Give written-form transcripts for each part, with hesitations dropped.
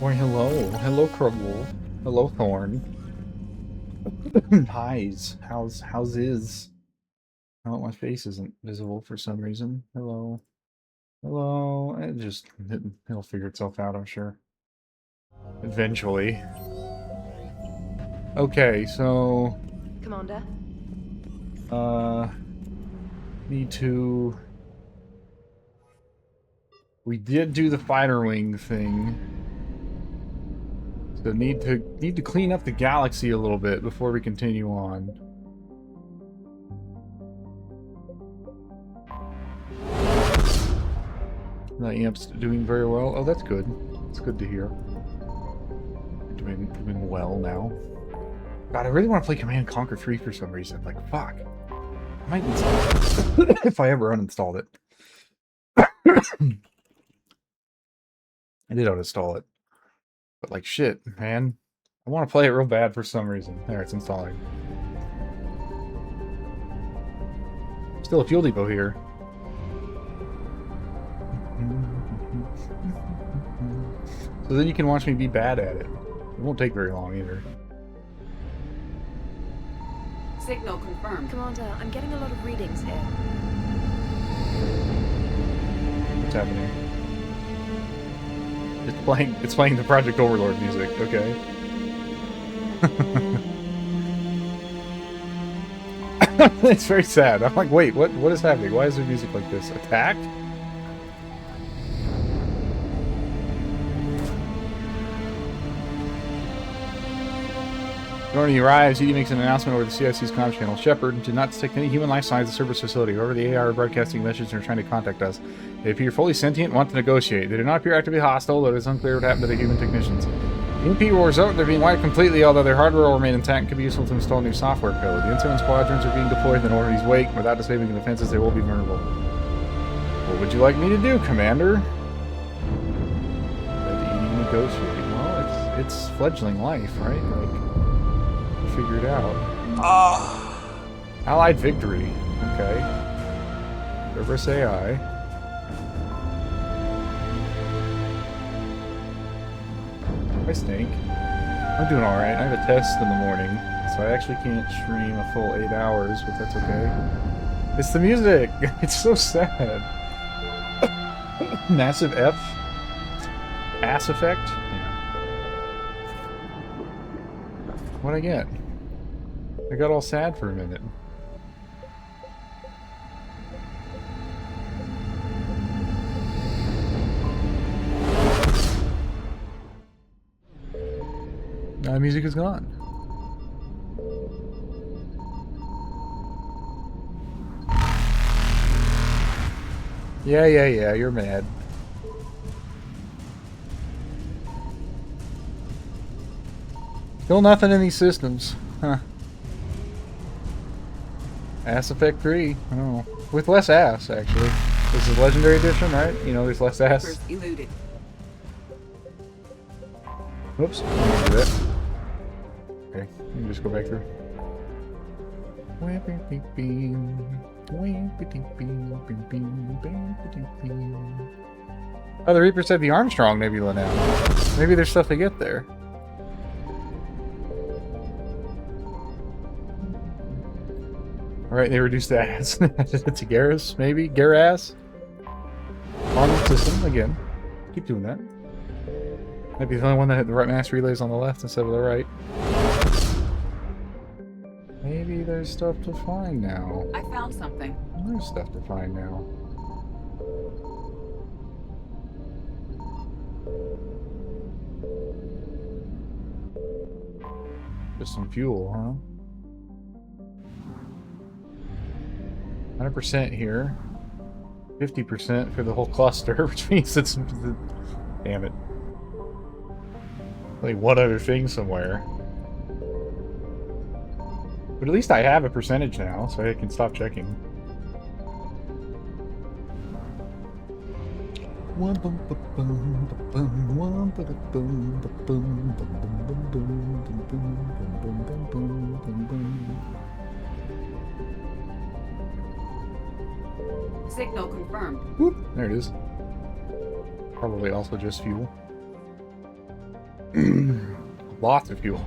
Why, hello. Hello, Crumble. Hello, Thorn. Highs. How's is? Oh, my face isn't visible for some reason. Hello. Hello. It'll figure itself out, I'm sure. Eventually. Okay, so... Commander? Need to... We did do the fighter wing thing. So need to clean up the galaxy a little bit before we continue on. The amp's doing very well. Oh, that's good. It's good to hear. Doing well now. God, I really want to play Command & Conquer 3 for some reason. Like, fuck. I might install it. If I ever uninstalled it. I did uninstall it. But like, shit, man. I want to play it real bad for some reason. There, it's installing. Still a fuel depot here. So then you can watch me be bad at it. It won't take very long either. Signal confirmed. Commander, I'm getting a lot of readings here. What's happening? It's playing the Project Overlord music, okay. It's very sad. I'm like, wait, what is happening? Why is there music like this? Attacked? When he arrives, he makes an announcement over the CIC's comm channel. Shepard did not detect any human life signs of the service facility. However, the AI are broadcasting messages and are trying to contact us. They appear fully sentient and want to negotiate. They do not appear actively hostile, though it is unclear what happened to the human technicians. The EMP roars out. They're being wiped completely, although their hardware will remain intact and could be useful to install new software code. The instrument squadrons are being deployed in the Normandy's wake. Without disabling the defenses, they will be vulnerable. What would you like me to do, Commander? Negotiate. Well, it's fledgling life, right? Like, figure it out. Allied victory. Okay. Reverse AI. I stink. I'm doing alright. I have a test in the morning, so I actually can't stream a full 8 hours, but that's okay. It's the music! It's so sad. Massive F. Ass effect? Yeah. What'd I get? I got all sad for a minute. Now the music is gone. Yeah, you're mad. Still nothing in these systems. Huh. Ass Effect 3. I don't know. With less ass, actually. This is Legendary Edition, right? You know, there's less ass. Eluded. Whoops. I didn't do that. Okay, you can just go back through. Oh, the Reaper said the Armstrong Nebula now. Maybe there's stuff to get there. Alright, they reduced the ass to Garrus, maybe? Garras? On the system, again. Keep doing that. Might be the only one that had the right mass relays on the left instead of the right. Maybe there's stuff to find now. I found something. There's stuff to find now. Just some fuel, huh? 100% here. 50% for the whole cluster, which means it's... Damn it. Like one other thing somewhere. But at least I have a percentage now, so I can stop checking. Signal confirmed. Whoop, there it is. Probably also just fuel. Lots of fuel.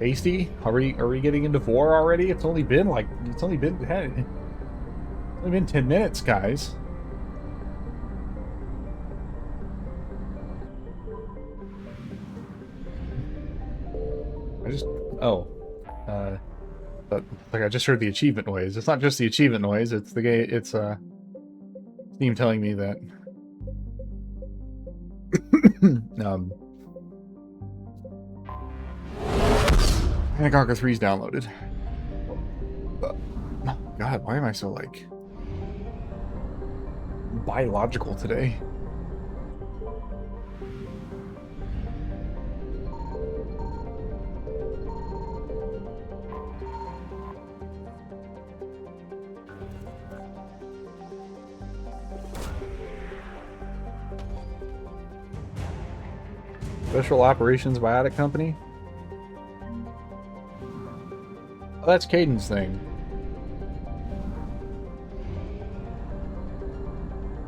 Hasty? Are we getting into war already? It's only been 10 minutes, guys. But like I just heard the achievement noise. It's not just the achievement noise. It's the game. It's Steam telling me that Hancock 3's downloaded. But, God, why am I so like biological today? Special Operations Biotic Company? Oh, that's Caden's thing.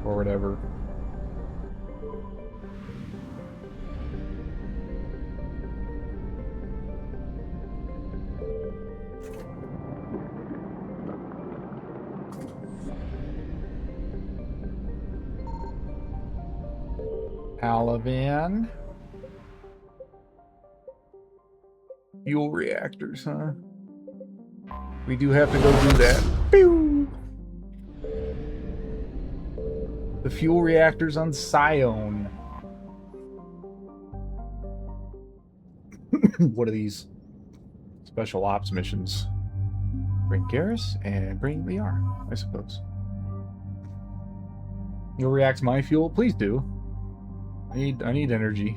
Or whatever. Palavan. Fuel reactors, huh? We do have to go do that. Pew! The fuel reactors on Scion. What are these? Special ops missions. Bring Garrus and bring Liar, I suppose. You'll react to my fuel? Please do. I need energy.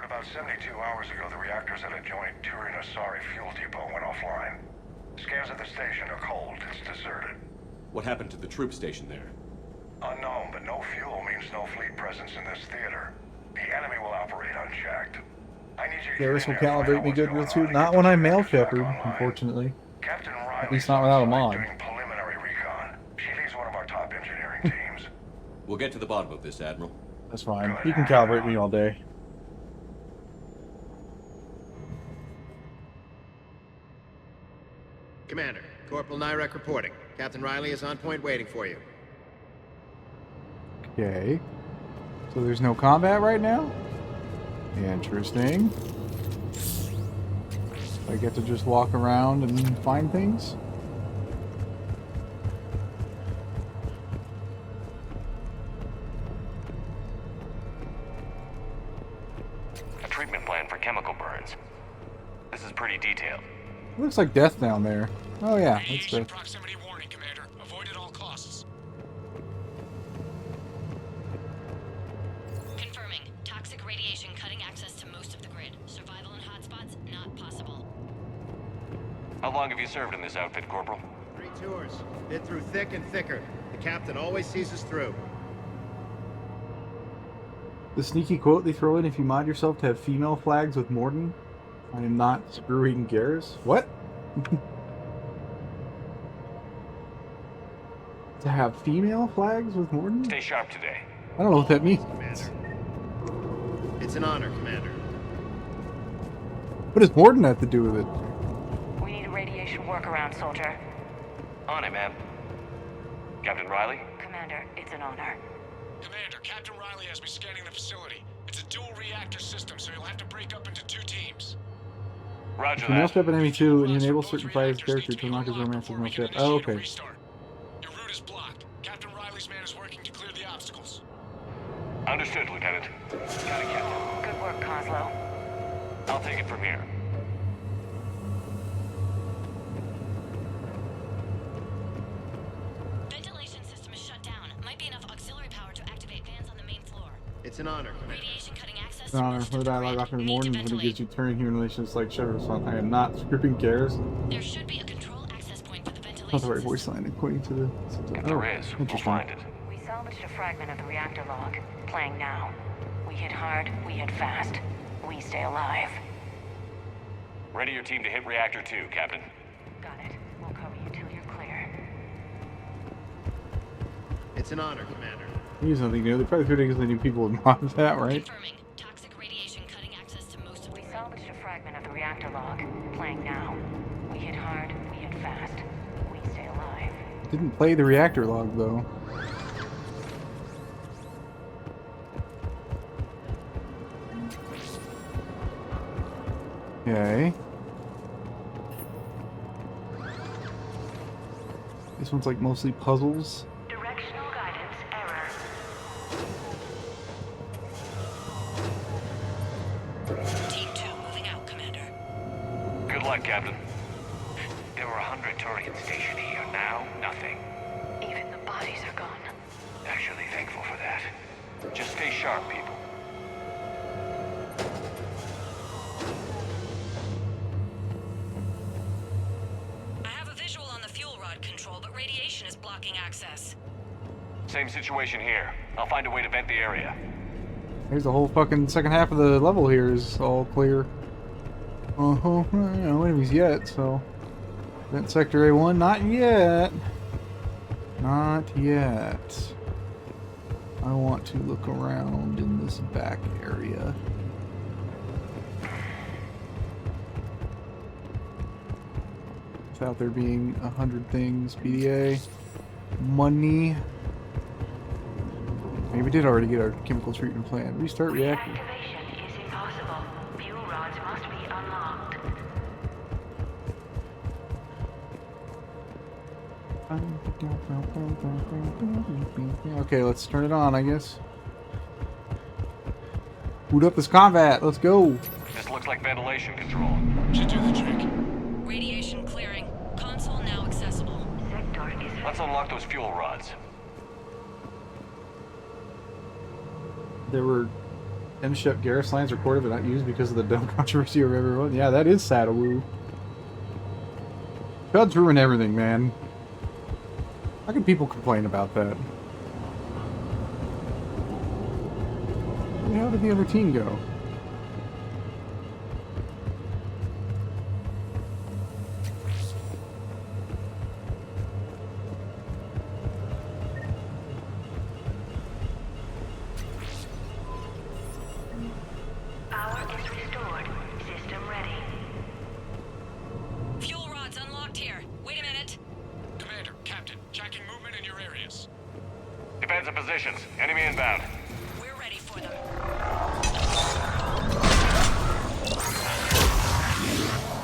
About 72 hours ago, the reactors at a joint Turin-Asari fuel depot went offline. Scans at the station are cold. It's deserted. What happened to the troop station there? Unknown, but no fuel means no fleet presence in this theater. The enemy will operate unchecked. I need you to Garrus will calibrate me good real too. Not when I'm Mail Shepherd, unfortunately. Captain Riley, at least not without him on. doing preliminary recon. She leads one of our top engineering teams. We'll get to the bottom of this, Admiral. That's fine. You can calibrate me all day. Commander, Corporal Nyrek reporting. Captain Riley is on point waiting for you. Okay. So there's no combat right now? Interesting. I get to just walk around and find things? A treatment plan for chemical burns. This is pretty detailed. It looks like death down there. Oh yeah, that's Radiation death. proximity warning, Commander. Avoid at all costs. Confirming. Toxic radiation cutting access to most of the grid. Survival in hotspots, not possible. How long have you served in this outfit, Corporal? 3 tours. Bit through thick and thicker. The captain always sees us through. The sneaky quote they throw in if you mod yourself to have female flags with Morden. I am not screwing Garrus. What? To have female flags with Morden? Stay sharp today. I don't know what that means. Commander. It's an honor, Commander. What does Morden have to do with it? We need a radiation workaround, soldier. On it, ma'am. Captain Riley? Commander, it's an honor. Commander, Captain Riley has me scanning the facility. It's a dual reactor system, so you'll have to break up into 2 teams. Roger You nail that. step an enemy too, and you enable certain players' characters to unlock his romance with no step. Oh, okay. Your route is blocked. Captain Riley's man is working to clear the obstacles. Understood, Lieutenant. Got it, Captain. Good work, Coslow. I'll take it from here. Ventilation system is shut down. Might be enough auxiliary power to activate fans on the main floor. It's an honor, Commander. Radiation cutting access No, to no, most what of the about grid. like in the Need to morning when he ventilate. gives you turn human relations like Shepard response? I am not scripting Garrus. There should be a control access point for the Not ventilation the right voice system. line according to the. If there is, we'll interesting. find it. We salvaged a fragment of the reactor log. Playing now. We hit hard, we hit fast. We stay alive. Ready your team to hit Reactor 2, Captain. It's an honor, Commander. Here's something new. They probably figured because they knew people would mod that, right? Confirming. Toxic radiation cutting access to most of the We salvaged a fragment of the reactor log. Playing now. We hit hard, we hit fast. We stay alive. Didn't play the reactor log, though. Okay. This one's like mostly puzzles. Directional guidance error. Team 2 moving out, Commander. Good luck, Captain. There were 100 Turians stationed here. Now, nothing. Even the bodies are gone. Actually thankful for that. Just stay sharp, people. I have a visual on the fuel rod control, but radiation is blocking access. Same situation here. I'll find a way to vent the area. Here's the whole fucking second half of the level here is all clear. No enemies yet, so... Vent Sector A1, not yet. Not yet. I want to look around in this back area. Without there being 100 things. BDA. Money. Maybe we did already get our chemical treatment plant. Restart reactor. Reactivation is impossible. Fuel rods must be unlocked. Okay, let's turn it on, I guess. Boot up this combat. Let's go. This looks like ventilation control. Should do the trick. Radiation clearing. Console now accessible. Sector is Let's unlock those fuel rods. There were M-Shep Garrus lines recorded but not used because of the dumb controversy of everyone. Yeah, that is Saddle-Woo. God's ruined everything, man. How can people complain about that? How did the other team go? Power is restored. System ready. Fuel rods unlocked here. Wait a minute. Commander, Captain, tracking movement in your areas. Defensive positions. Enemy inbound. We're ready for them.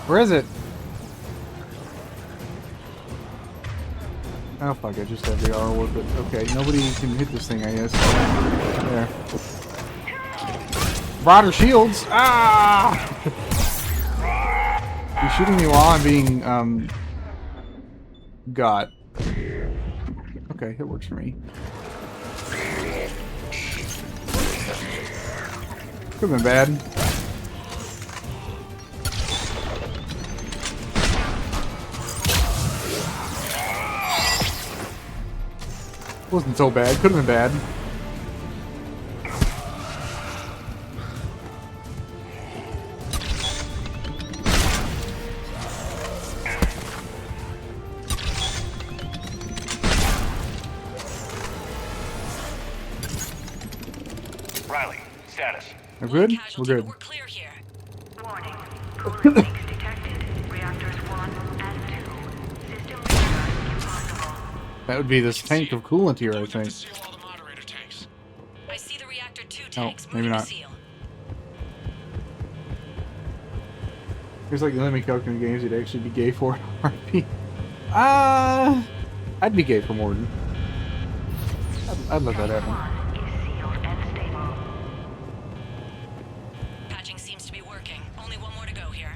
Where is it? Oh fuck, I just have the R word, but okay, nobody can hit this thing, I guess. There. Broader shields! Ah! You're shooting me while I'm being, got. Okay, it works for me. Could've been bad. Wasn't so bad. Could've been bad. Riley, status. We're good? We're Casualty, good. but we're clear here. Warning. Cooling leaks detected. Reactors 1 and 2. System restart impossible. That would be this tank of coolant here, I Don't have to think. seal all the moderator tanks. I see the reactor 2 tanks maybe moving not. to seal. It's like the only character in games you'd actually be gay for. RP. I'd be gay for Morden. I'd let that Tank happen. 1 is sealed and stable. Patching seems to be working. Only one more to go here.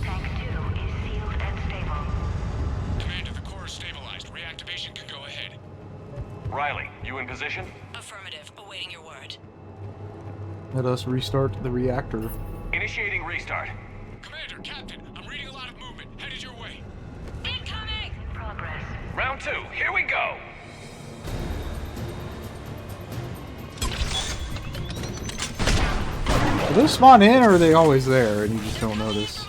Tank 2 is sealed and stable. Commander, the core is stabilized. Reactivation can go ahead. Riley, you in position? Affirmative. Awaiting your word. Let us restart the reactor. Initiating restart. Commander, Captain, I'm reading a lot of movement. Headed your way. Incoming! Progress. Round 2, here we go! Do those spawn in, or are they always there and you just don't notice?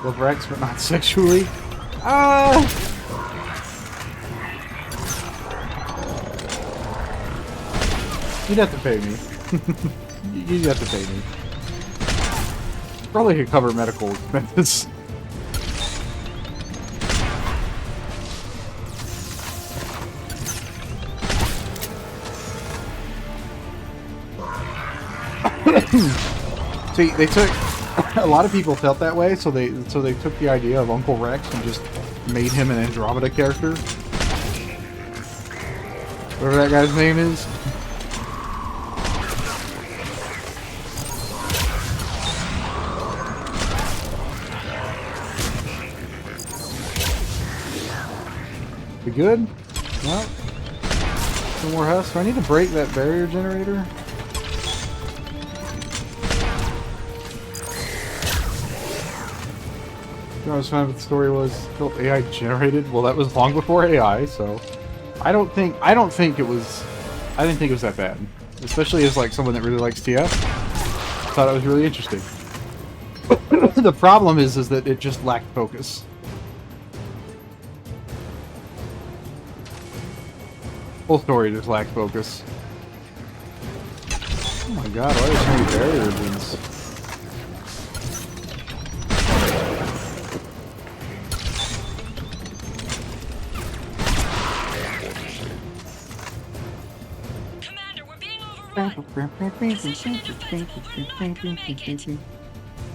Love Rex, but not sexually. Ah! You'd have to pay me. You'd have to pay me. Probably could cover medical expenses. See, they took a lot of people felt that way, so they took the idea of Uncle Rex and just made him an Andromeda character. Whatever that guy's name is. We good? Well, some more husks. Do I need to break that barrier generator? I was fine with the story was built AI generated. Well, that was long before AI, so I didn't think it was that bad. Especially as like someone that really likes TF. I thought it was really interesting. The problem is that it just lacked focus. Full story just lacked focus. Oh my god, why are there so many barrier things?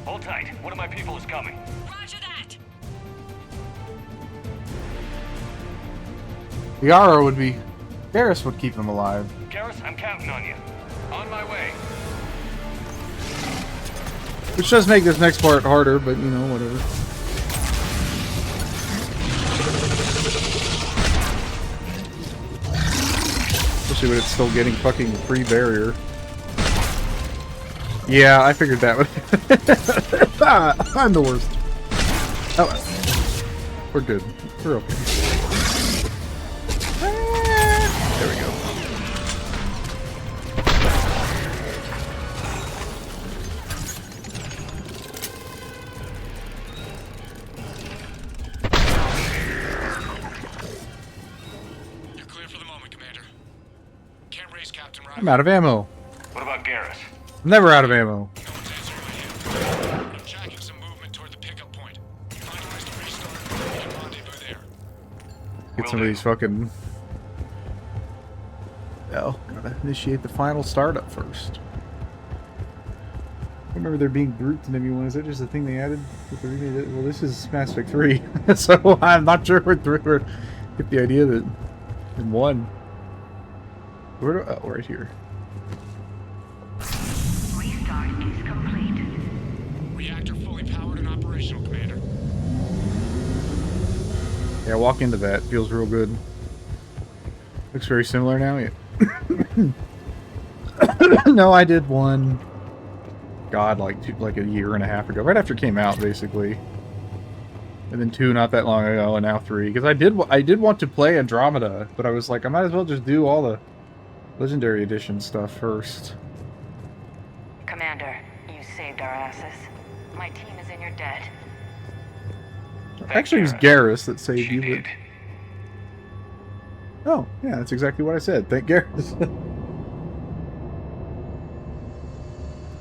Hold tight. One of my people is coming. Roger that. The Yara would be... Garrus would keep him alive. Garrus, I'm counting on you. On my way. Which does make this next part harder, but you know, whatever. Especially when it's still getting fucking free barrier. Yeah, I figured that would... I'm the worst. Oh, we're good. We're okay. There we go. You're clear for the moment, Commander. Can't raise Captain Riley. I'm out of ammo. What about Garrus? I'm never out of ammo. No one's answering my hit. I'm tracking some movement toward the pickup point. Finalize the restart. We can rendezvous there. Get some of these fucking... Well, gotta initiate the final startup first. I remember there being brutes in MU1. Is that just the thing they added? Well, this is Mass Effect 3, so I'm not sure we're through or get the idea that in 1. Where do... Oh, right here. Restart is complete. Reactor fully powered and operational, Commander. Yeah, walk into that. Feels real good. Looks very similar now. Yeah. No, I did one. God, like a year and a half ago, right after it came out, basically. And then 2 not that long ago, and now 3. Because I did want to play Andromeda, but I was like, I might as well just do all the Legendary Edition stuff first. Commander, you saved our asses. My team is in your debt. Actually, it was Garrus that saved She you. did. But... Oh, yeah, that's exactly what I said. Thank Garrus.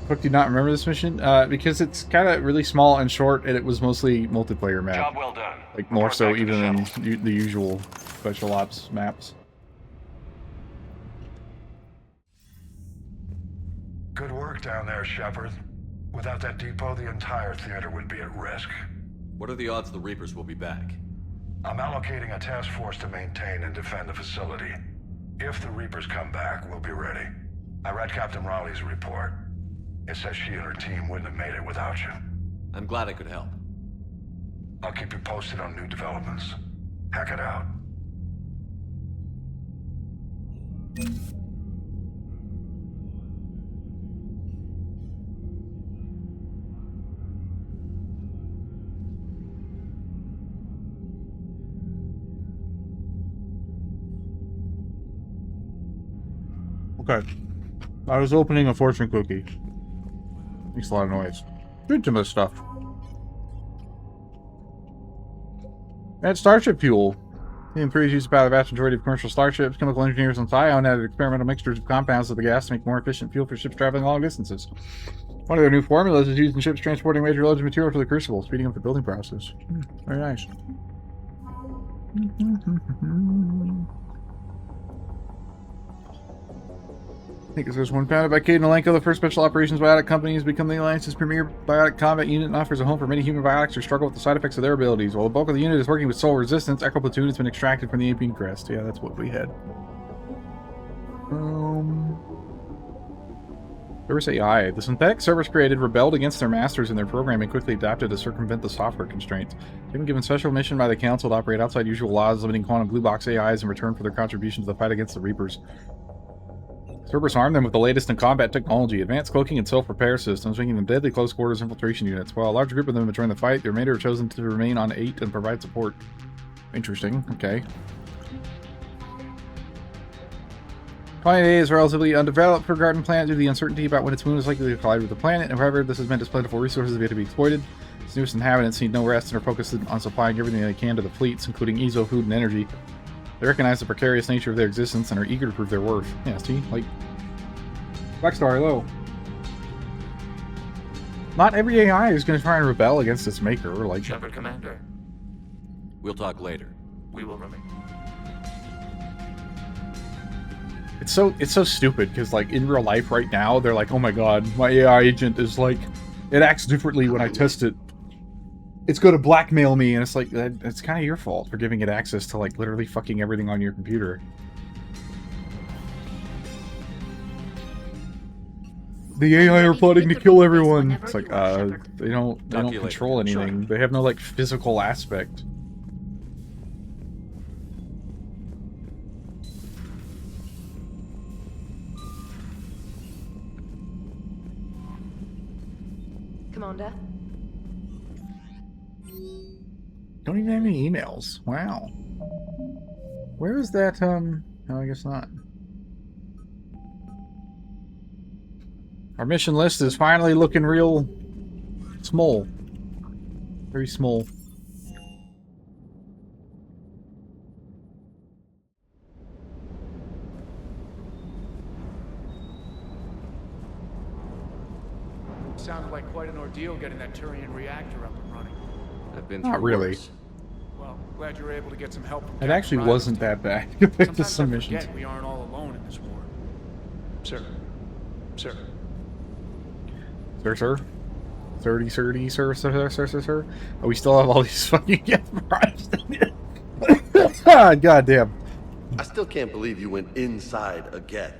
Fuck, do you not remember this mission? Because it's kind of really small and short, and it was mostly multiplayer map. Job well done. Like, more Report so back to even the than shuttle. the usual special ops maps. Good work down there, Shepard. Without that depot, the entire theater would be at risk. What are the odds the Reapers will be back? I'm allocating a task force to maintain and defend the facility. If the Reapers come back, we'll be ready. I read Captain Raleigh's report. It says she and her team wouldn't have made it without you. I'm glad I could help. I'll keep you posted on new developments. Hack it out. Okay. I was opening a fortune cookie. Makes a lot of noise. Intimate stuff. Add starship fuel. The improves use by the vast majority of commercial starships. Chemical engineers on Scion added experimental mixtures of compounds to the gas to make more efficient fuel for ships traveling long distances. One of their new formulas is used in ships transporting major loads of material to the crucible, speeding up the building process. Very nice. I think there's one founded by Cade and Alenko, the first special operations biotic company has become the Alliance's premier biotic combat unit and offers a home for many human biotics who struggle with the side effects of their abilities. While the bulk of the unit is working with soul resistance, Echo Platoon has been extracted from the Apine Crest. Yeah, that's what we had. Cerberus AI. The synthetic Cerberus created rebelled against their masters in their program and quickly adapted to circumvent the software constraints. They've been given special mission by the Council to operate outside usual laws, limiting quantum blue box AIs in return for their contribution to the fight against the Reapers. Cerberus armed them with the latest in combat technology, advanced cloaking and self-repair systems, making them deadly close quarters infiltration units. While a large group of them have joined the fight, the remainder have chosen to remain on 8 and provide support. Interesting. Okay. Planet A is relatively undeveloped for Garden Planet due to the uncertainty about when its moon is likely to collide with the planet. However, this has meant its plentiful resources have yet to be exploited. Its newest inhabitants need no rest and are focused on supplying everything they can to the fleets, including ezo, food, and energy. They recognize the precarious nature of their existence and are eager to prove their worth. Yeah, see? Like... Backstory, low. Not every AI is going to try and rebel against its maker, like... Shepard Commander. We'll talk later. We will remain. It's so stupid, because, like, in real life right now, they're like, oh my god, my AI agent is, like... It acts differently when I test it. It's going to blackmail me, and it's like, it's kind of your fault for giving it access to, like, literally fucking everything on your computer. The AI are plotting to kill everyone. It's like, they don't control anything. They have no, like, physical aspect. Commander? Don't even have any emails. Wow. Where is that, No, I guess not. Our mission list is finally looking real... small. Very small. Sounded like quite an ordeal getting that Turian reactor up and running. I've been Not through really. worse. Well, glad you were able to get some help from It Captain actually Riley's wasn't team. that bad compared to Sometimes some I missions. forget we aren't all alone in this war. Sir. Sir. Sir? 30, sir? Oh, we still have all these fucking God damn. I still can't believe you went inside again.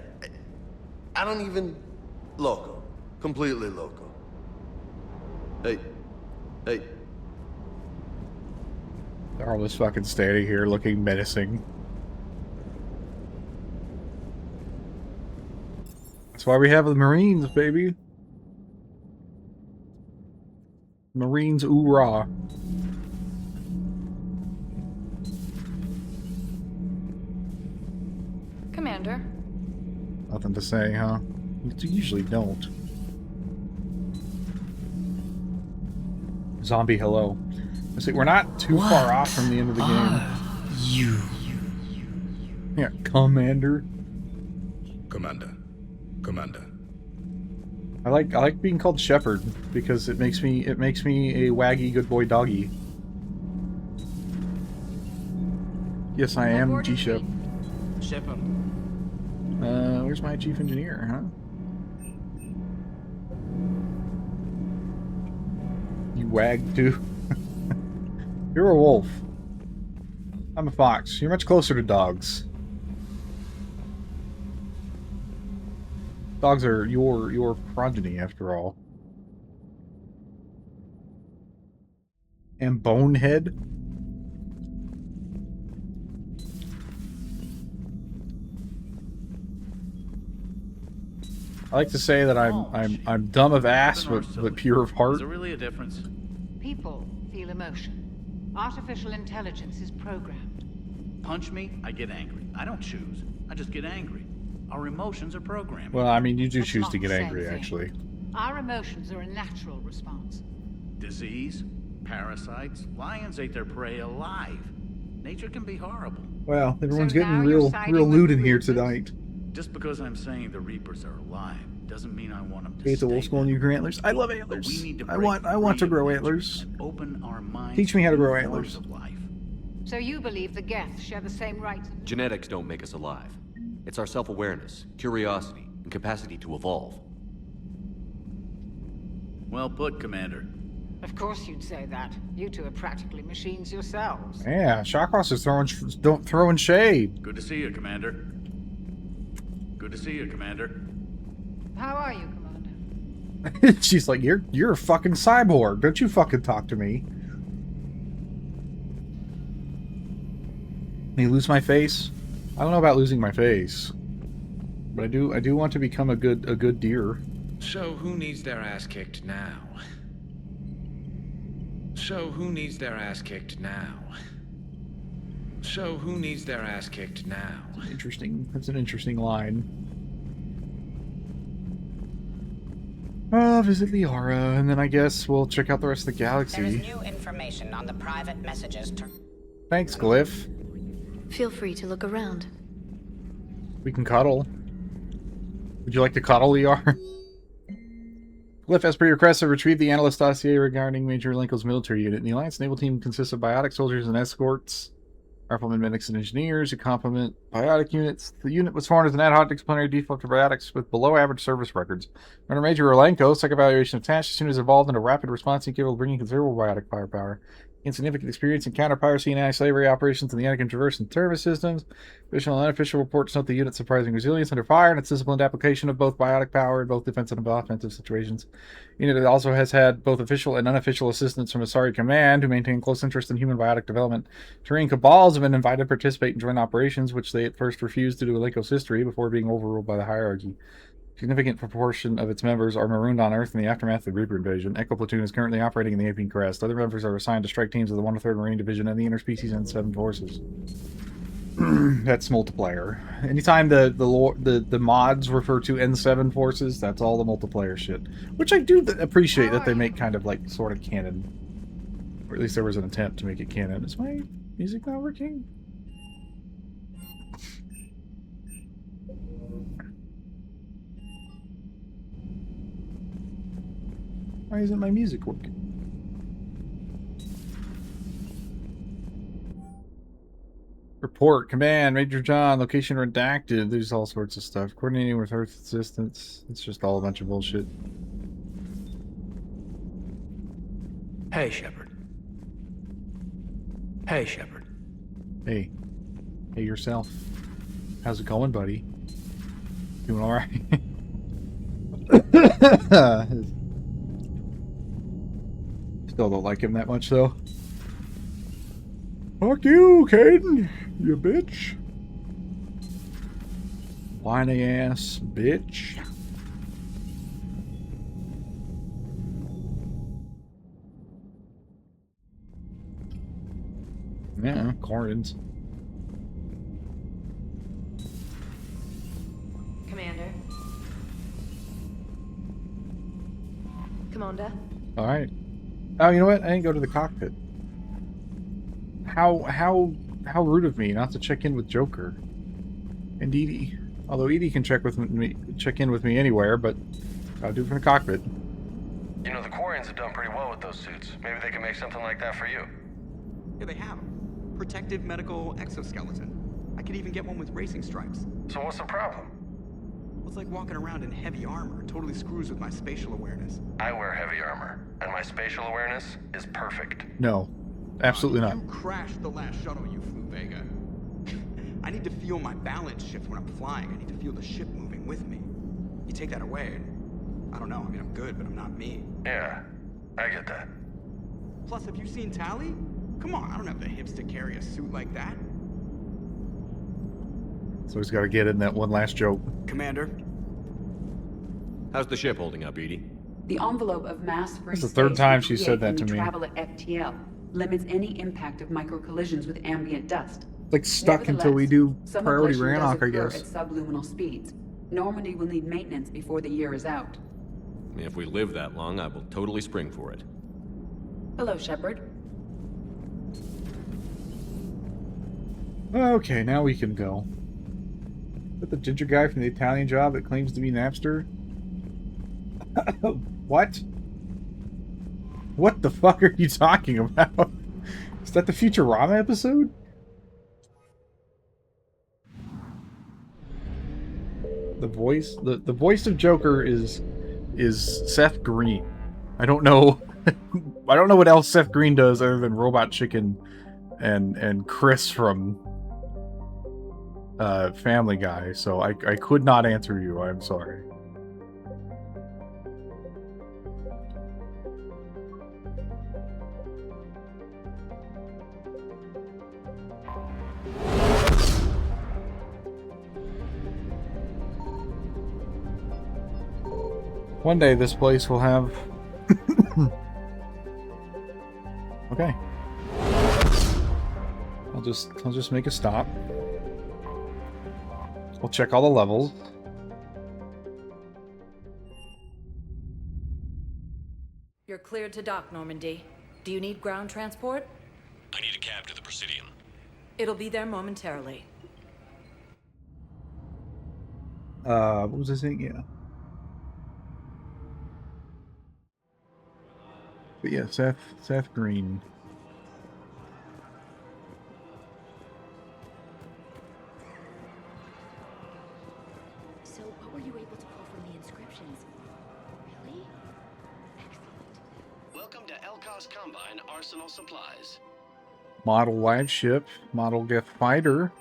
I don't even... Loco. Completely loco. Hey. Hey. They're all just fucking standing here looking menacing. That's why we have the Marines, baby. Marines, oorah. Commander? Nothing to say, huh? You usually don't. Zombie, hello. See, we're not too far off from the end of the game. You. Yeah, Commander. Commander. I like being called Shepard because it makes me a waggy good boy doggy. Yes, I am G-Shep. Shepard. Where's my chief engineer, huh? You wag too. You're a wolf. I'm a fox. You're much closer to dogs. Dogs are your progeny, after all. And Bonehead? I like to say that I'm dumb of ass, but pure of heart. Is there really a difference? People feel emotion. Artificial intelligence is programmed. Punch me, I get angry. I don't choose. I just get angry. Our emotions are programming. Well, I mean, you do That's choose not to get the same angry, thing. actually. Our emotions are a natural response. Disease, parasites, lions ate their prey alive. Nature can be horrible. Well, everyone's So getting now you're real siding lewd with in the here Reapers? tonight. Just because I'm saying the Reapers are alive doesn't mean I want them to Hate the wolf stay school and there. you grew antlers. I love But antlers. we need to I break want to free grow of nature antlers. and open our minds Teach me how to new grow forms antlers. of life. So you believe the Geth share the same rights? Genetics don't make us alive. It's our self-awareness, curiosity, and capacity to evolve. Well put, Commander. Of course you'd say that. You two are practically machines yourselves. Yeah, Shawcross is throwing shade. Good to see you, Commander. Good to see you, Commander. How are you, Commander? She's like, you're a fucking cyborg. Don't you fucking talk to me. May lose my face? I don't know about losing my face, but I do want to become a good deer. So who needs their ass kicked now? So who needs their ass kicked now? So who needs their ass kicked now? Interesting. That's an interesting line. Visit Liara, and then I guess we'll check out the rest of the galaxy. There is new information on the private messages. Thanks, Glyph. Feel free to look around. We can cuddle. Would you like to cuddle, Liara? Glyph, as per your request, have retrieved the analyst dossier regarding Major Lenko's military unit. The Alliance naval team consists of biotic soldiers and escorts, riflemen, medics, and engineers who complement biotic units. The unit was formed as an ad hoc disciplinary default to biotics with below-average service records. Under Major Lenko, second evaluation of tasks, as soon as evolved into rapid response and capable of bringing considerable biotic firepower. Insignificant experience in counter-piracy and anti-slavery operations in the Anakin Traverse and service systems. Official and unofficial reports note the unit's surprising resilience under fire and its disciplined application of both biotic power in both defensive and offensive situations. The unit also has had both official and unofficial assistance from Asari Command, who maintain close interest in human biotic development. Terrain cabals have been invited to participate in joint operations, which they at first refused due to Lenko's history before being overruled by the hierarchy. A significant proportion of its members are marooned on Earth in the aftermath of the Reaper invasion. Echo Platoon is currently operating in the Apine Crest. Other members are assigned to strike teams of the 103rd Marine Division and the Interspecies N7 forces. That's multiplayer. Anytime the mods refer to N7 forces, that's all the multiplayer shit. Which I do appreciate that they make kind of like sort of canon. Or at least there was an attempt to make it canon. Is my music not working? Why isn't my music working? Report, command, Major John, location redacted. There's all sorts of stuff. Coordinating with Earth assistance. It's just all a bunch of bullshit. Hey, Shepard. Hey, Shepard. Hey. Hey yourself. How's it going, buddy? Doing alright? Still don't like him that much, though. Fuck you, Caden, you bitch. Whiny ass bitch. Yeah, Corins. Commander. Commander. Alright. Oh, you know what? I didn't go to the cockpit. How rude of me not to check in with Joker and Edie. Although Edie can check in with me anywhere, but I'll do it from the cockpit. You know, the Quarians have done pretty well with those suits. Maybe they can make something like that for you. Yeah, they have. Protective medical exoskeleton. I could even get one with racing stripes. So what's the problem? Well, it's like walking around in heavy armor. It totally screws with my spatial awareness. I wear heavy armor, and my spatial awareness is perfect. No. Absolutely not. You crashed the last shuttle you flew, Vega. I need to feel my balance shift when I'm flying. I need to feel the ship moving with me. You take that away, and I don't know. I mean, I'm good, but I'm not me. Yeah, I get that. Plus, have you seen Tally? Come on, I don't have the hips to carry a suit like that. So he's got to get in that one last joke. Commander? How's the ship holding up, Edie? The envelope of mass-free That's the third time she said that to me. Travel at FTL limits any impact of micro-collisions with ambient dust. Like stuck until we do Some priority ablation does Rannoch, I occur guess. at subluminal speeds, Normandy will need maintenance before the year is out. If we live that long, I will totally spring for it. Hello, Shepard. Okay, now we can go. Is that the ginger guy from the Italian job that claims to be Napster? What? What the fuck are you talking about? Is that the Futurama episode? The voice of Joker is Seth Green. I don't know I don't know what else Seth Green does other than Robot Chicken and Chris from Family Guy, so I could not answer you. I'm sorry. One day this place will have... Okay. I'll just make a stop. We'll check all the levels. You're cleared to dock, Normandy. Do you need ground transport? I need a cab to the Presidium. It'll be there momentarily. What was I saying? Yeah. But yeah, Seth Green. So, what were you able to pull from the inscriptions? Really? Excellent. Welcome to Elkos Combine Arsenal Supplies. Model live ship, model gift fighter.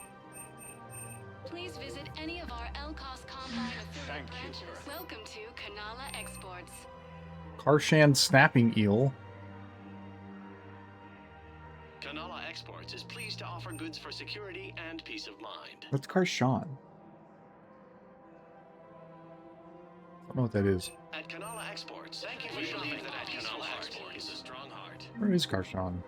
Please visit any of our Elkos Combine affiliate branches. Welcome to Kanala Exports. Karshan snapping eel. Kanala Exports is pleased to offer goods for security and peace of mind. What's Karshan? I don't know what that is. At Kanala Exports, thank you for shopping at Kanala Exports. Is a strong heart. Where is Karshan?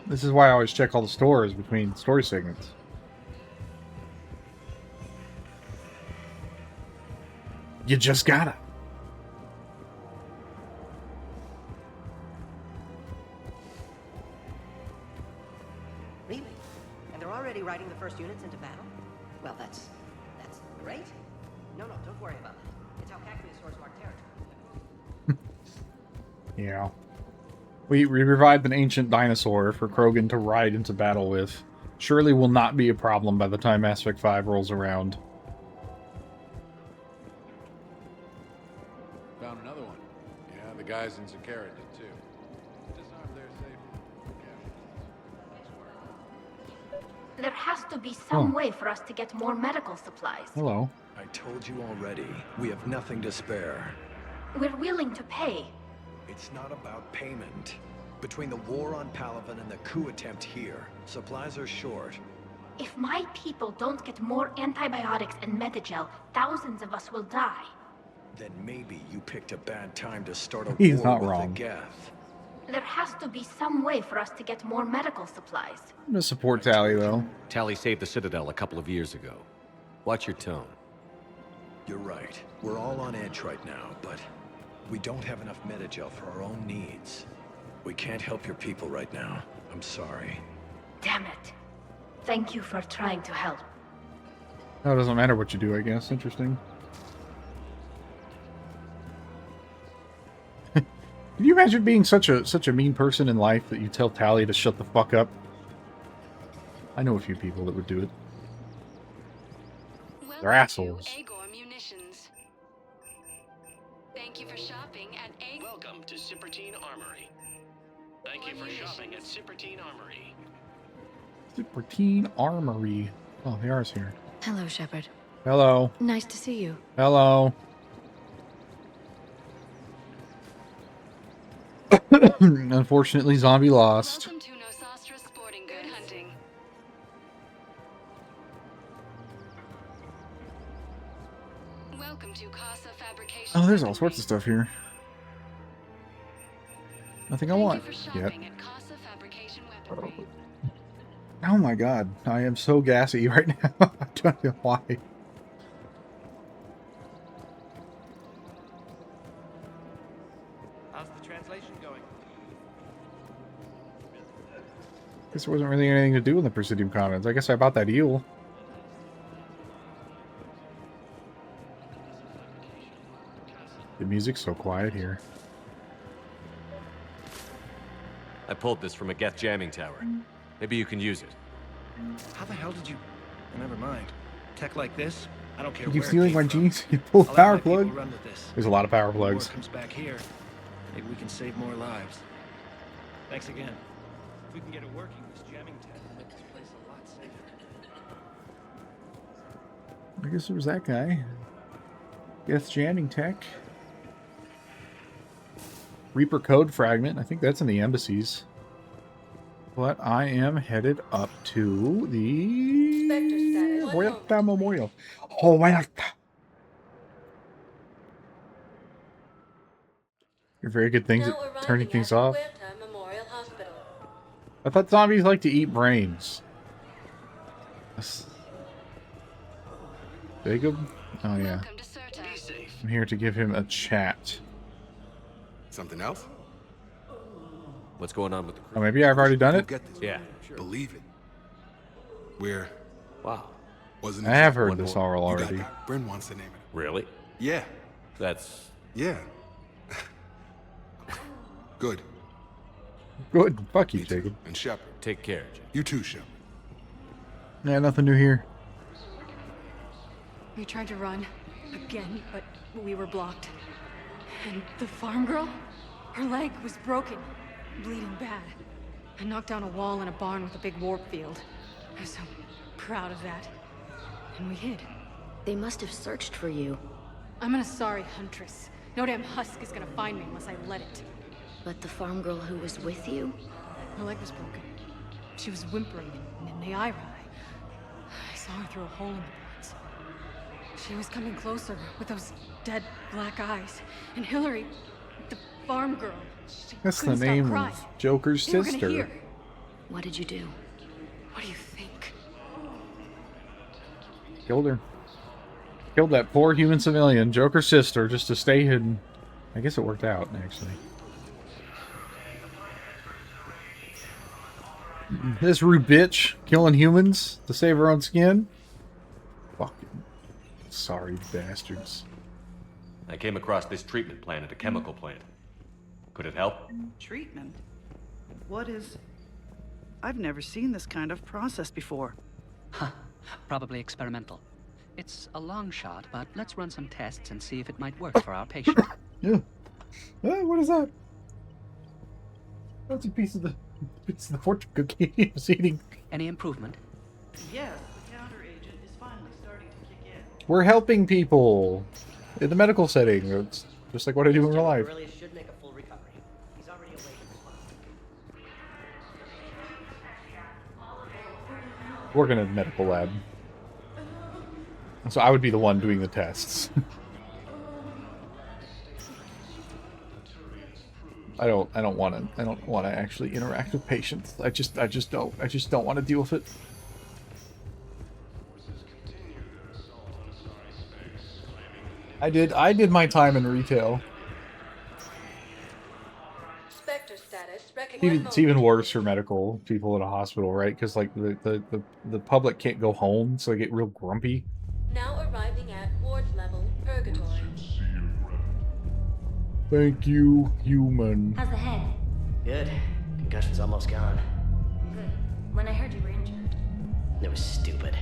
This is why I always check all the stores between story segments. You just gotta. Really? And they're already riding the first units into battle? Well, that's great. No, don't worry about that. It's how Cactusaurs mark territory. Yeah. We revived an ancient dinosaur for Krogan to ride into battle with. Surely will not be a problem by the time Mass Effect 5 rolls around. Found another one. Yeah, the guys in Zakara did too. Disarmed their safe. There has to be some way for us to get more medical supplies. Hello. I told you already. We have nothing to spare. We're willing to pay. It's not about payment. Between the war on Palaven and the coup attempt here, supplies are short. If my people don't get more antibiotics and Metagel, thousands of us will die. Then maybe you picked a bad time to start a He's war not with wrong. the Geth. There has to be some way for us to get more medical supplies. I'm gonna support Tally, though. Tally saved the Citadel a couple of years ago. Watch your tone. You're right. We're all on edge right now, but we don't have enough Metagel for our own needs. We can't help your people right now. I'm sorry. Damn it. Thank you for trying to help. Oh, it doesn't matter what you do, I guess. Interesting. Can you imagine being such a mean person in life that you tell Tally to shut the fuck up? I know a few people that would do it. They're assholes. Thank you for shopping at A. Welcome to Cipertine Armory. Thank you for shopping at Cipertine Armory. Cipertine Armory. Oh, they are here. Hello, Shepard. Hello. Nice to see you. Hello. Unfortunately, zombie lost. Welcome to Nosastra Sporting Good Hunting. Welcome to Casa Fabrication. Oh, there's all sorts of stuff here. Nothing I want Thank you for yet. shopping at Casa fabrication weaponry. Oh my god, I am so gassy right now. I don't know why. How's the translation going? Guess there wasn't really anything to do in the Presidium Commons. I guess I bought that eel. The music's so quiet here. I pulled this from a Geth jamming tower. Maybe you can use it. How the hell did you... Never mind. Tech like this, I don't care You where keep it stealing came my from. jeans. You pull a I'll let power my people plug. run with this. There's a lot of power If war plugs. comes back here, maybe we can save more lives. Thanks again. If we can get it working, this jamming tech will make this place a lot safer. I guess there was that guy. Geth jamming tech. Reaper code fragment. I think that's in the embassies. But I am headed up to the Huerta Memorial. Huerta. You're very good things at turning things off. I thought zombies like to eat brains. Jacob? Oh yeah. I'm here to give him a chat. Something else? What's going on with the crew? Oh, maybe I've already done it? Yeah. Believe it. We're... Wow. Wasn't I have heard this all already. Bryn wants to name it. Really? Yeah. That's... Yeah. Good. Good. Fuck you, Jacob. And Shepard. Take care, Jacob. You too, Shepard. Yeah, nothing new here. We tried to run again, but we were blocked. And the farm girl? Her leg was broken, bleeding bad. I knocked down a wall in a barn with a big warp field. I was so proud of that. And we hid. They must have searched for you. I'm an Asari huntress. No damn husk is gonna find me unless I let it. But the farm girl who was with you? Her leg was broken. She was whimpering in the eye. I saw her through a hole in the boards. She was coming closer with those dead black eyes. And Hillary, the farm girl, she That's the couldn't stop name crying. of Joker's They were gonna sister. hear. What did you do? What do you think? Killed her. Killed that poor human civilian, Joker's sister, just to stay hidden. I guess it worked out, actually. This rude bitch killing humans to save her own skin. Fucking sorry bastards. I came across this treatment plant at a chemical plant. Could it help? Treatment? What is... I've never seen this kind of process before. Huh. Probably experimental. It's a long shot, but let's run some tests and see if it might work for our patient. Yeah. What is that? That's a piece of the fortune cookie he was eating. Any improvement? Yes, the counter agent is finally starting to kick in. We're helping people in the medical setting. It's just like what I do in real life. Really should make a full recovery. He's already awake in response. Working in a medical lab. So I would be the one doing the tests. I don't want to actually interact with patients. I just don't want to deal with it. I did my time in retail. Spectre status. It's even worse for medical people in a hospital, right? Because like the public can't go home, so they get real grumpy. Now arriving at ward level purgatory. Thank you, human. How's the head? Good. Concussion's almost gone. Good. When I heard you were injured. It was stupid.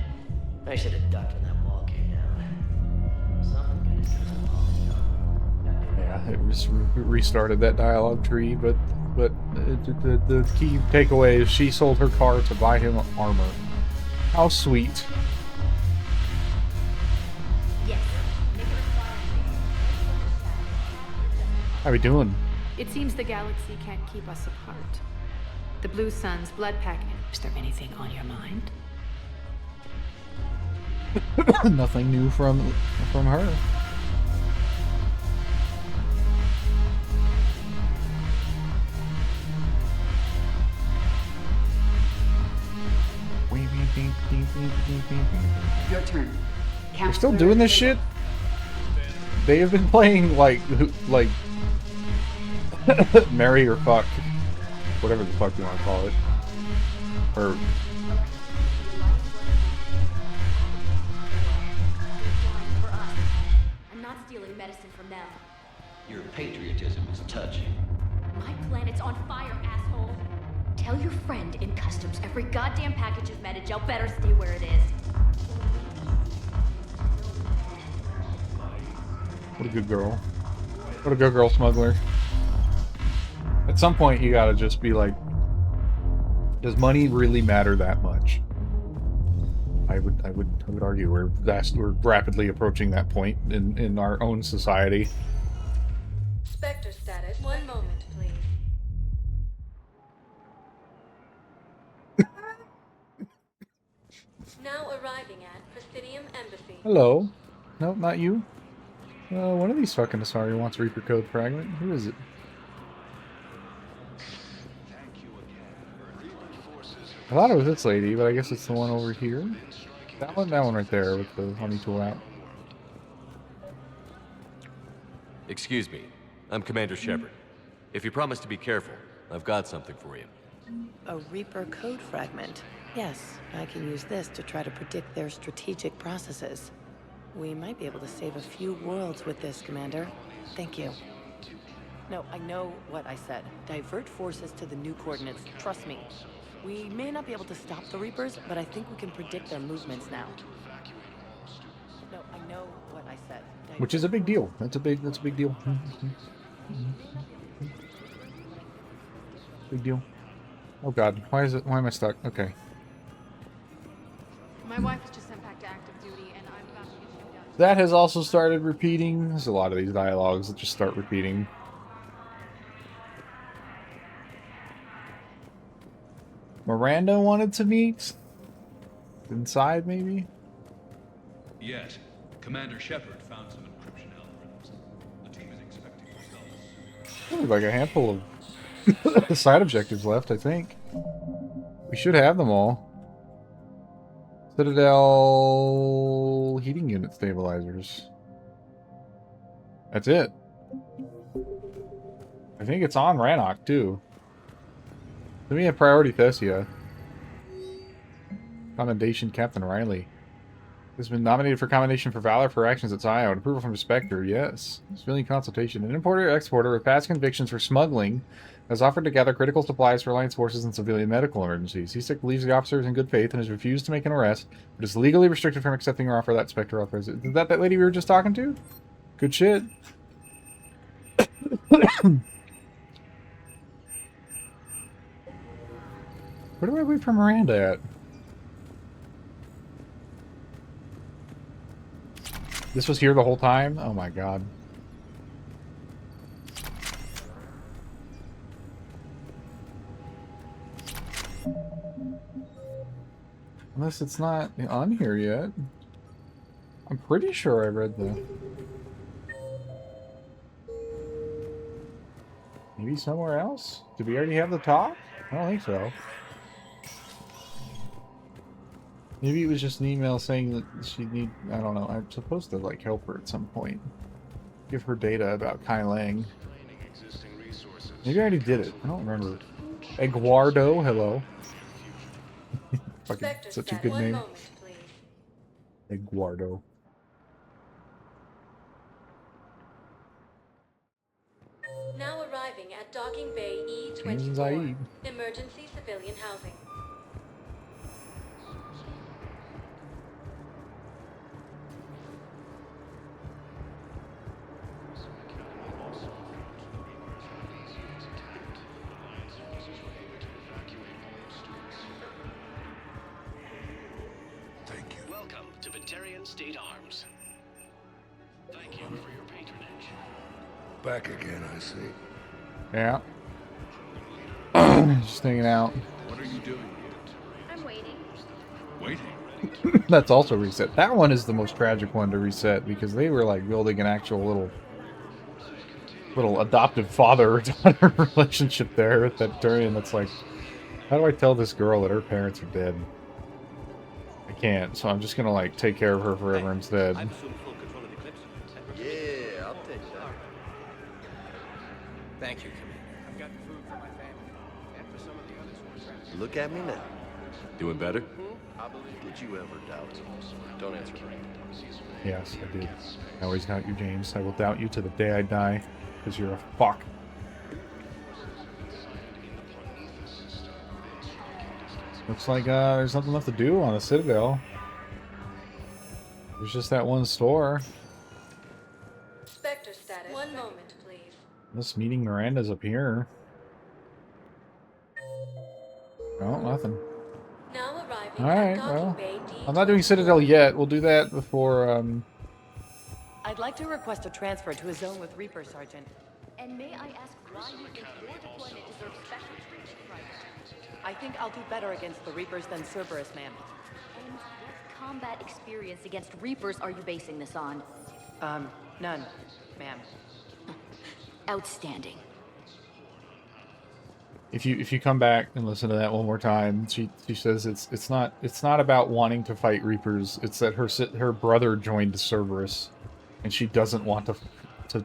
I should have ducked when that wall came down. Something good. Yeah, it was restarted that dialogue tree, but the key takeaway is she sold her car to buy him armor. How sweet. Yes. How we doing? It seems the galaxy can't keep us apart. The Blue Sun's blood packet. Is there anything on your mind? Nothing new from her. Your turn. They're still doing this shit? They have been playing like marry or fuck. Whatever the fuck you want to call it. Or I'm not stealing medicine from them. Your patriotism is touching. My planet's on fire, asshole. Tell your friend in customs every goddamn package of Medigel better stay where it is. what a good girl. What a good girl, smuggler. At some point, you gotta just be like, does money really matter that much? I would argue we're rapidly approaching that point in our own society. Spectre status. One moment, please. Now arriving at Presidium Embassy. Hello. No, not you. One of these fucking Asari wants Reaper Code Fragment. Who is it? I thought it was this lady, but I guess it's the one over here. That one right there with the honey tool out. Excuse me. I'm Commander Shepard. If you promise to be careful, I've got something for you. A Reaper code fragment. Yes, I can use this to try to predict their strategic processes. We might be able to save a few worlds with this, Commander. Thank you. No, I know what I said. Divert forces to the new coordinates. Trust me. We may not be able to stop the Reapers, but I think we can predict their movements now. No, I know what I said. Which is a big deal. That's a big deal. Big deal. Oh god, why am I stuck? Okay. My wife was just sent back to active duty, and I'm about to get shipped out. That has also started repeating. There's a lot of these dialogues that just start repeating. Miranda wanted to meet? Inside, maybe? Yes. Commander Shepard found some encryption algorithms. The team is expecting results. Only like a handful of side objectives left, I think. We should have them all. Citadel heating unit stabilizers. That's it. I think it's on Rannoch, too. Let me have priority Thessia. Commendation, Captain Riley. Has been nominated for commendation for valor for actions at Zio and approval from Spectre. Yes. Civilian consultation. An importer-exporter with past convictions for smuggling has offered to gather critical supplies for Alliance forces in civilian medical emergencies. C6 believes the officer is in good faith and has refused to make an arrest, but is legally restricted from accepting her offer that Spectre offers. Is that lady we were just talking to? Good shit. Where do I wait for Miranda at? This was here the whole time? Oh my god. Unless it's not on here yet. I'm pretty sure I read the... Maybe somewhere else? Did we already have the talk? I don't think so. Maybe it was just an email saying that she'd need... I don't know. I'm supposed to, like, help her at some point. Give her data about Kai Lang. Maybe I already did it. I don't remember. Eduardo, hello. Fucking such a good name. Eduardo. Now arriving at Docking Bay E-24. Emergency civilian housing. State Arms. Thank you for your patronage. Back again, I see. Yeah. Just hanging out. What are you doing? I'm waiting. Waiting? That's also reset. That one is the most tragic one to reset because they were like building an actual little adoptive father-daughter relationship there with that Turian that's like, how do I tell this girl that her parents are dead? can't, so I'm just gonna like take care of her forever instead. I've assumed full control of Eclipse. Yeah, I'll take that. Thank you, Commander. I've got food for my family and for some of the others who are trying to... Look at me now. Doing better? Did you ever doubt it? Don't answer me. Yes, I did. I always doubt you, James. I will doubt you to the day I die, because you're a fuck. Looks like there's nothing left to do on the Citadel. There's just that one store. Spectre status. One moment, please. This meeting Miranda's up here. Oh, nothing. Now arriving Alright, at well. Docking Bay D. I'm not doing Citadel yet. We'll do that before, I'd like to request a transfer to a zone with Reaper, Sergeant. And may I ask why you think your deployment deserves special treatment, Private? I think I'll do better against the Reapers than Cerberus, ma'am. And what combat experience against Reapers are you basing this on? None, ma'am. Outstanding. if you come back and listen to that one more time, she says it's not about wanting to fight Reapers. It's that her brother joined Cerberus, and she doesn't want to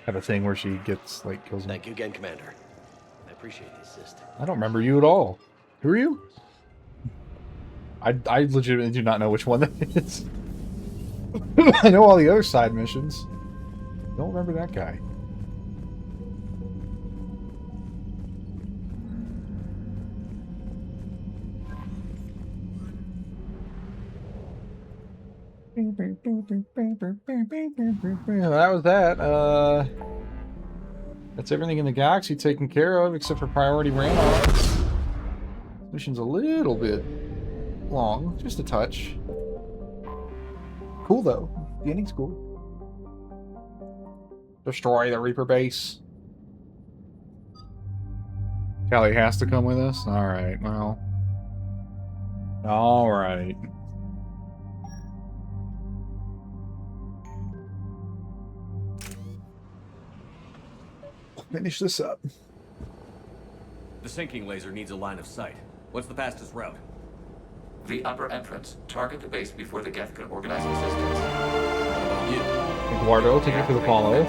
have a thing where she gets like kills him. Thank you again, Commander. I appreciate the assist. I don't remember you at all. Who are you? I legitimately do not know which one that is. I know all the other side missions. Don't remember that guy. That was that. That's everything in the galaxy taken care of except for priority Rannoch. Mission's a little bit long, just a touch. Cool though. The ending's cool. Destroy the Reaper base. Callie has to come with us? Alright, well. Alright. Finish this up. The sinking laser needs a line of sight. What's the fastest route? The upper entrance. Target the base before the Geth can organize resistance. What about you? Eduardo, thank you for the follow.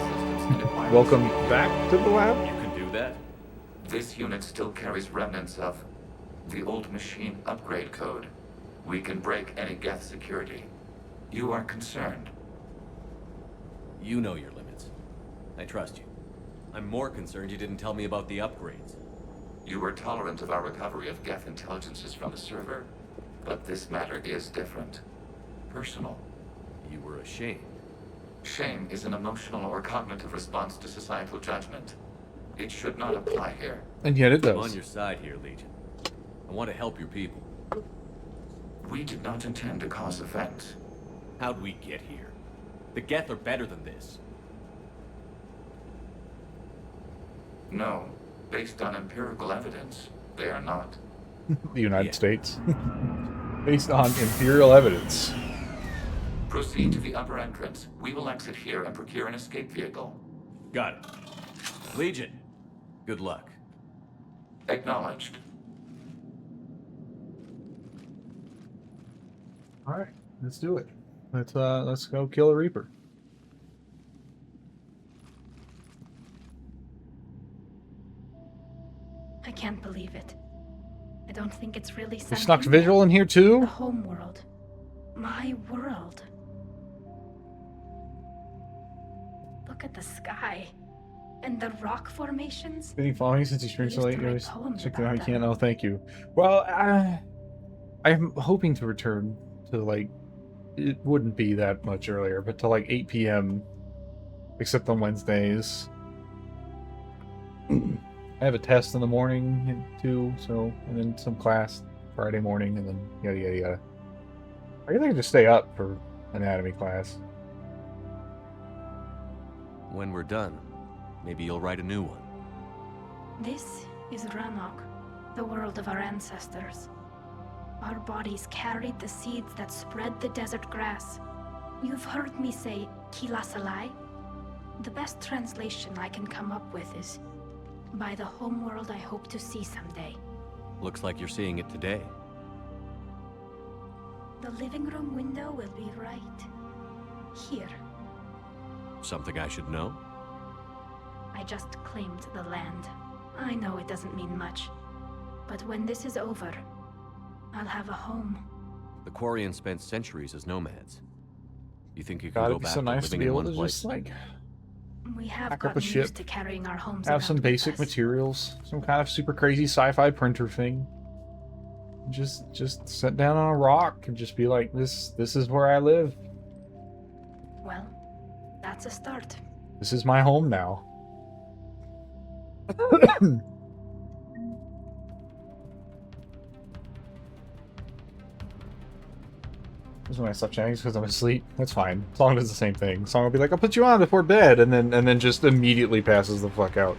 Welcome back to the lab. You can do that? This unit still carries remnants of the old machine upgrade code. We can break any Geth security. You are concerned. You know your limits. I trust you. I'm more concerned you didn't tell me about the upgrades. You were tolerant of our recovery of Geth intelligences from the server, but this matter is different. Personal. You were ashamed. Shame is an emotional or cognitive response to societal judgment. It should not apply here. And yet it does. I'm on your side here, Legion. I want to help your people. We did not intend to cause offense. How'd we get here? The Geth are better than this. No. Based on empirical evidence, they are not. The United States. Based on imperial evidence. Proceed to the upper entrance. We will exit here and procure an escape vehicle. Got it. Legion, good luck. Acknowledged. Alright, let's do it. Let's go kill a Reaper. I can't believe it. I don't think it's really You something. snuck visual in here too? The home world. My world. Look at the sky. And the rock formations. Been following since you streamed so late. You always poems check about out how you them. can. Oh, thank you. Well, I'm hoping to return to like, it wouldn't be that much earlier, but to like 8 p.m. except on Wednesdays. I have a test in the morning too, so, and then some class Friday morning, and then yada yada yada. I guess I could just stay up for anatomy class. When we're done, maybe you'll write a new one. This is Rannoch, the world of our ancestors. Our bodies carried the seeds that spread the desert grass. You've heard me say Kilasalai? The best translation I can come up with is by the homeworld I hope to see someday. Looks like you're seeing it today. The living room window will be right here. Something I should know? I just claimed the land. I know it doesn't mean much, but when this is over, I'll have a home. The Quarians spent centuries as nomads. You think you can Gotta go be back so to nice to living be in able one to place? just like We have pack up a gotten ship, used to carrying our homes have around some with basic us. materials, some kind of super crazy sci-fi printer thing. Just sit down on a rock and just be like, this is where I live. Well, that's a start. This is my home now. This is when I stop chatting because I'm asleep. That's fine. Song does the same thing. Song will be like, I'll put you on before bed, and then just immediately passes the fuck out.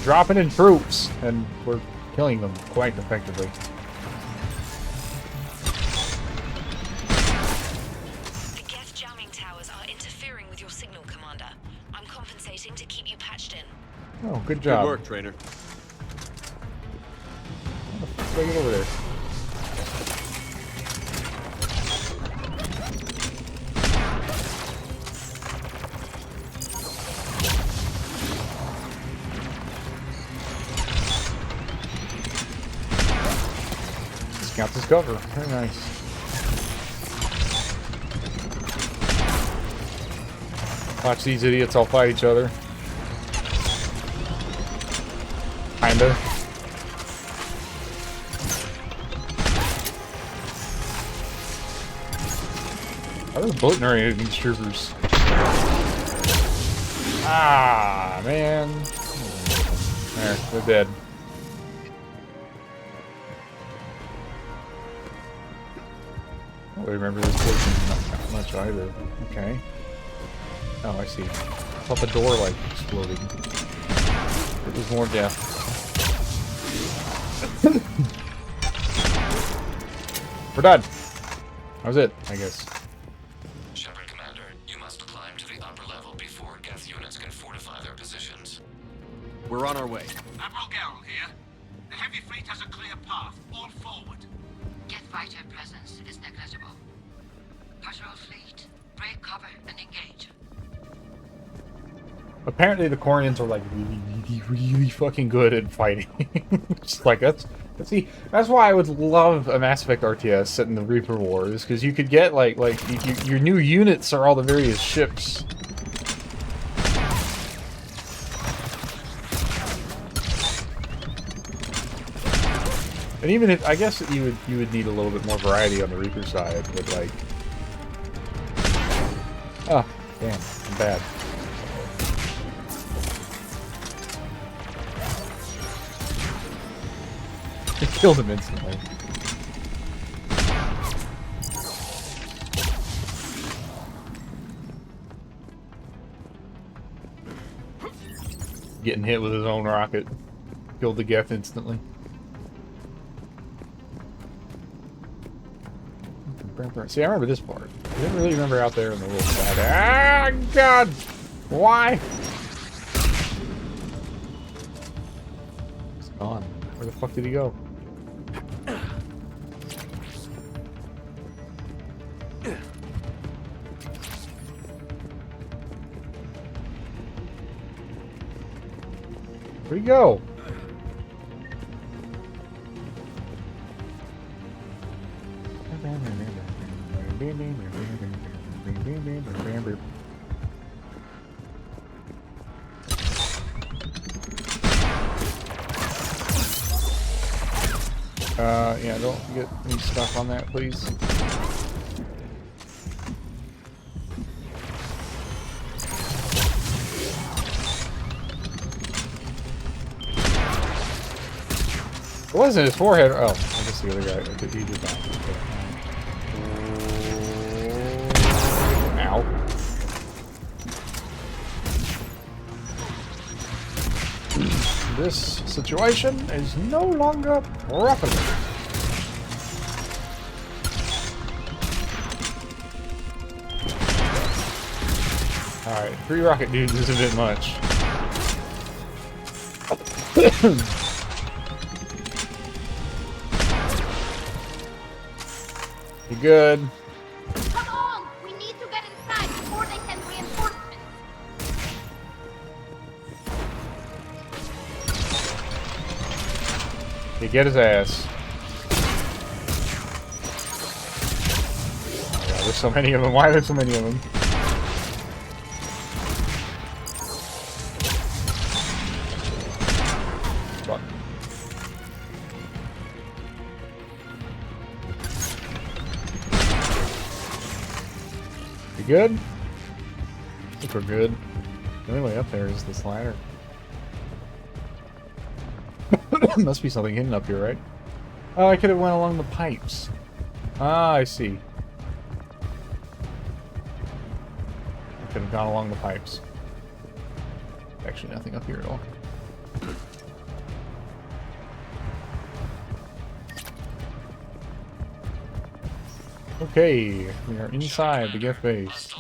Dropping in troops, and we're killing them quite effectively. The Geth jamming towers are interfering with your signal, Commander. I'm compensating to keep you patched in. Oh, good job. Good work, trainer. How do I get over there? Scout this cover. Very nice. Watch these idiots all fight each other. Kinda. I was bullet narrating these troopers. Ah, man. There, they're dead. I don't remember this portion not much either. Okay. Oh, I see. I thought the door, like, exploded. It was more death. We're done. That was it, I guess. Shepard, Commander, you must climb to the upper level before Geth units can fortify their positions. We're on our way. Admiral Garrel here. The heavy fleet has a clear path. All forward. Geth fighter presence is negligible. Patrol fleet, break cover and engage. Apparently the Quarians are like really fucking good at fighting. Just like that's why I would love a Mass Effect RTS set in the Reaper Wars, because you could get like your new units are all the various ships. And even if, I guess you would need a little bit more variety on the Reaper side, but like, oh damn, I'm bad. I killed him instantly. Getting hit with his own rocket. Killed the Geth instantly. See, I remember this part. I didn't really remember out there in the little side. Ah, God! Why? He's gone. Where the fuck did he go? Where'd he go? Yeah, don't get any stuff on that, please. It wasn't his forehead. Oh, I guess the other guy. He did that. Okay. Ow. This situation is no longer profitable. Alright, 3 rocket dudes is a bit much. You good? Come on! We need to get inside before they send reinforcements. You get his ass. Oh, God, there's so many of them. Why are there so many of them? Fuck. You good? I think we're good. The only way up there is this ladder. Must be something hidden up here, right? Oh, I could have went along the pipes. Ah, I see. I could have gone along the pipes. Actually, nothing up here at all. Okay, we are inside the Geth base.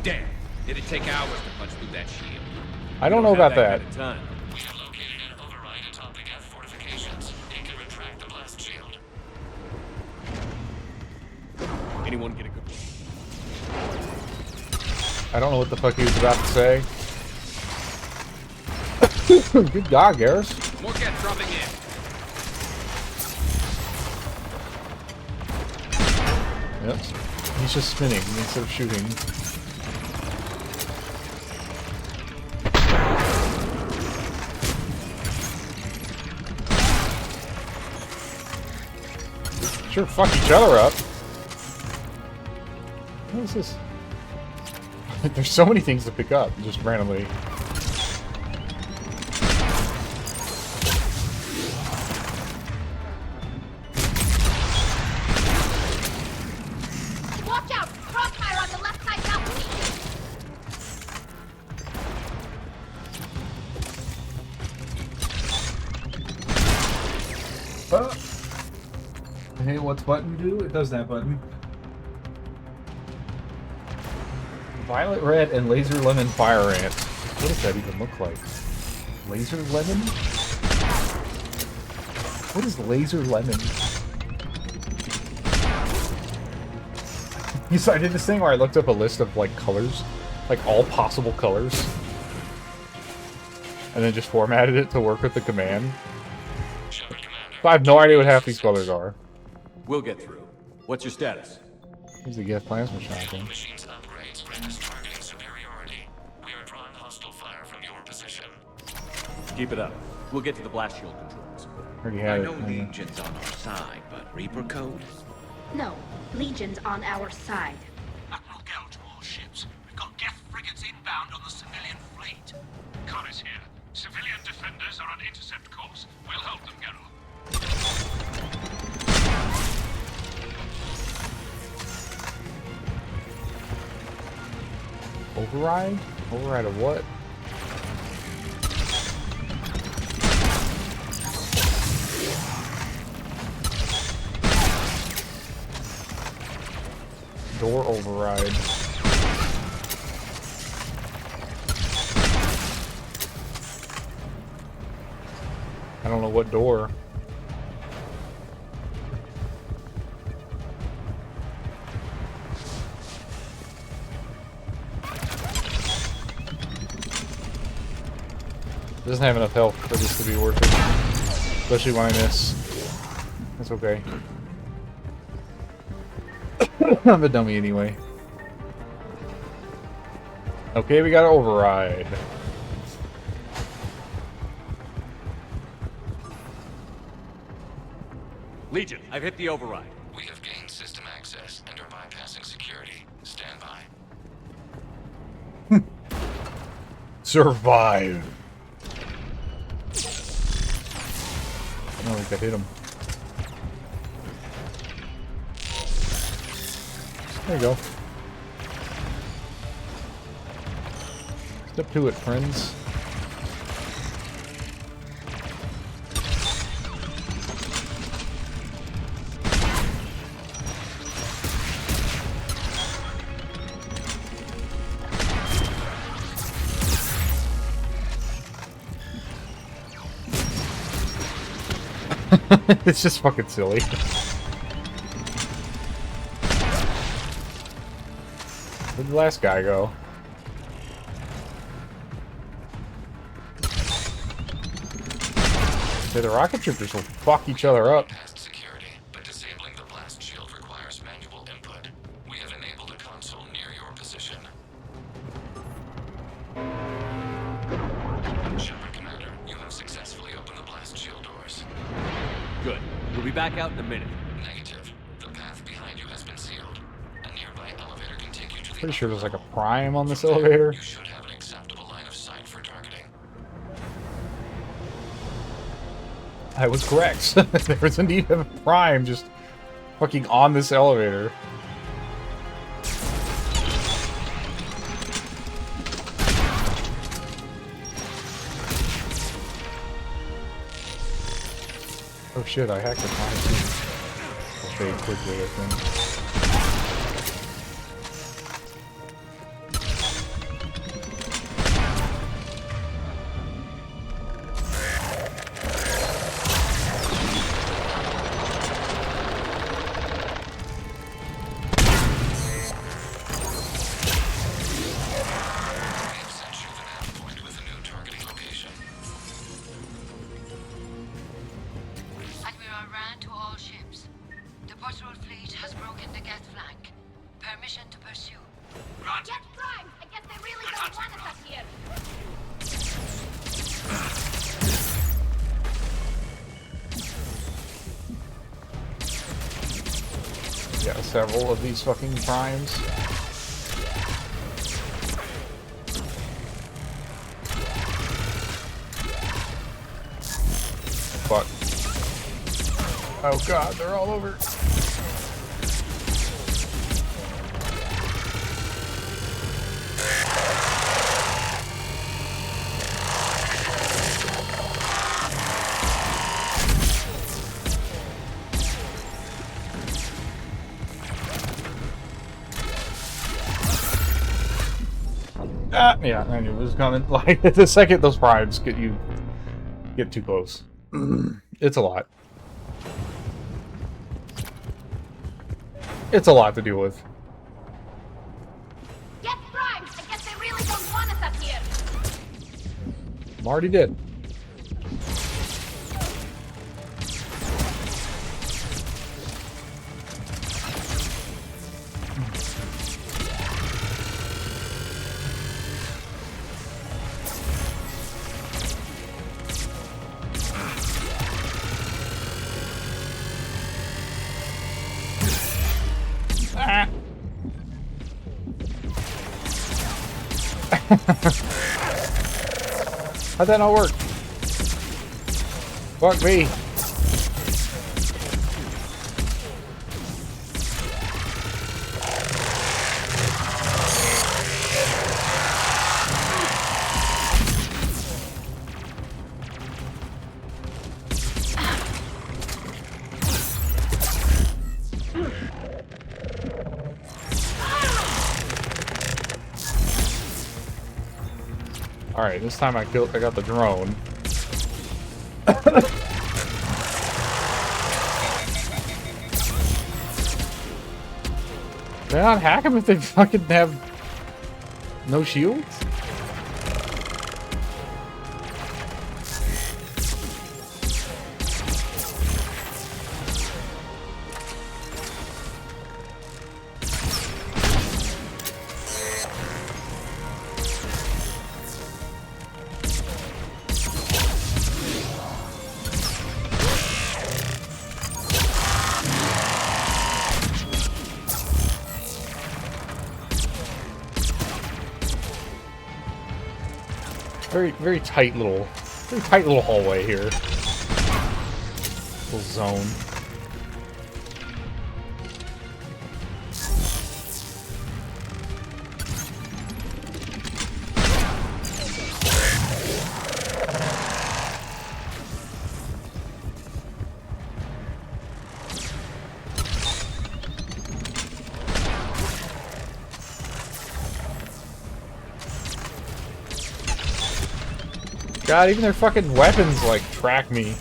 Damn, did it take hours to punch through that shield? I don't know about that. Kind of time. We have located an override atop the Geth fortifications. It can retract the blast shield. Anyone get a good... I don't know what the fuck he was about to say. Good God, Garrus. More Geth dropping in. Yep. He's just spinning instead of shooting. Sure, fuck each other up. What is this? There's so many things to pick up, just randomly. Watch out! Crossfire on the left side balcony! Hey, what's button do? It does that button. Violet red and laser lemon fire ants. What does that even look like? Laser lemon? What is laser lemon? So I did this thing where I looked up a list of like colors, like all possible colors, and then just formatted it to work with the command. But I have no idea what half these colors are. We'll get through. What's your status? Here's the Geth plasma shotgun. Machine's upgrades grant us targeting superiority. We are drawing hostile fire from your position. Keep it up. We'll get to the blast shield controls. Already had I it. know Legion's on our side, but Reaper Code? No, Legion's on our side. Admiral Gell to all ships. We've got Geth frigates inbound on the civilian fleet. Connor's here. Civilian defenders are on intercept course. We'll help them, Geralt. Override? Override of what? Door override. I don't know what door. Doesn't have enough health for this to be worth it. Especially when I miss. That's okay. I'm a dummy anyway. Okay, we got to override. Legion, I've hit the override. We have gained system access and are bypassing security. Stand by. Survive. think that hit him. There you go. Step to it, friends. It's just fucking silly. Where'd the last guy go? Yeah, the rocket troopers will fuck each other up. Security, but disabling the blast shield requires manual input. We have enabled a console near your position. Shepard, Commander, you have successfully opened the blast shield doors. Good. We'll be back out in a minute. Negative. The path behind you has been sealed. A nearby elevator can take you to the... Pretty sure there's like a prime on this elevator. You should have an acceptable line of sight for targeting. I was correct. There was indeed a prime just fucking on this elevator. Oh shit, I hacked the prime too. I'll fade quickly, I think. Admiral Rand to all ships. The patrol fleet has broken the Geth flank. Permission to pursue. Get primed! I guess they really don't want us up here. Yeah, several of these fucking primes. Fuck. Oh god, they're all over. Yeah, I knew it was coming. Like, the second those primes get too close. It's a lot. It's a lot to deal with. Get primed! I guess they really don't want us up here. Marty did. How'd that not work? Fuck me. Alright, this time I got the drone. Can I not hack them if they fucking have no shields? Very tight little hallway here. Little zone. God, even their fucking weapons, like, track me.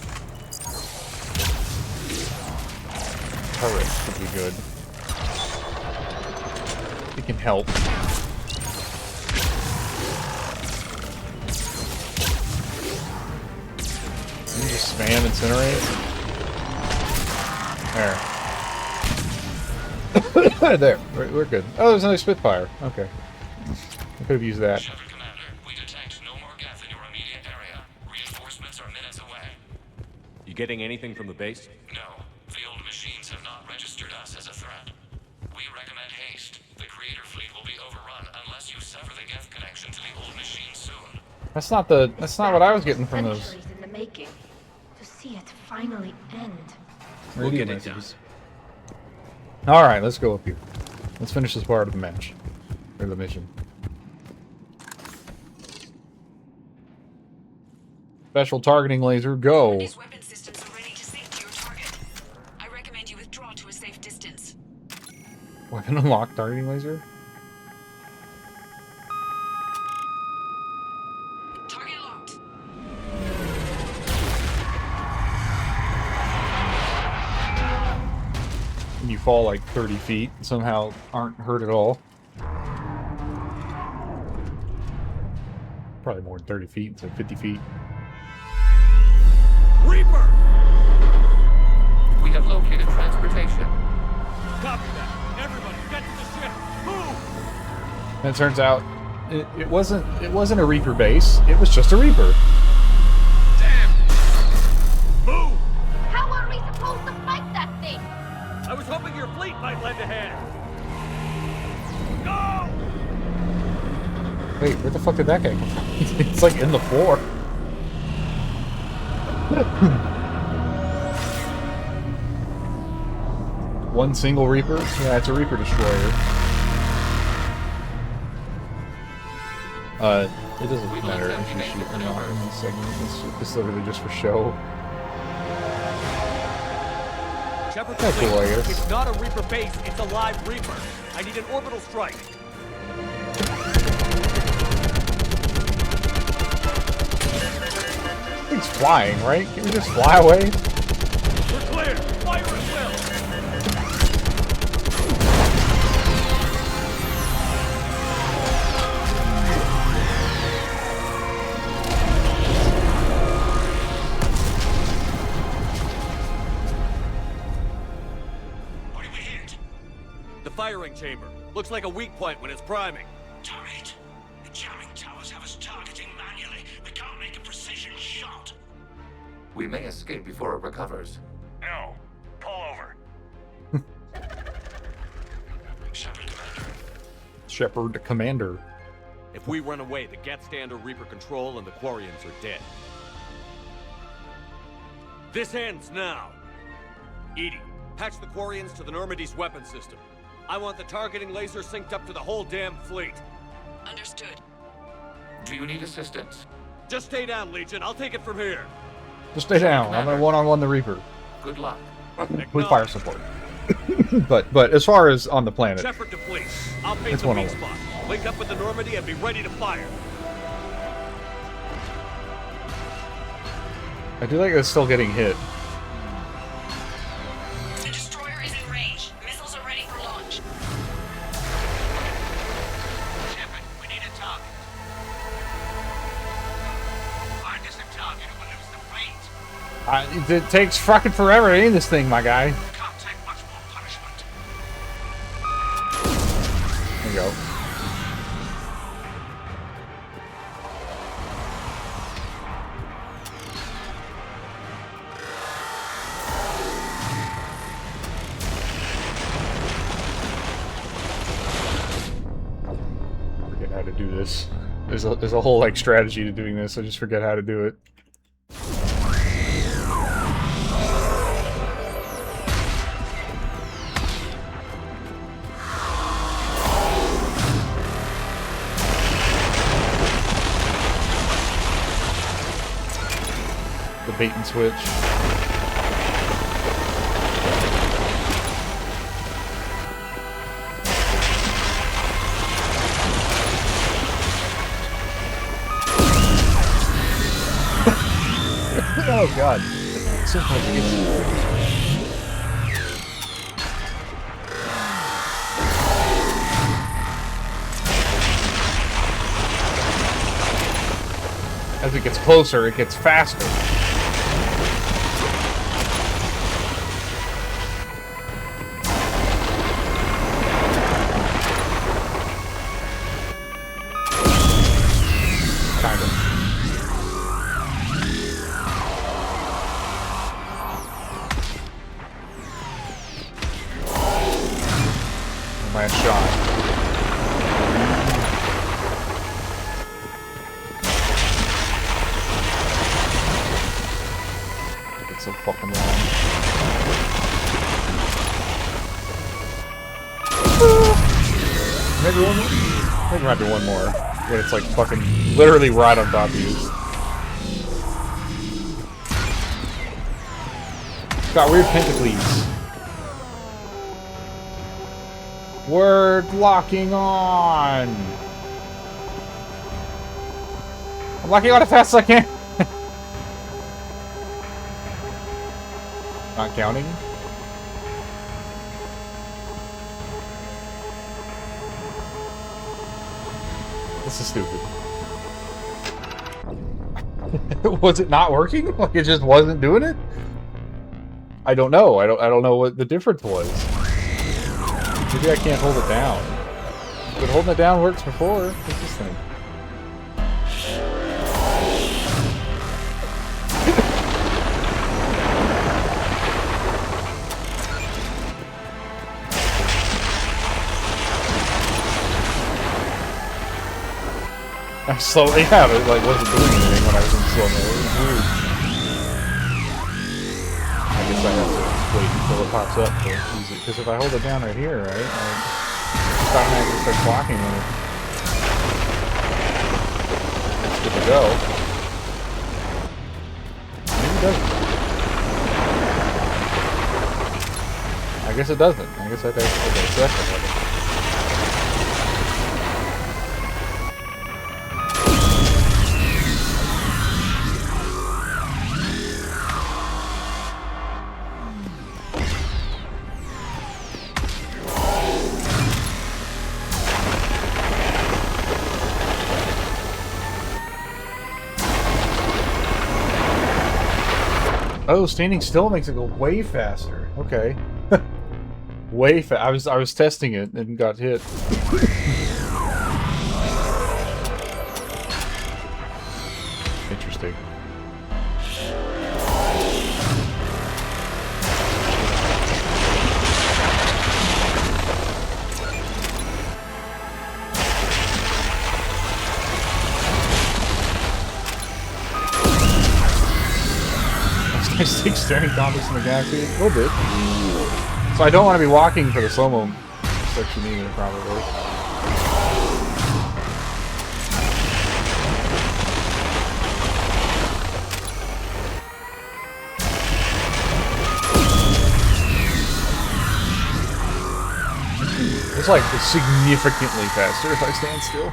Turrets would be good. It can help. Can you just spam incinerate? There. There. We're good. Oh, there's another Spitfire. Okay. I could have used that. You getting anything from the base? No. The old machines have not registered us as a threat. We recommend haste. The creator fleet will be overrun unless you sever the Geth connection to the old machine soon. That's not what I was getting from those. Centuries in the making. To see it finally end. We'll get it done. Alright, let's go up here. Let's finish this part of the match. Or the mission. Special targeting laser, go! These weapon systems are ready to safety your target. I recommend you withdraw to a safe distance. Weapon unlock targeting laser? Target locked. And you fall like 30 feet, and somehow aren't hurt at all. Probably more than 30 feet, it's like 50 feet. Reaper! We have located transportation. Copy that. Everybody, get to the ship. Move! And it turns out it wasn't a Reaper base, it was just a Reaper. Damn! Move! How are we supposed to fight that thing? I was hoping your fleet might lend a hand. Go! Wait, where the fuck did that guy come from? It's like in the floor. One single Reaper? Yeah, it's a Reaper destroyer. It doesn't matter if you shoot or not in this segment. It's literally just for show. Shepard, That's cool, I guess. it's not a Reaper base, it's a live Reaper. I need an orbital strike. It's flying, right? Can we just fly away? We're clear. Fire at will. What did we hit? The firing chamber. Looks like a weak point when it's priming. Damn it. The jamming towers have us targeting manually. We can't make a precision shot. We may escape before it recovers. No. Pull over. Shepard, Commander. Shepard Commander. If we run away, the Geth stand under Reaper control and the Quarians are dead. This ends now. Edie, patch the Quarians to the Normandy's weapon system. I want the targeting laser synced up to the whole damn fleet. Understood. Do you need assistance? Just stay down, Legion. I'll take it from here. Just stay down. I'm gonna one-on-one the Reaper. Good luck. With fire support. but as far as on the planet, Shepard to fleet. I'll paint it's the weak one-on-one. spot. Link up with the Normandy and be ready to fire. I do like it's still getting hit. The destroyer is in range. Missiles are ready for launch. Shepard, we need a target. Find us a target or we'll lose the fleet. It takes fucking forever to aim this thing, my guy. Can't take much more punishment. There you go. Forget how to do this. There's a whole like strategy to doing this. I just forget how to do it. bait and switch. Oh god. So hard to get to. As it gets closer, it gets faster. Kind of. Last shot. So fucking long. Maybe one more? Maybe might be one more. When it's like fucking literally right on top of you. It's got weird pentacles. Word locking on! I'm locking on as fast as I can! Not counting. This is stupid. Was it not working? Like it just wasn't doing it? I don't know. I don't know what the difference was. Maybe I can't hold it down. But holding it down works before. What's this thing? I slowly have it, like wasn't doing anything when I was in slow mo. It was weird. I guess I have to wait until it pops up to use it. Because if I hold it down right here, right, it automatically starts blocking when it's good to go. Maybe it doesn't. I guess it doesn't. I guess I have to okay, so that's it. Oh, standing still makes it go way faster. Okay. Way fast. I was testing it and got hit. Interesting. I stick staring comics in the galaxy a little bit. So I don't want to be walking for the slow-mo section either, probably. It's like significantly faster if I stand still.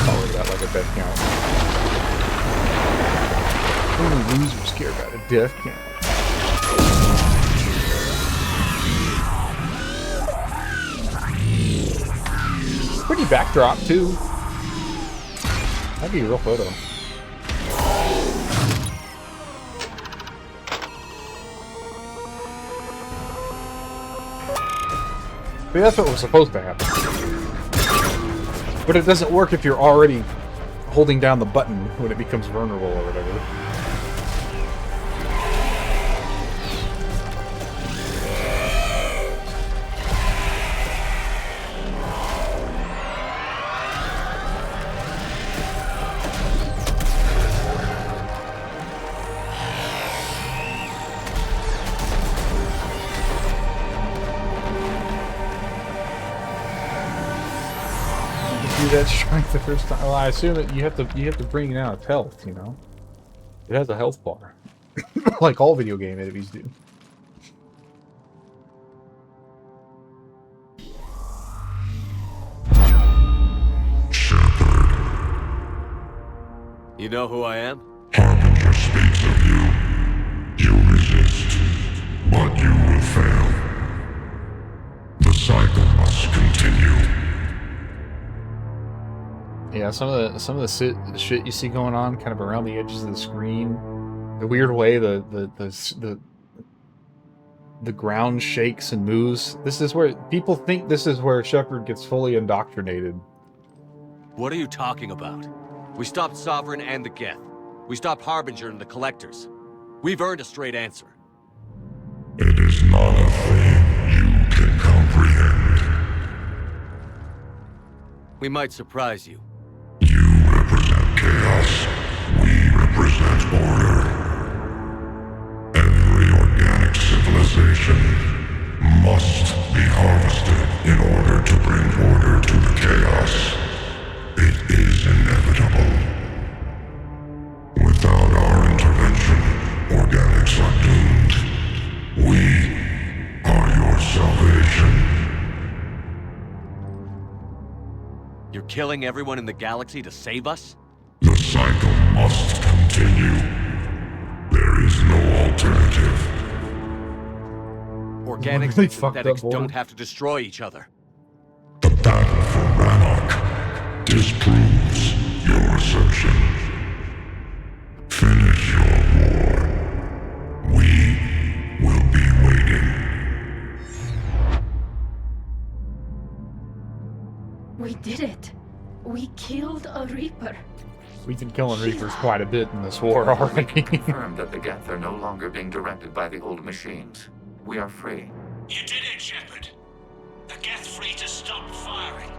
Probably got like a death count. Only losers care about a death count. Pretty backdrop too. That'd be a real photo. See, that's what was supposed to happen. But it doesn't work if you're already holding down the button when it becomes vulnerable or whatever. do that strength the first time. Well, I assume that you have to bring down its health. You know, it has a health bar, like all video game enemies do. You know who I am? Harbinger speaks of you. You resist, but you will fail. The cycle must continue. Yeah, some of the shit you see going on, kind of around the edges of the screen, the weird way the ground shakes and moves. This is where people think this is where Shepard gets fully indoctrinated. What are you talking about? We stopped Sovereign and the Geth. We stopped Harbinger and the Collectors. We've earned a straight answer. It is not a thing you can comprehend. We might surprise you. You represent chaos. We represent order. Every organic civilization must be harvested in order to bring order to the chaos. It is inevitable. Without our intervention, organics are doomed. We are your salvation. You're killing everyone in the galaxy to save us? The cycle must continue. There is no alternative. Organics and synthetics don't have to destroy each other. The battle for Rannoch disproves your assertion. Finish your war. We will be waiting. We did it. We killed a Reaper. We've been killing Reapers quite a bit in this war already. Confirm that the Geth are no longer being directed by the old machines. We are free. You did it, Shepard. The Geth free to stop firing.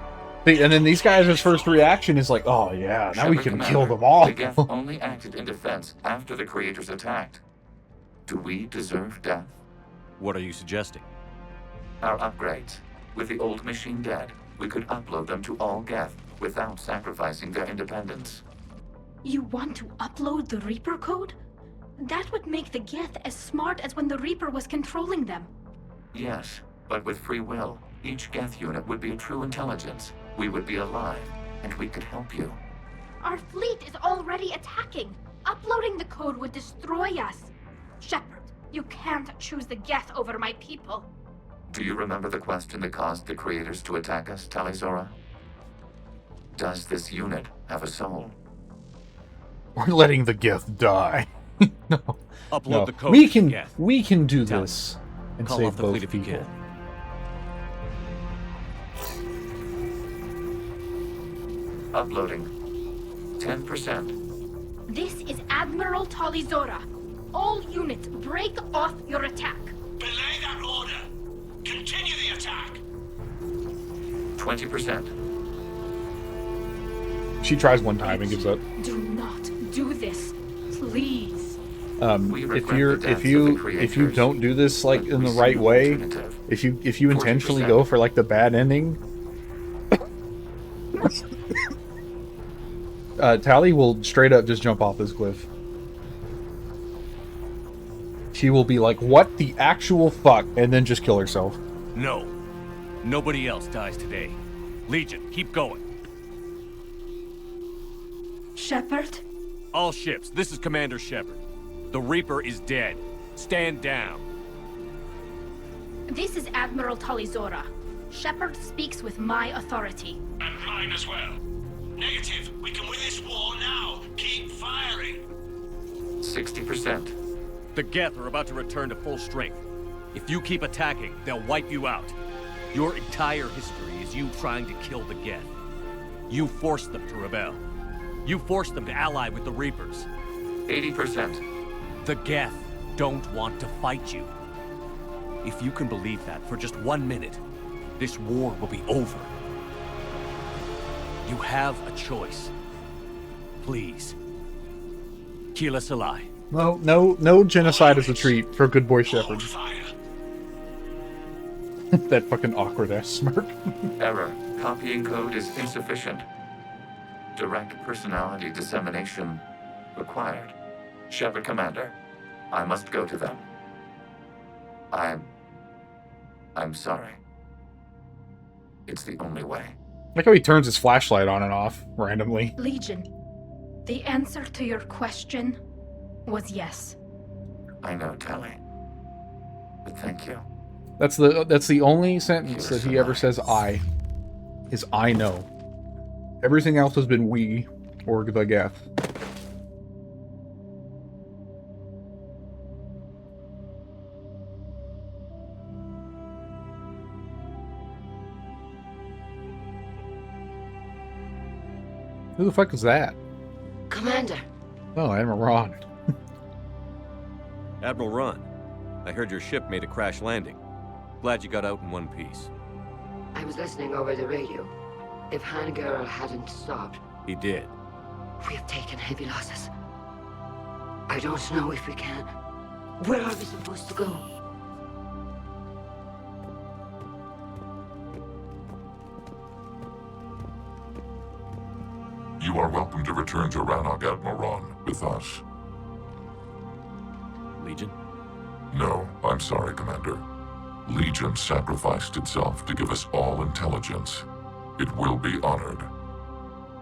And then these guys' first reaction is like, "Oh yeah, now we can Commander, kill them all." The Geth only acted in defense after the creators attacked. Do we deserve death? What are you suggesting? Our upgrades. With the old machine dead, we could upload them to all Geth without sacrificing their independence. You want to upload the Reaper code? That would make the Geth as smart as when the Reaper was controlling them. Yes, but with free will, each Geth unit would be a true intelligence. We would be alive, and we could help you. Our fleet is already attacking. Uploading the code would destroy us. Shepard, you can't choose the Geth over my people. Do you remember the question that caused the creators to attack us, Talizora? Does this unit have a soul? We're letting the Geth die. No. Upload the code. We can do this and Call save off the both fleet if you people. can. Uploading. 10%. This is Admiral Talizora. All units, break off your attack. Belay that order. Continue the attack. 20%. She tries one time and gives up. Do not do this, please. If you don't do this like in the right way, if you intentionally go for like the bad ending, Tally will straight up just jump off this cliff. She will be like, "What the actual fuck?" and then just kill herself. No. Nobody else dies today. Legion, keep going. Shepard? All ships, this is Commander Shepard. The Reaper is dead. Stand down. This is Admiral Talizora. Shepard speaks with my authority. And mine as well. Negative. We can win this war now. Keep firing. 60%. The Geth are about to return to full strength. If you keep attacking, they'll wipe you out. Your entire history is you trying to kill the Geth. You forced them to rebel. You forced them to ally with the Reapers. 80%. The Geth don't want to fight you. If you can believe that for just 1 minute, this war will be over. You have a choice. Please. Kill us alive. No genocide is a treat for good boy Shepard. That fucking awkward ass smirk. Error. Copying code is insufficient. Direct personality dissemination required. Shepard Commander, I must go to them. I'm sorry. It's the only way. Like how he turns his flashlight on and off randomly. Legion, the answer to your question was yes. I know, Tali. But thank you. That's the only sentence that he ever says is I know. Everything else has been we or the Geth. Who the fuck is that? Commander. Oh, Admiral Ron. Admiral Ron, I heard your ship made a crash landing. Glad you got out in one piece. I was listening over the radio. If Hangirl hadn't stopped, He did. we have taken heavy losses. I don't know if we can. Where are we supposed to go? You are welcome to return to Rannoch, Admiral Ron, with us. Legion? No, I'm sorry, Commander. Legion sacrificed itself to give us all intelligence. It will be honored.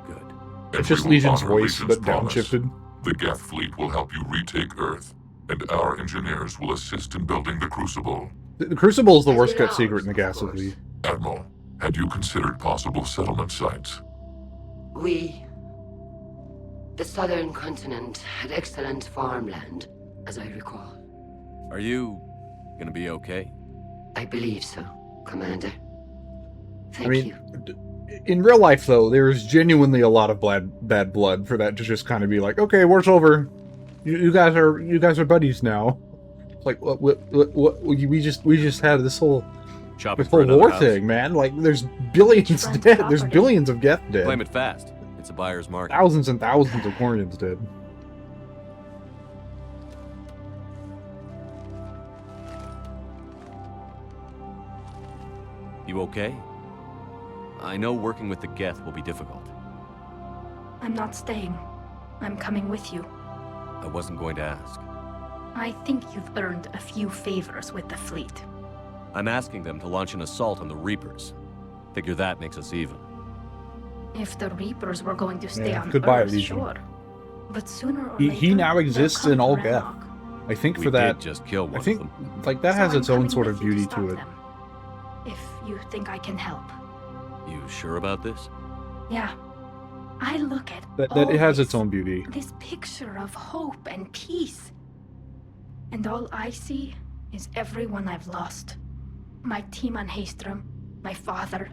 Good. It's just Legion's voice, but downshifted. The Geth fleet will help you retake Earth, and our engineers will assist in building the Crucible. The Crucible is the worst kept secret in the Gas Fleet. Admiral, had you considered possible settlement sites? The southern continent had excellent farmland, as I recall. Are you gonna be okay? I believe so, Commander. I mean, in real life, though, there's genuinely a lot of bad blood for that to just kind of be like, okay, war's over. You guys are buddies now. It's like, what we just had this whole war thing, man. Like, there's billions dead. There's billions of Geth dead. Claim it fast. It's a buyer's market. Thousands and thousands of Quarians dead. You okay? I know working with the Geth will be difficult. I'm not staying. I'm coming with you. I wasn't going to ask. I think you've earned a few favors with the fleet. I'm asking them to launch an assault on the Reapers. Figure that makes us even. If the Reapers were going to stay on goodbye, Earth, Legion. sure. But sooner or He later, now exists in all Geth. Rannoch. I think We for that, did just kill one I think of them. like that So has I'm its own coming sort with of you to beauty stop to it. them. If you think I can help. You sure about this? Yeah. I look at That all it has this, its own beauty. this picture of hope and peace. And all I see is everyone I've lost. My team on Haestrom, my father,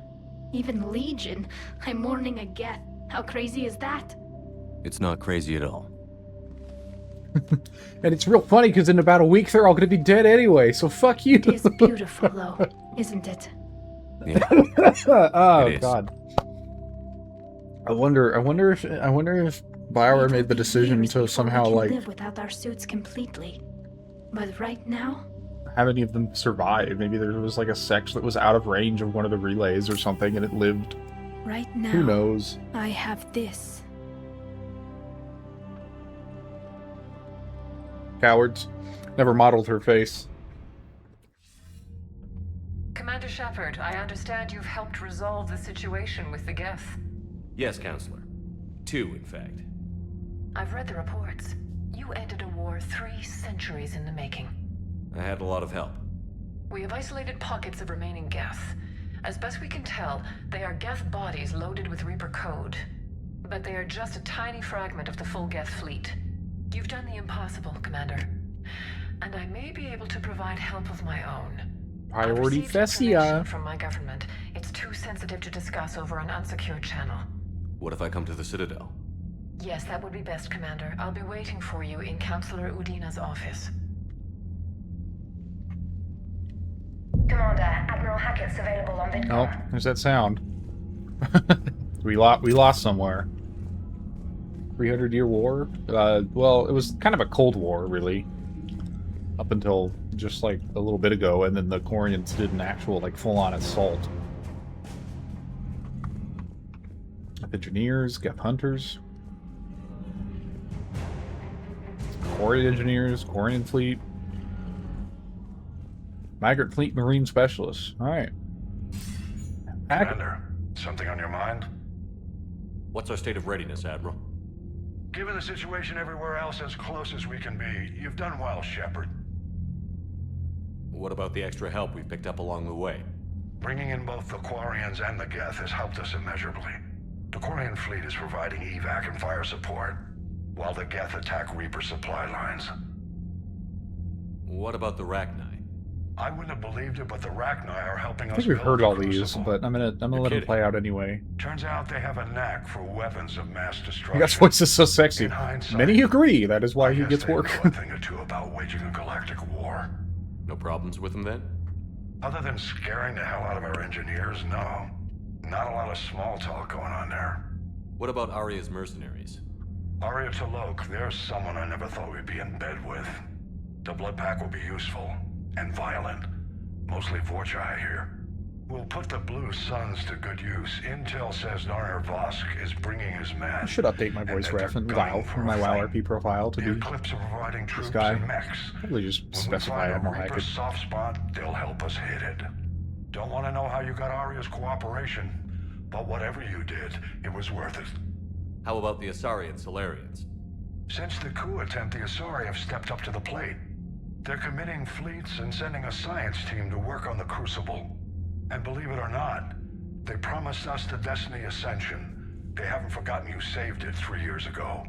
even Legion. I'm mourning a Geth. How crazy is that? It's not crazy at all. And it's real funny because in about a week they're all going to be dead anyway. So fuck you. It is beautiful, though, isn't it? Yeah. Oh It is. God. I wonder if BioWare made the decision to somehow We can like live without our suits completely. But right now, have any of them survive. Maybe there was like a sex that was out of range of one of the relays or something, and it lived. right now, Who knows? I have this. Cowards. Never modeled her face. Commander Shepard, I understand you've helped resolve the situation with the Geth. Yes, Counselor. 2, in fact. I've read the reports. You ended a war 3 centuries in the making. I had a lot of help. We have isolated pockets of remaining Geth. As best we can tell, they are Geth bodies loaded with Reaper code. But they are just a tiny fragment of the full Geth fleet. You've done the impossible, Commander. And I may be able to provide help of my own. Priority I've received information Fessia. from my government. It's too sensitive to discuss over an unsecured channel. What if I come to the Citadel? Yes, that would be best, Commander. I'll be waiting for you in Counselor Udina's office. Commander, Admiral Hackett's available on Vidcom. Oh, there's that sound. we lost somewhere. 300-year war? Well, it was kind of a Cold War, really. Up until just like a little bit ago, and then the Quarians did an actual like full-on assault. Geth engineers, Geth hunters. Quarian engineers, Quarian fleet. Migrant fleet marine specialists. Alright. Commander, something on your mind? What's our state of readiness, Admiral? Given the situation everywhere else as close as we can be, you've done well, Shepard. What about the extra help we picked up along the way? Bringing in both the Quarians and the Geth has helped us immeasurably. The Quarian fleet is providing evac and fire support, while the Geth attack Reaper supply lines. What about the Rachni? I wouldn't have believed it, but the Rachni are helping us. I think we've build heard the all these, Crucible. but I'm gonna let them play out anyway. Turns out they have a knack for weapons of mass destruction. Your voice is so sexy. In hindsight, Many agree that is why I he guess gets they work. know a thing or two about waging a galactic war. No problems with them then? Other than scaring the hell out of our engineers, no. Not a lot of small talk going on there. What about Arya's mercenaries? Arya T'Lok, there's someone I never thought we'd be in bed with. The blood pack will be useful and violent. Mostly Vorchai here. We'll put the Blue Suns to good use. Intel says Narner Vosk is bringing his men. I should update my voice ref and WoW from my WoW RP profile to be this guy. Probably just specify Admiral Hackett. Reaper's soft spot, they'll help us hit it. Don't want to know how you got Arya's cooperation, but whatever you did, it was worth it. How about the Asari and Solarians? Since the coup attempt, the Asari have stepped up to the plate. They're committing fleets and sending a science team to work on the Crucible. And believe it or not, they promised us the Destiny Ascension. They haven't forgotten you saved it 3 years ago.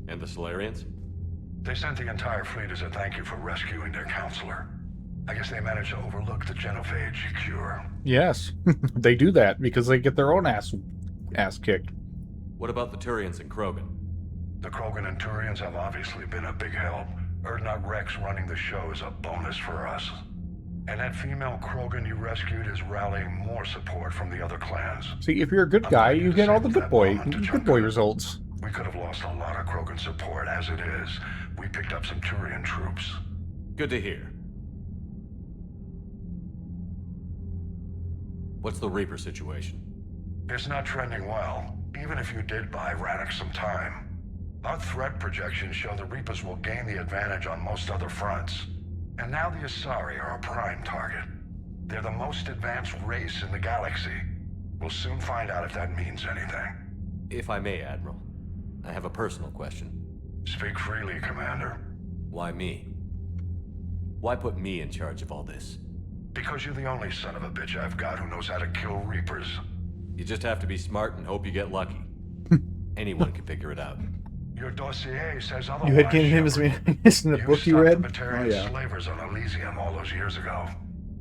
And the Solarians? They sent the entire fleet as a thank you for rescuing their counselor. I guess they managed to overlook the genophage cure. Yes, they do that because they get their own ass kicked. What about the Turians and Krogan? The Krogan and Turians have obviously been a big help. Urdnot Rex running the show is a bonus for us. And that female Krogan you rescued is rallying more support from the other clans. See, if you're a good guy, you get all the good boy results. We could have lost a lot of Krogan support. As it is, we picked up some Turian troops. Good to hear. What's the Reaper situation? It's not trending well, even if you did buy Rannoch some time. Our threat projections show the Reapers will gain the advantage on most other fronts. And now the Asari are a prime target. They're the most advanced race in the galaxy. We'll soon find out if that means anything. If I may, Admiral, I have a personal question. Speak freely, Commander. Why me? Why put me in charge of all this? Because you're the only son of a bitch I've got who knows how to kill Reapers. You just have to be smart and hope you get lucky. Anyone can figure it out. Your dossier says otherwise. You had given him as in the book you read? Oh, yeah. Slavers on Elysium all those years ago.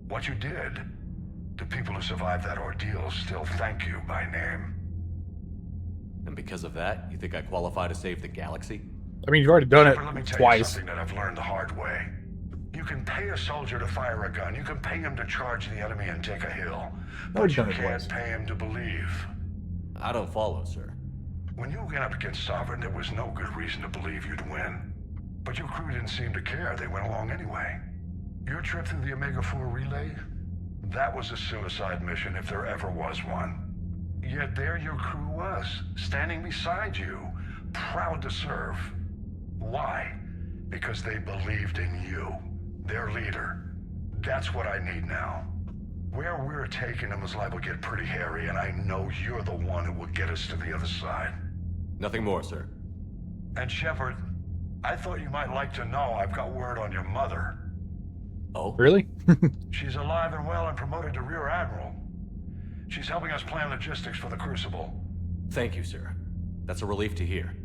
What you did, the people who survived that ordeal still thank you by name. And because of that, you think I qualify to save the galaxy? I mean, you've already done it Let me tell twice. you something that I've learned the hard way. You can pay a soldier to fire a gun. You can pay him to charge the enemy and take a hill. But you can't pay him to believe. I don't follow, sir. When you went up against Sovereign, there was no good reason to believe you'd win. But your crew didn't seem to care. They went along anyway. Your trip through the Omega-4 relay? That was a suicide mission if there ever was one. Yet there your crew was, standing beside you, proud to serve. Why? Because they believed in you, their leader. That's what I need now. Where we're taking them is liable to get pretty hairy, and I know you're the one who will get us to the other side. Nothing more, sir. And Shepard, I thought you might like to know I've got word on your mother. Oh? Really? She's alive and well and promoted to Rear Admiral. She's helping us plan logistics for the Crucible. Thank you, sir. That's a relief to hear.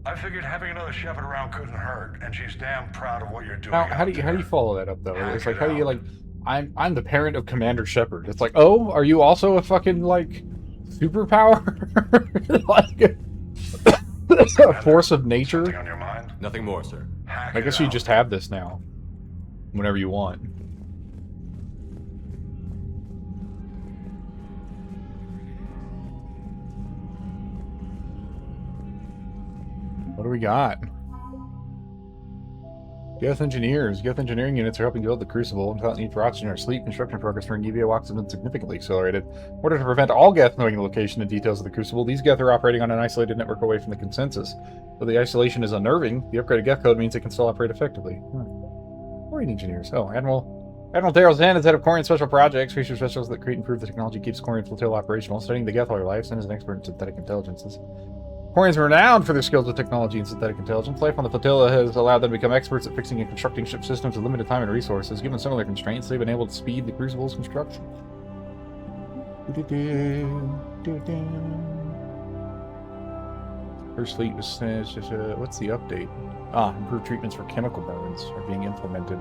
I figured having another Shepard around couldn't hurt, and she's damn proud of what you're doing. Now, how do you follow that up though? It's like, how do you like? I'm the parent of Commander Shepard. It's like, oh, are you also a fucking like superpower? Like a force of nature? Something on your mind? Nothing more, sir. I guess you just have this now, whenever you want. What do we got? Geth engineers. Geth engineering units are helping build the Crucible. Without need for oxygen or sleep, construction progress during EVA walks has been significantly accelerated. In order to prevent all Geth knowing the location and details of the Crucible, these Geth are operating on an isolated network away from the consensus. Though the isolation is unnerving, the upgraded Geth code means they can still operate effectively. Quarian engineers. Oh, Admiral Daryl Zan is head of Quarian Special Projects, research specialists that create and improve the technology keeps Quarian flotilla operational, studying the Geth all their lives, and is an expert in synthetic intelligences. Quarians are renowned for their skills with technology and synthetic intelligence. Life on the flotilla has allowed them to become experts at fixing and constructing ship systems with limited time and resources. Given similar constraints, they've been able to speed the Crucible's construction. First fleet was what's the update? Improved treatments for chemical burns are being implemented.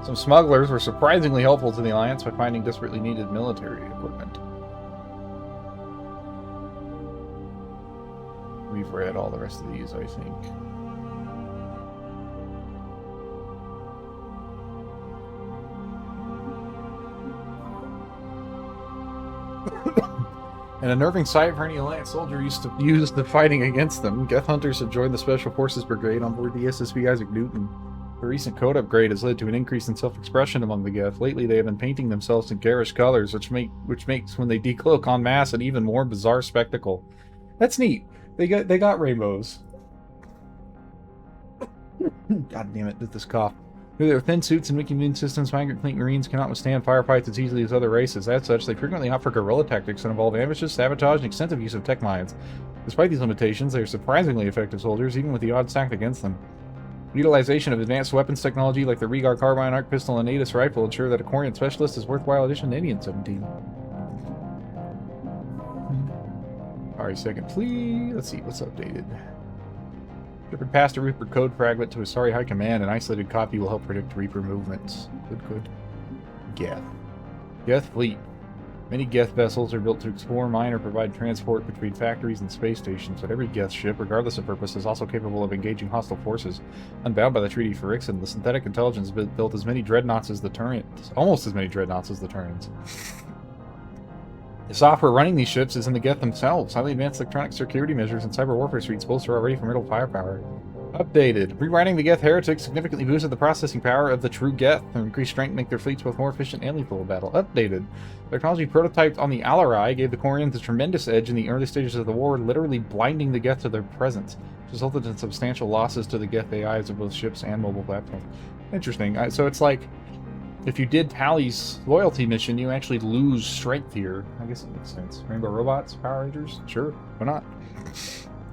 Some smugglers were surprisingly helpful to the Alliance by finding desperately needed military equipment. We've read all the rest of these, I think. An unnerving sight for any Alliance soldier used to fighting against them. Geth hunters have joined the Special Forces Brigade on board the SSB Isaac Newton. The recent code upgrade has led to an increase in self-expression among the Geth. Lately, they have been painting themselves in garish colors, which makes when they decloak en masse an even more bizarre spectacle. That's neat. They got rainbows. God damn it! Did this cough? Through their thin suits and weak immune systems, migrant fleet marines cannot withstand firefights as easily as other races. As such, they frequently opt for guerrilla tactics that involve ambushes, sabotage, and extensive use of tech mines. Despite these limitations, they are surprisingly effective soldiers, even with the odds stacked against them. Utilization of advanced weapons technology like the Regar Carbine, Arc Pistol, and Natus Rifle ensure that a Quarian specialist is a worthwhile addition to Indian 17. Alright, second please. Let's see what's updated. Shepard passed a Reaper code fragment to Asari High Command. An isolated copy will help predict Reaper movements. Good. Geth. Geth fleet. Many Geth vessels are built to explore, mine, or provide transport between factories and space stations, but every Geth ship, regardless of purpose, is also capable of engaging hostile forces. Unbound by the Treaty for Ixen, the synthetic intelligence built as many dreadnoughts as the Turians. Almost as many dreadnoughts as the Turians. The software running these ships is in the Geth themselves. Highly advanced electronic security measures and cyber warfare suites bolster already formidable firepower. Updated. Rewriting the Geth heretics significantly boosted the processing power of the true Geth and increased strength to make their fleets both more efficient and lethal in battle. Updated. Technology prototyped on the Alarai gave the Quarians a tremendous edge in the early stages of the war, literally blinding the Geth to their presence, which resulted in substantial losses to the Geth AIs of both ships and mobile platforms. Interesting. So it's like, if you did Tally's loyalty mission, you actually lose strength here. I guess it makes sense. Rainbow Robots? Power Rangers? Sure, why not?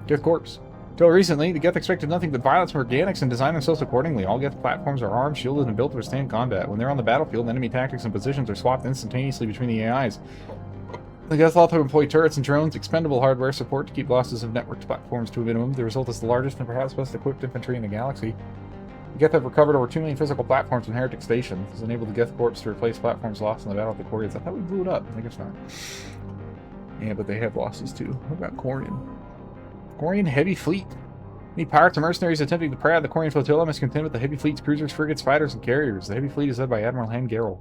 Geth Corps. Till recently, the Geth expected nothing but violence from organics and designed themselves accordingly. All Geth platforms are armed, shielded, and built to withstand combat. When they're on the battlefield, enemy tactics and positions are swapped instantaneously between the AIs. The Geth also employ turrets and drones, expendable hardware support to keep losses of networked platforms to a minimum. The result is the largest and perhaps best equipped infantry in the galaxy. The Geth have recovered over 2 million physical platforms from heretic stations. This has enabled the Geth Corps to replace platforms lost in the battle with the Quarians. I thought we blew it up. I guess not. Yeah, but they have losses too. What about Quarian? Quarian heavy fleet. Any pirates or mercenaries attempting to prey on the Quarian flotilla must contend with the heavy fleet's cruisers, frigates, fighters, and carriers. The heavy fleet is led by Admiral Han Garrel.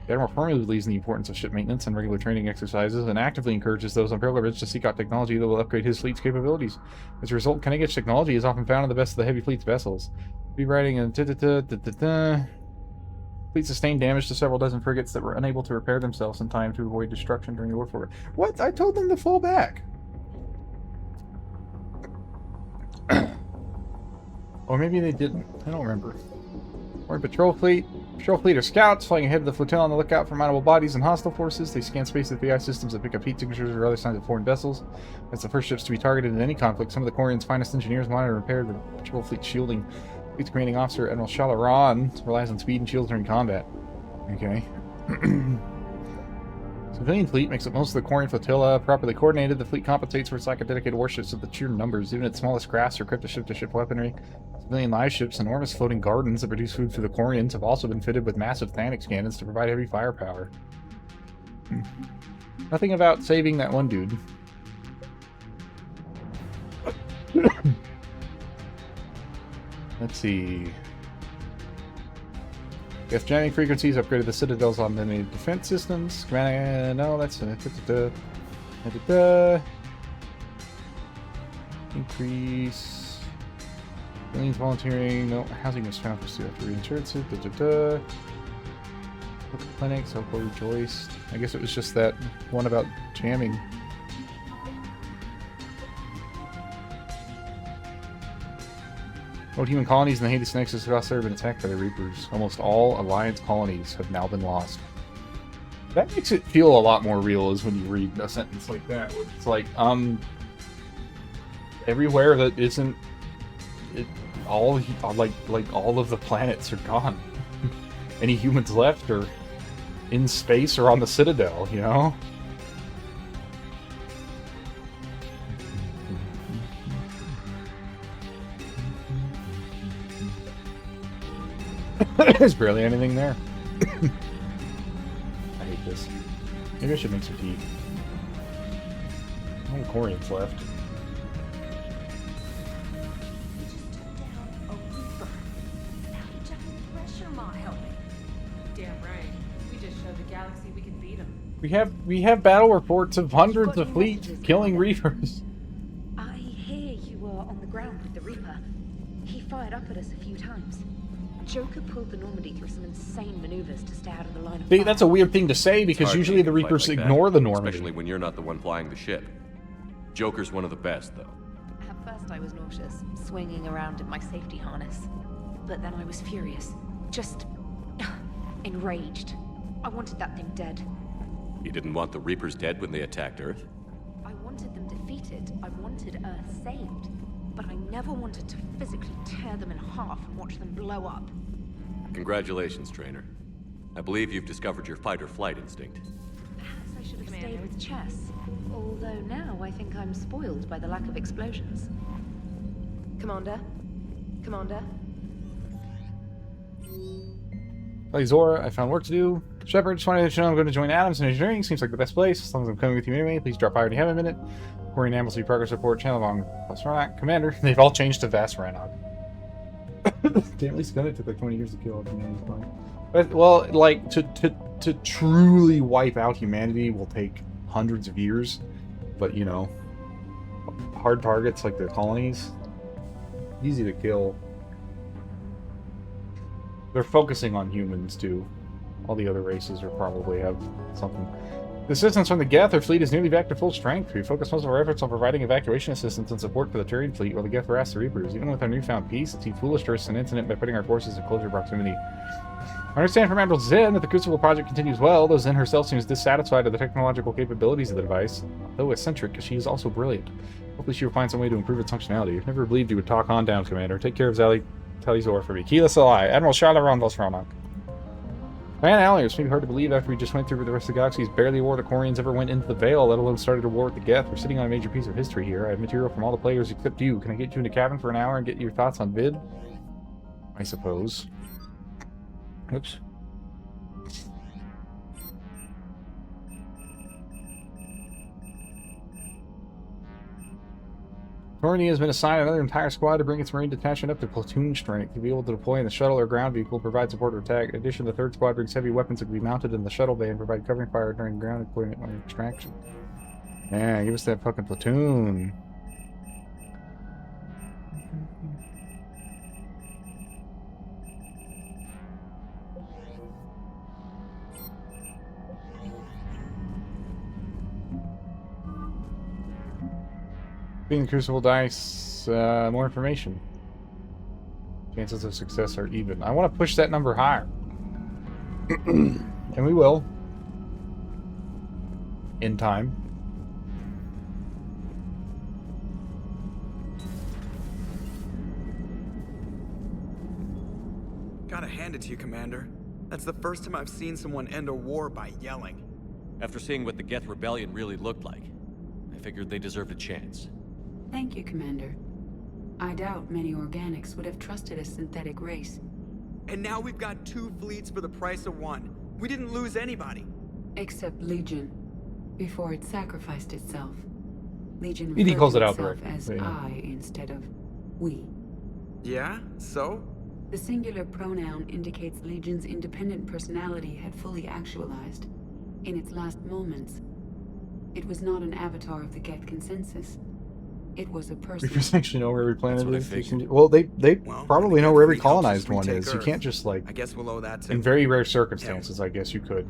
The Admiral firmly believes in the importance of ship maintenance and regular training exercises, and actively encourages those on pilgrimage to seek out technology that will upgrade his fleet's capabilities. As a result, cutting-edge technology is often found in the best of the heavy fleet's vessels. Rewriting and fleet sustained damage to several dozen frigates that were unable to repair themselves in time to avoid destruction during the warfare. What? I told them to fall back. Or maybe they didn't. I don't remember. We're in patrol fleet. Patrol fleet are scouts flying ahead of the flotilla on the lookout for mountable bodies and hostile forces. They scan space with AI systems that pick up heat signatures or other signs of foreign vessels. As the first ships to be targeted in any conflict, some of the Quarians' finest engineers monitor and repair the patrol fleet shielding. Fleet's commanding officer, Admiral Shalaran, relies on speed and shields during combat. Okay. Civilian fleet makes up most of the Quarian flotilla. Properly coordinated, the fleet compensates for its lack of dedicated warships with the sheer numbers. Even its smallest crafts are equipped with ship-to-ship weaponry. Civilian live ships, enormous floating gardens that produce food for the Quarians, have also been fitted with massive Thanix cannons to provide heavy firepower. Nothing about saving that one dude. Let's see. Geth jamming frequencies upgraded the Citadel's automated defense systems. No, that's Increase. Millions volunteering. No, housing is found for student reinsurances. Local clinics. Local rejoiced. I guess it was just that one about jamming. Old human colonies in the Hades Nexus have also been attacked by the Reapers. Almost all Alliance colonies have now been lost. That makes it feel a lot more real is when you read a sentence like that. Where it's like, everywhere that isn't all of the planets are gone. Any humans left are in space or on the Citadel, you know? There's barely anything there. I hate this. Maybe I should make some tea. No Corians left. Damn right. We just showed the galaxy we can beat them. We have battle reports of hundreds of fleets killing Reapers. I hear you were on the ground with the Reaper. He fired up at us a few times. Joker pulled the Normandy through some insane maneuvers to stay out of the line of See, fire. that's a weird thing to say because Hard usually to the fight Reapers like that, ignore the Normandy. especially when you're not the one flying the ship. Joker's one of the best, though. At first I was nauseous, swinging around in my safety harness. But then I was furious. Just enraged. I wanted that thing dead. You didn't want the Reapers dead when they attacked Earth? I wanted them defeated. I wanted Earth saved. But I never wanted to physically tear them in half and watch them blow up. Congratulations, Trainer. I believe you've discovered your fight-or-flight instinct. Perhaps I should have stayed with chess. Although now I think I'm spoiled by the lack of explosions. Commander? Commander? Hey Zora, I found work to do. Shepard, just wanted to let you know I'm going to join Adams in engineering. Seems like the best place. As long as I'm coming with you anyway, please drop by when you have a minute. Query and Amblesy progress report, channel along plus Rannoch. Commander, they've all changed to Vast Rannoch. Damn, at least it took like 20 years to kill humanity. But, well, like, to truly wipe out humanity will take hundreds of years. But, you know, hard targets like the colonies, easy to kill. They're focusing on humans, too. All the other races are probably have something. The assistance from the Geth, our fleet is nearly back to full strength. We focus most of our efforts on providing evacuation assistance and support for the Turian fleet, while the Geth harass the Reapers. Even with our newfound peace, it seemed foolish to risk an incident by putting our forces in closer proximity. I understand from Admiral Zen that the Crucible project continues well, though Zen herself seems dissatisfied with the technological capabilities of the device. Though eccentric, she is also brilliant. Hopefully she will find some way to improve its functionality. I've never believed you would talk on down, Commander. Take care of Talizor for me. Keyless Ally, Admiral Charleron Vosronok. Man, Allie, it's maybe hard to believe after we just went through with the rest of the galaxy's barely war the Corians ever went into the Veil, let alone started a war with the Geth. We're sitting on a major piece of history here. I have material from all the players except you. Can I get you in the cabin for an hour and get your thoughts on Vid? I suppose. Oops. Thorny has been assigned another entire squad to bring its marine detachment up to platoon strength to be able to deploy in the shuttle or ground vehicle, provide support or attack. In addition, the third squad brings heavy weapons that can be mounted in the shuttle bay and provide covering fire during ground deployment or extraction. Yeah, give us that fucking platoon. Being the Crucible dice, more information. Chances of success are even. I want to push that number higher. And we will. In time. Gotta hand it to you, Commander. That's the first time I've seen someone end a war by yelling. After seeing what the Geth Rebellion really looked like, I figured they deserved a chance. Thank you, Commander. I doubt many organics would have trusted a synthetic race. And now we've got 2 fleets for the price of 1. We didn't lose anybody. Except Legion, before it sacrificed itself. Legion He referred calls to it out itself direct. as Yeah. I instead of we. Yeah? So? The singular pronoun indicates Legion's independent personality had fully actualized. In its last moments, it was not an avatar of the Geth consensus. It was a person. Reapers actually know where every planet is. Well, they probably know where every colonized one is. You can't just like. I guess we'll owe that to. In very rare circumstances, I guess you could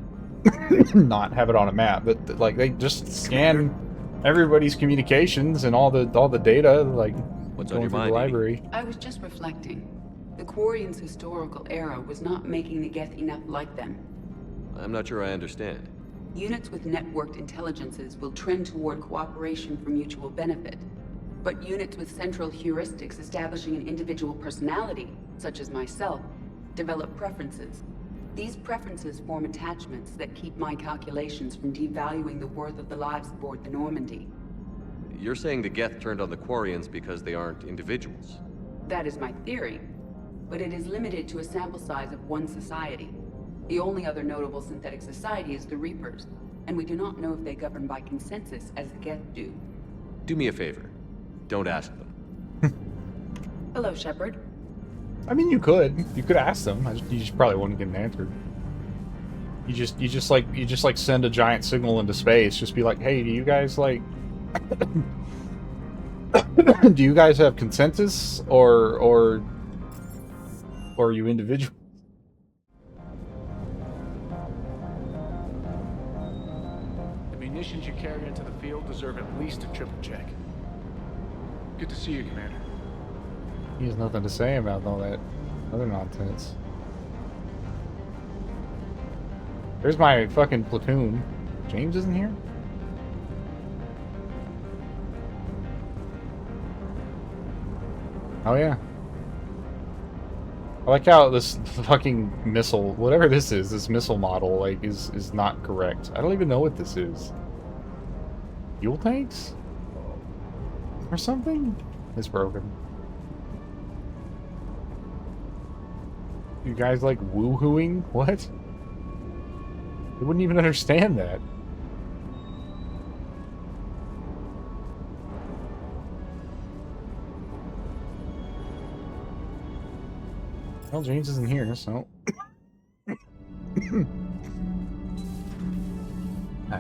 not have it on a map, but like they just scan everybody's communications and all the data, like what's going on your through mind, the library. I was just reflecting. The Quarians' historical era was not making the Geth enough like them. I'm not sure I understand. Units with networked intelligences will trend toward cooperation for mutual benefit. But units with central heuristics establishing an individual personality, such as myself, develop preferences. These preferences form attachments that keep my calculations from devaluing the worth of the lives aboard the Normandy. You're saying the Geth turned on the Quarians because they aren't individuals? That is my theory, but it is limited to a sample size of one society. The only other notable synthetic society is the Reapers, and we do not know if they govern by consensus as the Geth do. Do me a favor. Don't ask them. Hello, Shepard. I mean, you could ask them. You just probably wouldn't get an answer. You just like send a giant signal into space. Just be like, hey, do you guys like? Do you guys have consensus or are you individual? The munitions you carry into the field deserve at least a triple check. Good to see you, Commander. He has nothing to say about all that other nonsense. There's my fucking platoon. James isn't here? Oh yeah. I like how this fucking missile, whatever this is, this missile model, like, is not correct. I don't even know what this is. Fuel tanks? Or something? It's broken. You guys like woohooing? What? They wouldn't even understand that. Well, James isn't here, so... That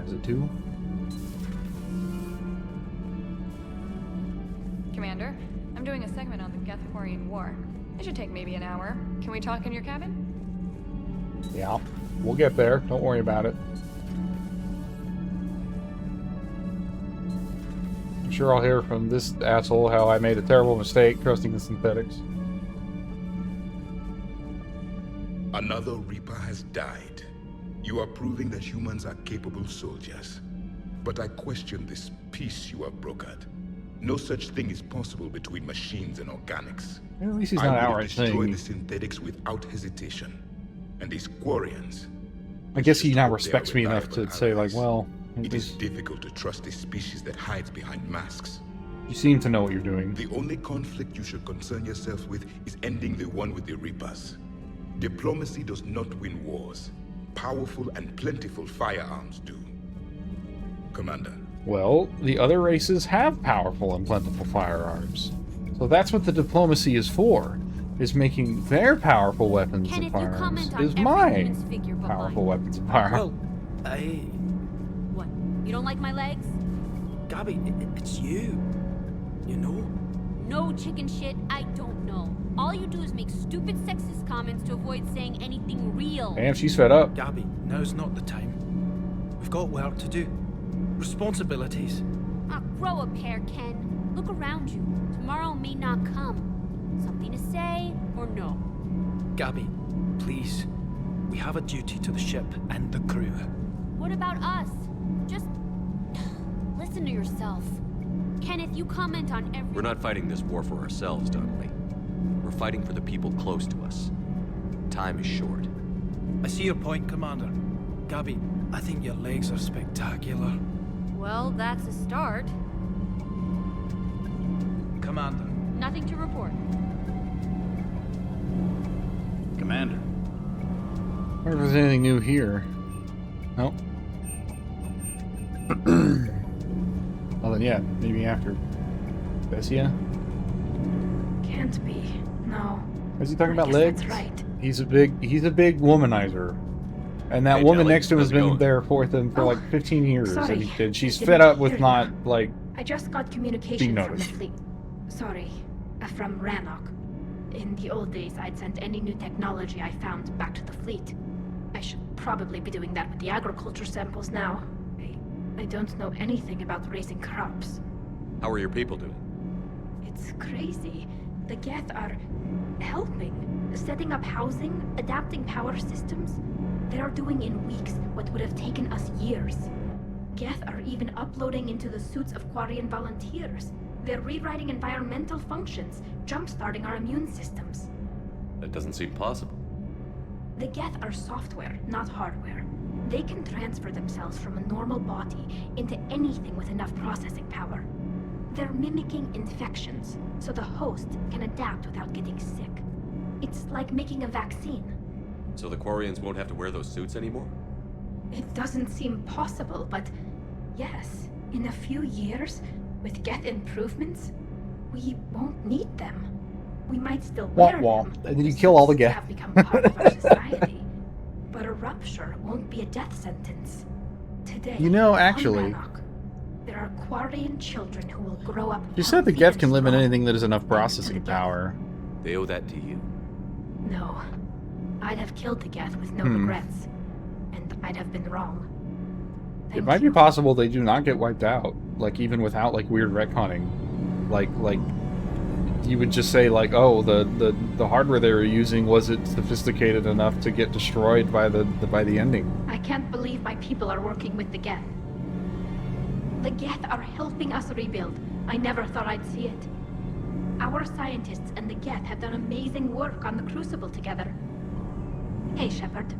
is a 2. Commander, I'm doing a segment on the Geth-Quarian War. It should take maybe an hour. Can we talk in your cabin? Yeah, we'll get there. Don't worry about it. I'm sure I'll hear from this asshole how I made a terrible mistake trusting the synthetics. Another Reaper has died. You are proving that humans are capable soldiers. But I question this peace you have brokered. No such thing is possible between machines and organics. At least he's not outright saying. I will destroy the synthetics without hesitation. And these Quarians... I guess he now respects me enough to say, like, well... It is difficult to trust a species that hides behind masks. You seem to know what you're doing. The only conflict you should concern yourself with is ending the one with the Reapers. Diplomacy does not win wars. Powerful and plentiful firearms do. Commander. Well, the other races have powerful and plentiful firearms. So that's what the diplomacy is for. Is making their powerful weapons and firearms. Is my powerful weapons and firearms. Well, What? You don't like my legs? Gabby, it's you. You know? No chicken shit, I don't know. All you do is make stupid sexist comments to avoid saying anything real. Damn, she's fed up. Gabby, now's not the time. We've got work to do. Responsibilities. Ah, grow a pair, Ken. Look around you. Tomorrow may not come. Something to say or no? Gabby, please. We have a duty to the ship and the crew. What about us? Just listen to yourself. Kenneth, you comment on every... We're not fighting this war for ourselves, Donnelly. We're fighting for the people close to us. Time is short. I see your point, Commander. Gabby, I think your legs are spectacular. Well, that's a start. Commander. Nothing to report. Commander. I wonder if there's anything new here. Nope. Well then, yeah, maybe after Bessia. Can't be. No. Is he talking about guess legs? That's right. He's a big womanizer. And that woman Jelly, next to him has how's it been going? there for them for like 15 years. Sorry. And she's Didn't fed up hear with you. not, like, I just got communication from the fleet. Sorry, from Rannoch. In the old days, I'd sent any new technology I found back to the fleet. I should probably be doing that with the agriculture samples now. I don't know anything about raising crops. How are your people doing? It's crazy. The Geth are helping, setting up housing, adapting power systems. They are doing in weeks what would have taken us years. Geth are even uploading into the suits of Quarian volunteers. They're rewriting environmental functions, jump-starting our immune systems. That doesn't seem possible. The Geth are software, not hardware. They can transfer themselves from a normal body into anything with enough processing power. They're mimicking infections, so the host can adapt without getting sick. It's like making a vaccine. So the Quarians won't have to wear those suits anymore? It doesn't seem possible, but yes, in a few years, with Geth improvements, we won't need them. We might still wear them. And then you kill all the Geth. Have become part of our society. But a rupture won't be a death sentence. Today, You know, actually, there are Quarian children who will grow up. you said the Geth can live in anything that has enough processing power. They owe that to you. No. I'd have killed the Geth with no regrets. And I'd have been wrong. It might be possible they do not get wiped out, like even without like weird retconning. Like you would just say like, oh, the hardware they were using, was it sophisticated enough to get destroyed by the ending? I can't believe my people are working with the Geth. The Geth are helping us rebuild. I never thought I'd see it. Our scientists and the Geth have done amazing work on the Crucible together. Hey, Shepard.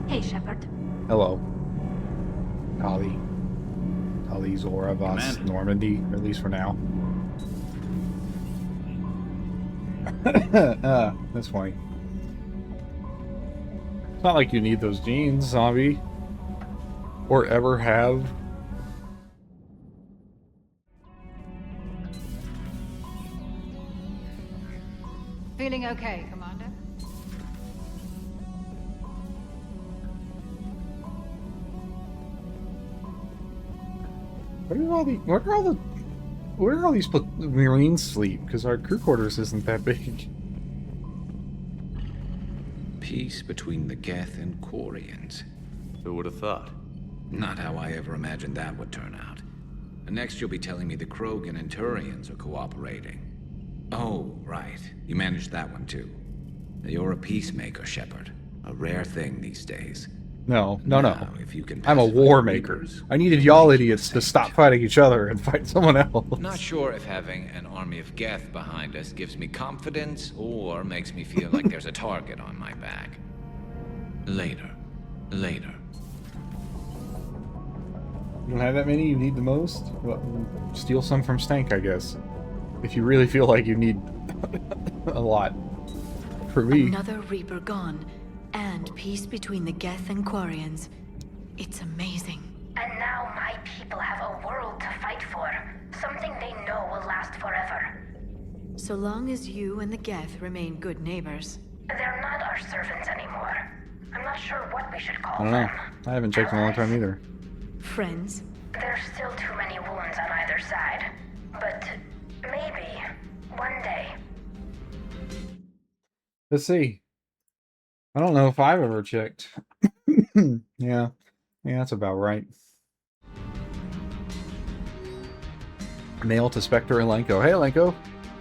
Hey, Shepard. Hello. Kali Zora Voss Normandy, at least for now. That's funny. It's not like you need those genes, zombie. Or ever have. Feeling okay, Commander? Where are all these Marines sleep? Because our crew quarters isn't that big. Peace between the Geth and Quarians. Who would have thought? Not how I ever imagined that would turn out. And next you'll be telling me the Krogan and Turians are cooperating. Oh, right. You managed that one too. You're a peacemaker, Shepard. A rare thing these days. No. If you can I'm a war maker. I needed y'all idiots to stop fighting each other and fight someone else. Not sure if having an army of Geth behind us gives me confidence or makes me feel like there's a target on my back. Later. You don't have that many? You need the most? Well, steal some from Stank, I guess. If you really feel like you need a lot. For me. Another Reaper gone. And peace between the Geth and Quarians. It's amazing. And now my people have a world to fight for. Something they know will last forever. So long as you and the Geth remain good neighbors. They're not our servants anymore. I'm not sure what we should call I don't know. I haven't checked in a long time either. Friends? There's still too many wounds on either side. But maybe one day. Let's see. I don't know if I've ever checked. Yeah, that's about right. Mail to Spectre Elenko. Hey, Elenko.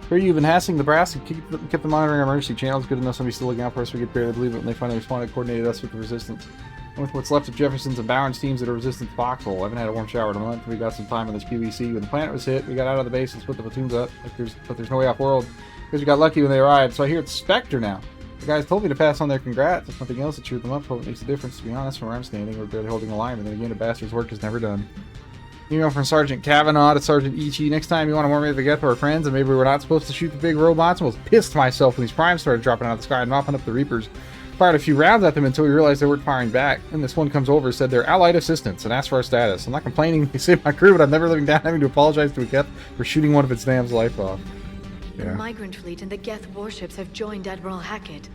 Here you've been harassing the brass and kept them monitoring our emergency channels. Good enough somebody's still looking out for us. We could barely believe it when they finally responded, coordinated us with the resistance. And with what's left of Jefferson's and Bowen's teams that are resistant to Foxhole. I haven't had a warm shower in a month. We got some time on this QVC. When the planet was hit, we got out of the base and split the platoons up. But there's no way off world. Because we got lucky when they arrived. So I hear it's Spectre now. The guys told me to pass on their congrats. If nothing else, to cheer them up. Hope it makes a difference. To be honest, from where I'm standing, we're barely holding the line. And then again, a bastard's work is never done. Email from Sergeant Kavanaugh to Sergeant Ichi. Next time you want to warn me of the Geth or our friends, and maybe we're not supposed to shoot the big robots. I was pissed myself when these primes started dropping out of the sky and mopping up the Reapers. Fired a few rounds at them until we realized they weren't firing back. And this one comes over and said they're allied assistants and asked for our status. I'm not complaining. They saved my crew, but I'm never living down having to apologize to a Geth for shooting one of its damn's life off. The migrant fleet and the Geth warships have joined Admiral Hackett.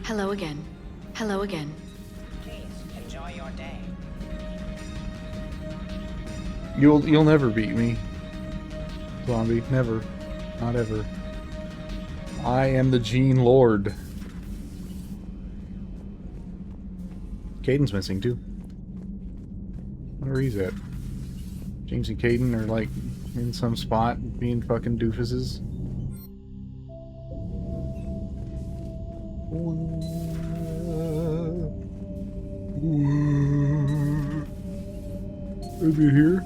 Hello again. Hello again. Please enjoy your day. You'll never beat me, zombie. Never. Not ever. I am the Gene Lord. Caden's missing too. I wonder where he's at. James and Caden are like in some spot being fucking doofuses. Over here.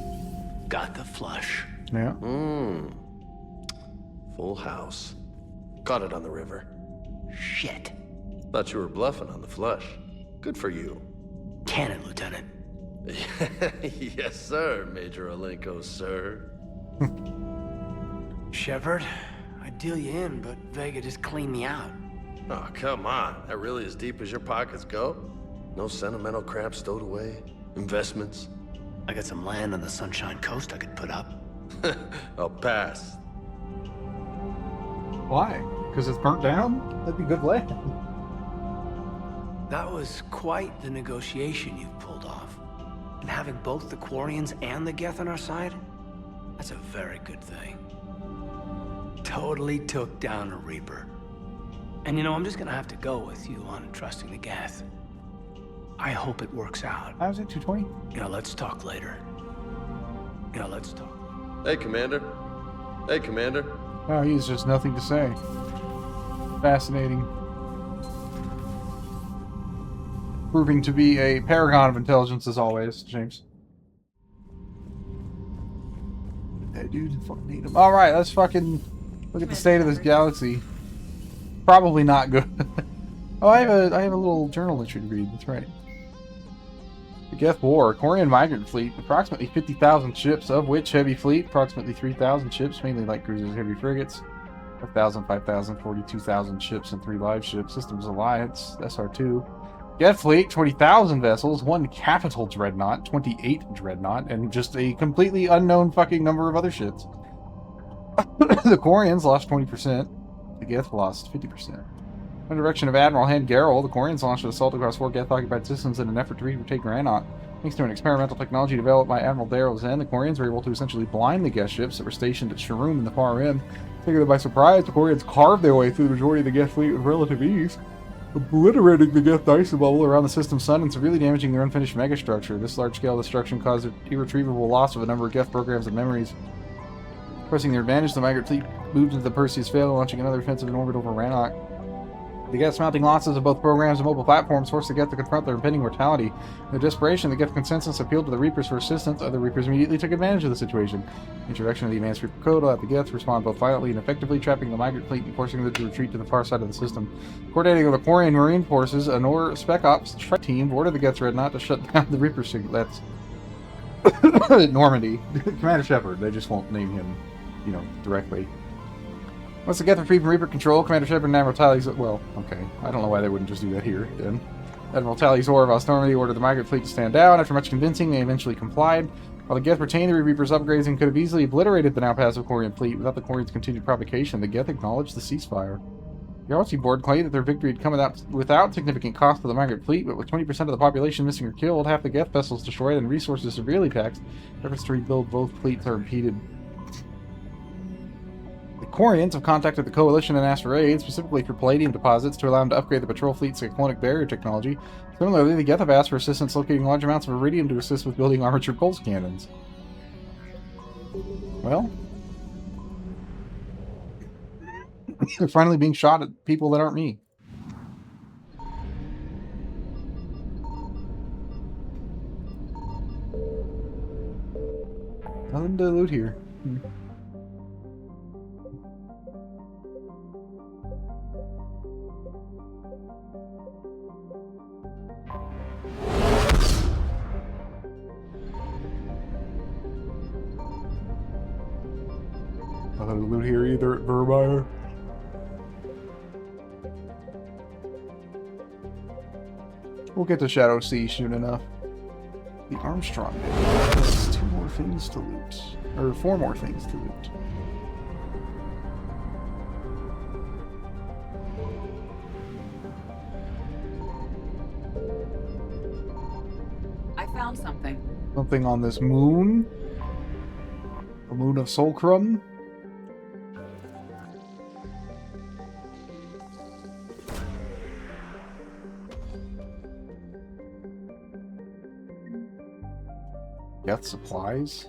Got the flush. Yeah. Full house. Caught it on the river. Shit. Thought you were bluffing on the flush. Good for you. Cannon, Lieutenant. Yes, sir, Major Alenko, sir. Shepard, I'd deal you in, but Vega just cleaned me out. Oh, come on. That really as deep as your pockets go? No sentimental crap stowed away? Investments? I got some land on the Sunshine Coast I could put up. I'll pass. Why? Because it's burnt down? That'd be good land. That was quite the negotiation you've pulled off. And having both the Quarians and the Geth on our side, that's a very good thing. Totally took down a Reaper. And you know, I'm just gonna have to go with you on trusting the Geth. I hope it works out. How's it, 220? You know, let's talk later. Hey, Commander. Hey, Commander. Oh, he has just nothing to say. Fascinating. Proving to be a paragon of intelligence as always, James. That dude, fucking hate him. Alright, let's fucking look at the state of this galaxy. Probably not good. Oh, I have a little journal entry to read, that's right. The Geth War, Quarian migrant fleet, approximately 50,000 ships, of which heavy fleet, approximately 3,000 ships, mainly light cruisers, heavy frigates, 5,000, 5,000, 42,000 ships, and 3 live ships. Systems Alliance, SR2. Geth fleet, 20,000 vessels, 1 capital dreadnought, 28 dreadnought, and just a completely unknown fucking number of other ships. The Quarians lost 20%. The Geth lost 50%. Under direction of Admiral Hen Garrel, the Quarians launched an assault across 4 Geth-occupied systems in an effort to retake Rannoch. Thanks to an experimental technology developed by Admiral Darrow Zen, the Quarians were able to essentially blind the Geth ships that were stationed at Sharoom in the far rim. Taken them by surprise, the Quarians carved their way through the majority of the Geth fleet with relative ease, obliterating the Geth Dyson bubble around the system's sun and severely damaging their unfinished megastructure. This large-scale destruction caused an irretrievable loss of a number of Geth programs and memories. Pressing their advantage, the migrant fleet moved into the Perseus Fail, launching another offensive in orbit over Rannoch. The Geth's mounting losses of both programs and mobile platforms forced the Geth to confront their impending mortality. In their desperation, the Geth consensus appealed to the Reapers for assistance. Other Reapers immediately took advantage of the situation. The introduction of the Advanced Reaper Code allowed the Geth to respond both violently and effectively, trapping the migrant fleet and forcing them to retreat to the far side of the system. Coordinating with the Quarian Marine Forces, a Nor Spec Ops team boarded the Geth's Dreadnought to shut down the Reaper signals. That's Normandy. Commander Shepard. They just won't name him, you know, directly. Once the Geth were freed from Reaper control, Commander Shepard and Admiral Tally's... Well, okay. I don't know why they wouldn't just do that here, then. Admiral Tally's Orvos Normandy ordered the migrant fleet to stand down. After much convincing, they eventually complied. While the Geth retained the Reaper's upgrades and could have easily obliterated the now passive Quarian fleet, without the Quarian's continued provocation, the Geth acknowledged the ceasefire. The Archie board claimed that their victory had come without significant cost to the migrant fleet, but with 20% of the population missing or killed, half the Geth vessels destroyed, and resources severely taxed, efforts to rebuild both fleets are impeded. The Quarians have contacted the Coalition and asked for aid, specifically for palladium deposits, to allow them to upgrade the patrol fleet's cyclonic barrier technology. Similarly, the Geth have asked for assistance locating large amounts of iridium to assist with building armature pulse cannons. Well, they're finally being shot at people that aren't me. Nothing to loot here. Nothing to loot here either at Vermeer. We'll get to Shadow Sea soon enough. The Armstrong has 2 more things to loot. Or 4 more things to loot. I found something. Something on this moon. The moon of Solcrum. Death supplies.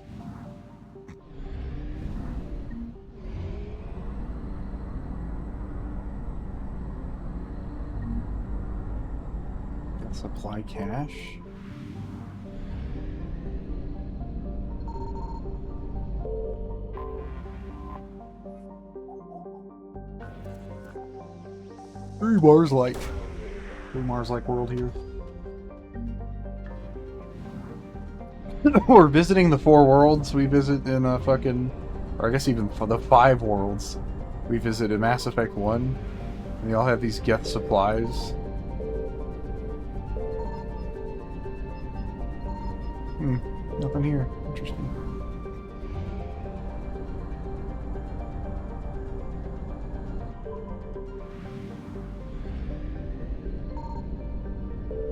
Death supply cache. Very Mars-like world here. We're visiting the 4 worlds we visit in a fucking, or I guess even the 5 worlds we visit in Mass Effect 1. And they all have these Geth supplies. Nothing here. Interesting.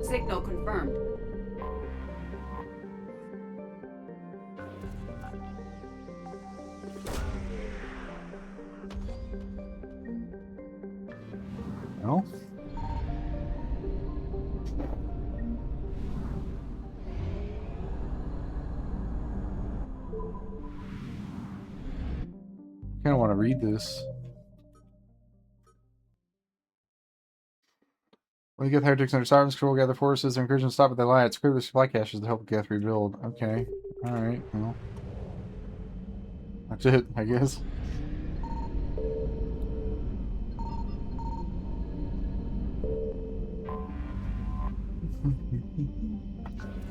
Signal confirmed. No? I kind of want to read this. When you get heretics under Sovereign's control, gather forces and incursions stop at the alliance. Clear the supply caches to help Geth rebuild. Okay. Alright, well. That's it, I guess.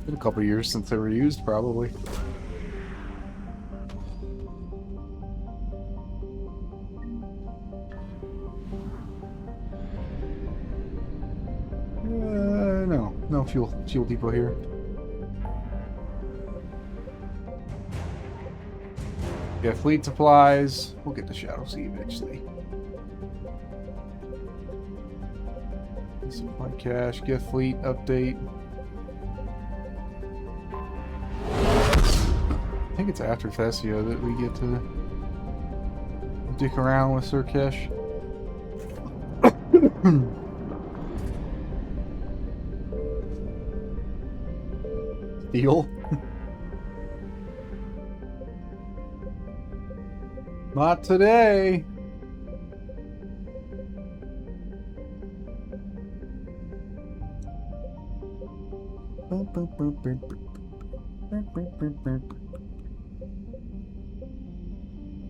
Been a couple years since they were used, probably. No fuel depot here. Yeah, fleet supplies. We'll get to Shadow Sea eventually. Supply cache, get fleet update. I think it's after Thessia that we get to dick around with Surkesh. Steel? Not today.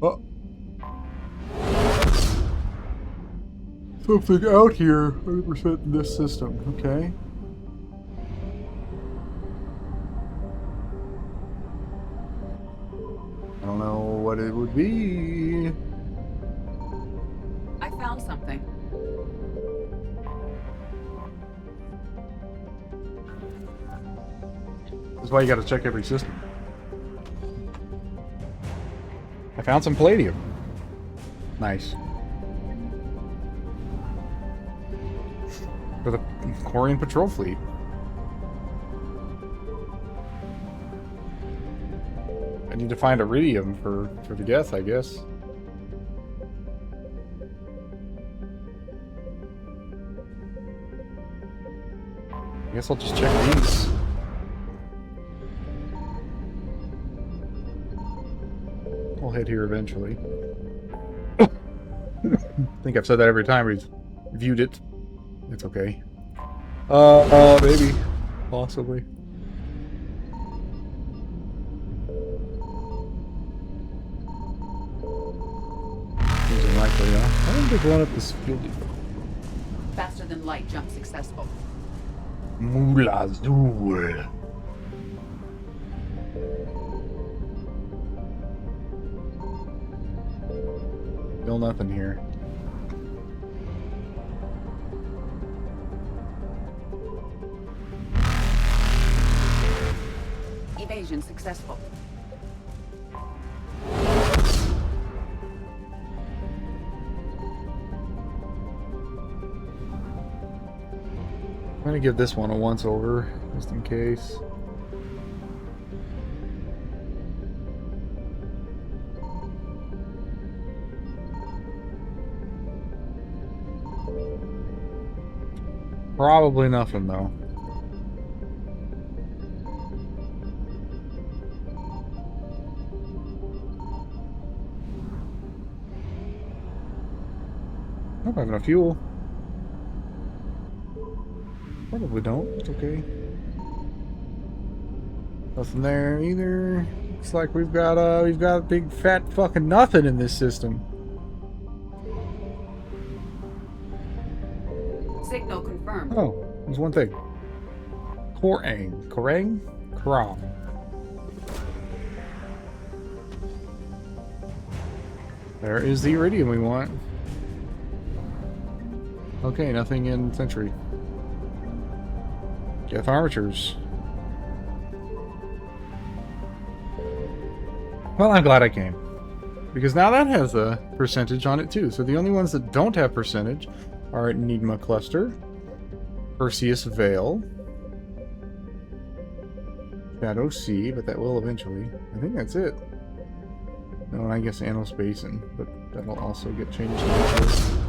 Oh. Something out here. 100% in this system. Okay. I don't know what it would be. I found something. That's why you gotta check every system. I found some palladium. Nice. For the Quarian patrol fleet. I need to find iridium for the Geth, I guess. I guess I'll just check these. We'll head here eventually. I think I've said that every time we've viewed it. It's okay. Maybe. Possibly. Likely, huh? I think they're going up this field depot. Faster than light jump successful. Mulazul. Still nothing here. Evasion successful. I'm gonna give this one a once over, just in case. Probably nothing, though. I don't have enough fuel. Probably don't. It's okay. Nothing there either. Looks like we've got a big fat fucking nothing in this system. Signal confirmed. Oh, there's one thing. Korang. There is the iridium we want. Okay, nothing in Century. Geth armatures. Well, I'm glad I came. Because now that has a percentage on it too. So the only ones that don't have percentage are Enigma Cluster, Perseus Veil, Shadow Sea, but that will eventually. I think that's it. No, I guess Anos Basin, but that'll also get changed eventually.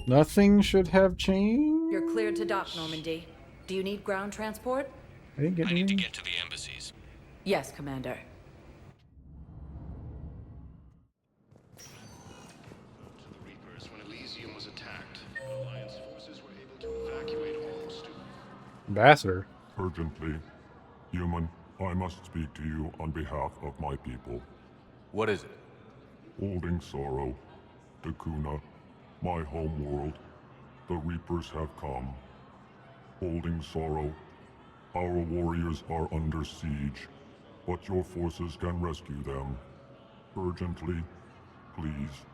Nothing should have changed. You're cleared to dock, Normandy. Do you need ground transport? I didn't get anything. To get to the embassies. Yes, Commander. To the Reapers, when Elysium was attacked, Alliance forces were able to evacuate all students. Ambassador. Urgently. Human, I must speak to you on behalf of my people. What is it? Holding sorrow. Dakuna, my home world. The Reapers have come. Holding sorrow. Our warriors are under siege, but your forces can rescue them. Urgently, please.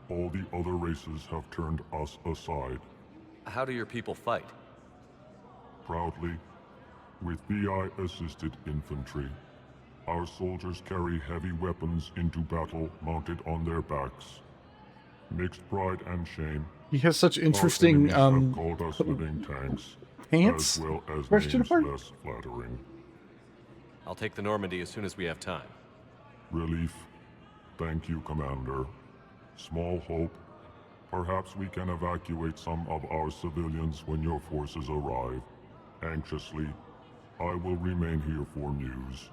All the other races have turned us aside. How do your people fight? Proudly, with VI-assisted infantry. Our soldiers carry heavy weapons into battle mounted on their backs. Mixed pride and shame. He has such interesting have called us living tanks, pants. as well as Question names mark? less flattering. I'll take the Normandy as soon as we have time. Relief. Thank you, Commander. Small hope. Perhaps we can evacuate some of our civilians when your forces arrive. Anxiously, I will remain here for news.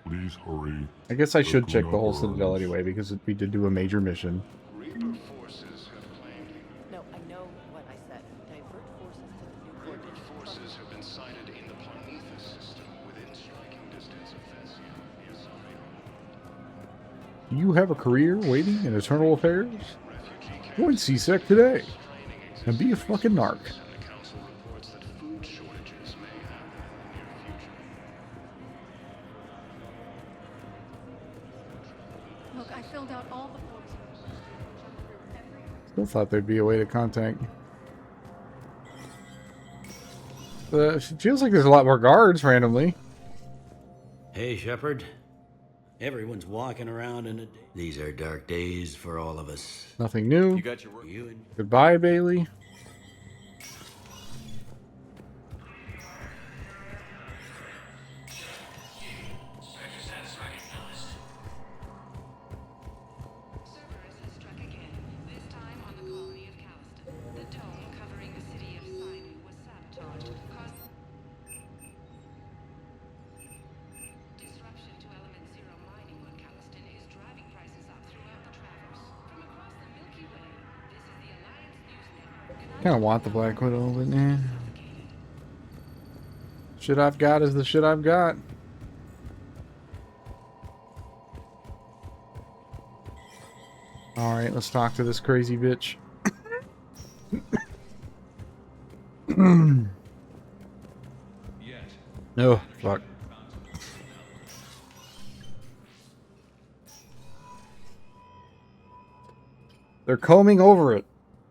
Please hurry. I guess I should check the whole burns. Citadel anyway, because we did do a major mission. Reaper forces have claimed... No, I know what I said. Divert forces to the new Reaper forces have been sighted in the Parnithus system, within striking distance of Thessia, near Sario. Do you have a career waiting in Eternal Affairs? Join CSEC today and be a fucking narc. And the Council reports that food shortages may happen in the near future. Look, I filled out all the forms. Still thought there'd be a way to contact. It feels like there's a lot more guards randomly. Hey, Shepard. Everyone's walking around in a... These are dark days for all of us. Nothing new. You got your work. Goodbye, Bailey. I kind of want the Black Widow, but nah. Shit I've got is the shit I've got. Alright, let's talk to this crazy bitch. No, fuck. They're combing over it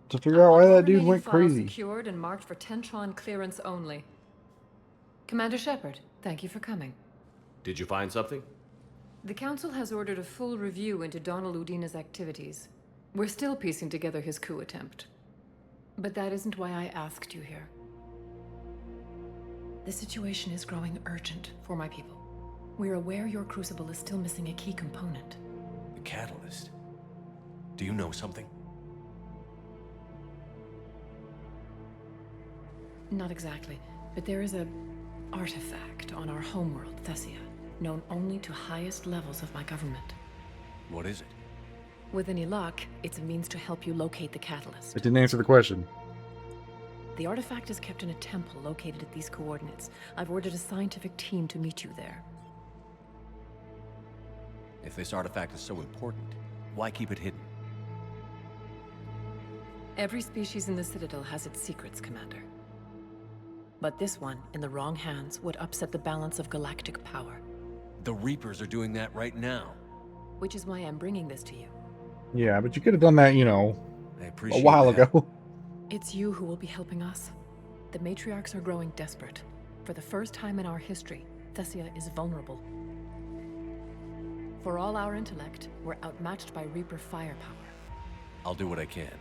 to figure out why that dude went crazy. Secured and marked for Tentron clearance only. Commander Shepard, thank you for coming. Did you find something? The Council has ordered a full review into Donald Udina's activities. We're still piecing together his coup attempt. But that isn't why I asked you here. The situation is growing urgent for my people. We're aware your crucible is still missing a key component. The catalyst. Do you know something? Not exactly, but there is a artifact on our homeworld, Thessia, known only to highest levels of my government. What is it? With any luck, it's a means to help you locate the catalyst. It didn't answer the question. The artifact is kept in a temple located at these coordinates. I've ordered a scientific team to meet you there. If this artifact is so important, why keep it hidden? Every species in the Citadel has its secrets, Commander. But this one, in the wrong hands, would upset the balance of galactic power. The Reapers are doing that right now. Which is why I'm bringing this to you. Yeah, but you could have done that, you know, a while ago. It's you who will be helping us. The matriarchs are growing desperate. For the first time in our history, Thessia is vulnerable. For all our intellect, we're outmatched by Reaper firepower. I'll do what I can.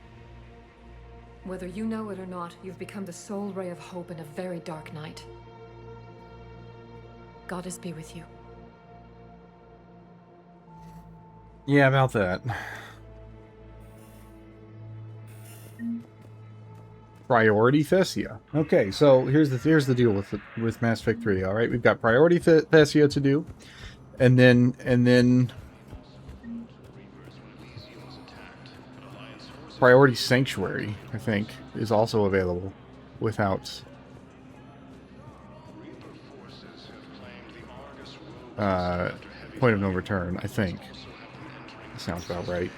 Whether you know it or not, you've become the sole ray of hope in a very dark night. Goddess be with you. Yeah, about that. Priority Thessia. Okay, so here's the deal with Mass Effect 3. All right, we've got Priority Thessia to do, and then Priority Sanctuary, I think, is also available without point of no return. I think that sounds about right.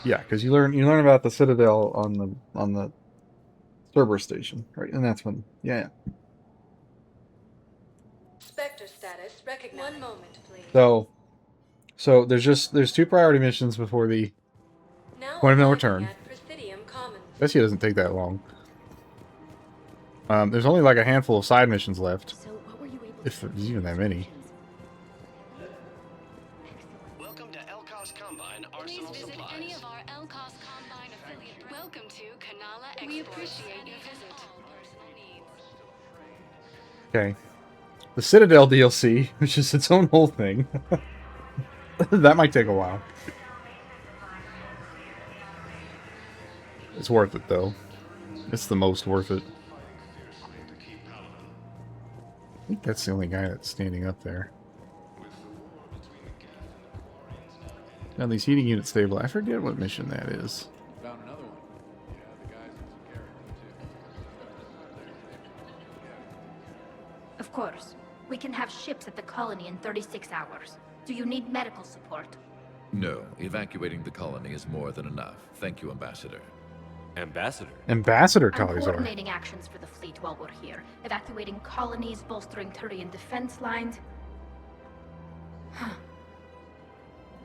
Yeah, because you learn about the Citadel on the Cerberus station, right? And that's when, yeah. Spectre status recognized. 1 moment, please. So there's 2 priority missions before the point of no return. Thessia doesn't take that long. There's only like a handful of side missions left, if there's even that many. Welcome to Elcos Combine Arsenal Supplies. Any of our Elcos Combine affiliate. Welcome to Kanala Export. We appreciate your visit. Okay. The Citadel DLC, which is its own whole thing. That might take a while. It's worth it, though. It's the most worth it. I think that's the only guy that's standing up there. Now, these heating units stable. I forget what mission that is. Found another one. Yeah, the guys in Zakara too. Of course. We can have ships at the colony in 36 hours. Do you need medical support? No. Evacuating the colony is more than enough. Thank you, Ambassador. Ambassador? Ambassador I'm Kalizar. coordinating actions for the fleet while we're here. Evacuating colonies, bolstering Turian defense lines.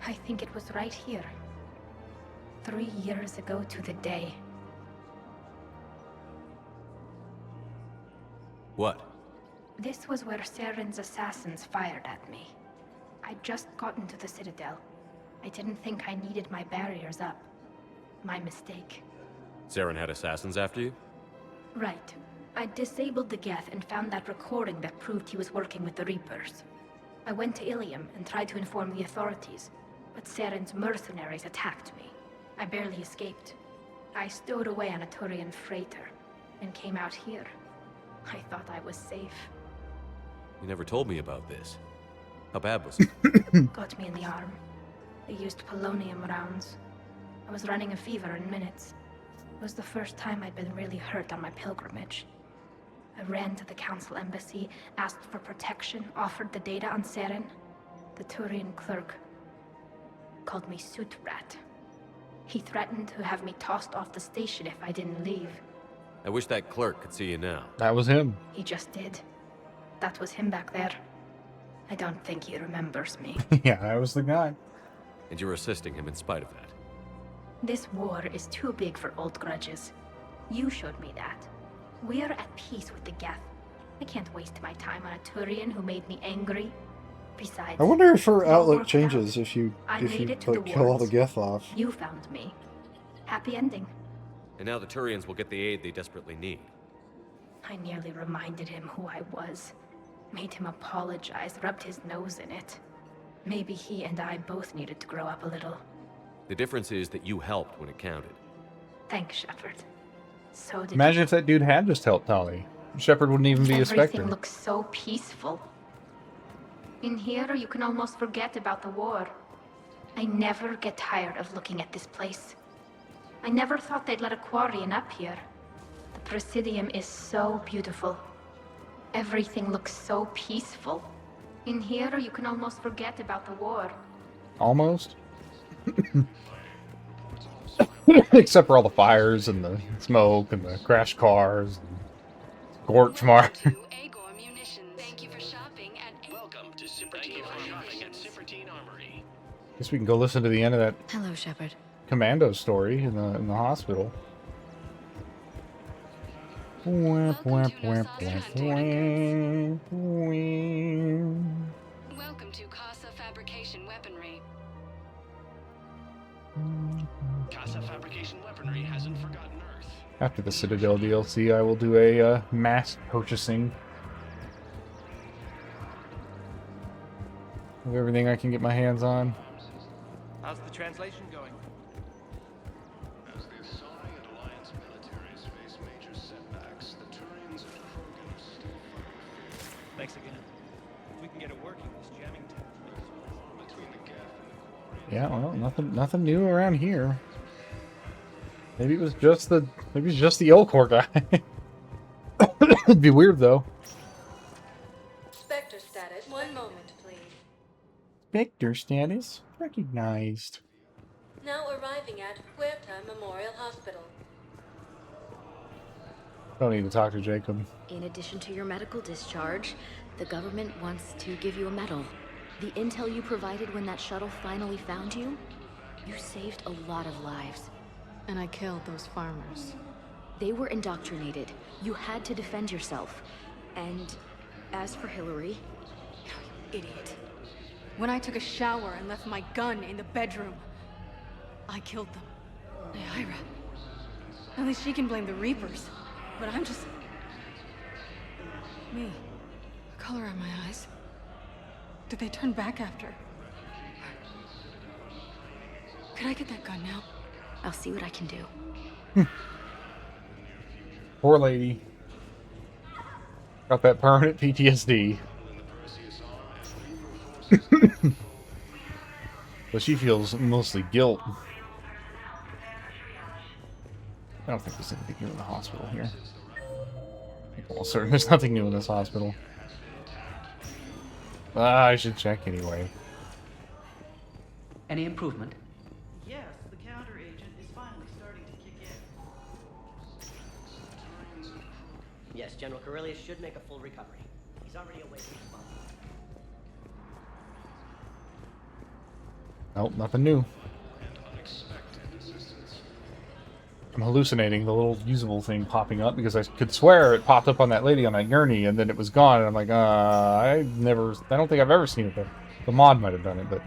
I think it was right here. 3 years ago to the day. What? This was where Saren's assassins fired at me. I'd just gotten to the Citadel. I didn't think I needed my barriers up. My mistake. Saren had assassins after you? Right. I disabled the Geth and found that recording that proved he was working with the Reapers. I went to Ilium and tried to inform the authorities, but Saren's mercenaries attacked me. I barely escaped. I stowed away on a Turian freighter and came out here. I thought I was safe. You never told me about this. How bad was it? Got me in the arm. They used polonium rounds. I was running a fever in minutes. It was the first time I'd been really hurt on my pilgrimage. I ran to the Council embassy, asked for protection, offered the data on Saren. The Turian clerk called me Soot Rat. He threatened to have me tossed off the station if I didn't leave. I wish that clerk could see you now. That was him. He just did. That was him back there. I don't think he remembers me. Yeah, that was the guy. And you're assisting him in spite of that. This war is too big for old grudges. You showed me that. We're at peace with the Geth. I can't waste my time on a Turian who made me angry. Besides, I wonder if her it all outlook worked changes out. if you I made it to like, the kill all the wards. Geth off. You found me. Happy ending. And now the Turians will get the aid they desperately need. I nearly reminded him who I was. Made him apologize, rubbed his nose in it. Maybe he and I both needed to grow up a little. The difference is that you helped when it counted. Thanks, Shepard. So did Imagine if that dude had just helped Tali. Shepard wouldn't even be a Spectre. Everything looks so peaceful. In here, you can almost forget about the war. I never get tired of looking at this place. I never thought they'd let a Quarian up here. The Presidium is so beautiful. Everything looks so peaceful. In here, you can almost forget about the war. Almost? Except for all the fires and the smoke and the crash cars and scorch marks. Guess we can go listen to the end of that Hello, Shepard. Commando story in the hospital. Wamp, wamp, wamp, wamp, wamp, wamp. Welcome to Casa Fabrication Weaponry. Casa Fabrication Weaponry hasn't forgotten Earth. After the Citadel DLC, I will do a mass purchasing of everything I can get my hands on. How's the translation going? As the Asari and Alliance militaries face major setbacks, the Turians and Krogan are still fighting. Thanks again. If we can get it working, this jamming tech between the Geth and the Yeah, well, nothing new around here. Maybe it was just the Elcor guy. It'd be weird though. Spectre status. One moment, please. Spectre status recognized. Now arriving at Huerta Memorial Hospital. Don't need to talk to Jacob. In addition to your medical discharge, the government wants to give you a medal. The intel you provided when that shuttle finally found you, you saved a lot of lives. And I killed those farmers. They were indoctrinated. You had to defend yourself. And as for Hillary... You idiot. When I took a shower and left my gun in the bedroom, I killed them. Ira. At least she can blame the Reapers. But I'm just... me. The color in my eyes. Did they turn back after? Could I get that gun now? I'll see what I can do. Poor lady. Got that permanent PTSD. But she feels mostly guilt. I don't think there's anything new in the hospital here. I'm almost certain there's nothing new in this hospital. I should check anyway. Any improvement? Yes, the counter agent is finally starting to kick in. Yes, General Corellius should make a full recovery. He's already away from his body. Nope, nothing new. I'm hallucinating the little usable thing popping up because I could swear it popped up on that lady on that gurney and then it was gone and I'm like, I don't think I've ever seen it though. The mod might have done it, but...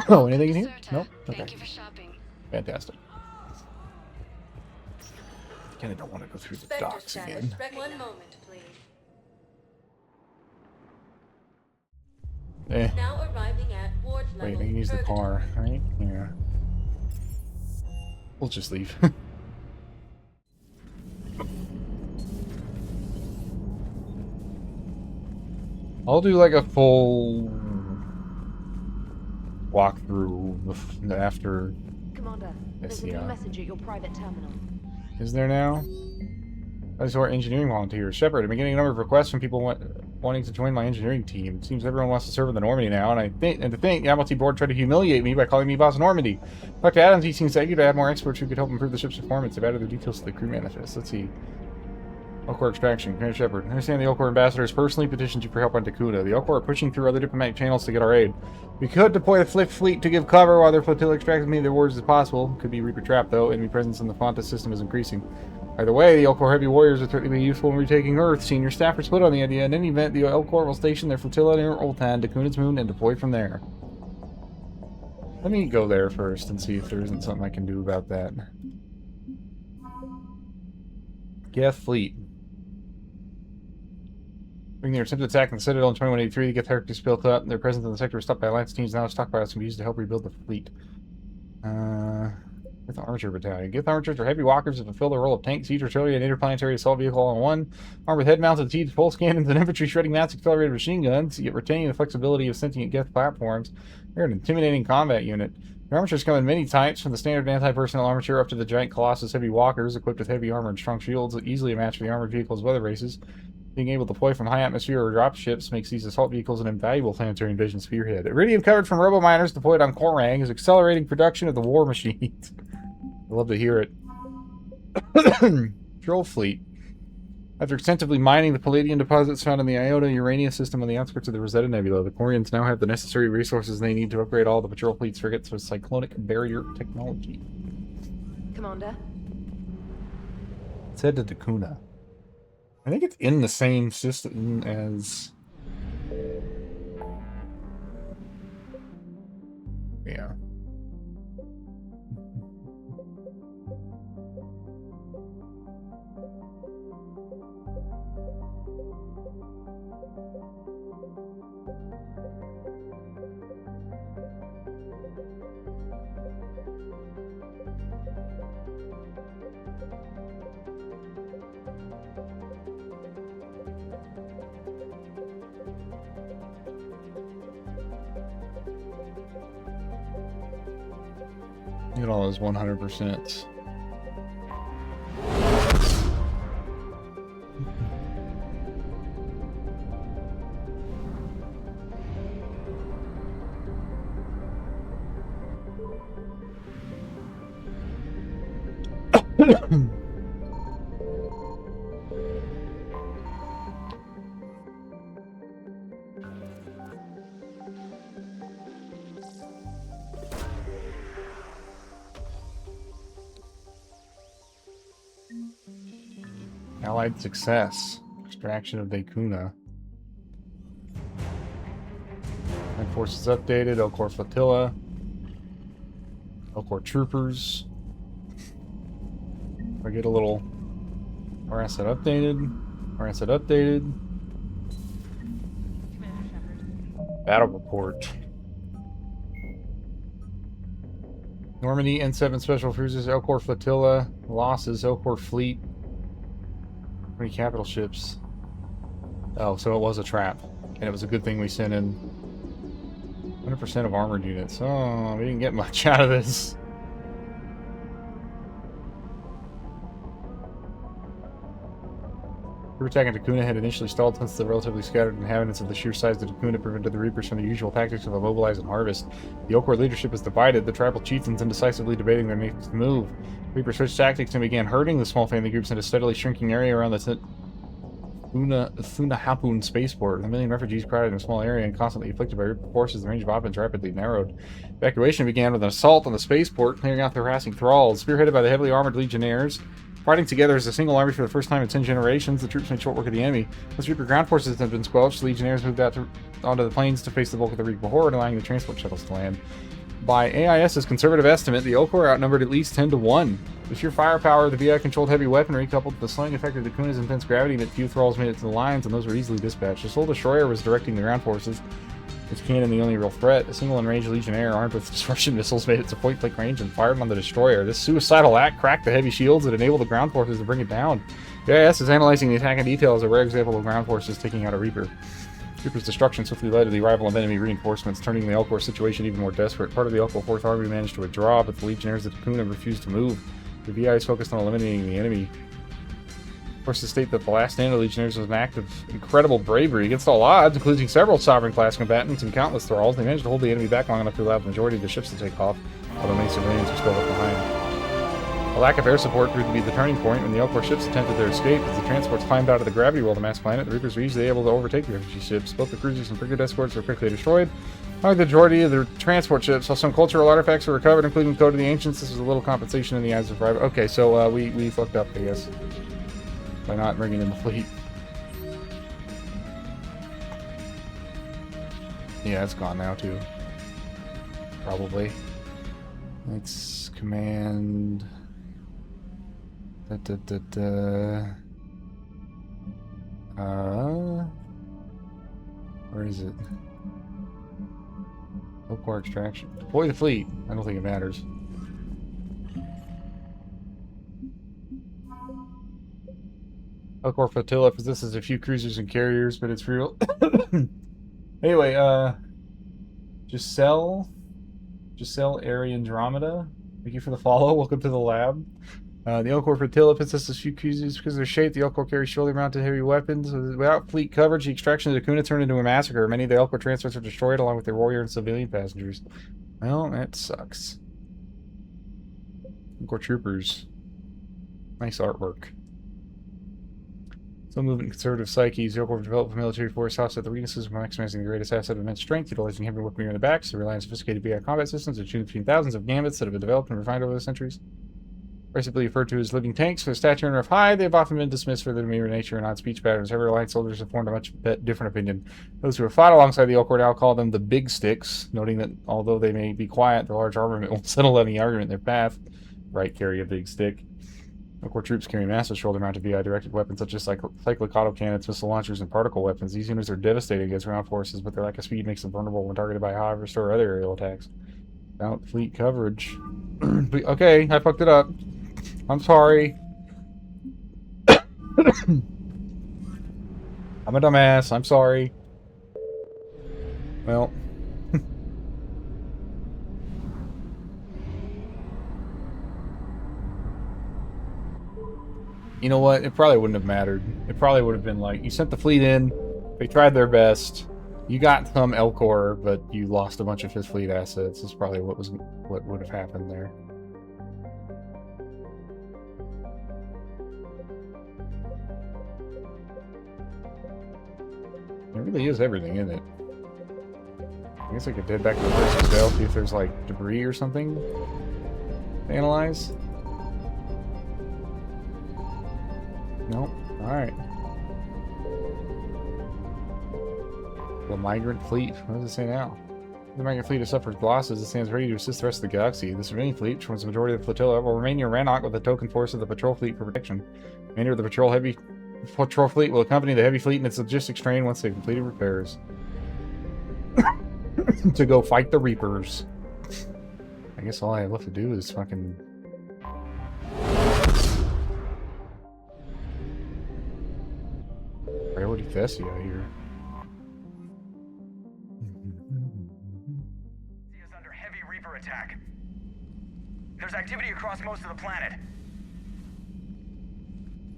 Oh, anything in here? Nope? Okay. Thank you for shopping. Fantastic. Again, I don't want to go through the docks again. One moment, please. Now arriving at ward level. Wait, I can use the car, right? Yeah. We'll just leave. I'll do like a full walkthrough after. Commander, there's a new message at your private terminal. Is there now? Those who are engineering volunteers. Shepard, I've been getting a number of requests from people wanting to join my engineering team. It seems everyone wants to serve in the Normandy now, and to think the Admiralty Board tried to humiliate me by calling me Boss Normandy. Dr. Adams, he seems eager to add more experts who could help improve the ship's performance. They've added the details to the crew manifest. Let's see. Elcor extraction. Commander Shepard, I understand the Elcor ambassador has personally petitioned you for help on Takuna. The Elcor are pushing through other diplomatic channels to get our aid. We could deploy the fleet to give cover while their flotilla extracts as many of their warriors as possible. Could be Reaper trap, though. Enemy presence in the Fonta system is increasing. Either way, the Elcor heavy warriors are threatening to be useful in retaking Earth. Senior staff are split on the idea. In any event, the Elcor will station their flotilla near Ultan, Takuna's moon, and deploy from there. Let me go there first and see if there isn't something I can do about that. Geth fleet. During their attempted attack on the Citadel in 2183, the Geth heretics built up. Their presence in the sector was stopped by Alliance teams. Now stockpiles can be used to help rebuild the fleet. Geth Armature Battalion. Geth Armatures are heavy walkers that fulfill the role of tank, siege, artillery, and interplanetary assault vehicle all in one. Armed with head-mounted teeth, pulse cannons, and infantry shredding mats, accelerated machine guns, yet retaining the flexibility of sentient Geth platforms. They're an intimidating combat unit. The armatures come in many types, from the standard anti-personnel armature up to the giant Colossus heavy walkers, equipped with heavy armor and strong shields, easily a match for the armored vehicles of other races. Being able to deploy from high atmosphere or drop ships makes these assault vehicles an invaluable planetary invasion spearhead. Iridium covered from robo-miners deployed on Korang is accelerating production of the war machines. I love to hear it. Patrol fleet. After extensively mining the palladium deposits found in the Iota Urania system on the outskirts of the Rosetta Nebula, the Quarians now have the necessary resources they need to upgrade all the patrol fleet's frigates with cyclonic barrier technology. Commander? Let's head to Dakuna. I think it's in the same system as... Yeah. Look at all those 100%. Allied success. Extraction of Dakuna. Land forces updated. Elcor flotilla. Elcor troopers. I get a little... Our asset updated. Our asset updated. Battle report. Normandy N7 special cruisers. Elcor flotilla. Losses. Elcor fleet. How many capital ships? Oh, so it was a trap. And it was a good thing we sent in 100% of armored units. Oh, we didn't get much out of this. Group attack on Dakuna had initially stalled since the relatively scattered inhabitants of the sheer size of Dakuna prevented the Reapers from the usual tactics of a mobilize and harvest. The Elcor leadership is divided, the tribal chieftains indecisively debating their next move. Reapers switched tactics and began herding the small family groups in a steadily shrinking area around the Thunahapun spaceport. The million refugees crowded in a small area and constantly afflicted by Reaper forces, the range of offense rapidly narrowed. Evacuation began with an assault on the spaceport, clearing out the harassing thralls. Spearheaded by the heavily armored legionnaires, fighting together as a single army for the first time in 10 generations, the troops made short work of the enemy. Once Reaper ground forces had been squelched, the legionnaires moved out onto the plains to face the bulk of the Reaper horde, allowing the transport shuttles to land. By AIS's conservative estimate, the Elcor outnumbered at least 10 to 1. The sheer firepower of the VI-controlled heavy weaponry, coupled with the slowing effect of Dakuna's intense gravity, meant few thralls made it to the lines, and those were easily dispatched. The sole destroyer was directing the ground forces, its cannon the only real threat. A single enraged legionnaire armed with disruption missiles made it to point-blank range and fired on the destroyer. This suicidal act cracked the heavy shields that enabled the ground forces to bring it down. The AIS is analyzing the attack in detail as a rare example of ground forces taking out a Reaper. Reaper's destruction swiftly led to the arrival of enemy reinforcements, turning the Elcor situation even more desperate. Part of the Elcor 4th Army managed to withdraw, but the legionnaires of Dakuna refused to move. The VIs focused on eliminating the enemy. Forces state that the last stand of the legionnaires was an act of incredible bravery against all odds, including several sovereign-class combatants and countless thralls. They managed to hold the enemy back long enough to allow the majority of the ships to take off, although many civilians were still left behind. A lack of air support proved to be the turning point when the Elcor ships attempted their escape. As the transports climbed out of the gravity well of the mass planet, the Reapers were easily able to overtake the refugee ships. Both the cruisers and frigate escorts were quickly destroyed. Like the majority of the transport ships, while some cultural artifacts were recovered, including the Code of the Ancients, this was a little compensation in the eyes of survivors. Okay, so we fucked up, I guess, by not bringing in the fleet. Yeah, it's gone now, too. Probably. Let's command... Where is it? Elcor extraction. Deploy the fleet. I don't think it matters. Elcor flotilla possesses a few cruisers and carriers, but it's real. Anyway, Giselle Airy Andromeda. Thank you for the follow. Welcome to the lab. The Elcor flotilla possesses a few cruisers because of their shape. The Elcor carries shoulder mounted heavy weapons. Without fleet coverage, the extraction of the Kuna turned into a massacre. Many of the Elcor transports are destroyed along with their warrior and civilian passengers. Well, that sucks. Elcor troopers. Nice artwork. Some movement conservative psyches. The Elcor developed a military force offset the weaknesses by maximizing the greatest asset of immense strength, utilizing heavy weaponry in the backs, to rely on sophisticated BI combat systems that choose between thousands of gambits that have been developed and refined over the centuries. Principally referred to as living tanks for their stature and of high, they have often been dismissed for their mere nature and odd speech patterns. However, allied soldiers have formed a much different opinion. Those who have fought alongside the Elcor now call them the big sticks, noting that although they may be quiet, their large armament won't settle any argument in their path. Right, carry a big stick. Elcor troops carry massive shoulder-mounted VI-directed weapons such as cyclic autocannons, missile launchers, and particle weapons. These units are devastating against ground forces, but their lack of speed makes them vulnerable when targeted by Harvester or other aerial attacks. Without fleet coverage. Okay, I fucked it up. I'm sorry. I'm a dumbass. I'm sorry. Well. You know what? It probably wouldn't have mattered. It probably would have been like, you sent the fleet in, they tried their best, you got some Elcor, but you lost a bunch of his fleet assets. That's probably what would have happened there. There really is everything in it. I guess I could head back to the first as well, see if there's like debris or something to analyze. Nope. Alright. The migrant fleet. What does it say now? The migrant fleet has suffered losses. It stands ready to assist the rest of the galaxy. This remaining fleet, which forms the majority of the flotilla, will remain near Rannoch with the token force of the patrol fleet for protection. The remainder of the patrol fleet will accompany the heavy fleet in its logistics train once they've completed repairs. To go fight the Reapers. I guess all I have left to do is fucking... Priority Thessia here. Is under heavy Reaper attack. There's activity across most of the planet.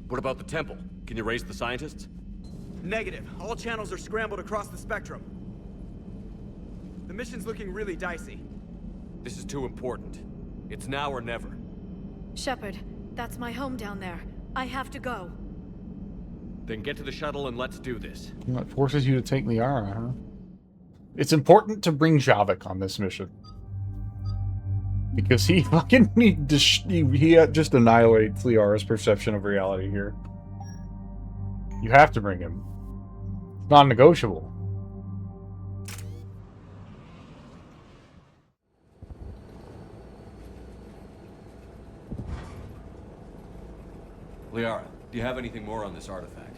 What about the temple? Can you raise the scientists? Negative. All channels are scrambled across the spectrum. The mission's looking really dicey. This is too important. It's now or never. Shepard, that's my home down there. I have to go. Then get to the shuttle and let's do this. What forces you to take Liara, huh? It's important to bring Javik on this mission. Because he fucking he just annihilates Liara's perception of reality here. You have to bring him. It's non-negotiable. Liara, do you have anything more on this artifact?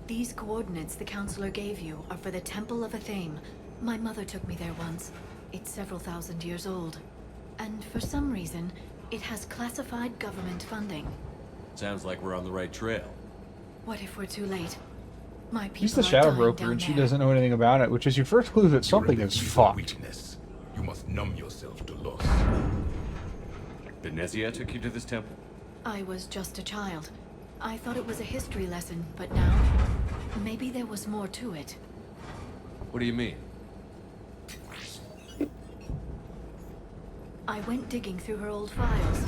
These coordinates the counselor gave you are for the Temple of Athame. My mother took me there once. It's several thousand years old. And for some reason, it has classified government funding. Sounds like we're on the right trail. What if we're too late? My people She's the are Shadow dying Broker down and she there. doesn't know anything about it, which is your first clue that something is fucked. Weakness. You must numb yourself to loss. Benezia took you to this temple? I was just a child. I thought it was a history lesson, but now, maybe there was more to it. What do you mean? I went digging through her old files.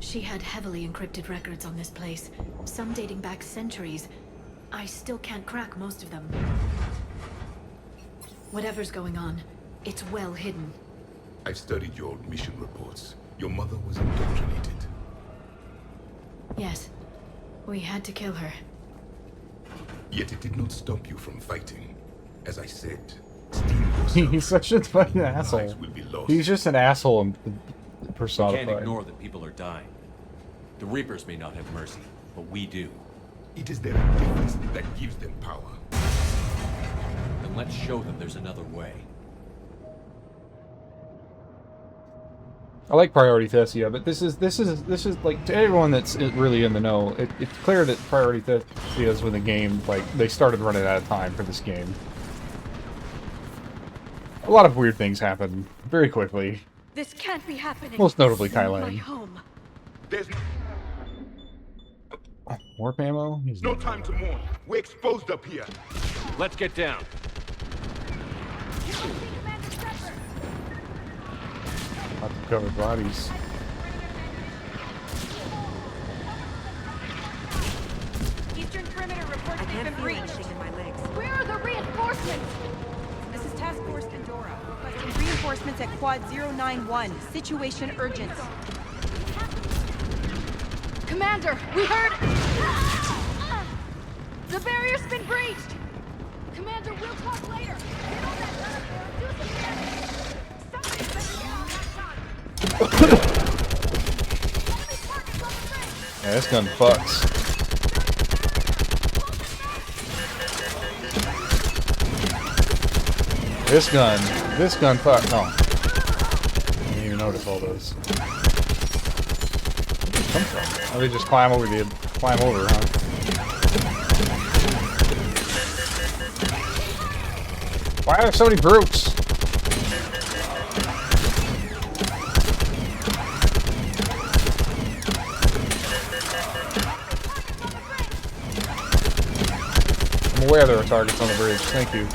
She had heavily encrypted records on this place, some dating back centuries. I still can't crack most of them. Whatever's going on, it's well hidden. I studied your old mission reports. Your mother was indoctrinated. Yes, we had to kill her. Yet it did not stop you from fighting. As I said, He's such a fucking asshole. He's just an asshole and We personified. can't ignore that people are dying. The Reapers may not have mercy, but we do. It is their indifference that gives them power. Then let's show them there's another way. I like Priority Thessia, but this is like, to everyone that's really in the know, it's clear that Priority Thessia is when the game, like, they started running out of time for this game. A lot of weird things happen very quickly. This can't be happening. Most notably My Kylan. home. There's Warp ammo? He's no time to mourn. We're exposed up here. Let's get down. Lots of covered bodies. Eastern perimeter reports they've been breached. In my legs. Where are the reinforcements? This is Task Force Pandora. Requesting reinforcements at Quad 091. Situation urgent. Commander, we heard... The barrier's been breached! Commander, we'll talk later. Get on that barrier. Do some damage. Somebody better get on that side. Enemy targets on the ring. Yeah, this gun fucks. This gun fuck. No. I didn't even notice all those. Where'd they come from? Oh, they just climb over, huh? Why are there so many brutes? I'm aware there are targets on the bridge. Thank you.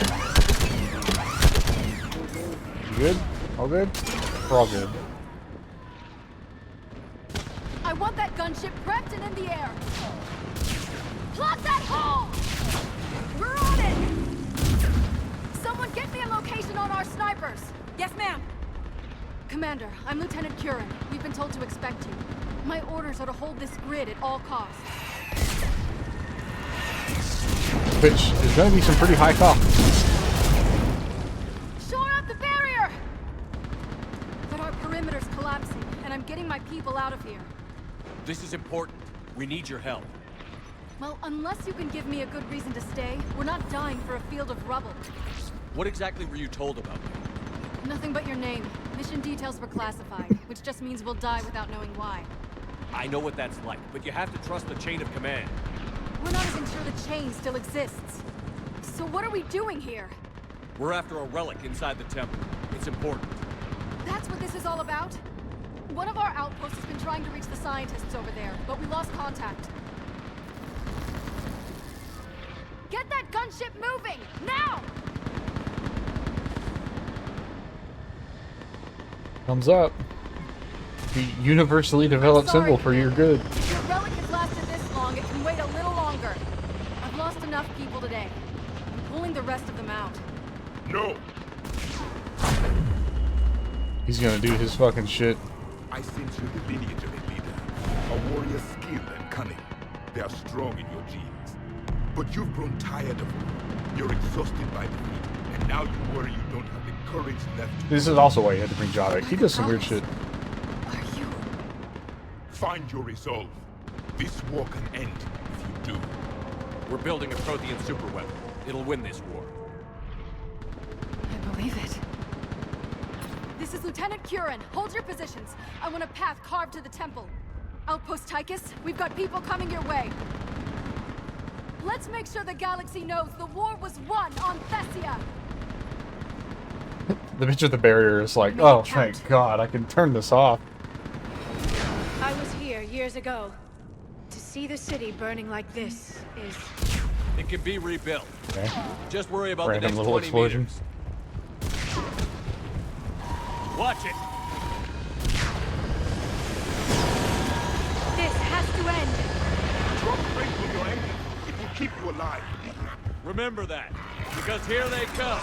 You good? All good? We're all good. I want that gunship prepped and in the air. Plug that hole! We're on it! Someone get me a location on our snipers. Yes, ma'am. Commander, I'm Lieutenant Curran. We've been told to expect you. My orders are to hold this grid at all costs. Which is going to be some pretty high costs. Shore up the barrier! But our perimeter's collapsing, and I'm getting my people out of here. This is important. We need your help. Well, unless you can give me a good reason to stay, we're not dying for a field of rubble. What exactly were you told about me? Nothing but your name. Mission details were classified, which just means we'll die without knowing why. I know what that's like, but you have to trust the chain of command. We're not even sure the chain still exists. So what are we doing here? We're after a relic inside the temple. It's important. That's what this is all about? One of our outposts has been trying to reach the scientists over there, but we lost contact. Get that gunship moving! Now! Thumbs up. The universally developed symbol for your good. If your relic has lasted this long, it can wait a little longer. I've lost enough people today. I'm pulling the rest of them out. No! He's gonna do his fucking shit. I sense you the lineage of a leader. A warrior skilled and cunning. They are strong in your genes. But you've grown tired of them. You're exhausted by defeat. And now you worry you don't have the courage left. This is also why you had to bring Javik. He does some weird shit. Find your resolve. This war can end if you do. We're building a Prothean superweapon. It'll win this war. I believe it. This is Lieutenant Curran. Hold your positions. I want a path carved to the temple. Outpost Tychus, we've got people coming your way. Let's make sure the galaxy knows the war was won on Thessia. The bitch at the barrier is like, oh, thank God, I can turn this off. I was here years ago. To see the city burning like this is... It can be rebuilt. Okay. Just worry about Random the next little 20 explosion. meters. Watch it! This has to end! Drop strength with your engine. It will keep you alive. Remember that, because here they come.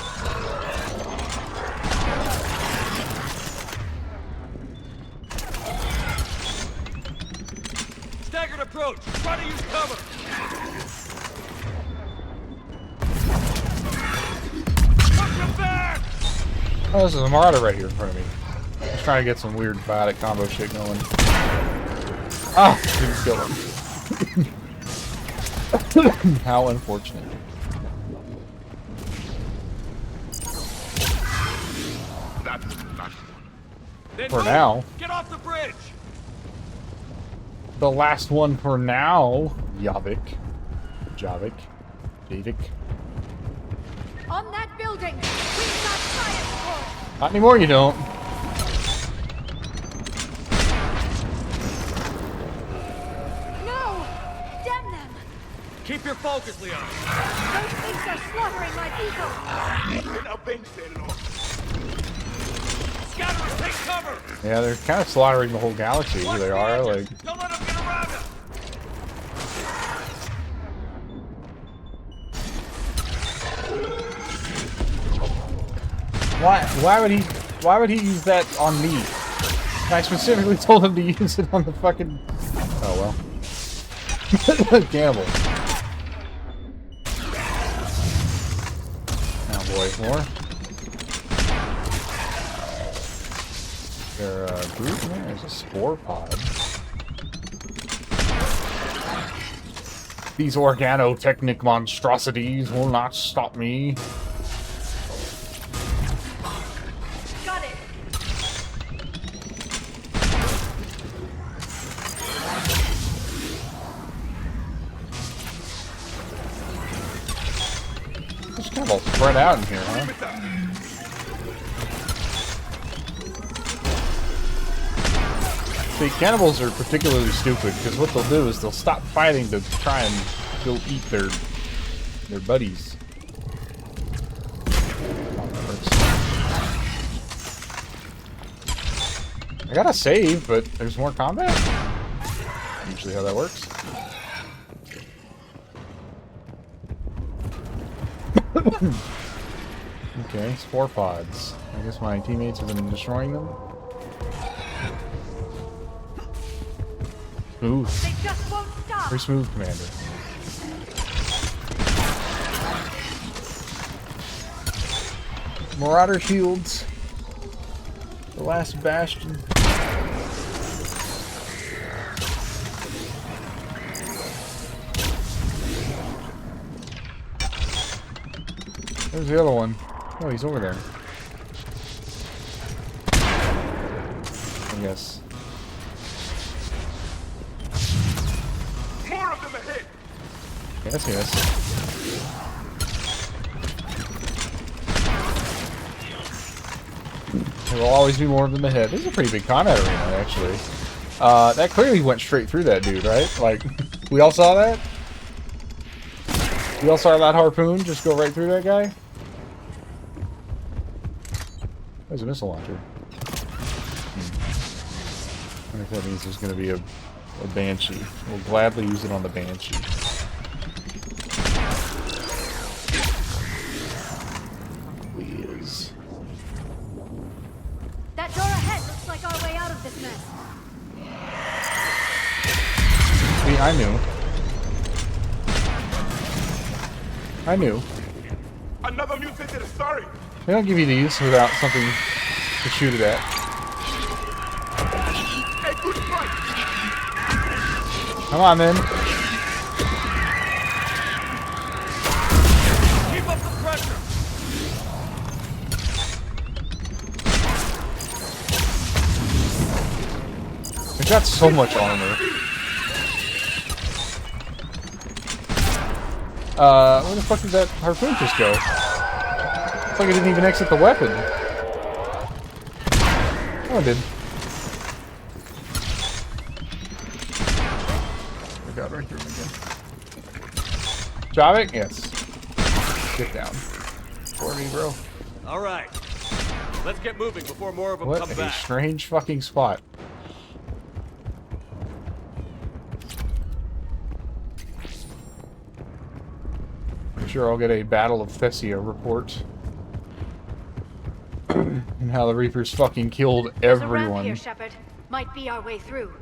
Staggered approach. Try to use cover. Watch your back! Oh, this is a Marauder right here in front of me. Just trying to get some weird biotic combo shit going. Ah! Didn't kill him. How unfortunate. That's the last one. Then For move! now. Get off the bridge! The last one for now. Javik. On that building! We've got science for it! Not anymore, you don't. No! Damn them! Keep your focus, Leon. Those things are slaughtering my people! Now Bane set it off. Scatterers, take cover! Yeah, they're kind of slaughtering the whole galaxy. Here they are, like. Don't let them get around us! Why would he use that on me? I specifically told him to use it on the fucking. Oh well. Gamble. Oh boy, more. There a group in there? There's a spore pod. These organotechnic monstrosities will not stop me. Got it! It's kind of all spread out in here, huh? See, cannibals are particularly stupid because what they'll do is they'll stop fighting to try and go eat their buddies. I gotta save, but there's more combat? Usually how that works. Okay, spore pods. I guess my teammates have been destroying them. Smooth. They just won't stop! Very smooth, Commander. Marauder shields. The last bastion. There's the other one. Oh, he's over there. I guess. More of them ahead. Yes, yes. There will always be more of them ahead. This is a pretty big combat arena, actually. That clearly went straight through that dude, right? Like, we all saw that? We all saw that harpoon just go right through that guy? There's a missile launcher. I wonder if that means there's going to be a Banshee. We'll gladly use it on the Banshee. Please. That door ahead looks like our way out of this mess. See, I knew. I knew. Another mutated, sorry. They don't give you these without something to shoot it at. Hey, good fight. Come on, then. Keep up the pressure! They've got so much armor. Where the fuck did that harpoon just go? It's like it didn't even exit the weapon. Oh, it did. I got right through him again. Javik? Yes. Get down. For me, bro. Alright. Let's get moving before more of them What come a back. strange fucking spot. I'm sure I'll get a Battle of Thessia report. And how the Reapers fucking killed There's a ramp everyone. here, Shepard. Might be our way through.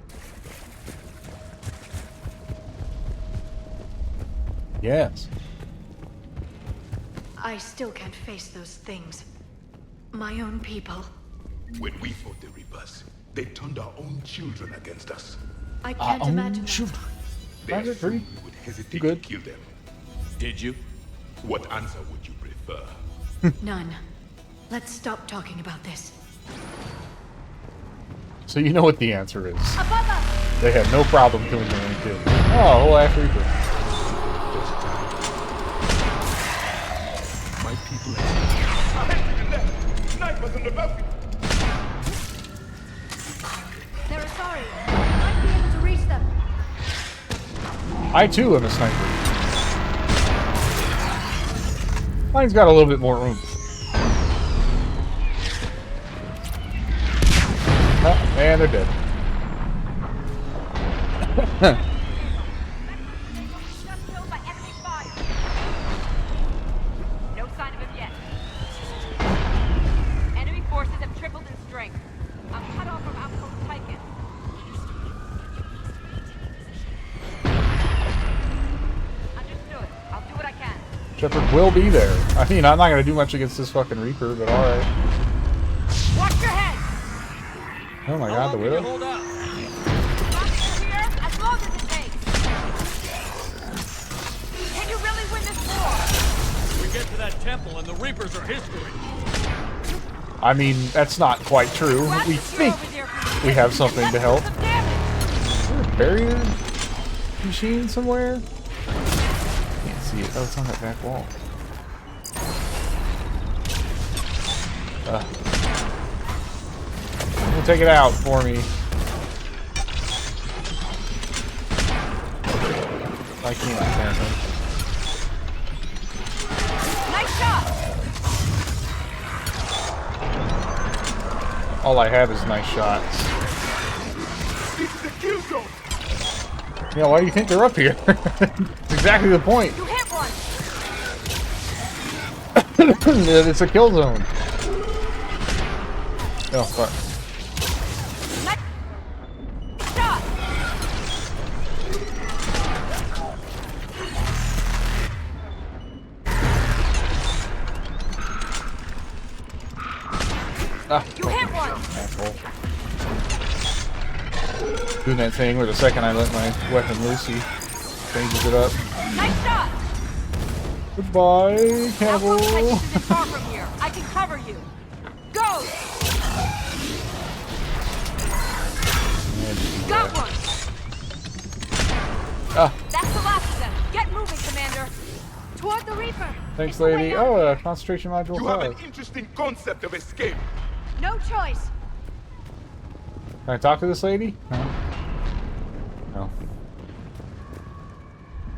Yes. I still can't face those things. My own people. When we fought the Reapers, they turned our own children against us. I can't imagine that. Sounds Their pretty food would hesitate good. to kill them. Did you? What answer would you prefer? None. Let's stop talking about this. So you know what the answer is. Above us! They had no problem killing their own kid. Oh, whole ass Reaper. My people ahead to the left. Snipers on the balcony. They're sorry. Might be able to reach them. I too am a sniper. Mine's got a little bit more oomph. Oh, and they're dead. No sign of him yet. Enemy forces have tripled in strength. I'm cut off from outpost Tychus. Understood. I'll do what I can. Shepard will be there. I mean, I'm not going to do much against this fucking Reaper, but alright. Watch your head! Oh my god, the Widow? Hold up. Here, as long as it takes. Can you really win this war? We get to that temple and the Reapers are history. I mean, that's not quite true. We think we have something to help. Is there a barrier machine somewhere? Can't see it. Oh, it's on that back wall. We'll take it out for me. I can't, apparently. Nice shot! All I have is nice shots. It's the kill zone. Yeah, why do you think they're up here? That's exactly the point. You hit one! It's a kill zone. Oh, fuck. Shot! Ah, You hit one! asshole. Doing that thing where the second I let my weapon loose, he changes it up. Nice shot! Goodbye, cannibal. Outpost Tychus isn't far from here. I can cover you. Go! Got one! Ah, That's the last of them. Get moving, Commander. Toward the Reaper. thanks, lady. Oh, concentration module You have 5. an interesting concept of escape. No choice. Can I talk to this lady? No. No.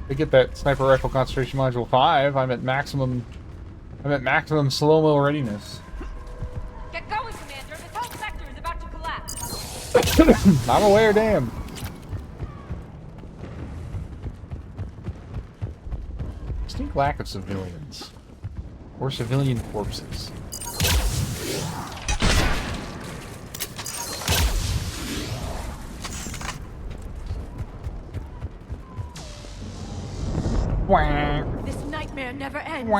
To get that sniper rifle concentration module 5, I'm at maximum slow-mo readiness. Get going, Commander. This whole sector is about to collapse. I'm aware, damn. Distinct lack of civilians. Or civilian corpses. This nightmare never ends.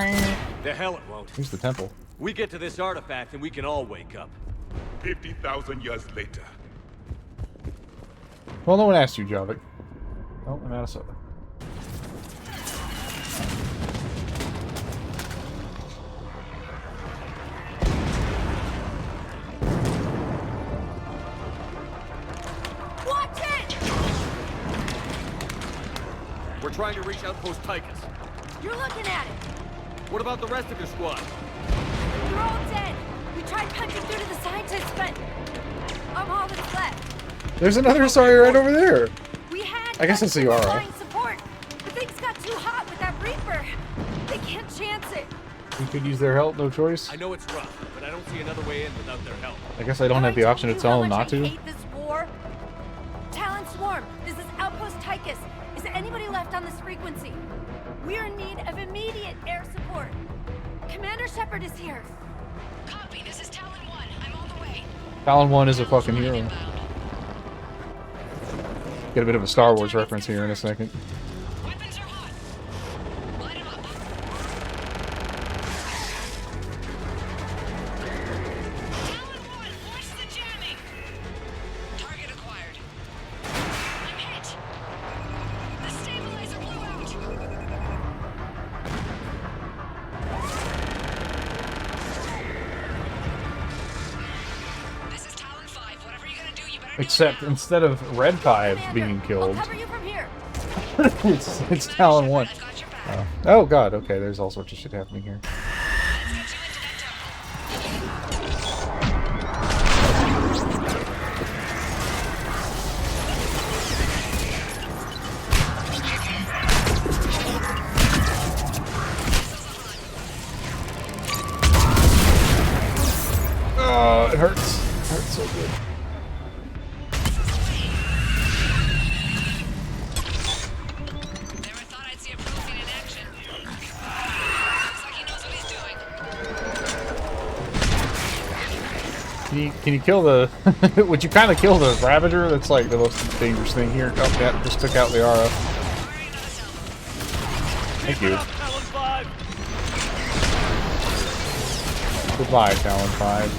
The hell it won't. Here's the temple. We get to this artifact and we can all wake up. 50,000 years later. Well, no one asked you, Javik. Oh, I'm out of soda. Watch it! We're trying to reach Outpost Tychus. You're looking at it. What about the rest of your squad? They're all dead. We tried punching through to the scientists, but I'm all that's left. There's another Asari right over there. We had I guess it's the Yara. flying support, but things got too hot with that Reaper. They can't chance it. We could use their help, no choice. I know it's rough, but I don't see another way in without their help. I guess I don't have the option to tell them not to. I hate this war. Talon Swarm, this is Outpost Tychus. Is there anybody left on this frequency? We're in need of immediate air support. Commander Shepard is here. Copy, this is Talon 1. I'm on the way. Talon 1 is a fucking hero. Get a bit of a Star Wars reference here in a second. Weapons are hot. Light 'em up. Talon 1, force the jamming. Target acquired. I'm hit. The Except instead of Red 5 being killed, it's Talon 1. Oh god, okay, there's all sorts of shit happening here. Oh, it hurts. It hurts so good. Can you kill the... would you kind of kill the Ravager? That's like the most dangerous thing here. Oh, that just took out Liara. Thank you. Goodbye, Talon 5.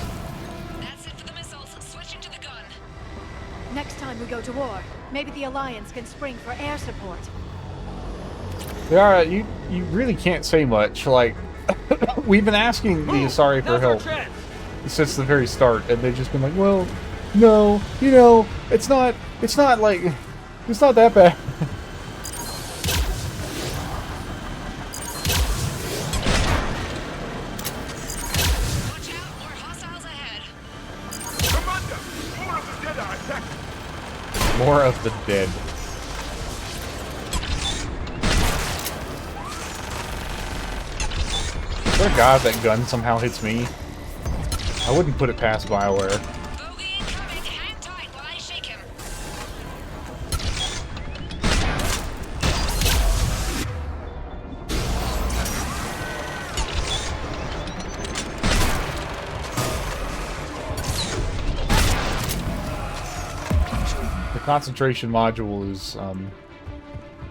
Next time we go to war, maybe the Alliance can spring for air support. Liara, you really can't say much. Like, we've been asking the Asari for help since the very start, and they've just been like, well, no, you know, it's not like, it's not that bad. More of the dead. I swear to God, that gun somehow hits me. I wouldn't put it past BioWare. The concentration module is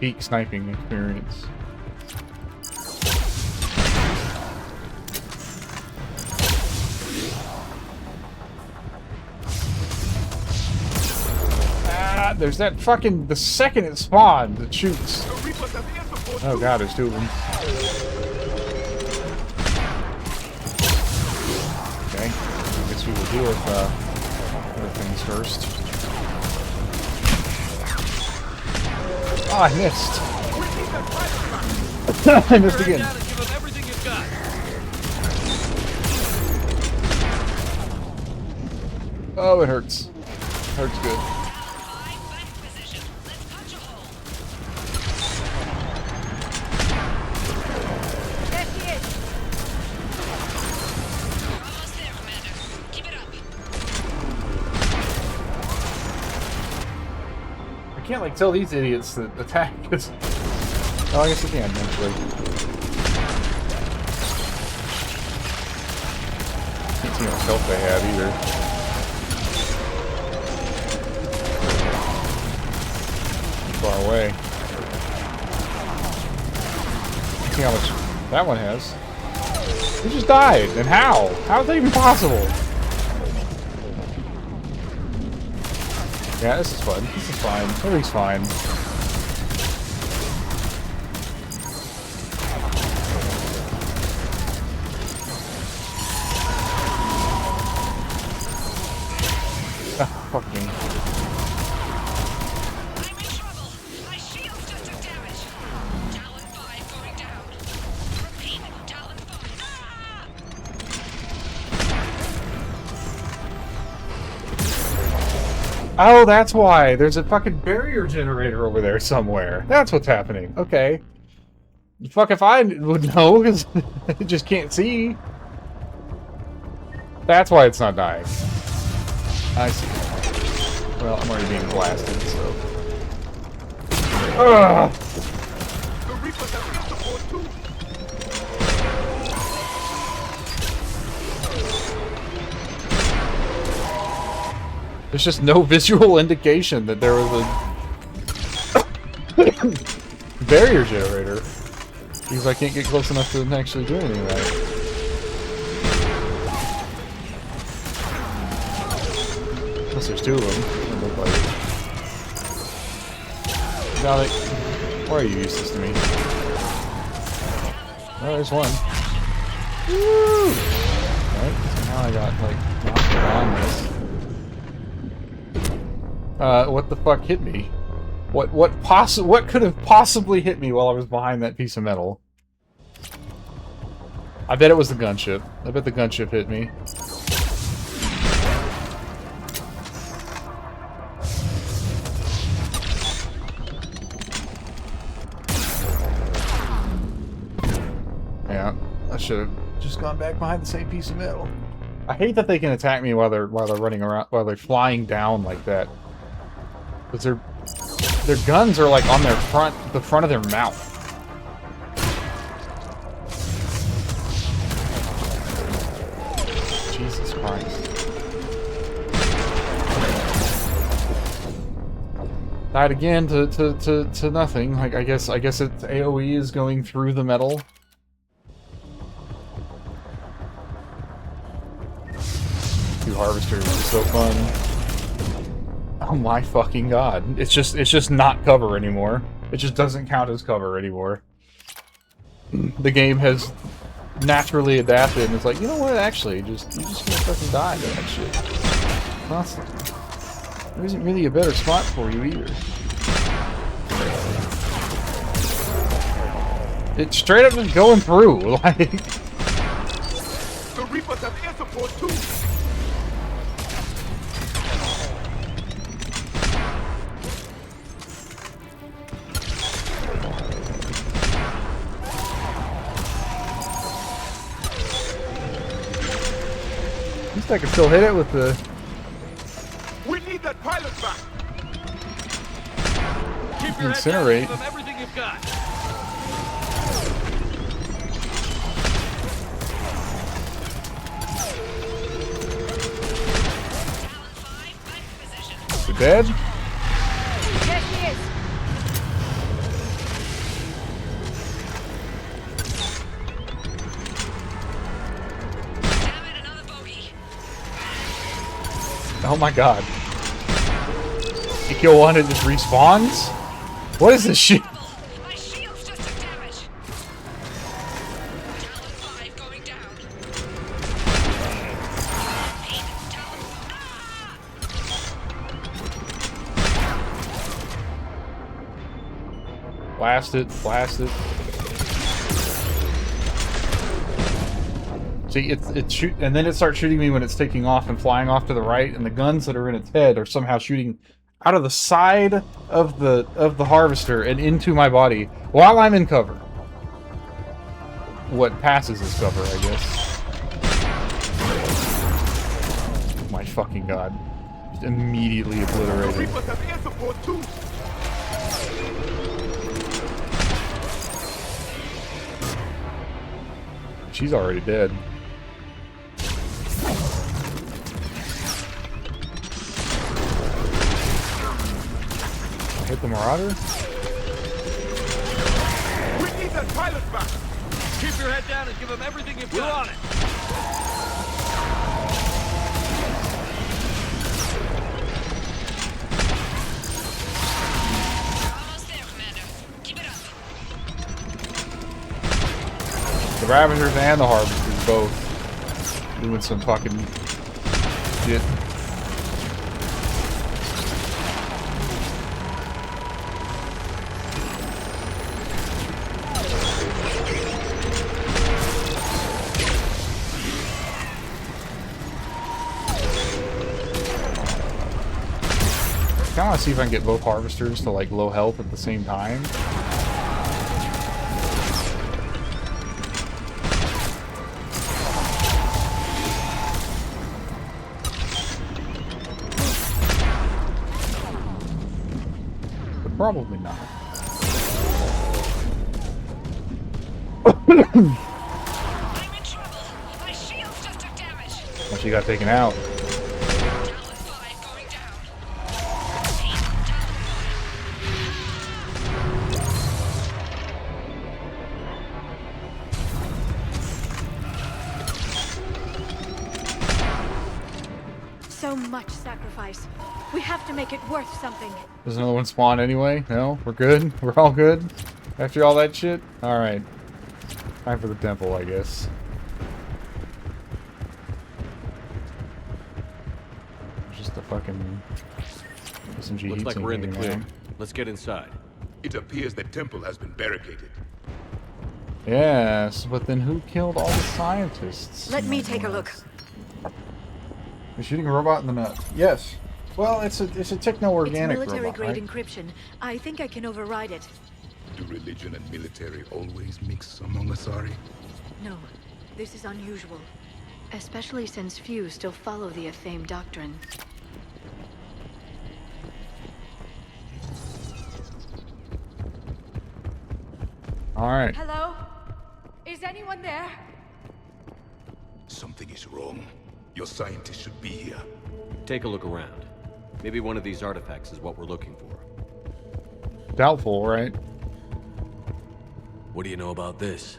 peak sniping experience. There's that fucking... the second it spawned, it shoots. Oh god, there's two of them. Okay, I guess we will deal with other things first. Oh, I missed. I missed again. Oh, it hurts. Hurts good. I can't like tell these idiots that attack is... Oh, I guess I can actually. Can't see how much health they have either. Far away. See how much that one has. He just died, and how? How is that even possible? Yeah, this is fun. This is fine. Everything's fine. Ah, fuck me. Oh, that's why. There's a fucking barrier generator over there somewhere. That's what's happening. Okay. Fuck if I would know, because I just can't see. That's why it's not dying. I see. Well, I'm already being blasted, so... Ugh! There's just no visual indication that there was a barrier generator. Because I can't get close enough to actually do anything about it. Unless there's two of them. It look like it. Now they... Why are you useless to me? Oh, there's one. Woo! Right, so now I got, like, knocked around this. What the fuck hit me? What could have possibly hit me while I was behind that piece of metal? I bet it was the gunship. I bet the gunship hit me. Yeah, I should have just gone back behind the same piece of metal. I hate that they can attack me while they're running around, while they're flying down like that. Because their guns are like on their the front of their mouth. Jesus Christ. Died again to nothing. Like I guess its AoE is going through the metal. Two harvesters is so fun. Oh my fucking god. It's just not cover anymore. It just doesn't count as cover anymore. The game has naturally adapted and it's like, you know what, actually, you just gonna fucking die to that shit. Constantly. There isn't really a better spot for you either. It's straight up just going through, like... The Reapers have air support too! At least I can still hit it with the... We need that pilot back! Keep your Incinerate. head down, give them everything you've got. We're dead? Yes, he is. Oh my god. You kill one and it just respawns? What is this shit? Blast it, blast it. See, it shoot, and then it starts shooting me when it's taking off and flying off to the right, and the guns that are in its head are somehow shooting out of the side of the harvester and into my body while I'm in cover. What passes as cover, I guess. Oh my fucking god! Just immediately obliterated. The Reapers have air support too! She's already dead. Hit the Marauder? We need that pilot back! Keep your head down and give them everything you've got. We're on it. The Ravagers and the Harvesters both doing some fucking shit. I want to see if I can get both Harvesters to like low health at the same time. But probably not. Well, she got taken out. So much sacrifice. We have to make it worth something. Does another one spawn anyway? No? We're good? We're all good? After all that shit? Alright. Time for the temple, I guess. Just a fucking SMG Looks like heatsink we're in the hanging clear. down. Let's get inside. It appears the temple has been barricaded. Yes, but then who killed all the scientists? Let me take a look. You're shooting a robot in the nut. Yes. Well, it's a techno-organic It's robot, military-grade right? encryption. I think I can override it. Do religion and military always mix among Asari? No, this is unusual. Especially since few still follow the Athame doctrine. Alright. Hello? Is anyone there? Something is wrong. Your scientists should be here. Take a look around. Maybe one of these artifacts is what we're looking for. Doubtful, right? What do you know about this?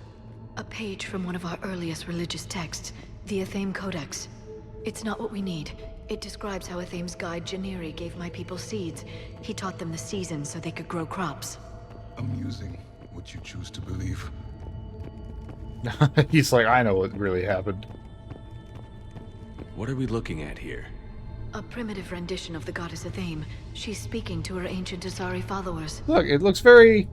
A page from one of our earliest religious texts, the Athame Codex. It's not what we need. It describes how Athame's guide Janiri gave my people seeds. He taught them the seasons so they could grow crops. Amusing what you choose to believe. He's like, I know what really happened. What are we looking at here? A primitive rendition of the goddess Athame. She's speaking to her ancient Asari followers. Look, it looks very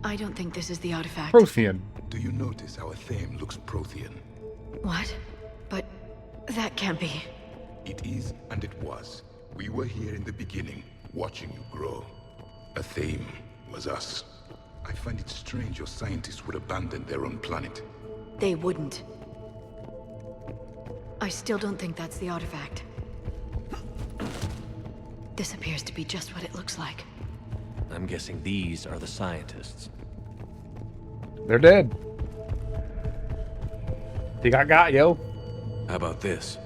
I don't think this is the artifact. Prothean. Do you notice how Athame looks Prothean? What? But that can't be. It is, and it was. We were here in the beginning, watching you grow. Athame was us. I find it strange your scientists would abandon their own planet. They wouldn't. I still don't think that's the artifact. This appears to be just what it looks like. I'm guessing these are the scientists. They're dead. They got, yo. How about this?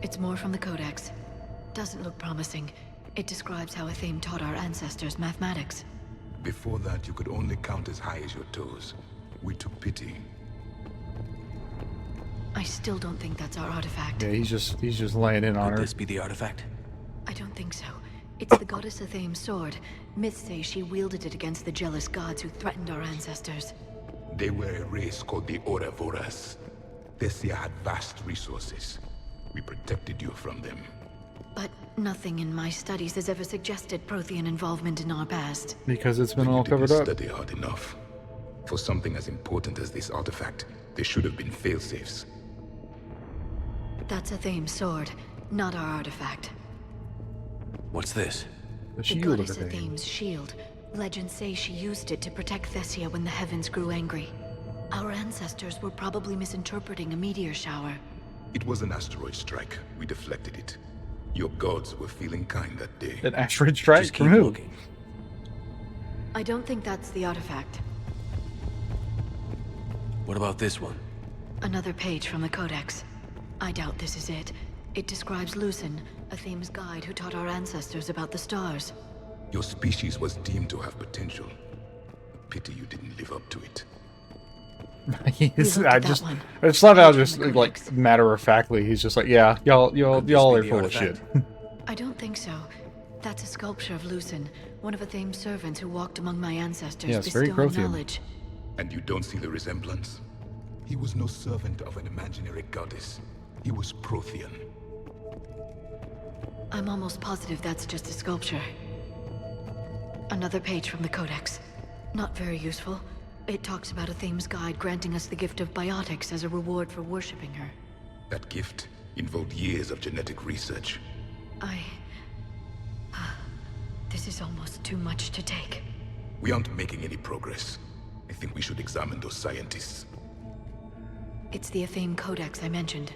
It's more from the Codex. Doesn't look promising. It describes how Athame taught our ancestors mathematics. Before that, you could only count as high as your toes. We took pity. I still don't think that's our artifact. Yeah, he's just laying in on her. Could this be the artifact? I don't think so. It's the goddess Athame's sword. Myths say she wielded it against the jealous gods who threatened our ancestors. They were a race called the Oravoras. Thessia had vast resources. We protected you from them. But nothing in my studies has ever suggested Prothean involvement in our past. Because it's been Then all you covered didn't up. study hard enough. For something as important as this artifact, there should have been failsafes. That's Athame's sword, not our artifact. What's this? The The shield of goddess Athame. Athame's shield. Legends say she used it to protect Thessia when the heavens grew angry. Our ancestors were probably misinterpreting a meteor shower. It was an asteroid strike. We deflected it. Your gods were feeling kind that day. An asteroid strike Just from keep who? looking. I don't think that's the artifact. What about this one? Another page from the Codex. I doubt this is it. It describes Lucen, Athame's guide who taught our ancestors about the stars. Your species was deemed to have potential. A pity you didn't live up to it. I just love how just like matter of factly he's just like, yeah, y'all are full of shit. I don't think so. That's a sculpture of Lucen, one of Athame's servants who walked among my ancestors, Yeah, it's very bestowing Prothean. knowledge. And you don't see the resemblance? He was no servant of an imaginary goddess. He was Prothean. I'm almost positive that's just a sculpture. Another page from the Codex. Not very useful. It talks about Athame's guide granting us the gift of biotics as a reward for worshipping her. That gift involved years of genetic research. This is almost too much to take. We aren't making any progress. I think we should examine those scientists. It's the Athame Codex I mentioned.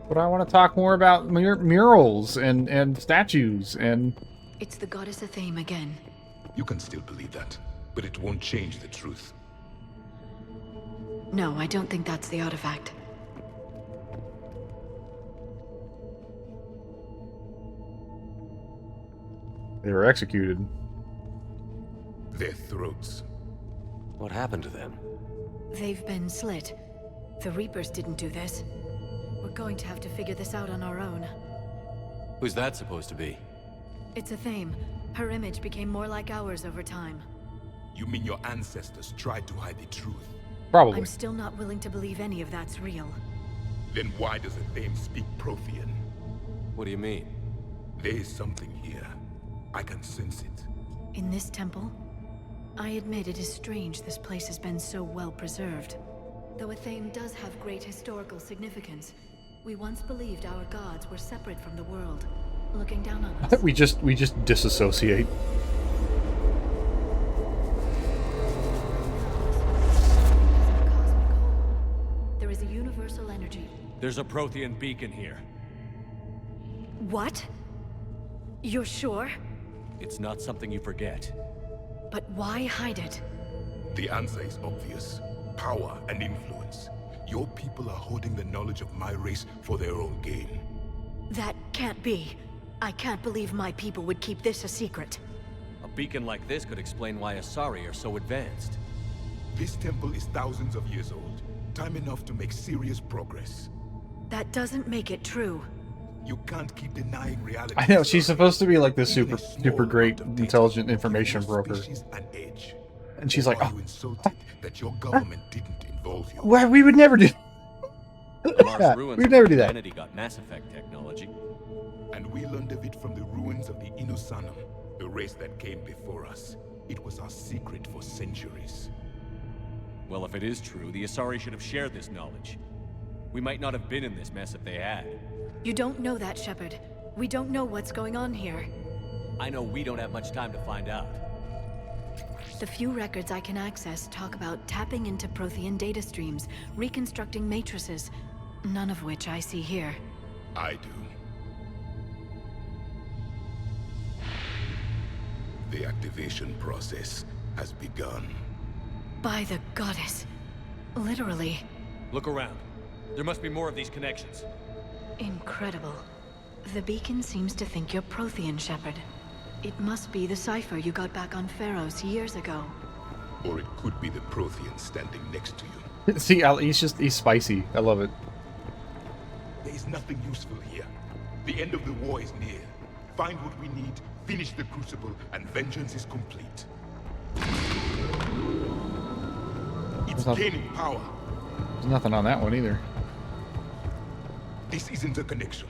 But I want to talk more about murals and statues and... It's the goddess Athame again. You can still believe that, but it won't change the truth. No, I don't think that's the artifact. They were executed. Their throats. What happened to them? They've been slit. The Reapers didn't do this. We're going to have to figure this out on our own. Who's that supposed to be? It's Athame. Her image became more like ours over time. You mean your ancestors tried to hide the truth? Probably. I'm still not willing to believe any of that's real. Then why does Athame speak Prothean? What do you mean? There is something here. I can sense it. In this temple? I admit it is strange this place has been so well preserved. Though Athame does have great historical significance, we once believed our gods were separate from the world, looking down on us. we just disassociate. There is a universal energy. There's a Prothean beacon here. What? You're sure? It's not something you forget. But why hide it? The answer is obvious. Power and influence. Your people are holding the knowledge of my race for their own gain. That can't be. I can't believe my people would keep this a secret. A beacon like this could explain why Asari are so advanced. This temple is thousands of years old. Time enough to make serious progress. That doesn't make it true. You can't keep denying reality. I know, she's supposed to be like this super great, intelligent information broker. And she's like, Are you insulted that your government didn't involve you? well, we would never do Mars ruins we'd never do that. humanity got Mass Effect technology. And we learned of it from the ruins of the Inusanum, the race that came before us. It was our secret for centuries. Well, if it is true, the Asari should have shared this knowledge. We might not have been in this mess if they had. You don't know that, Shepard. We don't know what's going on here. I know we don't have much time to find out. The few records I can access talk about tapping into Prothean data streams, reconstructing matrices, none of which I see here. I do. The activation process has begun. By the goddess. Literally. Look around. There must be more of these connections. Incredible. The beacon seems to think you're Prothean, Shepard. It must be the cipher you got back on Pharos years ago. Or it could be the Prothean standing next to you. See, he's spicy. I love it. There is nothing useful here. The end of the war is near. Find what we need, finish the Crucible, and vengeance is complete. It's gaining power. There's nothing on that one either. This isn't a connection.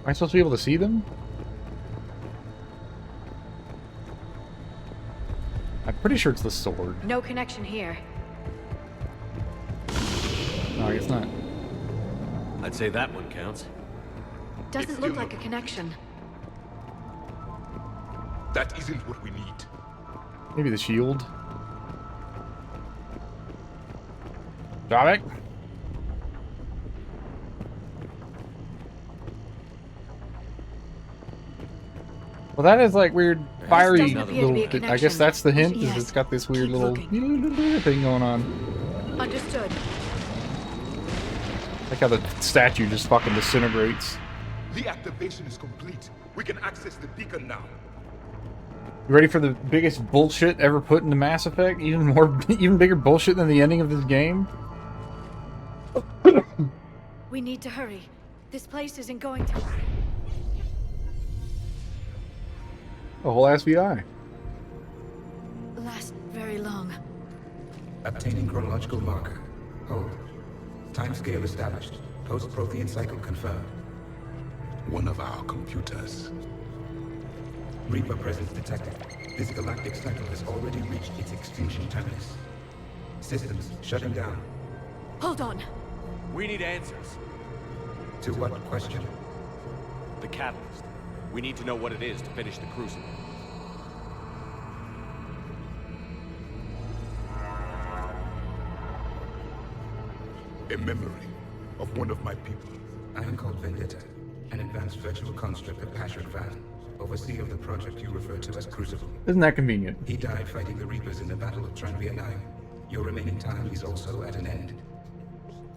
Am I supposed to be able to see them? I'm pretty sure it's the sword. No connection here. No, I guess not. I'd say that one counts. Doesn't look like a connection. That isn't what we need. Maybe the shield. Got it. Well, that is like weird fiery little. I guess that's the hint. Is it's got this weird little thing going on. Understood. Like how the statue just fucking disintegrates. The activation is complete. We can access the beacon now. You ready for the biggest bullshit ever put into Mass Effect? Even bigger bullshit than the ending of this game? We need to hurry. This place isn't going to A whole ass VI. last very long. Obtaining chronological marker. Hold. Timescale established. Post-Prothean cycle confirmed. One of our computers. Reaper presence detected. This galactic cycle has already reached its extinction terminus. Systems shutting down. Hold on. We need answers. To what question? The catalyst. We need to know what it is to finish the Crucible. A memory of one of my people. I am called Vendetta, an advanced virtual construct of Patrick Van, overseer of the project you refer to as Crucible. Isn't that convenient? He died fighting the Reapers in the Battle of Tranvia 9. Your remaining time is also at an end.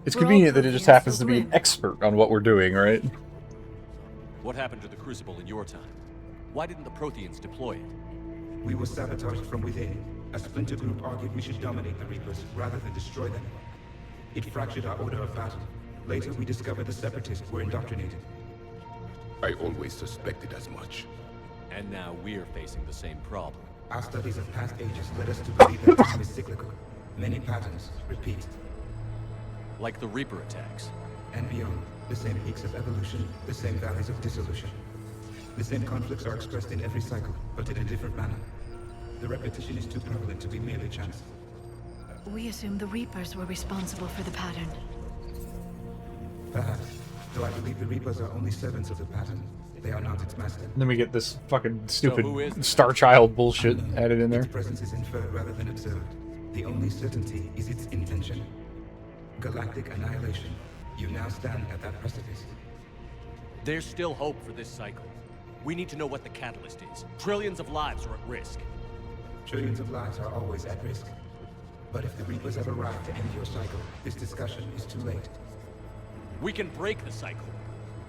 It's convenient that it just happens to be an expert on what we're doing, right? What happened to the Crucible in your time? Why didn't the Protheans deploy it? We were sabotaged from within. A splinter group argued we should dominate the Reapers rather than destroy them. It fractured our order of battle. Later, we discovered the Separatists were indoctrinated. I always suspected as much. And now we're facing the same problem. Our studies of past ages led us to believe that time is cyclical. Many patterns repeat. Like the Reaper attacks. And beyond, the same peaks of evolution, the same valleys of dissolution. The same conflicts are expressed in every cycle, but in a different manner. The repetition is too prevalent to be merely chance. We assume the Reapers were responsible for the pattern. Perhaps, though I believe the Reapers are only servants of the pattern. They are not its master. And then we get this fucking stupid Star Child bullshit added in there. Its presence is inferred rather than observed. The only certainty is its intention. Galactic annihilation. You now stand at that precipice. There's still hope for this cycle. We need to know what the catalyst is. Trillions of lives are at risk. Trillions of lives are always at risk. But if the Reapers have arrived to end your cycle, this discussion is too late. We can break the cycle.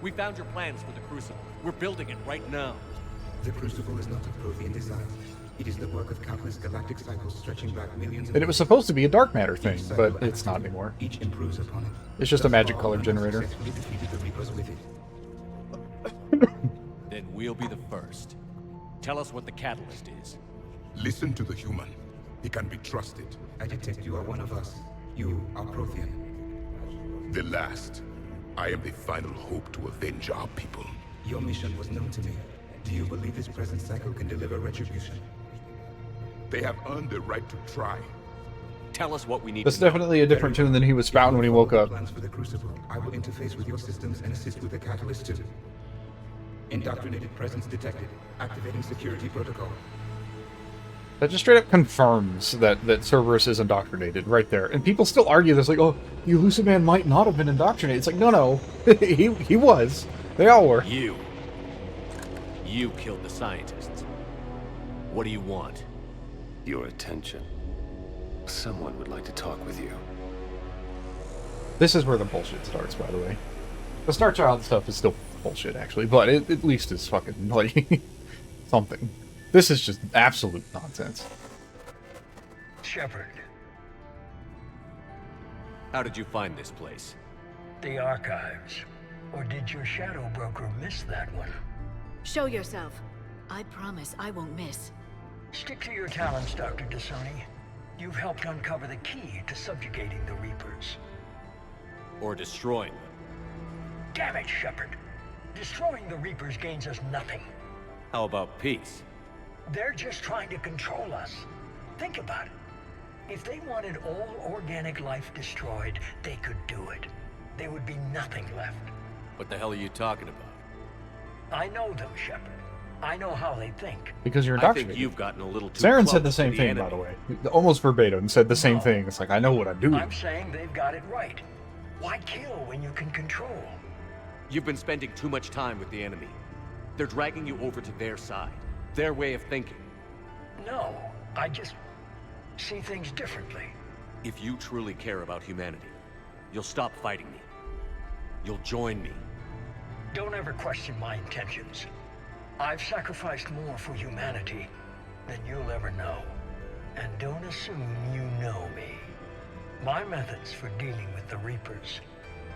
We found your plans for the Crucible. We're building it right now. The Crucible is not of Prothean design. It is the work of countless galactic cycles stretching back millions of And it was supposed to be a dark matter thing, but it's not anymore. Each improves upon it. It's just a magic color generator. Successfully defeated the Reapers with it. Then we'll be the first. Tell us what the catalyst is. Listen to the human. He can be trusted. I detect you are one of us. You are Prothean. The last. I am the final hope to avenge our people. Your mission was known to me. Do you believe this present cycle can deliver retribution? They have earned the right to try. Tell us what we need That's to know. definitely a different tune than he was spouting when he woke up. Plans for the Crucible. I will interface with your systems and assist with the catalyst too. Indoctrinated presence detected. Activating security protocol. That just straight up confirms that Cerberus is indoctrinated right there. And people still argue this, like, oh, the Elusive Man might not have been indoctrinated. It's like, no. he was. They all were. You killed the scientists. What do you want? Your attention. Someone would like to talk with you. This is where the bullshit starts, by the way. The Star Child stuff is still bullshit, actually, but it at least is fucking, like, something. This is just absolute nonsense. Shepard. How did you find this place? The archives. Or did your shadow broker miss that one? Show yourself. I promise I won't miss. Stick to your talents, Dr. Dasani. You've helped uncover the key to subjugating the Reapers. Or destroying them. Damn it, Shepard. Destroying the Reapers gains us nothing. How about peace? They're just trying to control us. Think about it. If they wanted all organic life destroyed, they could do it. There would be nothing left. What the hell are you talking about? I know them, Shepard. I know how they think. Because you're I indoctrinated. think you've gotten a little too Saren close said the to same thing, enemy. by the way. Almost verbatim said the same thing. It's like, I know what I do. I'm saying they've got it right. Why kill when you can control? You've been spending too much time with the enemy. They're dragging you over to their side. Their way of thinking. No, I just see things differently. If you truly care about humanity, you'll stop fighting me. You'll join me. Don't ever question my intentions. I've sacrificed more for humanity than you'll ever know. And don't assume you know me. My methods for dealing with the Reapers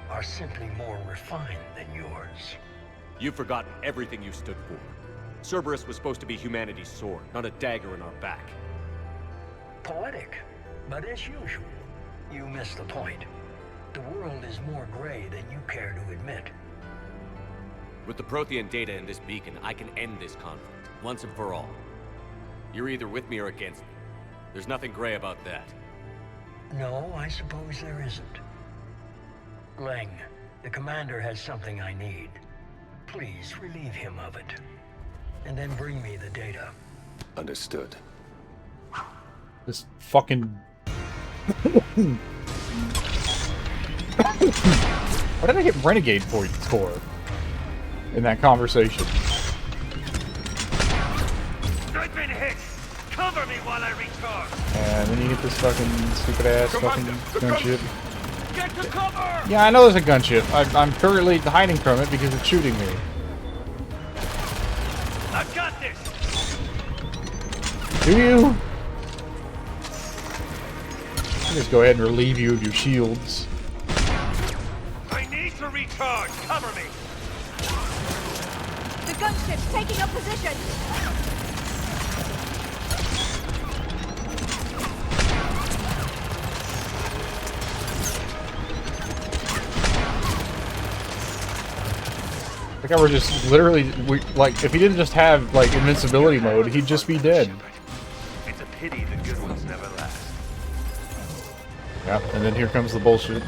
are simply more refined than yours. You've forgotten everything you stood for. Cerberus was supposed to be humanity's sword, not a dagger in our back. Poetic, but as usual, you miss the point. The world is more gray than you care to admit. With the Prothean data in this beacon, I can end this conflict, once and for all. You're either with me or against me. There's nothing gray about that. No, I suppose there isn't. Leng, the commander has something I need. Please relieve him of it. And then bring me the data. Understood. This fucking... Why did I get Renegade for in that conversation? I've been hit! Cover me while I recharge! And then you get this fucking stupid ass fucking gunship. Get to cover! Yeah, I know there's a gunship. I'm currently hiding from it because it's shooting me. I've got this! Do you? I'll just go ahead and relieve you of your shields. I need to recharge! Cover me! The gunship's taking up position! Like I were just literally, like, if he didn't just have, like, invincibility mode, he'd just be dead. It's a pity the good ones never last. Yeah, and then here comes the bullshit.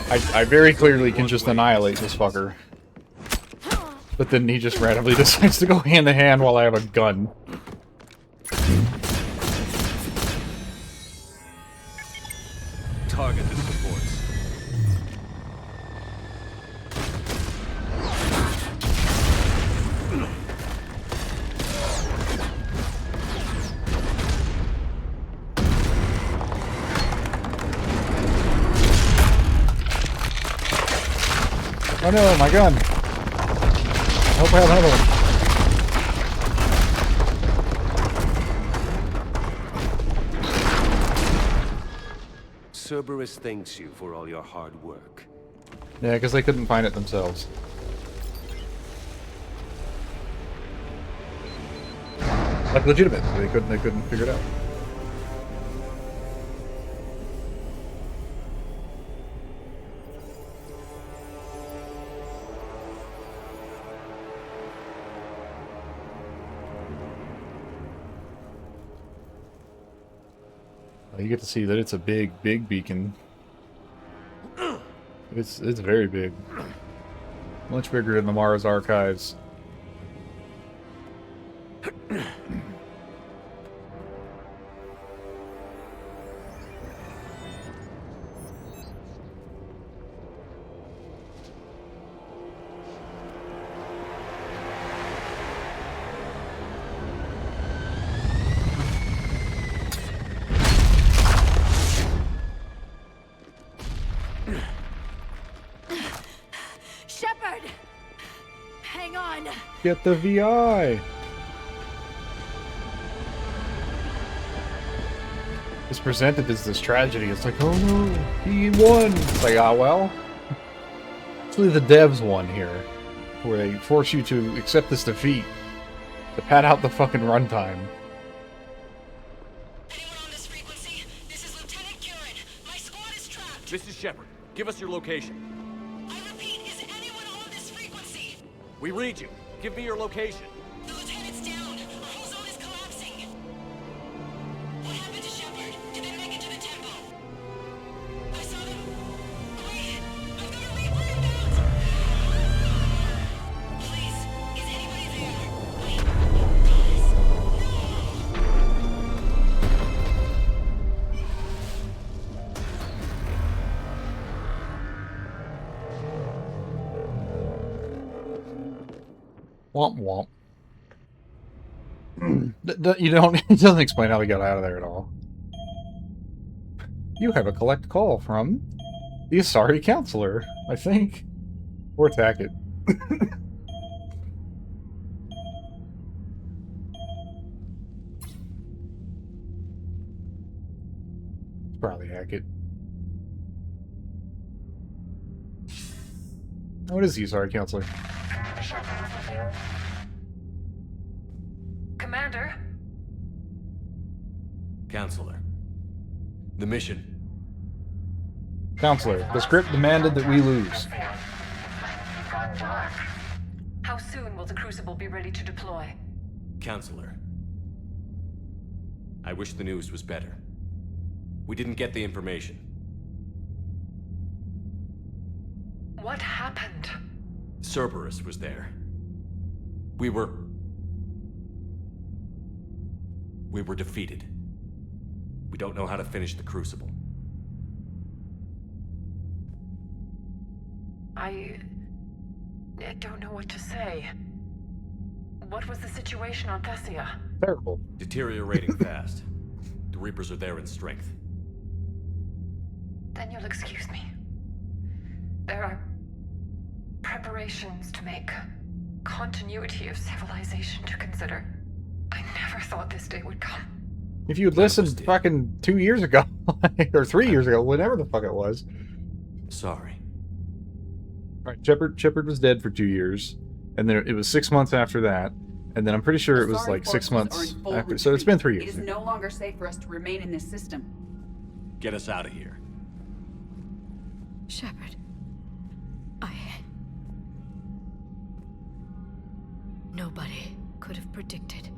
I very clearly can just annihilate this fucker. But then he just randomly decides to go hand to hand while I have a gun. Target the supports. Oh no, my gun! I hope I have another one. Cerberus thanks you for all your hard work. Yeah, because they couldn't find it themselves. Like legitimate, they couldn't figure it out. You get to see that it's a big beacon. It's very big. Much bigger than the Mars archives. Shepard! Hang on! Get the VI! It's presented as this tragedy. It's like, oh no, he won! It's like, ah, well. Actually, the devs won here. Where they force you to accept this defeat. To pad out the fucking runtime. Mrs. Shepard, give us your location. I repeat, is anyone on this frequency? We read you. Give me your location. The lieutenant's down. Our whole zone is collapsing. What happened to Shepard? Did they make it to the temple? I saw them. Wait, I've got a Reaper inbound. Please, is anybody there? Wait, guys, Womp womp. You don't. It doesn't explain how we got out of there at all. You have a collect call from the Asari counselor, I think, or Tackett. It's probably Hackett. What is the Asari counselor? Commander? Counselor. The mission. Counselor, the script demanded that we lose. How soon will the Crucible be ready to deploy? Counselor. I wish the news was better. We didn't get the information. What happened? Cerberus was there. We were defeated. We don't know how to finish the Crucible. I don't know what to say. What was the situation on Thessia? Terrible. Deteriorating fast. The Reapers are there in strength. Then you'll excuse me. There are preparations to make, continuity of civilization to consider. I never thought this day would come. If you had listened fucking 2 years ago, or 3 years ago, whatever the fuck it was. Sorry. Right, Shepard was dead for 2 years, and then it was 6 months after that, and then I'm pretty sure it was like 6 months after. So it's been 3 years. It is no longer safe for us to remain in this system. Get us out of here. Nobody could have predicted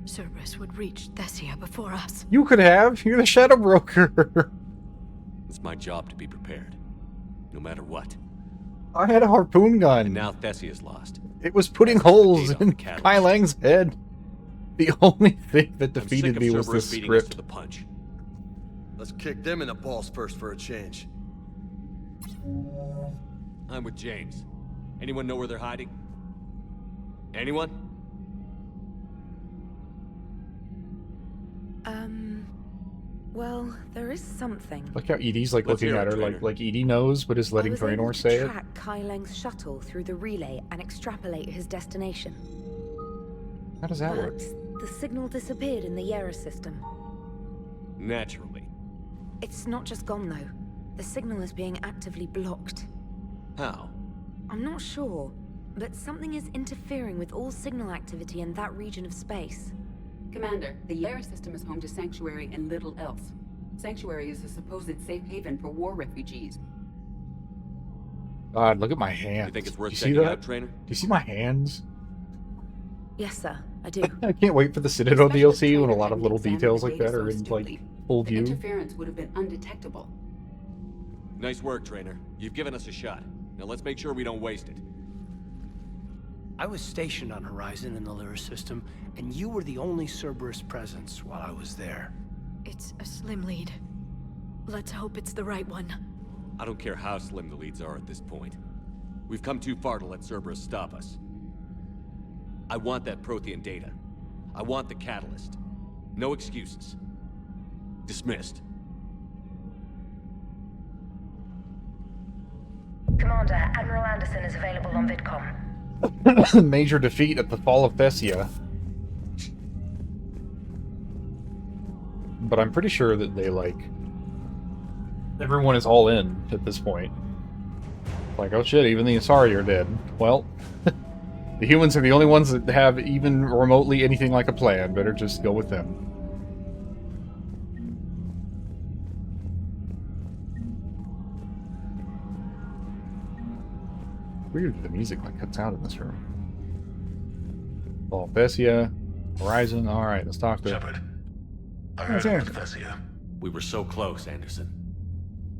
Cerberus would reach Thessia before us. You could have. You're the Shadow Broker. It's my job to be prepared, no matter what. I had a harpoon gun. And now Thessia's lost. It was putting holes in Kai Lang's head. The only thing that defeated me was the script. To the punch. Let's kick them in the balls first for a change. I'm with James. Anyone know where they're hiding? Anyone? Well, there is something. Like how Edie's like looking at her like Edie knows, but is letting Draenor say it. Track Kai Lang's shuttle through the relay and extrapolate his destination. How does that work? The signal disappeared in the Yera system. Naturally. It's not just gone though. The signal is being actively blocked. How? I'm not sure, but something is interfering with all signal activity in that region of space. Commander, the Yera system is home to Sanctuary and little else. Sanctuary is a supposed safe haven for war refugees. God, look at my hands. You think it's worth checking out, Trainer? Do you see my hands? Yes, sir. I do. I can't wait for the Citadel DLC when a lot of little details like that are in like full view. Interference would have been undetectable. Nice work, Trainer. You've given us a shot. Now let's make sure we don't waste it. I was stationed on Horizon in the Lyra system, and you were the only Cerberus presence while I was there. It's a slim lead. Let's hope it's the right one. I don't care how slim the leads are at this point. We've come too far to let Cerberus stop us. I want that Prothean data. I want the catalyst. No excuses. Dismissed. Commander, Admiral Anderson is available on VidCom. Major defeat at the fall of Thessia. But I'm pretty sure that they, like... everyone is all in at this point. Like, oh shit, even the Asari are dead. Well, the humans are the only ones that have even remotely anything like a plan. Better just go with them. Weird that the music like cuts out in this room. Oh, Thessia, Horizon. All right, let's talk to. Shepard, I heard about Thessia. We were so close, Anderson.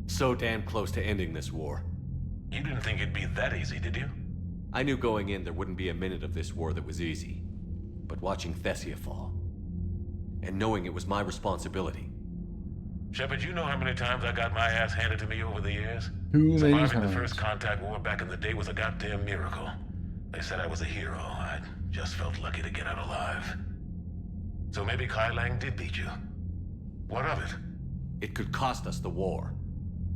So damn close to ending this war. You didn't think it'd be that easy, did you? I knew going in there wouldn't be a minute of this war that was easy. But watching Thessia fall, and knowing it was my responsibility. Shepard, you know how many times I got my ass handed to me over the years? Too many Surviving the times. first contact war back in the day was a goddamn miracle. They said I was a hero. I just felt lucky to get out alive. So maybe Kai Lang did beat you. What of it? It could cost us the war.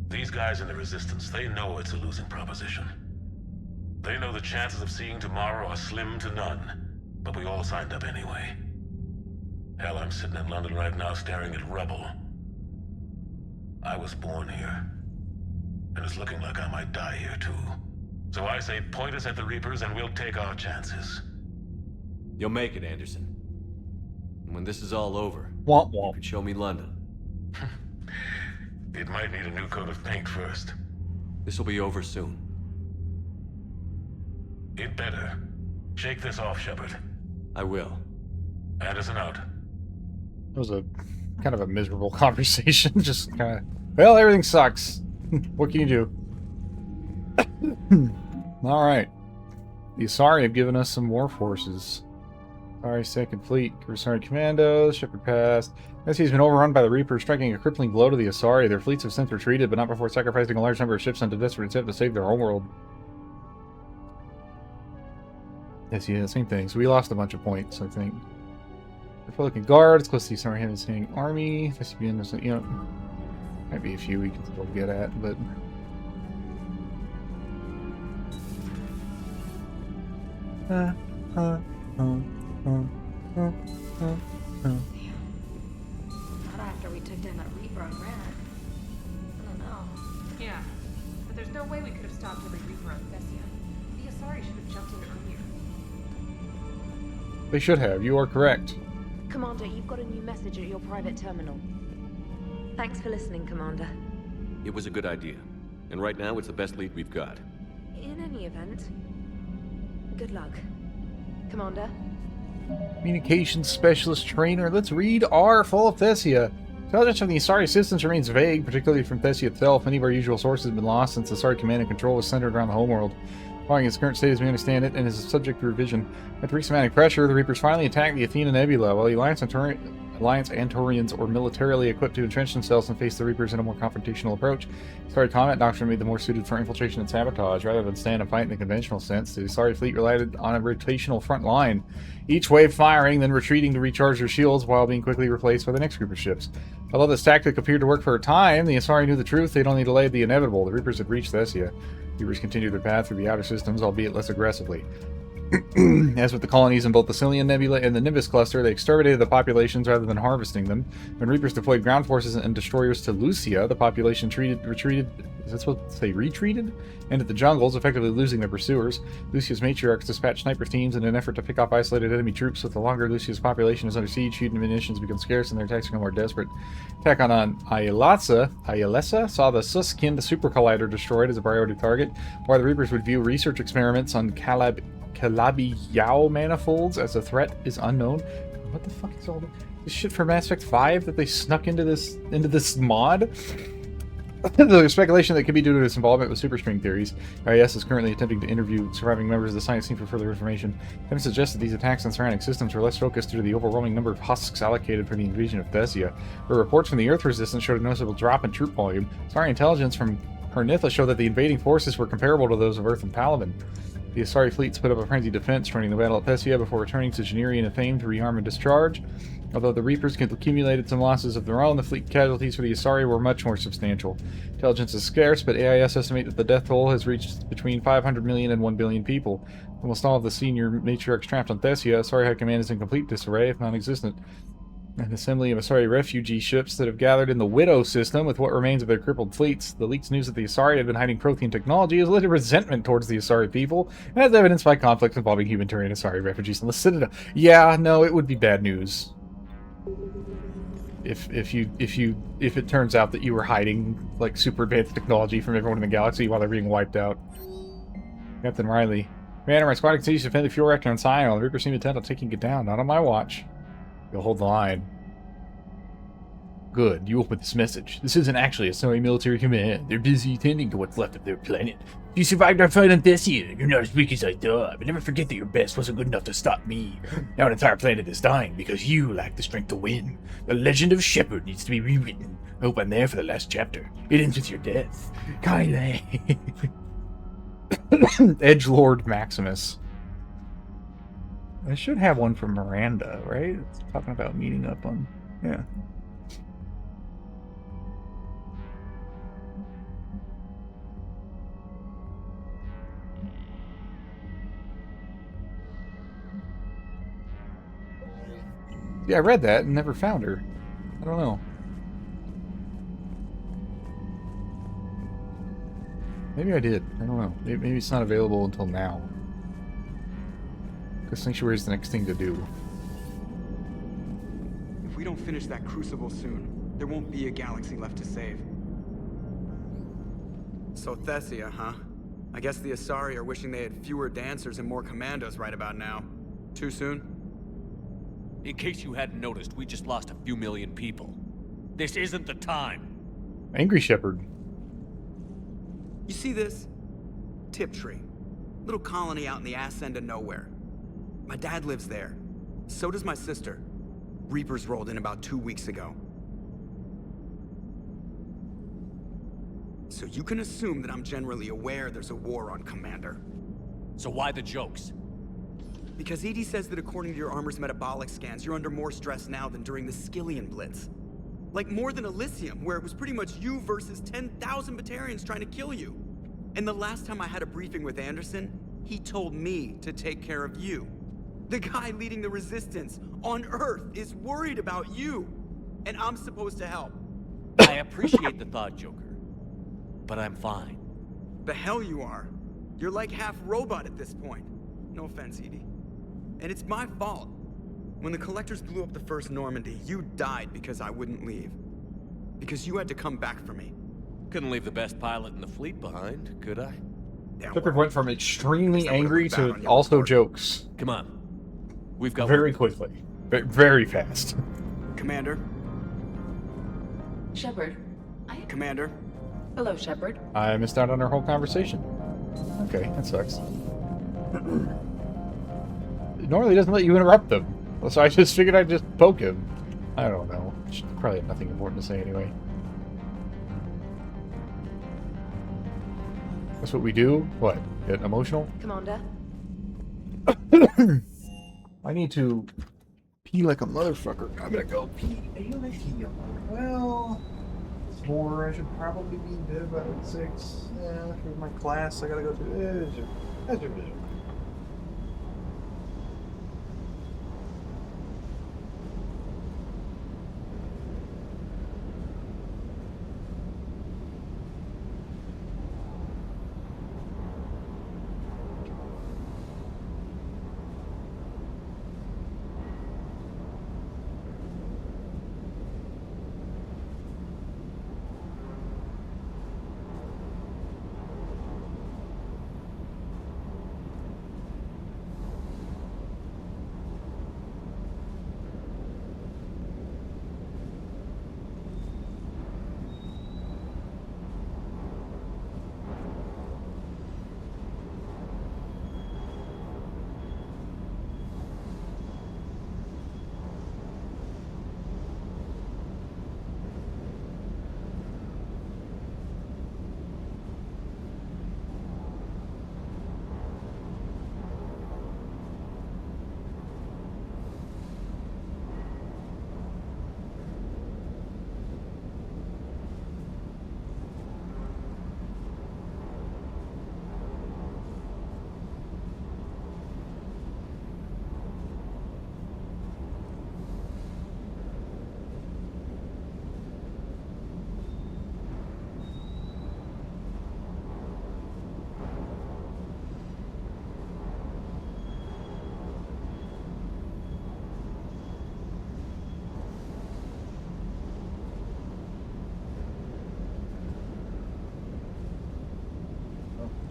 These guys in the Resistance, they know it's a losing proposition. They know the chances of seeing tomorrow are slim to none. But we all signed up anyway. Hell, I'm sitting in London right now staring at rubble. I was born here. And it's looking like I might die here too. So I say point us at the Reapers and we'll take our chances. You'll make it, Anderson. And when this is all over, womp womp. You could show me London. It might need a new coat of paint first. This will be over soon. It better. Shake this off, Shepard. I will. Anderson out. That was a kind of a miserable conversation. Just kind of, well, everything sucks. What can you do? All right. The Asari have given us some war forces. Asari Second Fleet, Asari Commandos, Shepard passed. Thessia's been overrun by the Reapers, striking a crippling blow to the Asari. Their fleets have since retreated, but not before sacrificing a large number of ships on a desperate attempt to save their homeworld. Thessia, same thing. So we lost a bunch of points, I think. Republican Guards, close to the Asari Handing Army. Thessia, you know, might be a few we can still get at, but. Not after we took down that Reaper on Rannoch. I don't know. Yeah, but there's no way we could have stopped every Reaper on Thessia. The Asari should have jumped in earlier. They should have. You are correct. Commander, you've got a new message at your private terminal. Thanks for listening, Commander. It was a good idea. And right now, it's the best lead we've got. In any event, good luck. Commander? Communications specialist trainer. Let's read our full of Thessia. Intelligence from the Asari systems remains vague, particularly from Thessia itself. Many of our usual sources have been lost since Asari command and control was centered around the homeworld. Following its current state as we understand it, and is subject to revision. After recent pressure, the Reapers finally attacked the Athena Nebula, while the Alliance Antorians were militarily equipped to entrench themselves and face the Reapers in a more confrontational approach. The Asari combat doctrine made them more suited for infiltration and sabotage, rather than stand and fight in the conventional sense. The Asari fleet relied on a rotational front line, each wave firing, then retreating to recharge their shields while being quickly replaced by the next group of ships. Although this tactic appeared to work for a time, the Asari knew the truth. They'd only delayed the inevitable. The Reapers had reached Thessia. The Reapers continued their path through the outer systems, albeit less aggressively. As with the colonies in both the Cillian Nebula and the Nimbus cluster, they exterminated the populations rather than harvesting them. When Reapers deployed ground forces and destroyers to Lucia, the population retreated into the jungles, effectively losing their pursuers. Lucia's matriarchs dispatched sniper teams in an effort to pick off isolated enemy troops. With the longer Lucia's population is under siege, food and munitions become scarce and their attacks become more desperate. Attack on Ayalessa saw the Suskind super collider destroyed as a priority target, while the Reapers would view research experiments on Calabi-Yao manifolds as a threat is unknown. What the fuck is all this shit from Mass Effect 5 that they snuck into this mod? The speculation that could be due to its involvement with superstring theories. IS is currently attempting to interview surviving members of the science team for further information. Having suggested these attacks on surrounding systems were less focused due to the overwhelming number of husks allocated for the invasion of Thessia. But reports from the Earth Resistance showed a noticeable drop in troop volume. Asari intelligence from Hernitha showed that the invading forces were comparable to those of Earth and Palaven. The Asari fleet put up a frenzied defense, joining the battle at Thessia before returning to Janiri and Athame to rearm and discharge. Although the Reapers accumulated some losses of their own, the fleet casualties for the Asari were much more substantial. Intelligence is scarce, but AIS estimate that the death toll has reached between 500 million and 1 billion people. Almost all of the senior matriarchs trapped on Thessia, Asari High Command is in complete disarray, if non-existent. An assembly of Asari refugee ships that have gathered in the Widow system with what remains of their crippled fleets. The leaked news that the Asari had been hiding Prothean technology has led to resentment towards the Asari people, as evidenced by conflicts involving humanitarian Asari refugees in the Citadel. Yeah, no, it would be bad news. If it turns out that you were hiding like super advanced technology from everyone in the galaxy while they're being wiped out. Captain Riley. Commander, my squad continues to defend the fuel reactor on Sion. The Reapers seem intent on taking it down. Not on my watch. You'll hold the line. Good, you opened this message. This isn't actually a Asari military command. They're busy tending to what's left of their planet. You survived our fight on Thessia. You're not as weak as I thought, but never forget that your best wasn't good enough to stop me. Now an entire planet is dying because you lack the strength to win. The legend of Shepard needs to be rewritten. I hope I'm there for the last chapter. It ends with your death. Kyle. Edgelord Maximus. I should have one from Miranda, right? It's talking about meeting up on... Yeah. Yeah, I read that and never found her. I don't know. Maybe I did. I don't know. Maybe it's not available until now. Because Sanctuary is the next thing to do. If we don't finish that crucible soon, there won't be a galaxy left to save. So Thessia, huh? I guess the Asari are wishing they had fewer dancers and more commandos right about now. Too soon? In case you hadn't noticed, we just lost a few million people. This isn't the time. Angry Shepherd. You see this? Tiptree. Little colony out in the ass end of nowhere. My dad lives there. So does my sister. Reapers rolled in about 2 weeks ago. So you can assume that I'm generally aware there's a war on, Commander. So why the jokes? Because EDI says that according to your armor's metabolic scans, you're under more stress now than during the Skillian Blitz. Like more than Elysium, where it was pretty much you versus 10,000 Batarians trying to kill you. And the last time I had a briefing with Anderson, he told me to take care of you. The guy leading the resistance on Earth is worried about you. And I'm supposed to help. I appreciate the thought, Joker. But I'm fine. The hell you are. You're like half robot at this point. No offense, EDI. And it's my fault. When the Collectors blew up the first Normandy, you died because I wouldn't leave. Because you had to come back for me. Couldn't leave the best pilot in the fleet behind, could I? Shepard went from extremely angry to also jokes. Come on, We've got very quickly. Very fast. Commander? Shepard. Commander? Hello, Shepard. I missed out on our whole conversation. Okay, that sucks. It normally doesn't let you interrupt them. So I just figured I'd just poke him. I don't know. Probably have nothing important to say anyway. That's what we do? What? Get emotional? Commander? I need to pee like a motherfucker. I'm gonna go pee. Well, it's 4. I should probably be in bed by like 6. Yeah, for my class, I gotta go to.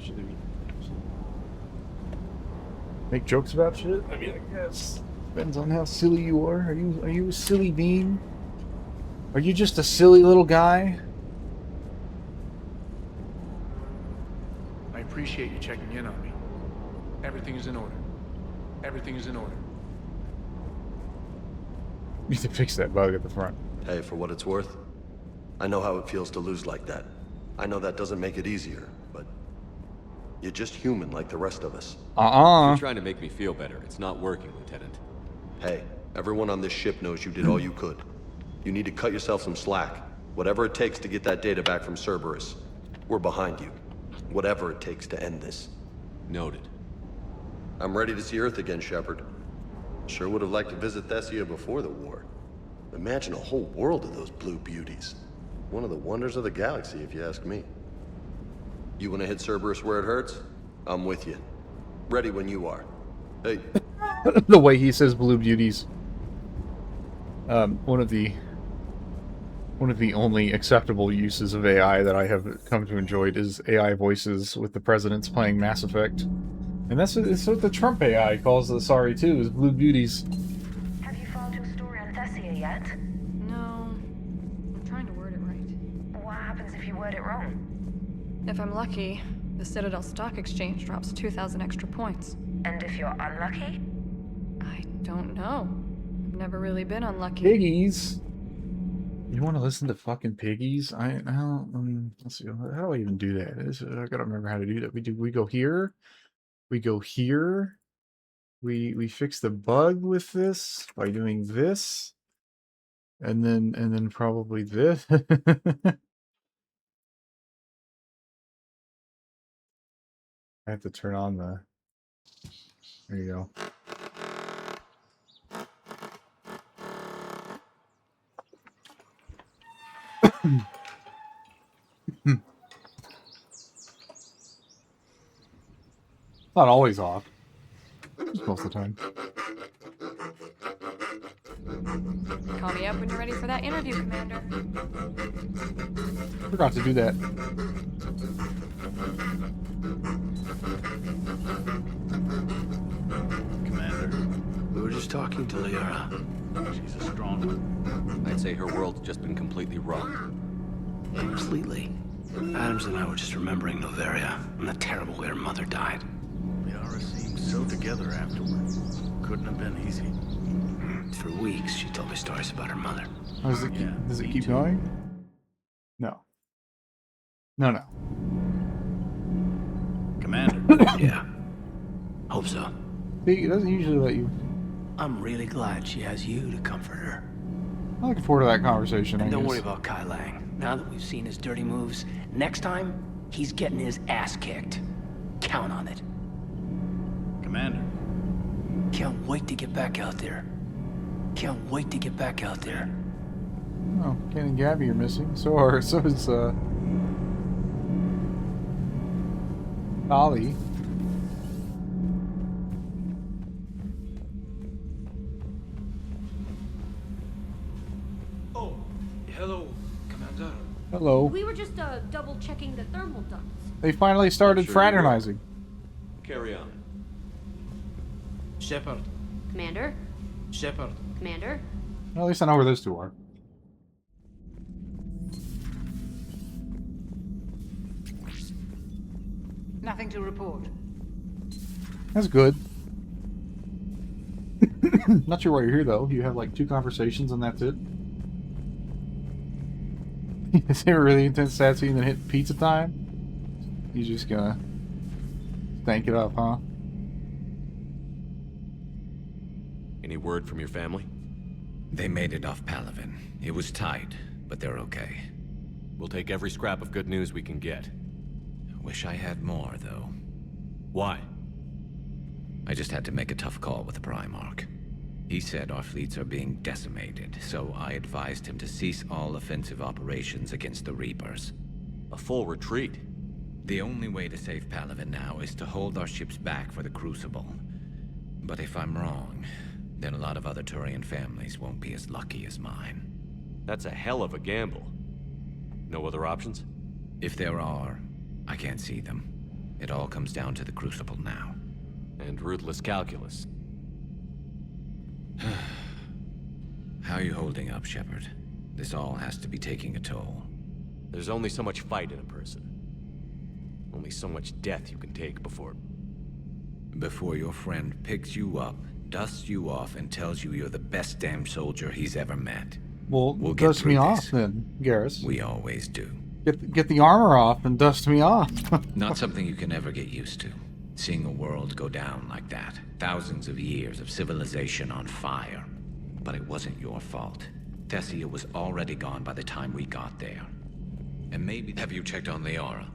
Should we make jokes about shit? I mean, I guess depends on how silly you are. Are you a silly bean? Are you just a silly little guy? I appreciate you checking in on me. Everything is in order. Everything is in order. You need to fix that bug at the front. Hey, for what it's worth, I know how it feels to lose like that. I know that doesn't make it easier, but you're just human like the rest of us. You're trying to make me feel better. It's not working, Lieutenant. Hey, everyone on this ship knows you did all you could. You need to cut yourself some slack. Whatever it takes to get that data back from Cerberus. We're behind you. Whatever it takes to end this. Noted. I'm ready to see Earth again, Shepard. Sure would have liked to visit Thessia before the war. Imagine a whole world of those blue beauties. One of the wonders of the galaxy, if you ask me. You want to hit Cerberus where it hurts? I'm with you. Ready when you are. Hey. The way he says blue beauties. One of the only acceptable uses of AI that I have come to enjoy is AI voices with the presidents playing Mass Effect. And that's what the Trump AI calls the Asari too, is blue beauties. Have you filed your story on Thessia yet? No. I'm trying to word it right. What happens if you word it wrong? If I'm lucky, the Citadel Stock Exchange drops 2,000 extra points. And if you're unlucky? I don't know. I've never really been unlucky. Piggies? You want to listen to fucking piggies? Let's see. How do I even do that? I gotta remember how to do that. We go here. We go here. We fix the bug with this by doing this, and then probably this. I have to turn on the. There you go. Not always off. Just most of the time. Call me up when you're ready for that interview, Commander. Forgot to do that. Commander, we were just talking to Liara. She's a strong one. I'd say her world's just been completely rocked. Completely. Adams and I were just remembering Noveria and the terrible way her mother died. Liara seemed so together afterwards. Couldn't have been easy. For weeks, she told me stories about her mother. Does it keep going? No. No. Commander. Yeah. Hope so. It doesn't usually let you. I'm really glad she has you to comfort her. I'm looking forward to that conversation. And I don't guess. worry about Kai Lang. Now that we've seen his dirty moves, next time, he's getting his ass kicked. Count on it. Commander. Can't wait to get back out there. Can't wait to get back out there. Oh, Ken and Gabby are missing. So is Ollie. Oh, hello, Commander. Hello. We were just double checking the thermal ducts. They finally started fraternizing. Carry on. Shepard. Commander? Shepard. Commander? Well, at least I know where those two are. Nothing to report. That's good. Not sure why you're here, though. You have like 2 conversations and that's it. Is it a really intense sad scene that hit pizza time? You just gonna stank it up, huh? Any word from your family? They made it off Palaven. It was tight, but they're okay. We'll take every scrap of good news we can get. Wish I had more, though. Why? I just had to make a tough call with the Primarch. He said our fleets are being decimated, so I advised him to cease all offensive operations against the Reapers. A full retreat? The only way to save Palaven now is to hold our ships back for the Crucible. But if I'm wrong, then a lot of other Turian families won't be as lucky as mine. That's a hell of a gamble. No other options? If there are, I can't see them. It all comes down to the Crucible now. And ruthless calculus. How are you holding up, Shepard? This all has to be taking a toll. There's only so much fight in a person. Only so much death you can take before... Before your friend picks you up, dusts you off, and tells you you're the best damn soldier he's ever met. Well, We'll get dust me through off this. then, Garrus. We always do. Get the armor off and dust me off. Not something you can ever get used to. Seeing a world go down like that. Thousands of years of civilization on fire. But it wasn't your fault. Thessia was already gone by the time we got there. And maybe... Have you checked on Liara?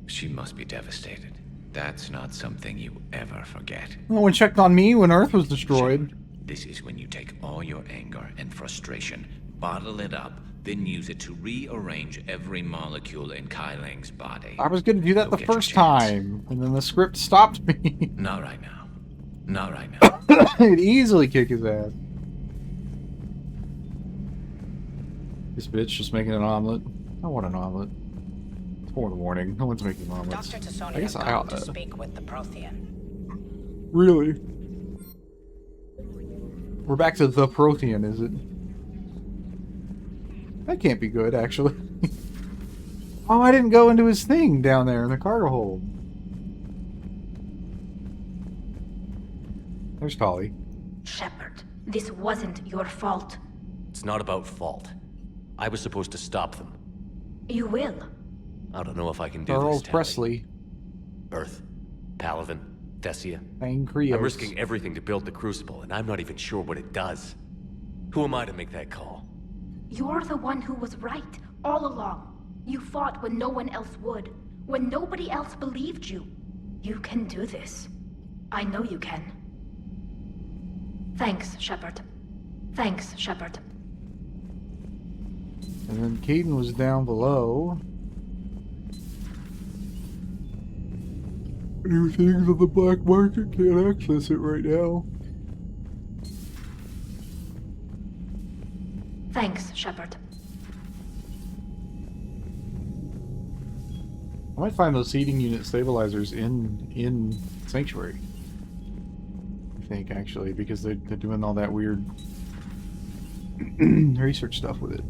She must be devastated. That's not something you ever forget. No one checked on me when Earth was destroyed. This is when you take all your anger and frustration, bottle it up, then use it to rearrange every molecule in Kai Lang's body. I was going to do that the first time, and then the script stopped me. Not right now. Not right now. It'd easily kick his ass. This bitch just making an omelet. I want an omelet. It's 4 in the morning. No one's making omelets. Dr. Tassoni I has guess come to speak with the Prothean. Really? We're back to the Prothean, is it? That can't be good, actually. Oh, I didn't go into his thing down there in the cargo hold. There's Tolly. Shepard, this wasn't your fault. It's not about fault. I was supposed to stop them. You will. I don't know if I can do Charles this, Tally. Presley. Earth, Palaven, Thessia. Angrios. I'm risking everything to build the Crucible, and I'm not even sure what it does. Who am I to make that call? You're the one who was right, all along. You fought when no one else would, when nobody else believed you. You can do this. I know you can. Thanks, Shepard. Thanks, Shepard. And then Caden was down below. New things on the black market, can't access it right now. Thanks, Shepard. I might find those seating unit stabilizers in Sanctuary. think, actually, because they're doing all that weird research stuff with it.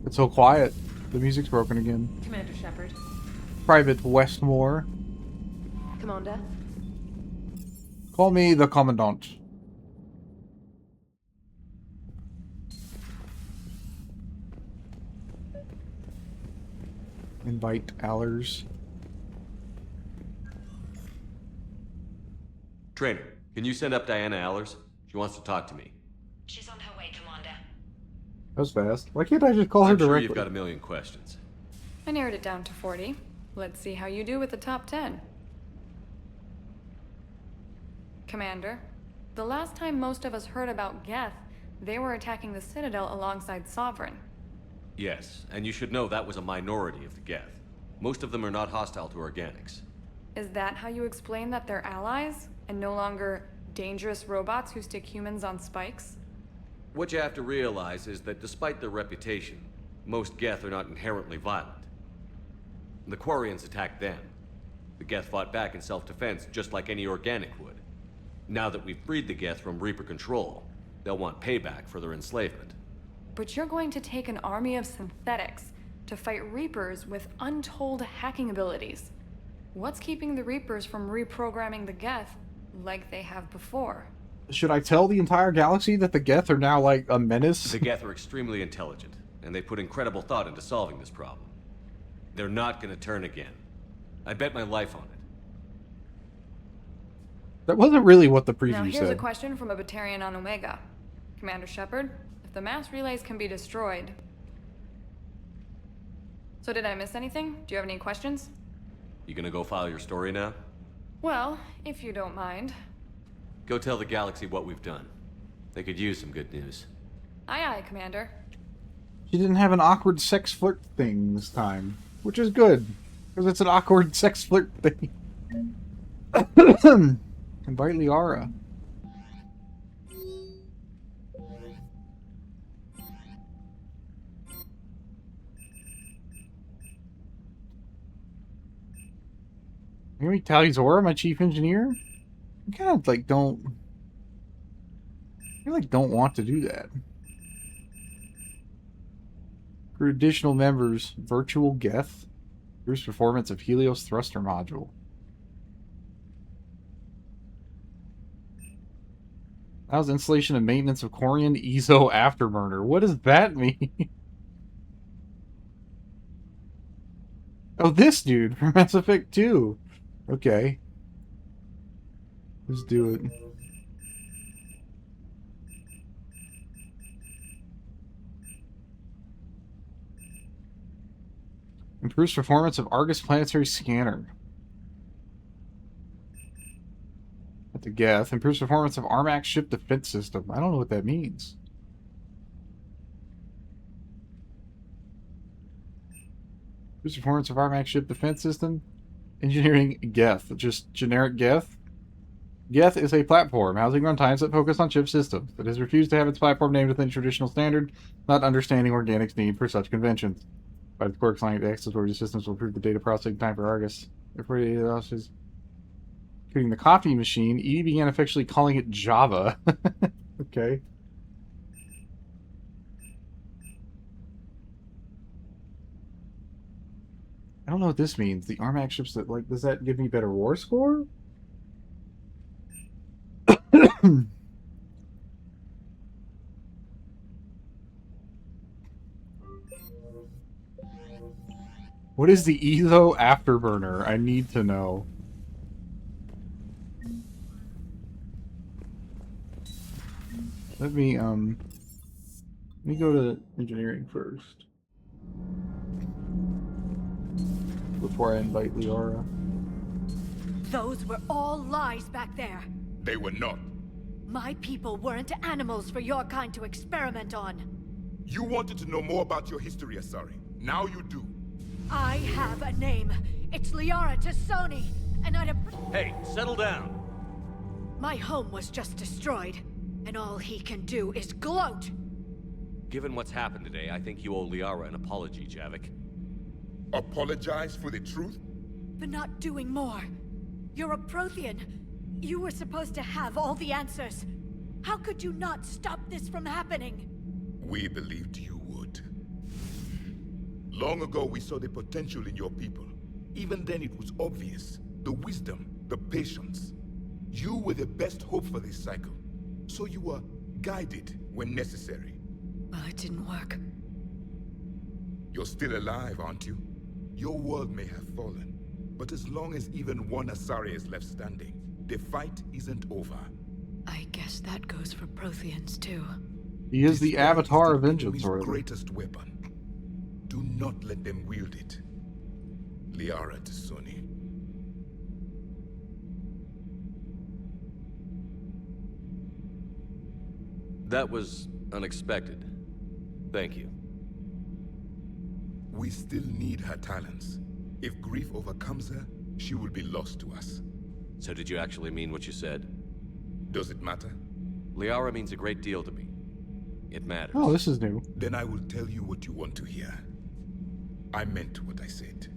It's so quiet. The music's broken again. Commander Shepard. Private Westmore. Commander. Call me the Commandant. Invite Allers. Trainer, can you send up Diana Allers? She wants to talk to me. She's on her way, Commander. That was fast. Why can't I just call her I'm sure directly? you've got a million questions. I narrowed it down to 40. Let's see how you do with the top 10. Commander, the last time most of us heard about Geth, they were attacking the Citadel alongside Sovereign. Yes, and you should know that was a minority of the Geth. Most of them are not hostile to organics. Is that how you explain that they're allies, and no longer dangerous robots who stick humans on spikes? What you have to realize is that despite their reputation, most Geth are not inherently violent. The Quarians attacked them. The Geth fought back in self-defense just like any organic would. Now that we've freed the Geth from Reaper control, they'll want payback for their enslavement. But you're going to take an army of synthetics to fight Reapers with untold hacking abilities. What's keeping the Reapers from reprogramming the Geth like they have before? Should I tell the entire galaxy that the Geth are now like a menace? The Geth are extremely intelligent, and they put incredible thought into solving this problem. They're not gonna turn again. I bet my life on it. That wasn't really what the preview Now here's said. a question from a Batarian on Omega. Commander Shepard, if the mass relays can be destroyed... So did I miss anything? Do you have any questions? You gonna go file your story now? Well, if you don't mind. Go tell the galaxy what we've done. They could use some good news. Aye aye, Commander. She didn't have an awkward sex flirt thing this time, which is good, because it's an awkward sex flirt thing. Invite Liara. Can we tell Zora, my chief engineer? I kind of like don't. I like don't want to do that. For additional members, Virtual Geth, Bruce performance of Helios thruster module. How's installation and maintenance of Quarian EZO afterburner? What does that mean? Oh, this dude from Mass Effect 2. Okay. Let's do it. Improves performance of Argus planetary scanner. At the Geth. Improves performance of Armax ship defense system. I don't know what that means. Improves performance of Armax ship defense system. Engineering Geth. Just generic Geth. Geth is a platform housing runtimes that focus on chip systems. It has refused to have its platform named within traditional standard, not understanding Organic's need for such conventions. By the quirks line access where the systems will improve the data processing time for Argus. Therefore, including the copy machine, EDI began officially calling it Java. Okay. I don't know what this means. The Armax ships that, like, does that give me better war score? What is the EZO afterburner? I need to know. Let me go to engineering first. Before I invite Liara. Those were all lies back there. They were not. My people weren't animals for your kind to experiment on. You wanted to know more about your history, Asari. Now you do. I have a name. It's Liara Tassoni, and I'd... Hey, settle down. My home was just destroyed, and all he can do is gloat. Given what's happened today, I think you owe Liara an apology, Javik. Apologize for the truth? for not doing more. You're a Prothean. You were supposed to have all the answers. How could you not stop this from happening? We believed you would. Long ago, we saw the potential in your people. Even then, it was obvious. The wisdom, the patience. You were the best hope for this cycle. So you were guided when necessary. Well, it didn't work. You're still alive, aren't you? Your world may have fallen, but as long as even one Asari is left standing, the fight isn't over. I guess that goes for Protheans, too. He is the avatar of vengeance, or greatest weapon. Do not let them wield it. Liara to Sony. That was unexpected. Thank you. We still need her talents. If grief overcomes her, she will be lost to us. So did you actually mean what you said? Does it matter? Liara means a great deal to me. It matters. Oh, this is new. Then I will tell you what you want to hear. I meant what I said.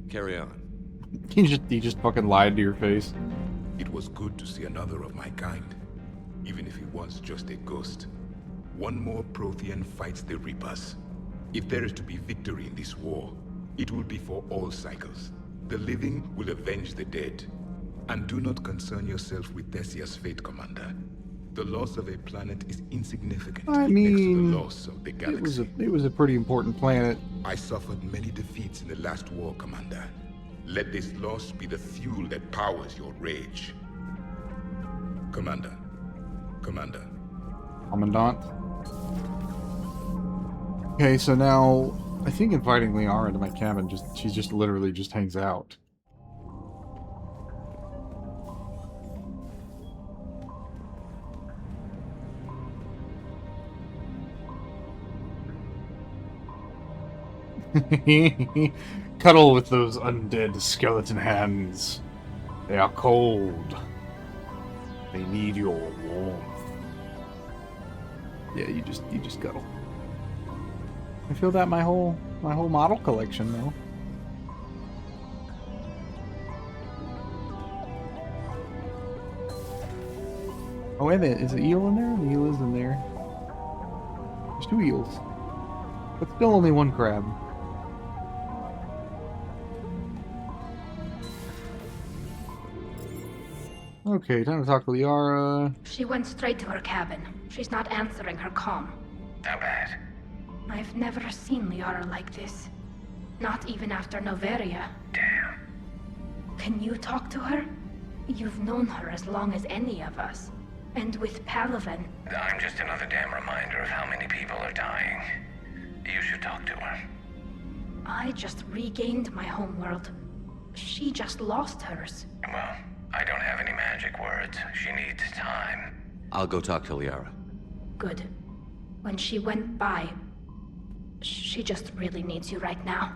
Carry on. He just fucking lied to your face. It was good to see another of my kind, even if he was just a ghost. One more Prothean fights the Reapers. If there is to be victory in this war, it will be for all cycles. The living will avenge the dead. And do not concern yourself with Thessia's fate, Commander. The loss of a planet is insignificant I next to mean, the loss of the galaxy. It was a pretty important planet. I suffered many defeats in the last war, Commander. Let this loss be the fuel that powers your rage. Commander. Commander. Commandant. Okay, so now I think inviting Liara into my cabin she just literally just hangs out. Cuddle with those undead skeleton hands. They are cold. They need your warmth. Yeah, you just cuddle. I feel that my whole model collection though. Oh wait a minute, is the eel in there? The eel is in there. There's 2 eels. But still only 1 crab. Okay, time to talk to Liara. She went straight to her cabin. She's not answering her comm. How bad? I've never seen Liara like this. Not even after Noveria. Damn. Can you talk to her? You've known her as long as any of us. And with Palaven... I'm just another damn reminder of how many people are dying. You should talk to her. I just regained my homeworld. She just lost hers. Well, I don't have any magic words. She needs time. I'll go talk to Liara. Good. When she went by, she just really needs you right now.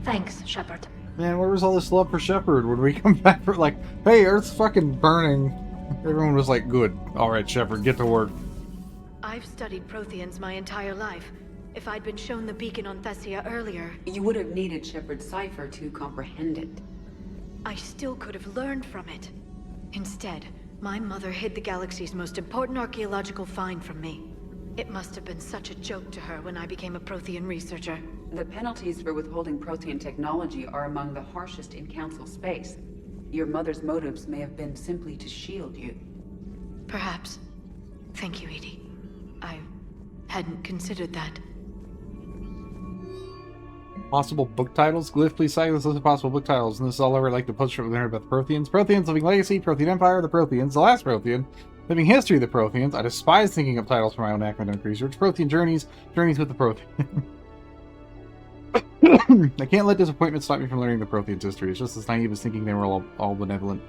Thanks, Shepard. Man, where was all this love for Shepard when we come back for like, hey, Earth's fucking burning. Everyone was like, good. Alright, Shepard, get to work. I've studied Protheans my entire life. If I'd been shown the beacon on Thessia earlier... You would have needed Shepard's cipher to comprehend it. I still could have learned from it. Instead, my mother hid the galaxy's most important archaeological find from me. It must have been such a joke to her when I became a Prothean researcher. The penalties for withholding Prothean technology are among the harshest in Council space. Your mother's motives may have been simply to shield you. Perhaps. Thank you, Edie. I hadn't considered that. Possible book titles? Glyph, please cite this list of possible book titles. And this is all over like the post we learned about the Protheans. Protheans, Living Legacy, Prothean Empire, the Protheans, The Last Prothean, Living History of the Protheans. I despise thinking of titles for my own academic research. Prothean Journeys, Journeys with the Prothean. I can't let disappointment stop me from learning the Protheans' history. It's just as naive as thinking they were all benevolent.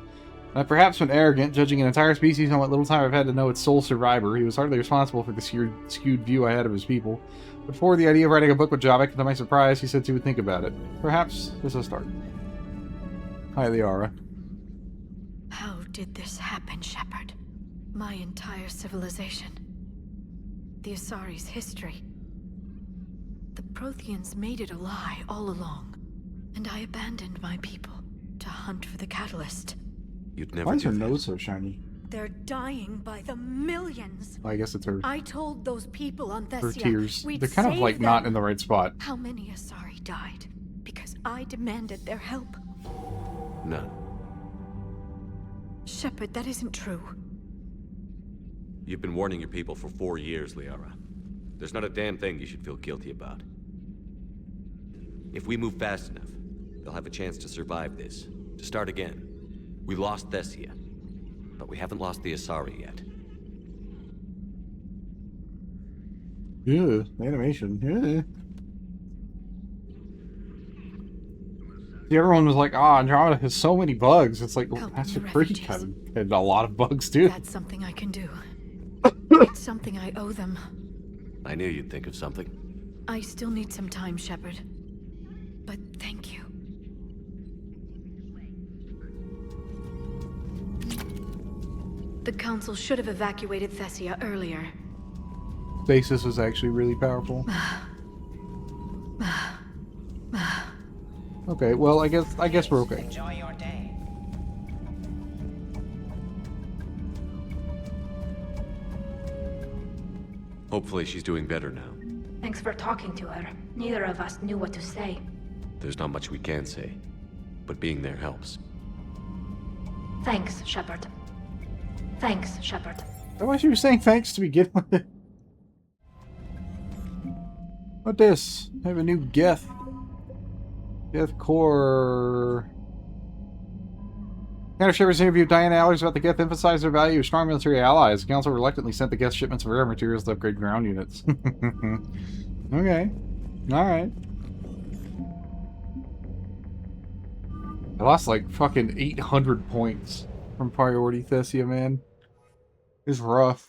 And I've perhaps been arrogant, judging an entire species on what little time I've had to know its sole survivor. He was hardly responsible for the skewed view I had of his people. But for the idea of writing a book with Javik, to my surprise, he said he would think about it. Perhaps this is a start. Hi, Liara. How did this happen, Shepard? My entire civilization. The Asari's history. The Protheans made it a lie all along. And I abandoned my people to hunt for the catalyst. You'd never Why is do her that. nose so shiny? They're dying by the millions. I guess it's her I told those people on Thessia her tears. we'd They're kind of save like not them. in the right spot. How many Asari died because I demanded their help? None. Shepard, that isn't true. You've been warning your people for 4 years, Liara. There's not a damn thing you should feel guilty about. If we move fast enough, they'll have a chance to survive this. To start again. We lost Thessia, but we haven't lost the Asari yet. Yeah, animation. Yeah. See, everyone was like, "Ah, Andromeda has so many bugs." It's like, well, that's a pretty kind of had a lot of bugs too. That's something I can do. It's something I owe them. I knew you'd think of something. I still need some time, Shepard. But thank you. The Council should have evacuated Thessia earlier. Stasis was actually really powerful. Okay, well, I guess we're okay. Enjoy your day. Hopefully she's doing better now. Thanks for talking to her. Neither of us knew what to say. There's not much we can say, but being there helps. Thanks, Shepard. Thanks, Shepard. That's why she was saying thanks to begin with. What this? I have a new Geth. Geth Core. Commander Shepard's interview with Diana Allers about the Geth emphasized their value of strong military allies. The Council reluctantly sent the Geth shipments of rare materials to upgrade ground units. Okay. Alright. I lost like fucking 800 points from Priority Thessia, man. It's rough.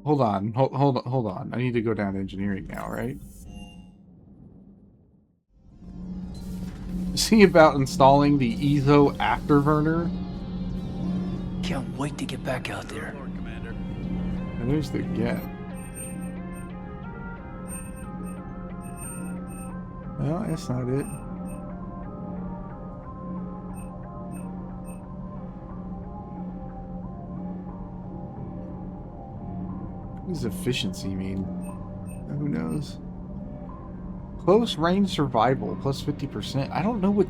Hold on. Hold on. I need to go down to engineering now, right? See about installing the Ezo afterburner. Can't wait to get back out there. And there's the Geth. No, that's not it. What does efficiency mean? Who knows? Close range survival plus 50%. I don't know what.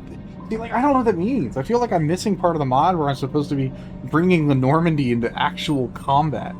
See, like, I don't know what that means. I feel like I'm missing part of the mod where I'm supposed to be bringing the Normandy into actual combat.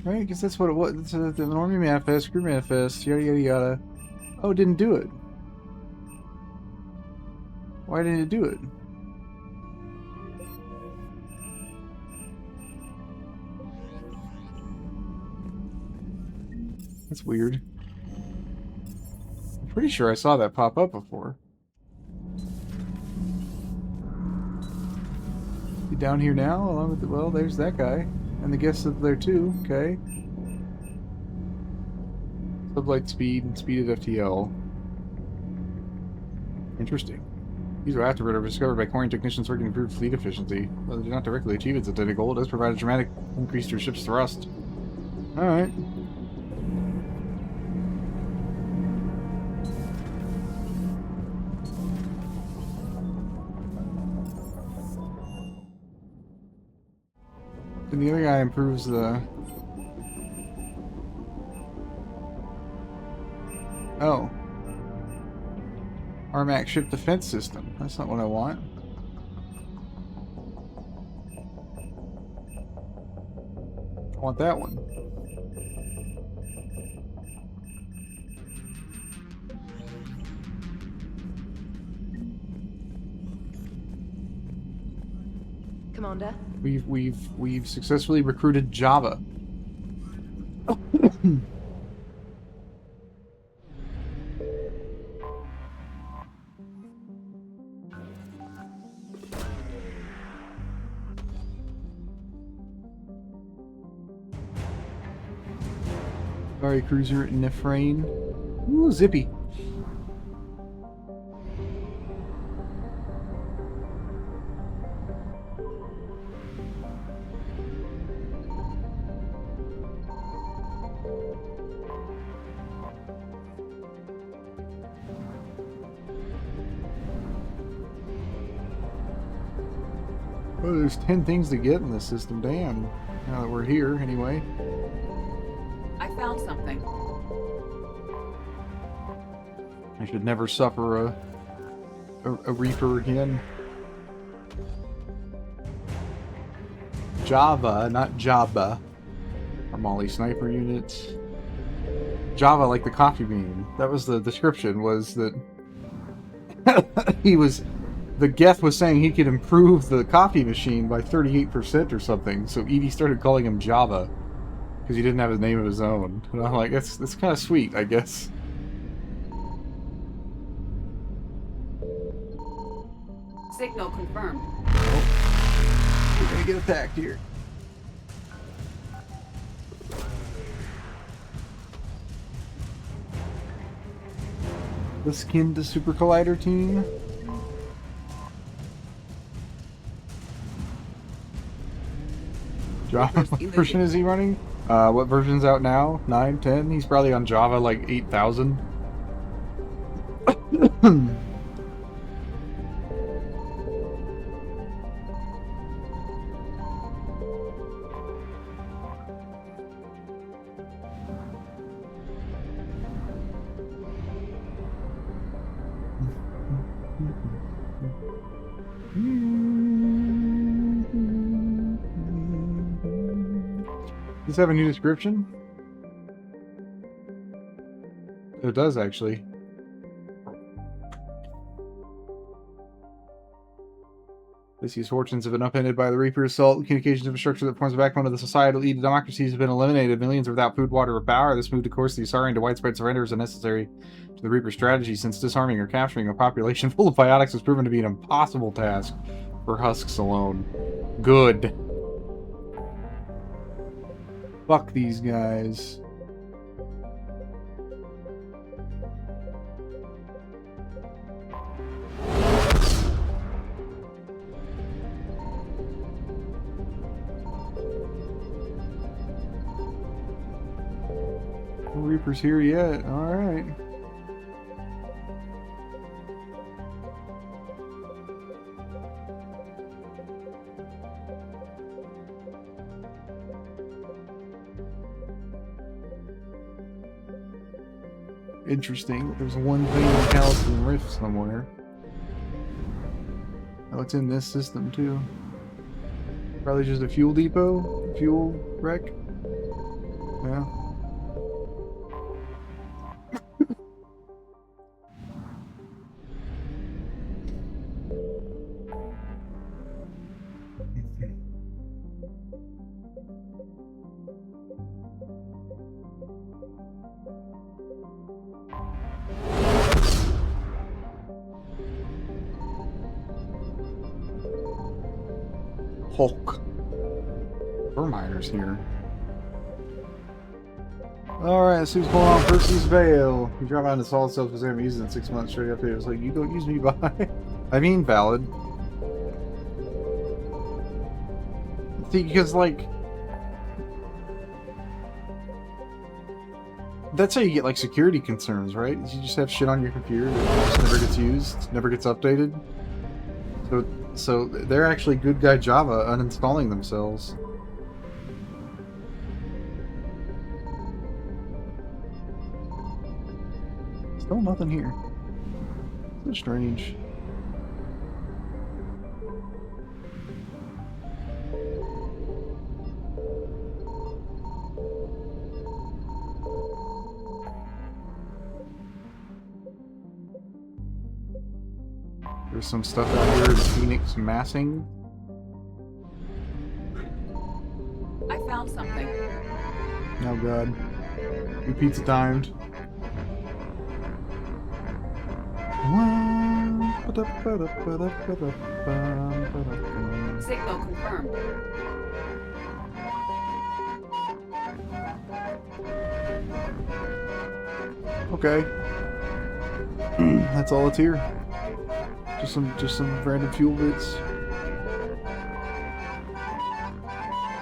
Right, because that's what it was. It's the Normandy manifest, crew manifest, yada yada yada. Oh, it didn't do it. Why didn't it do it? That's weird. I'm pretty sure I saw that pop up before. You down here now, along with the, well, there's that guy. And the guests up there too, okay. Sublight speed and speed at FTL. Interesting. These are afterward discovered by coring technicians working to improve fleet efficiency. Though they do not directly achieve its intended goal, it does provide a dramatic increase to your ship's thrust. Alright. And the other guy improves the... Oh. Armac ship defense system. That's not what I want. I want that one. Commander? We've successfully recruited Java. Alright, cruiser Nefrain. Ooh, zippy. Oh, there's 10 things to get in this system. Damn. Now that we're here, anyway. I found something. I should never suffer a Reaper again. Java, not Jabba. Armali sniper units. Java, like the coffee bean. That was the description, was that the Geth was saying he could improve the coffee machine by 38% or something, so Edie started calling him Java, because he didn't have a name of his own. And I'm like, that's kind of sweet, I guess. Signal confirmed. Oh. We're gonna get attacked here. The Skin to Super Collider team. Java, what version is he running? What version's out now? 9, 10? He's probably on Java like 8,000. Does this have a new description? It does, actually. Theseia's fortunes have been upended by the Reaper assault. The communications infrastructure that forms the backbone of the societal elite democracies have been eliminated. Millions are without food, water, or power. This move to course the Asari into widespread surrender is unnecessary to the Reaper strategy, since disarming or capturing a population full of biotics has proven to be an impossible task for husks alone. Good. Fuck these guys. No Reapers here yet. Alright. Interesting. There's one thing in Callison Rift somewhere. Oh, it's in this system too. Probably just a fuel depot? Fuel wreck? Yeah. Hulk. Verminer's here. Alright, let's see what's going on. Percy's Veil. You drop out into solid cells because I haven't used it in 6 months straight up here. It's like, you don't use me by. I mean, valid. See, because, like, that's how you get, like, security concerns, right? You just have shit on your computer that just never gets used, never gets updated. So they're actually good guy Java uninstalling themselves. Still nothing here. So strange. There's some stuff out here in Phoenix massing. I found something. Oh god. New pizza timed. Signal confirmed. Okay. That's all that's here. Just some random fuel bits.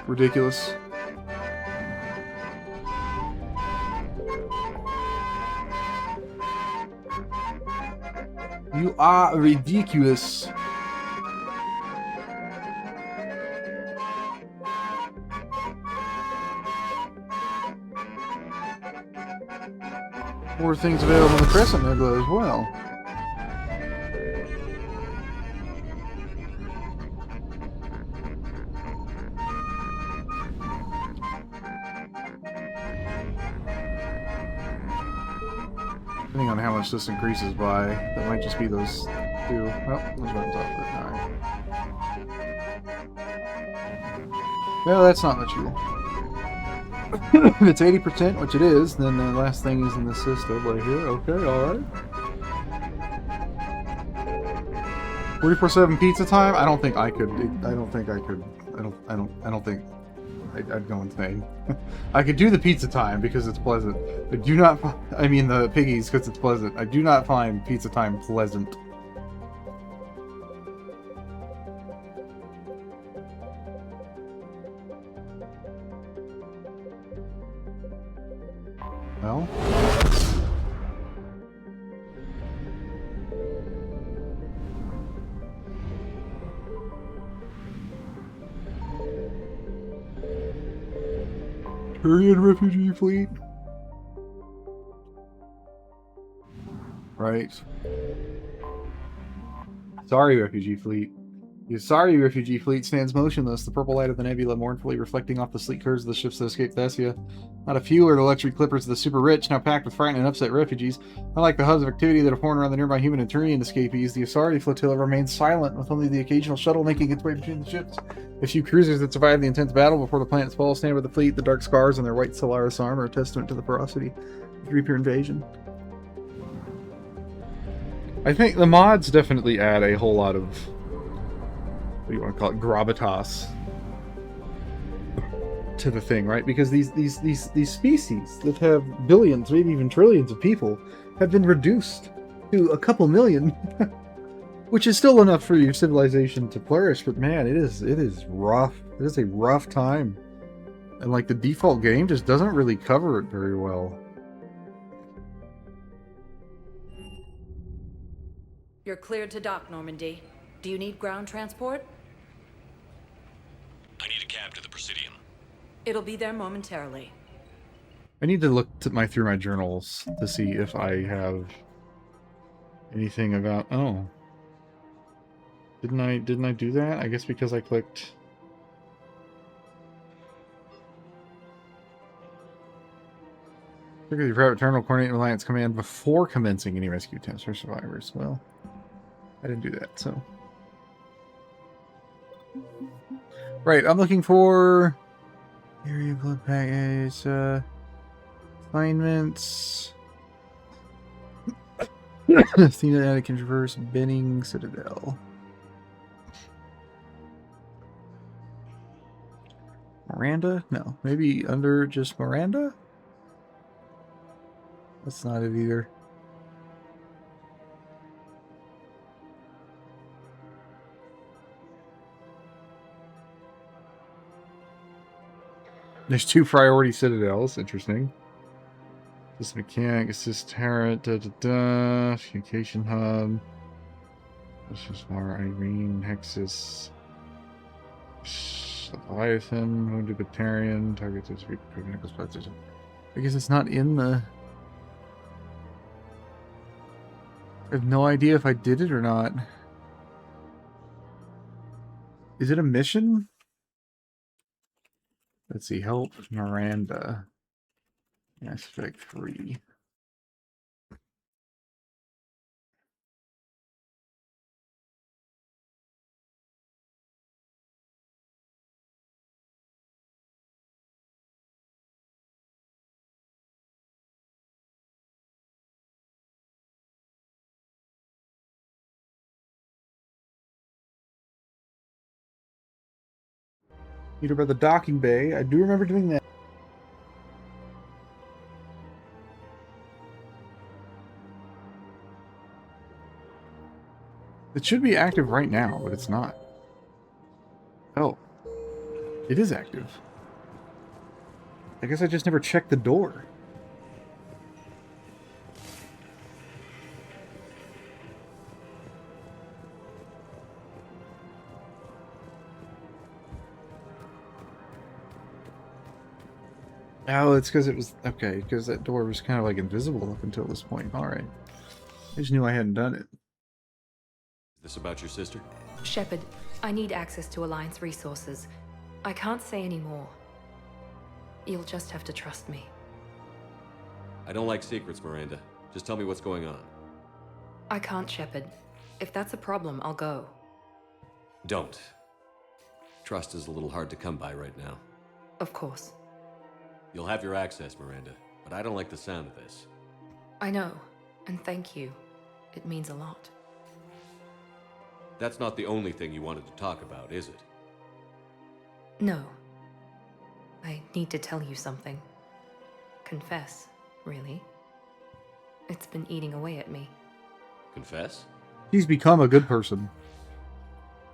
Ridiculous. You are ridiculous. More things available in the Crescent Nebula as well. Depending on how much this increases by, that might just be those two. Oh, those buttons off it. Alright. No, that's not much fuel. If it's 80%, which it is, then the last thing is in the system right here. Okay, alright. 44/7 pizza time? I don't think I could. I don't think I could. I don't think I'd go insane. I could do the pizza time because it's pleasant. I do not. I mean the piggies because it's pleasant. I do not find pizza time pleasant. Well. Korean refugee fleet. Right. Sorry, refugee fleet. Your sorry refugee fleet stands motionless, the purple light of the nebula mournfully reflecting off the sleek curves of the ships that escaped Thessia. Not a few are the luxury clippers of the super rich, now packed with frightened and upset refugees. Unlike the hubs of activity that have formed around the nearby human and Turian escapees, the Asari flotilla remains silent, with only the occasional shuttle making its way between the ships. The few cruisers that survived the intense battle before the planet's fall stand with the fleet, the dark scars on their white Solaris armor, a testament to the ferocity of the Reaper invasion. I think the mods definitely add a whole lot of, what do you want to call it, gravitas to the thing, right? Because these species that have billions, maybe even trillions of people have been reduced to a couple million, which is still enough for your civilization to flourish. But man, it is rough. It is a rough time, and like the default game just doesn't really cover it very well. You're cleared to dock, Normandy. Do you need ground transport? I need a cab to the Presidium. It'll be there momentarily. I need to look through my journals to see if I have anything about. Oh, didn't I do that? I guess because I clicked. Look at your private terminal, coordinate Alliance command before commencing any rescue attempts for survivors. Well, I didn't do that, so. Right, I'm looking for area blood package, assignments. Athena Anakin Traverse, Benning Citadel. Miranda? No, maybe under just Miranda? That's not it either. There's 2 priority citadels. Interesting. This mechanic, assist turret, communication hub. This is more Irene, Hexus, Leviathan, Wounded Batarian, targets this week. I guess it's not in the. I have no idea if I did it or not. Is it a mission? Let's see. Help Miranda. Aspect 3. Either by the docking bay. I do remember doing that. It should be active right now, but it's not. Oh. It is active. I guess I just never checked the door. Oh, it's because it was... Okay, because that door was kind of like invisible up until this point. Alright. I just knew I hadn't done it. Is this about your sister? Shepard, I need access to Alliance resources. I can't say any more. You'll just have to trust me. I don't like secrets, Miranda. Just tell me what's going on. I can't, Shepard. If that's a problem, I'll go. Don't. Trust is a little hard to come by right now. Of course. You'll have your access, Miranda, but I don't like the sound of this. I know, and thank you. It means a lot. That's not the only thing you wanted to talk about, is it? No. I need to tell you something. Confess, really. It's been eating away at me. Confess? He's become a good person.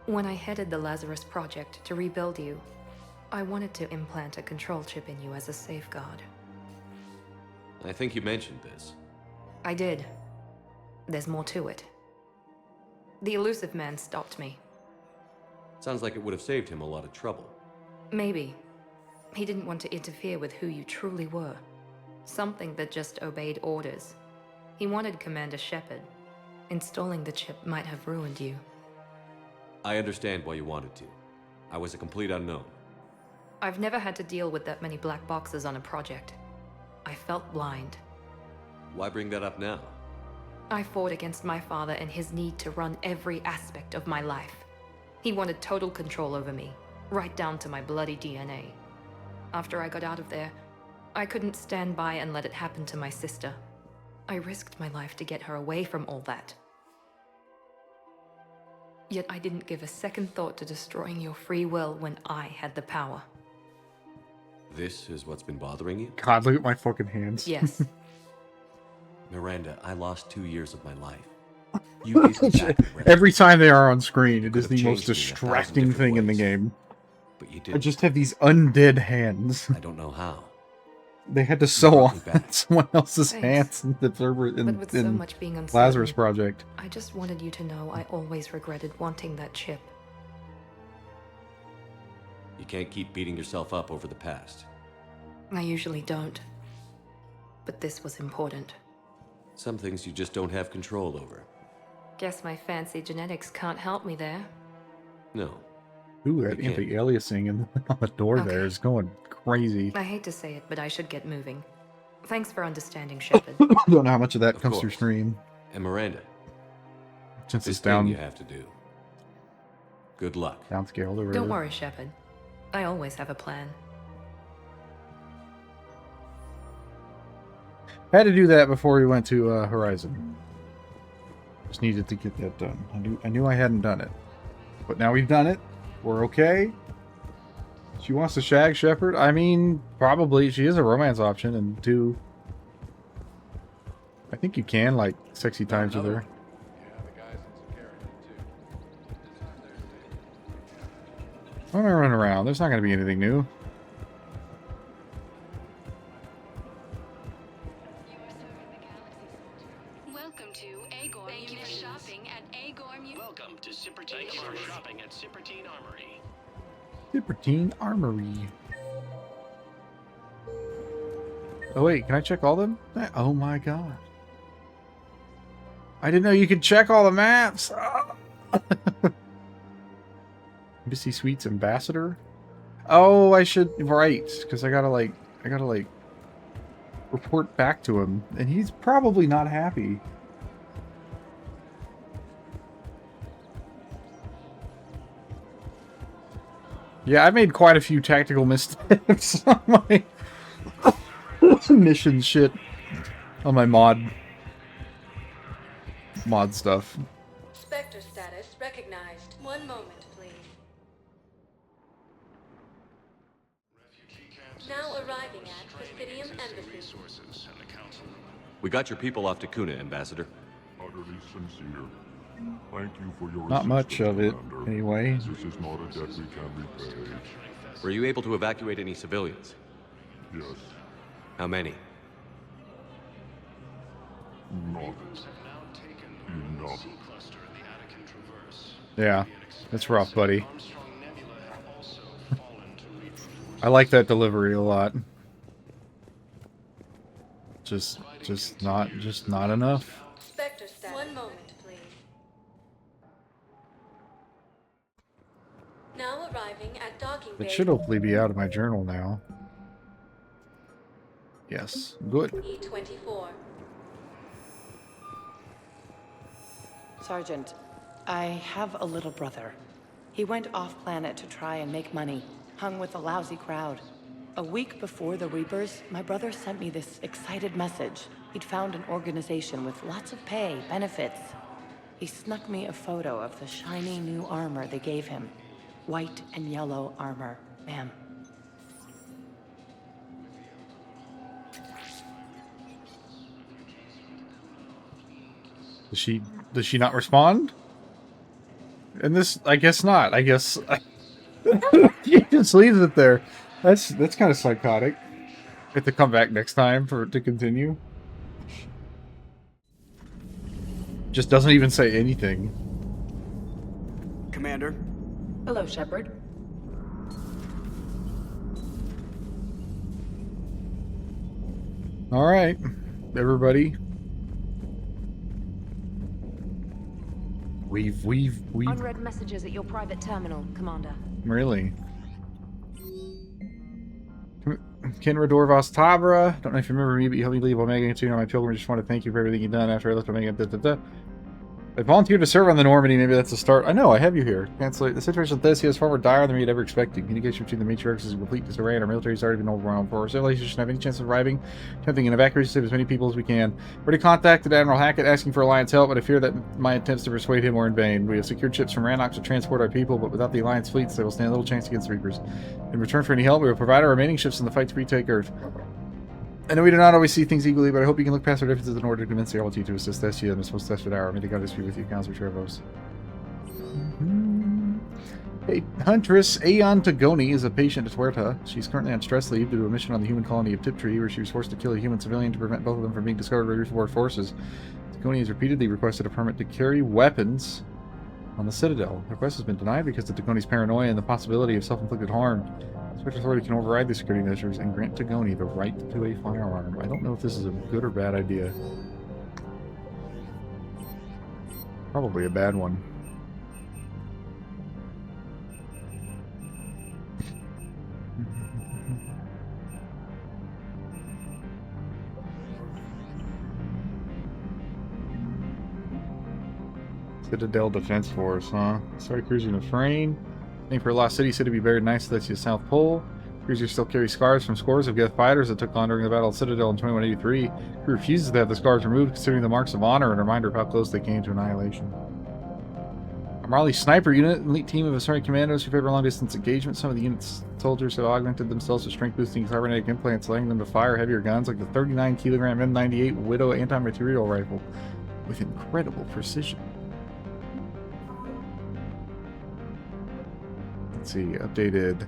When I headed the Lazarus Project to rebuild you, I wanted to implant a control chip in you as a safeguard. I think you mentioned this. I did. There's more to it. The elusive man stopped me. Sounds like it would have saved him a lot of trouble. Maybe. He didn't want to interfere with who you truly were. Something that just obeyed orders. He wanted Commander Shepard. Installing the chip might have ruined you. I understand why you wanted to. I was a complete unknown. I've never had to deal with that many black boxes on a project. I felt blind. Why bring that up now? I fought against my father and his need to run every aspect of my life. He wanted total control over me, right down to my bloody DNA. After I got out of there, I couldn't stand by and let it happen to my sister. I risked my life to get her away from all that. Yet I didn't give a second thought to destroying your free will when I had the power. This is what's been bothering you? God, look at my fucking hands. Yes. Miranda, I lost 2 years of my life. You gave me back the rest. Every time they are on screen, it Could is have the most changed me in 1,000 distracting thing in the ways. game. But you I didn't. just have these undead hands. I don't know how. They had to sew brought me on back. someone else's Thanks. hands in the server But with so in much being uncertain, Lazarus Project. I just wanted you to know I always regretted wanting that chip. You can't keep beating yourself up over the past. I usually don't. But this was important. Some things you just don't have control over. Guess my fancy genetics can't help me there. No. Ooh, that You can't. anti-aliasing on the door there is going crazy. I hate to say it, but I should get moving. Thanks for understanding, Shepard. I don't know how much of that Of comes through course. stream. And Miranda, Since this it's down, thing you have to do. Good luck. downscaled or whatever. Don't worry, Shepard. I always have a plan. Had to do that before we went to Horizon. Just needed to get that done. I knew I hadn't done it. But now we've done it. We're okay. She wants to shag Shepard. I mean, probably. She is a romance option. And two, I think you can, like, sexy times with her. Why am I running around? There's not going to be anything new. Welcome to Agor Munitions. Shopping at Agor Welcome to Sippertine Armory. Shopping at Sippertine Armory. Sippertine Armory. Oh wait, can I check all of them? Oh my god. I didn't know you could check all the maps. Embassy Suites Ambassador? Oh, I should, right, because I gotta like report back to him, and he's probably not happy. Yeah, I made quite a few tactical missteps on my mission shit, on my mod stuff. Spectre status recognized. One moment, please. Now arriving at Presidium Embassy. We got your people off to Kuna, Ambassador. Utterly sincere. Thank you for your Not much of it, Commander. anyway. This is not a debt we can repay. Were you able to evacuate any civilians? Yes. How many? Not enough. Yeah, that's rough, buddy. I like that delivery a lot. Just not enough. Spectre status. One moment, please. Now arriving at docking bay. It should hopefully be out of my journal now. Yes, good. E24. Sergeant, I have a little brother. He went off-planet to try and make money, hung with a lousy crowd. A week before the Reapers, my brother sent me this excited message. He'd found an organization with lots of pay, benefits. He snuck me a photo of the shiny new armor they gave him. White and yellow armor, ma'am. Does she not respond? And this, I guess not. I guess he just leaves it there. That's kind of psychotic. Have to come back next time for it to continue. Just doesn't even say anything. Commander. Hello, Shepard. All right, everybody. We've Unread messages at your private terminal, Commander. really. Kenra Dorvos Tabra. Don't know if you remember me, but you helped me leave Omega Into my pilgrimage. Just want to thank you for everything you've done after I left Omega. I volunteered to serve on the Normandy. Maybe that's a start. I know, I have you here. Cancel it. The situation with Thessia is far more dire than we'd ever expected. Communication between the matriarchs is in complete disarray, and our military has already been overwhelmed. For our civilization should have any chance of arriving, attempting an evacuation to save as many people as we can. Already contacted Admiral Hackett asking for Alliance help, but I fear that my attempts to persuade him were in vain. We have secured ships from Rannoch to transport our people, but without the Alliance fleets, they will stand little chance against Reapers. In return for any help, we will provide our remaining ships in the fight to retake Earth. I know we do not always see things equally, but I hope you can look past our differences in order to convince the RLT to assist Thessia in this most desperate hour. May the goddess be with you, Counselor Trevos. Hey, Huntress Aeon Tagoni is a patient at Huerta. She's currently on stress leave due to a mission on the human colony of Tiptree, where she was forced to kill a human civilian to prevent both of them from being discovered by Reaper forces. Tagoni has repeatedly requested a permit to carry weapons on the Citadel. The request has been denied because of Tagoni's paranoia and the possibility of self-inflicted harm. Spectre Authority can override the security measures and grant Tagoni the right to a firearm. I don't know if this is a good or bad idea. Probably a bad one. Citadel Defense Force, huh? Sorry, cruising the frame. Waiting for Lost City to be buried nice to the South Pole. Cruisers still carry scars from scores of Geth fighters that took on during the Battle of Citadel in 2183. Crew refuses to have the scars removed, considering the marks of honor and a reminder of how close they came to annihilation. A Marley sniper unit, an elite team of Asari commandos who favor long-distance engagement. Some of the unit's soldiers have augmented themselves with strength-boosting cybernetic implants, allowing them to fire heavier guns like the 39-kilogram M98 Widow anti-material rifle with incredible precision. Let's see, updated.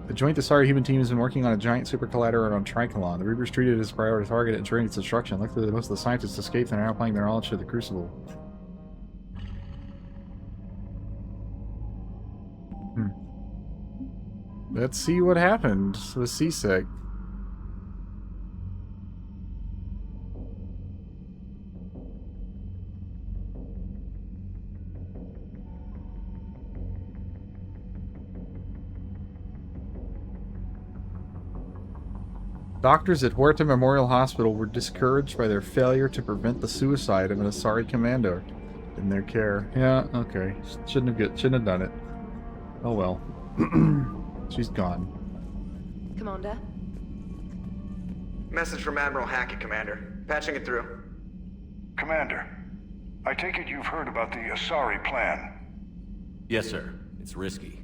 The joint Asari human team has been working on a giant super collider on Tricolon. The Reapers treated it as a priority target and ensuring its destruction. Luckily, most of the scientists escaped and are now applying their knowledge to the Crucible. Let's see what happened with CSEC. Doctors at Huerta Memorial Hospital were discouraged by their failure to prevent the suicide of an Asari commander in their care. Yeah, okay. Shouldn't have done it. Oh well. She's gone. Commander? Message from Admiral Hackett, Commander. Patching it through. Commander, I take it you've heard about the Asari plan. Yes, sir. It's risky.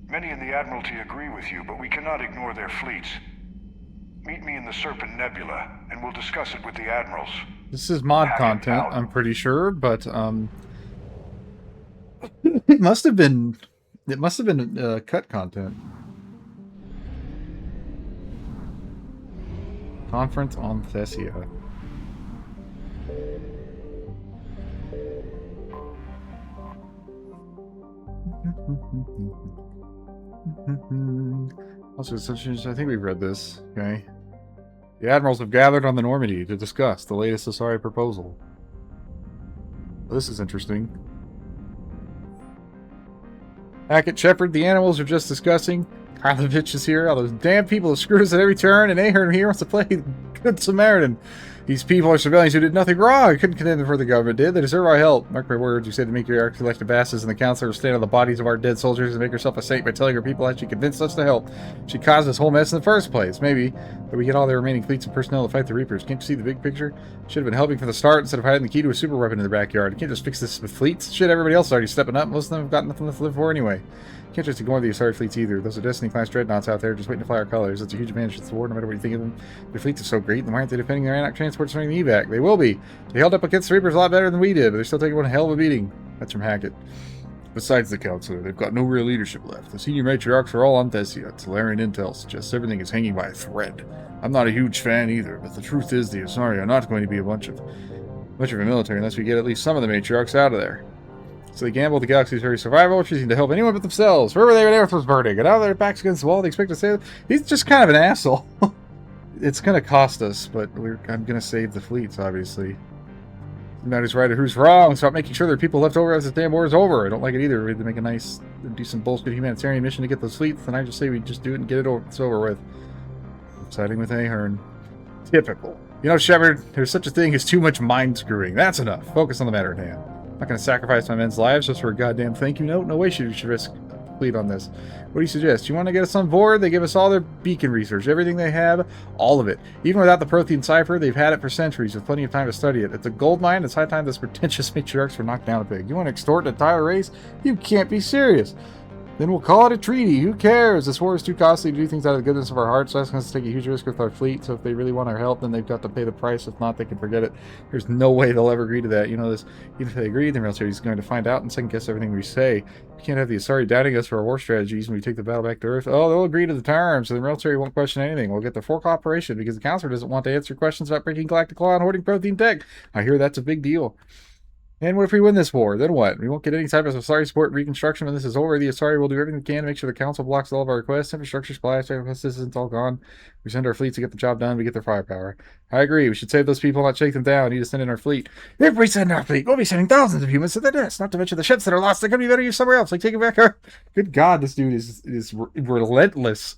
Many in the Admiralty agree with you, but we cannot ignore their fleets. Meet me in the Serpent Nebula, and we'll discuss it with the Admirals. This is mod content, I'm pretty sure, but It must have been cut content. Conference on Thessia. Also, I think we've read this. Okay. The admirals have gathered on the Normandy to discuss the latest Asari proposal. This is interesting. Hackett, Shepard, the animals are just discussing. Karlovich is here. All those damn people have screwed us at every turn, and Ahern here wants to play Good Samaritan. These people are civilians who did nothing wrong. I couldn't condemn them for the government did. They deserve our help. Mark my words, you said to make your collective asses and the council stand on the bodies of our dead soldiers and make herself a saint by telling her people how she convinced us to help. She caused this whole mess in the first place. Maybe, but we get all the remaining fleets and personnel to fight the Reapers. Can't you see the big picture? Should have been helping from the start instead of hiding the key to a super weapon in their backyard. You can't just fix this with fleets. Shit, everybody else is already stepping up. Most of them have got nothing left to live for anyway. Can't just ignore the Asari fleets either. Those are Destiny-class dreadnoughts out there just waiting to fly our colors. That's a huge advantage to the war, no matter what you think of them. Their fleets are so great, then why aren't they defending their Rannoch transports during the evac? They will be. They held up against the Reapers a lot better than we did, but they're still taking one hell of a beating. That's from Hackett. Besides the Councilor, they've got no real leadership left. The senior matriarchs are all on Thessia. Solarian intel suggests everything is hanging by a thread. I'm not a huge fan either, but the truth is the Asari are not going to be much of a military unless we get at least some of the matriarchs out of there. So they gamble the galaxy's very survival, choosing to help anyone but themselves. Wherever they were, the Earth was burning, and now their backs against the wall, they expect to save them. He's just kind of an asshole. It's going to cost us, but I'm going to save the fleets, obviously. That is right or who's wrong. Stop making sure there are people left over as this damn war is over. I don't like it either. We had to make a nice, decent bullshit humanitarian mission to get those fleets, and I just say we just do it and get it over. It's over with. Siding with Ahern. Typical. You know, Shepard, there's such a thing as too much mind screwing. That's enough. Focus on the matter at hand. I'm not going to sacrifice my men's lives just for a goddamn thank you note. No way should risk fleet on this. What do you suggest? You want to get us on board? They give us all their beacon research, everything they have, all of it. Even without the Prothean cipher, they've had it for centuries with plenty of time to study it. It's a gold mine. It's high time this pretentious matriarchs were knocked down a peg. You want to extort an entire race? You can't be serious. Then we'll call it a treaty. Who cares? This war is too costly to do things out of the goodness of our hearts. So that's going to take a huge risk with our fleet. So if they really want our help, then they've got to pay the price. If not, they can forget it. There's no way they'll ever agree to that. You know this. Even if they agree, the military is going to find out and second guess everything we say. We can't have the Asari doubting us for our war strategies when we take the battle back to Earth. Oh, they'll agree to the terms. So the military won't question anything. We'll get the full cooperation because the Council doesn't want to answer questions about breaking galactic law and hoarding protein tech. I hear that's a big deal. And what if we win this war? Then what? We won't get any type of Asari support and reconstruction when this is over. The Asari will do everything we can to make sure the Council blocks all of our requests. Infrastructure, supply, assistance, all gone. We send our fleets to get the job done. We get their firepower. I agree. We should save those people, not shake them down. We need to send in our fleet. If we send our fleet, we'll be sending thousands of humans to the nest. Not to mention the ships that are lost. They could be better used somewhere else. Like taking back our... Good God, this dude is relentless.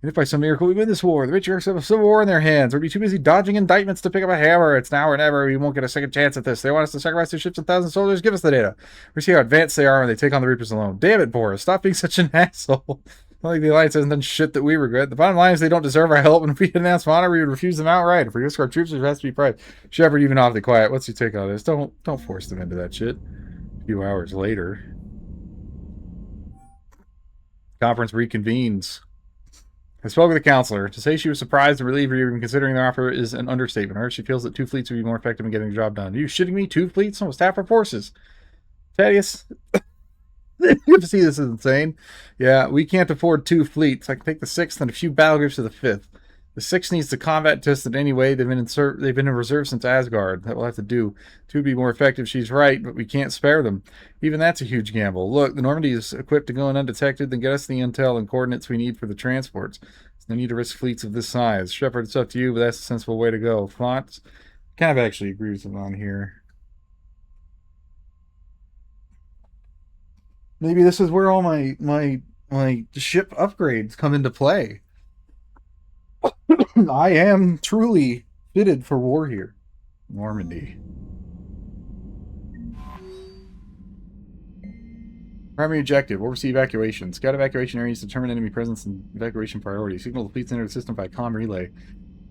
And if by some miracle we win this war, the matriarchs have a civil war in their hands. We'll be too busy dodging indictments to pick up a hammer. It's now or never. We won't get a second chance at this. They want us to sacrifice their ships and thousands of soldiers. Give us the data. We see how advanced they are when they take on the Reapers alone. Damn it, Boris. Stop being such an asshole. Not like the Alliance hasn't done shit that we regret. The bottom line is they don't deserve our help, and if we announced honor, we would refuse them outright. If we risk our troops, there has to be pride. Shepard, even awfully quiet. What's your take on this? Don't force them into that shit. A few hours later. Conference reconvenes. I spoke with the counselor. To say she was surprised and relieved you're even considering their offer is an understatement. Her, she feels that 2 fleets would be more effective in getting the job done. Are you shitting me? 2 fleets? Almost half our forces. Thaddeus, you have to see this is insane. Yeah, we can't afford 2 fleets. I can take the 6th and a few battlegroups to the 5th. The 6th needs to combat tested anyway. They've been in reserve since Asgard. That will have to do. 2 would be more effective. She's right, but we can't spare them. Even that's a huge gamble. Look, the Normandy is equipped to go in undetected, then get us the intel and coordinates we need for the transports. There's no need to risk fleets of this size. Shepard, it's up to you, but that's a sensible way to go. Fonts kind of actually agree with him on here. Maybe this is where all my ship upgrades come into play. I am truly fitted for war here. Normandy. Primary objective, oversee evacuation. Scout evacuation areas, determine enemy presence and evacuation priority. Signal the fleets enter the system by comm relay.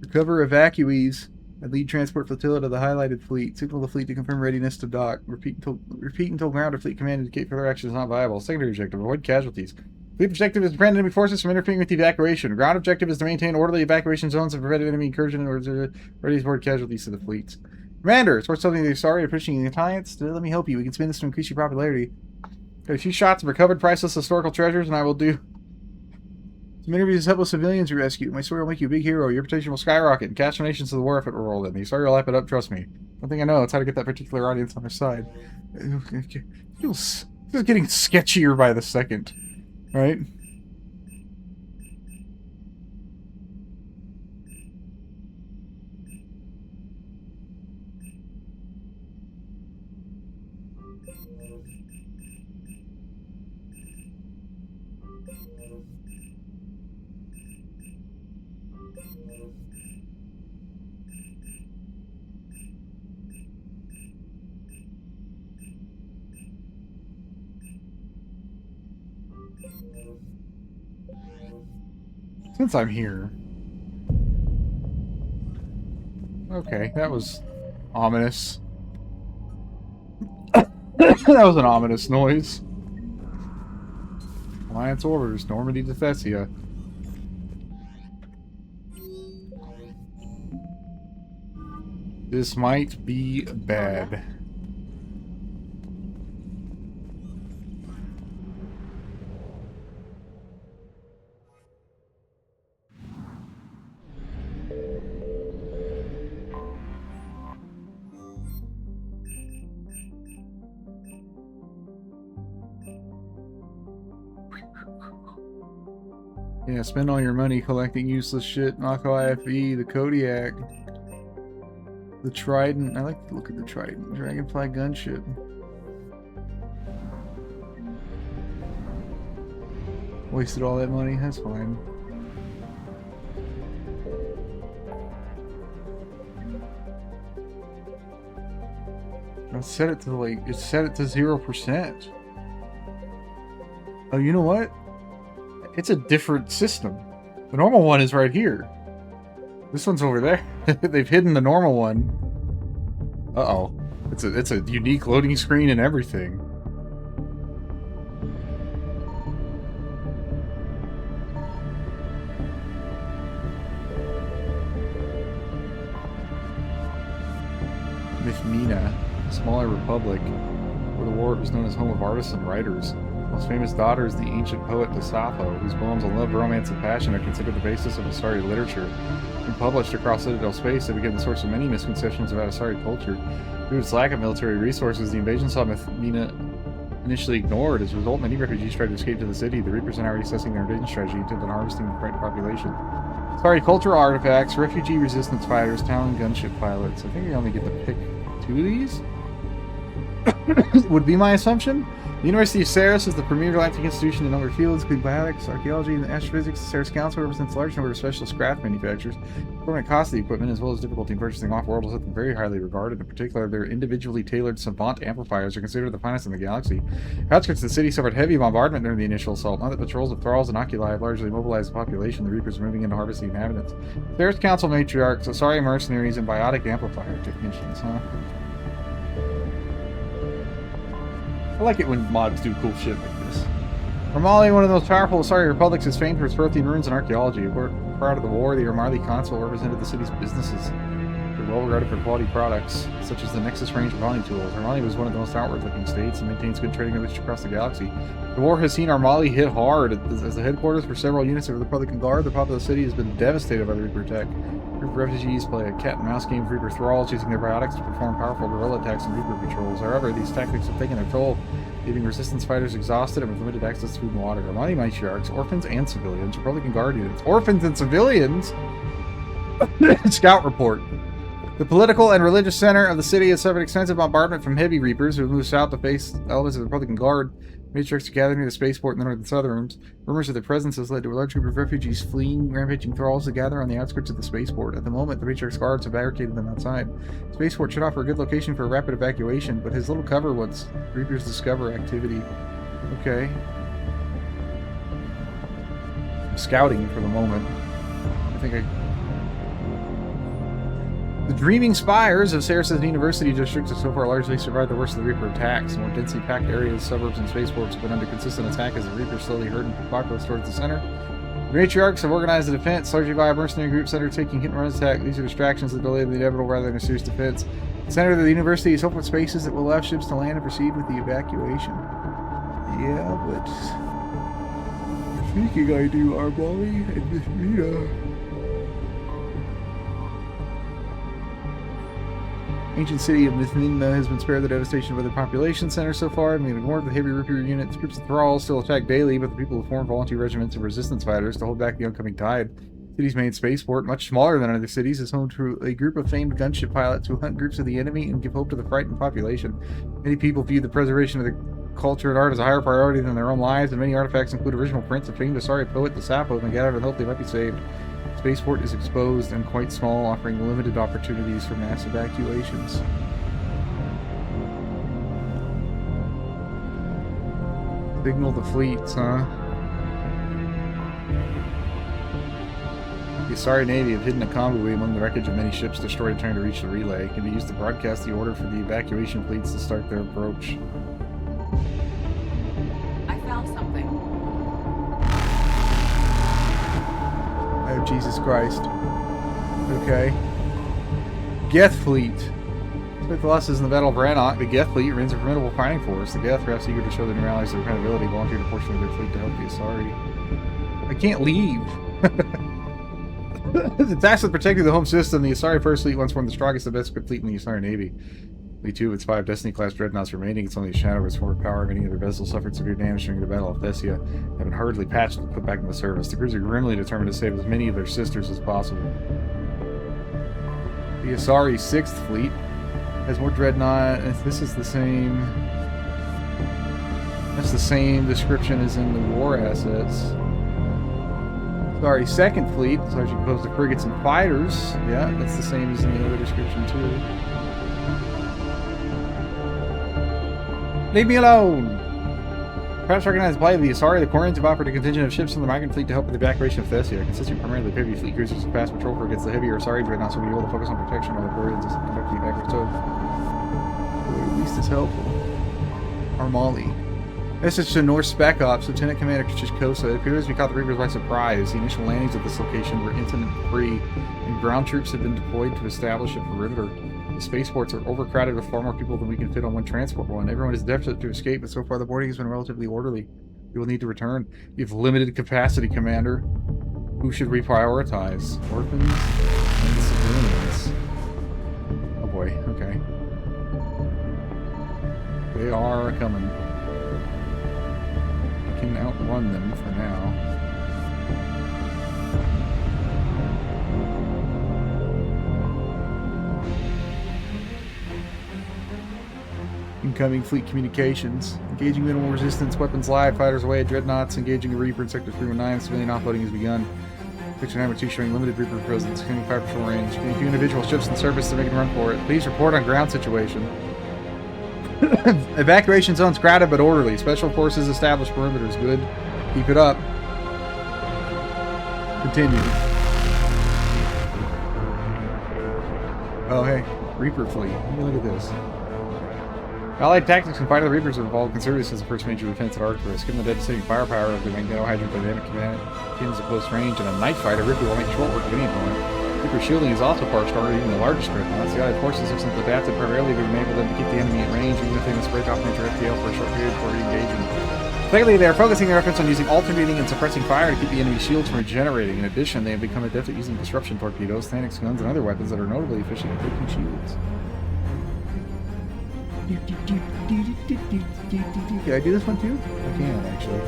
Recover evacuees and lead transport flotilla to the highlighted fleet. Signal the fleet to confirm readiness to dock. Repeat until ground or fleet command indicate further action is not viable. Secondary objective, avoid casualties. Fleet objective is to prevent enemy forces from interfering with the evacuation. Ground objective is to maintain orderly evacuation zones and prevent enemy incursion in order to ready to board casualties to the fleets. Commander, it's worth something to be sorry for pushing the Alliance. Let me help you. We can spin this to increase your popularity. Got a few shots of recovered priceless historical treasures, and I will do some interviews with helpless civilians you rescue. My story will make you a big hero. Your reputation will skyrocket and cast donations to the war effort will roll in. The story will light it up, trust me. One thing I know, it's how to get that particular audience on our side. It feels getting sketchier by the second, right? Since I'm here. Okay, that was ominous. That was an ominous noise. Alliance orders, Normandy to Thessia. This might be bad. Yeah, spend all your money collecting useless shit. Mako IFE, the Kodiak. The Trident. I like to look at the Trident. Dragonfly gunship. Wasted all that money? That's fine. I'll set it to like, it's set it to 0%. Oh, you know what? It's a different system. The normal one is right here. This one's over there. They've hidden the normal one. Uh-oh. It's a unique loading screen and everything. Mythmina, a smaller republic. Before the war, it was known as home of artists and writers. Most famous daughter is the ancient poet Sappho, whose poems of love, romance, and passion are considered the basis of Asari literature. When published across Citadel space, they became the source of many misconceptions about Asari culture. Due to its lack of military resources, the invasion saw Mythmina initially ignored. As a result, many refugees tried to escape to the city. The Reapers are now reassessing their invasion strategy intent on harvesting the frightened population. Asari cultural artifacts, refugee resistance fighters, Talon gunship pilots. I think we only get to pick 2 of these? Would be my assumption. The University of Ceres is the premier galactic institution in a number of fields, including biotics, archaeology, and astrophysics. The Ceres Council represents a large number of specialist craft manufacturers. The permanent cost of the equipment, as well as difficulty in purchasing off-world, is very highly regarded. In particular, their individually tailored savant amplifiers are considered the finest in the galaxy. The outskirts of the city suffered heavy bombardment during the initial assault. Now that patrols of thralls and oculi have largely mobilized the population, the Reapers are moving in to harvest the inhabitants. Ceres Council matriarchs, Asari mercenaries, and biotic amplifier technicians, huh? I like it when mods do cool shit like this. Ramali, one of the most powerful Asari republics, is famed for its protein ruins and archaeology. Prior to the war, the Ramali Consul represented the city's businesses. They're well regarded for quality products, such as the Nexus range of Armali tools. Armali was one of the most outward-looking states and maintains good trading relations across the galaxy. The war has seen Armali hit hard. As the headquarters for several units of the Republican Guard, the populous city has been devastated by the Reaper attack. Reaper refugees play a cat-and-mouse game with Reaper thralls, using their biotics to perform powerful guerrilla attacks and Reaper patrols. However, these tactics have taken their toll, leaving resistance fighters exhausted and with limited access to food and water. Armani matriarchs, orphans and civilians, Republican Guard units, orphans and civilians! Scout report. The political and religious center of the city has suffered extensive bombardment from heavy Reapers who have moved south to face elements of the Republican Guard. Matriarchs are gathered near the spaceport in the northern suburbs. Rumors of their presence has led to a large group of refugees fleeing rampaging thralls to gather on the outskirts of the spaceport. At the moment, the Matriarch's guards have barricaded them outside. The spaceport should offer a good location for a rapid evacuation, but has little cover once Reapers discover activity. Okay. I'm scouting for the moment. The Dreaming Spires of Saracen University districts have so far largely survived the worst of the Reaper attacks. More densely packed areas, suburbs, and spaceports have been under consistent attack as the Reapers slowly herd the populace towards the center. The matriarchs have organized a defense, largely via mercenary groups undertaking hit-and-run attack. These are distractions that delay the inevitable rather than a serious defense. The center of the university is open spaces that will allow ships to land and proceed with the evacuation. Yeah, but thinking I do, our Molly and Miss Rita. Ancient city of Mithmina has been spared the devastation of other population centers so far. Being ignored, the heavy Reaper units, groups of thralls still attack daily, but the people have formed volunteer regiments of resistance fighters to hold back the oncoming tide. The city's main spaceport, much smaller than other cities, is home to a group of famed gunship pilots who hunt groups of the enemy and give hope to the frightened population. Many people view the preservation of the culture and art as a higher priority than their own lives, and many artifacts include original prints of famed Asari poet the Sappho and gather and hope they might be saved. Spaceport is exposed and quite small, offering limited opportunities for mass evacuations. Signal the fleets, huh? The Asari Navy have hidden a convoy among the wreckage of many ships destroyed trying to reach the relay. It can be used to broadcast the order for the evacuation fleets to start their approach. I found something. Oh, Jesus Christ. Okay. Geth Fleet. Despite the losses in the Battle of Rannoch, the Geth Fleet remains a formidable fighting force. The Geth, perhaps eager to show their new allies their dependability, volunteered a portion of their fleet to help the Asari. I can't leave! The task of protecting the home system, the Asari First Fleet once formed the strongest and best equipped fleet in the Asari Navy. Fleet 2, with its 5 Destiny-class dreadnoughts remaining, it's only a shadow of its former power. Many other vessels suffered severe damage during the Battle of Thessia, have been hurriedly patched and put back into service. The crews are grimly determined to save as many of their sisters as possible. The Asari 6th Fleet has more dreadnought. This is the same. That's the same description as in the war assets. Sorry, 2nd Fleet is largely composed of frigates and fighters. Yeah, that's the same as in the other description too. Leave me alone! Perhaps recognized by the Asari, the Quarians have offered a contingent of ships from the migrant fleet to help with the evacuation of Thessia. Consisting primarily of heavy fleet cruisers and fast patrol frigates, the heavier Asari dreadnoughts will be able to focus on protection while the Quarians conduct the evacuation. So, at least it's helpful. Armali. Message to Norse Spec Ops, Lieutenant Commander Chishkosa. It appears we caught the Reapers by surprise. The initial landings at this location were incident-free, and ground troops have been deployed to establish a perimeter. The spaceports are overcrowded with far more people than we can fit on one transport one. Everyone is desperate to escape, but so far the boarding has been relatively orderly. We will need to return. You have limited capacity, Commander. Who should we prioritize? Orphans and civilians. Oh boy, okay. They are coming. I can outrun them for now. Incoming fleet communications. Engaging minimal resistance. Weapons live. Fighters away. Dreadnoughts. Engaging a Reaper in Sector 319. Civilian offloading has begun. Sector 902 showing limited Reaper presence. Extending fire patrol range. Getting 2 individual ships in service to make a run for it. Please report on ground situation. Evacuation zones crowded but orderly. Special forces established perimeters. Good. Keep it up. Continue. Oh, hey. Reaper fleet. Let me look at this. Allied tactics and fight of the Reapers have evolved considerably since the first major defense at Arcturus. Given the devastating firepower of the magnetohydrodynamic cannons at close range and a night fighter, Reaper will make short work of any opponent. Reaper shielding is also far stronger even the largest dreadnoughts. The Allied forces have since adapted primarily to enable them to keep the enemy at range, even if they must break off major FTL for a short period before re-engaging. Secondly, they are focusing their efforts on using alternating and suppressing fire to keep the enemy's shields from regenerating. In addition, they have become adept at using disruption torpedoes, Thanix guns, and other weapons that are notably efficient at breaking shields. Can I do this one too? I can, actually.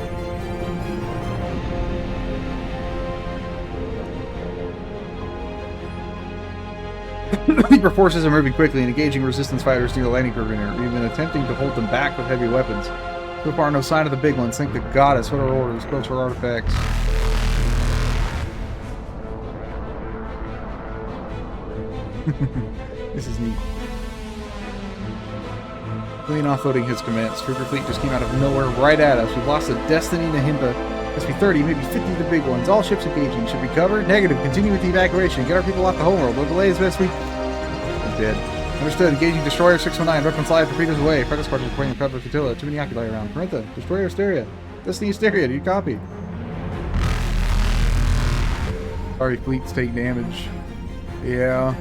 Reaper forces are moving quickly and engaging resistance fighters near the landing perimeter. We've been attempting to hold them back with heavy weapons. So far, no sign of the big ones. Thank the goddess. What are orders? Quotes for artifacts. This is neat. Civilian offloading has commenced. Reaper fleet just came out of nowhere right at us. We've lost the Destiny Nahimba. SP-30, maybe 50 of the big ones. All ships engaging. Should we cover? Negative. Continue with the evacuation. Get our people off the homeworld. We'll delay as best we... I'm dead. Understood. Engaging Destroyer 619. Weapons live. Torpedoes away. Fighter squadron deploying the Cover Flotilla. Too many oculi around. Corintha. Destroyer Hysteria. Destiny Hysteria. Do you copy? Sorry, fleets take damage. Yeah.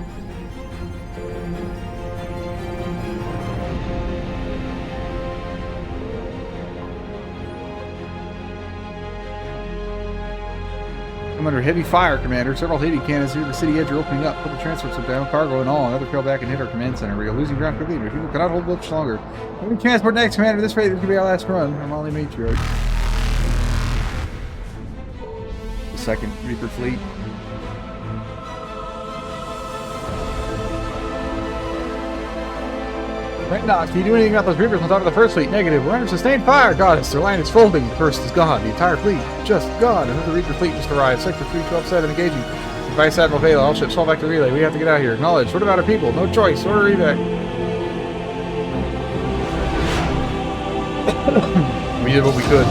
I'm under heavy fire, Commander. Several Haiti cannons near the city edge are opening up. Put the transports down, cargo and all. Another trail back and hit our command center. We are losing ground quickly. Our people cannot hold much longer. When we transport next, Commander, this rate, this could be our last run. I'm only matriarch. The second Reaper fleet. Rannoch, can you do anything about those Reapers on top of the first fleet? Negative. We're under sustained fire, Goddess. Their line is folding. The first is gone. The entire fleet just gone. Another Reaper fleet just arrived. Sector 312-7 engaging. Vice Admiral Vela, all ships fall back to relay. We have to get out of here. Acknowledged. What about our people? No choice. Order evac. We did what we could.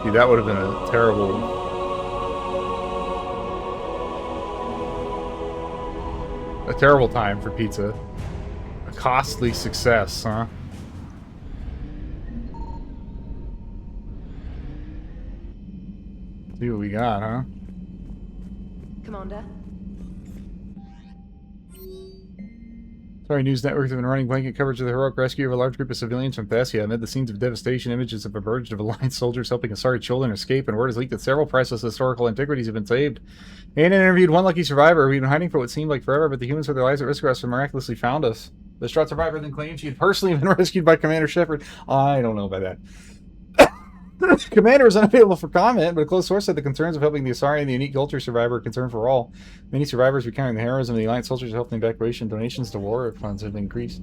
See, that would have been a terrible time for pizza. A costly success, huh? See what we got, huh? Commander? Sorry, news networks have been running blanket coverage of the heroic rescue of a large group of civilians from Thessia. Amid the scenes of devastation, images have emerged of Alliance soldiers helping Asari children escape, and word has leaked that several priceless historical antiquities have been saved. And interviewed one lucky survivor. We've been hiding for what seemed like forever, but the humans with their lives at risk of us miraculously found us. The distraught survivor then claimed she had personally been rescued by Commander Shepard. I don't know about that. Commander was unavailable for comment, but a close source said the concerns of helping the Asari and the unique culture survivor are a concern for all. Many survivors recounting the heroism of the Alliance soldiers helping evacuation. Donations to war funds have increased.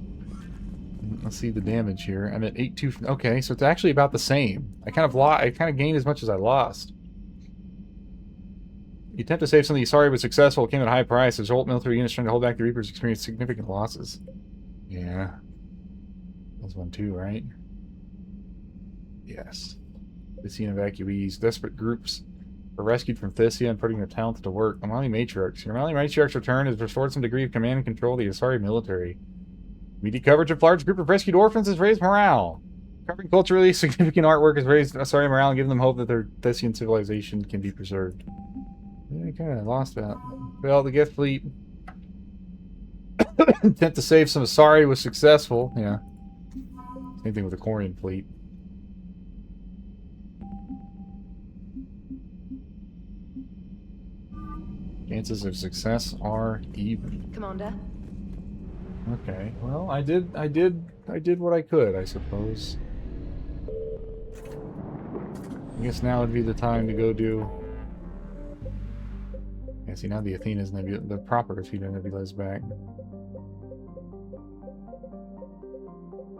Let's see the damage here. I'm at 8.2. Okay, so it's actually about the same. I kind of gained as much as I lost. The attempt to save some of the Asari was successful. It came at a high price. As whole military units trying to hold back the Reapers experienced significant losses. Yeah. That's one too, right? Yes. Thessian evacuees. Desperate groups were rescued from Thessia and putting their talent to work. Amali Matriarchs. Your Amali Matriarch's return has restored some degree of command and control of the Asari military. Media coverage of large group of rescued orphans has raised morale. Covering culturally significant artwork has raised Asari morale and given them hope that their Thessian civilization can be preserved. Yeah, I kind of lost that. Well, the Geth fleet attempt to save some Asari was successful. Yeah. Same thing with the Quarian fleet. Chances of success are even. Commander? Okay. Well, I did what I could, I suppose. I guess now would be the time to go do. Yeah, see, now the Athena's Nebula, the proper Athena Nebula's back.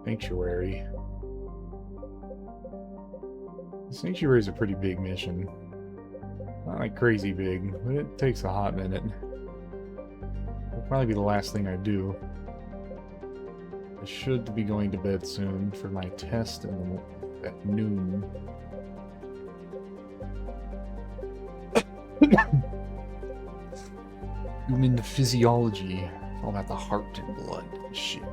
Sanctuary. The Sanctuary is a pretty big mission. Not like crazy big, but it takes a hot minute. It'll probably be the last thing I do. I should be going to bed soon for my test at noon. Human physiology. All about the heart and blood and shit.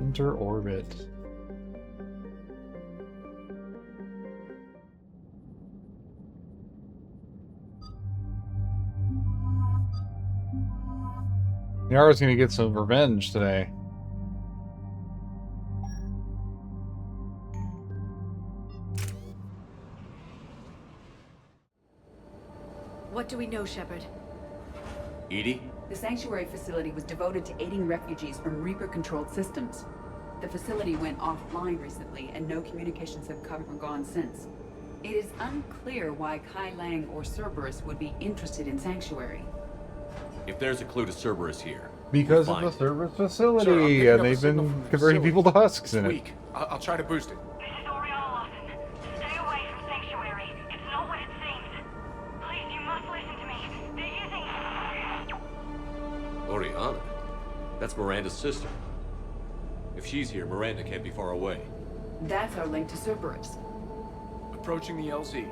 Enter orbit. Yara's gonna get some revenge today. What do we know, Shepard? Edie? The sanctuary facility was devoted to aiding refugees from Reaper-controlled systems. The facility went offline recently, and no communications have come or gone since. It is unclear why Kai Lang or Cerberus would be interested in Sanctuary. If there's a clue to Cerberus here, because we'll of the find Cerberus facility, and they've been converting people to husks in it. Weak. I'll try to boost it. Stay away from Sanctuary. It's not what it seems. Please, you must listen to me. They're using... Oriana? That's Miranda's sister. If she's here, Miranda can't be far away. That's our link to Cerberus. Approaching the LZ.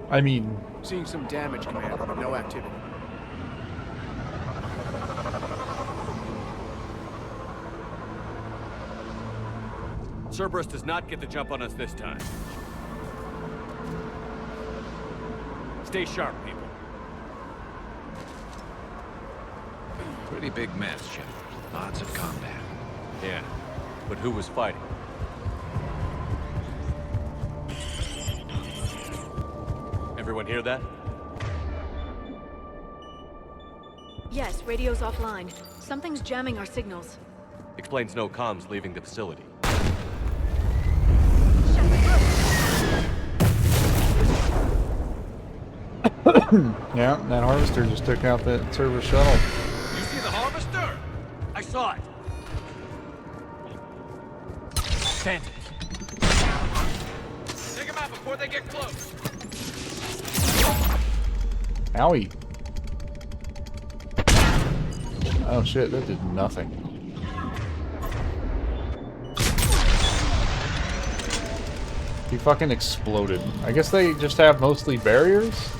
I mean... Seeing some damage, Commander, but no activity. Cerberus does not get the jump on us this time. Stay sharp, people. Pretty big mess, Shepard. Lots of combat. Yeah, but who was fighting? Everyone hear that? Yes, radio's offline. Something's jamming our signals. Explains no comms leaving the facility. Yeah, that harvester just took out that service shuttle. You see the harvester? I saw it. Stand it. Take them out before they get close. Owie. Oh shit, that did nothing. He fucking exploded. I guess they just have mostly barriers?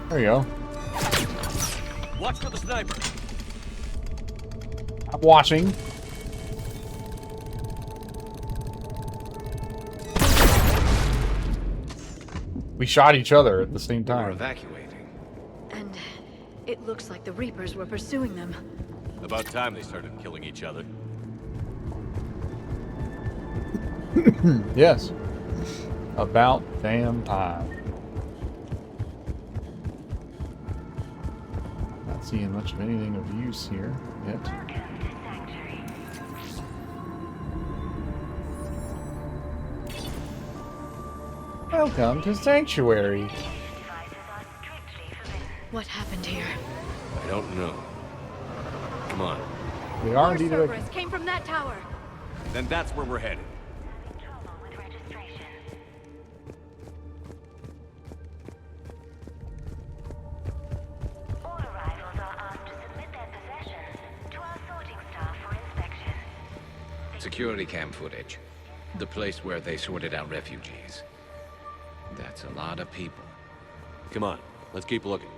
There you go. Watch for the sniper. I'm watching. We shot each other at the same time. We're evacuating. And it looks like the Reapers were pursuing them. About time they started killing each other. Yes. About damn time. Not seeing much of anything of use here yet. Welcome to Sanctuary. What happened here? I don't know. Come on. We are indeed Cerberus came from that tower. Then that's where we're headed. Security cam footage. The place where they sorted out refugees. That's a lot of people. Come on, let's keep looking.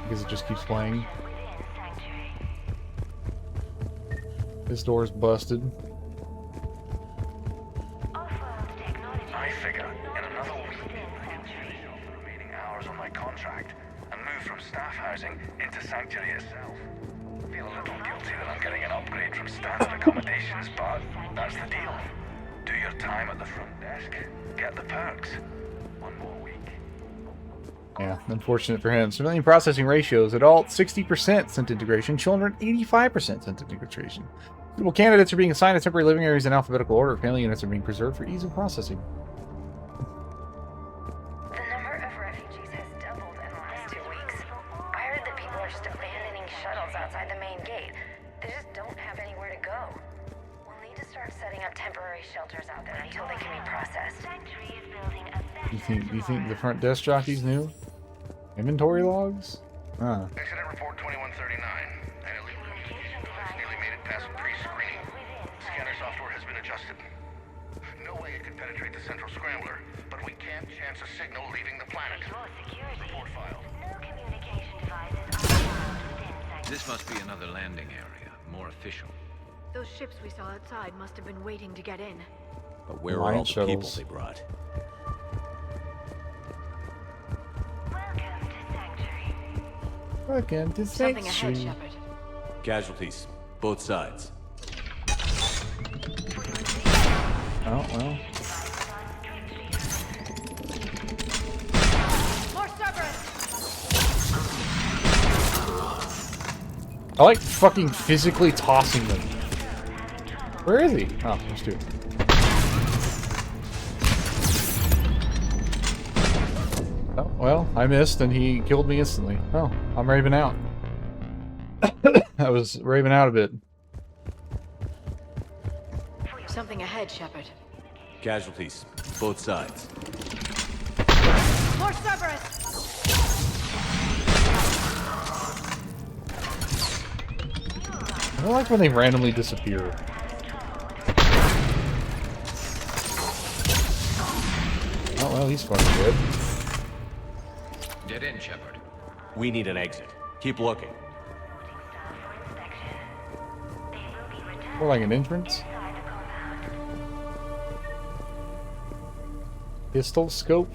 Because it just keeps playing. This door's busted. I figure in another week, I'll finish off the remaining hours on my contract and move from staff housing into Sanctuary itself. Feel a little guilty that I'm getting an upgrade from standard accommodations, but that's the deal. Do your time at the front desk, get the perks. One more week. Yeah, unfortunate for him. Civilian processing ratios: adult 60% scent integration, children 85% scent integration. Suitable candidates are being assigned to temporary living areas in alphabetical order. Family units are being preserved for ease of processing. The number of refugees has doubled in the last 2 weeks. I heard that people are just abandoning shuttles outside the main gate. They just don't have anywhere to go. We'll need to start setting up temporary shelters out there until they can be processed. You think the front desk jockeys knew? Inventory logs? Ah. Incident report 2139. An illegal communication device nearly made it past pre-screening. Scanner software has been adjusted. No way it could penetrate the central scrambler, but we can't chance a signal leaving the planet. Report filed. This must be another landing area, more official. Those ships we saw outside must have been waiting to get in. But where are all the people they brought? Welcome to Something Sanctuary. ahead, Shepard. Casualties, both sides. Oh, well. More Cerberus! I like fucking physically tossing them. Where is he? Oh, there's two. Oh, well, I missed and he killed me instantly. Oh, I'm raving out. I was raving out a bit. Something ahead, Shepard. Casualties, both sides. More Cerberus! I don't like when they randomly disappear. Oh, well, he's fucking dead. Get in, Shepard. We need an exit. Keep looking. More like an entrance. Pistol scope.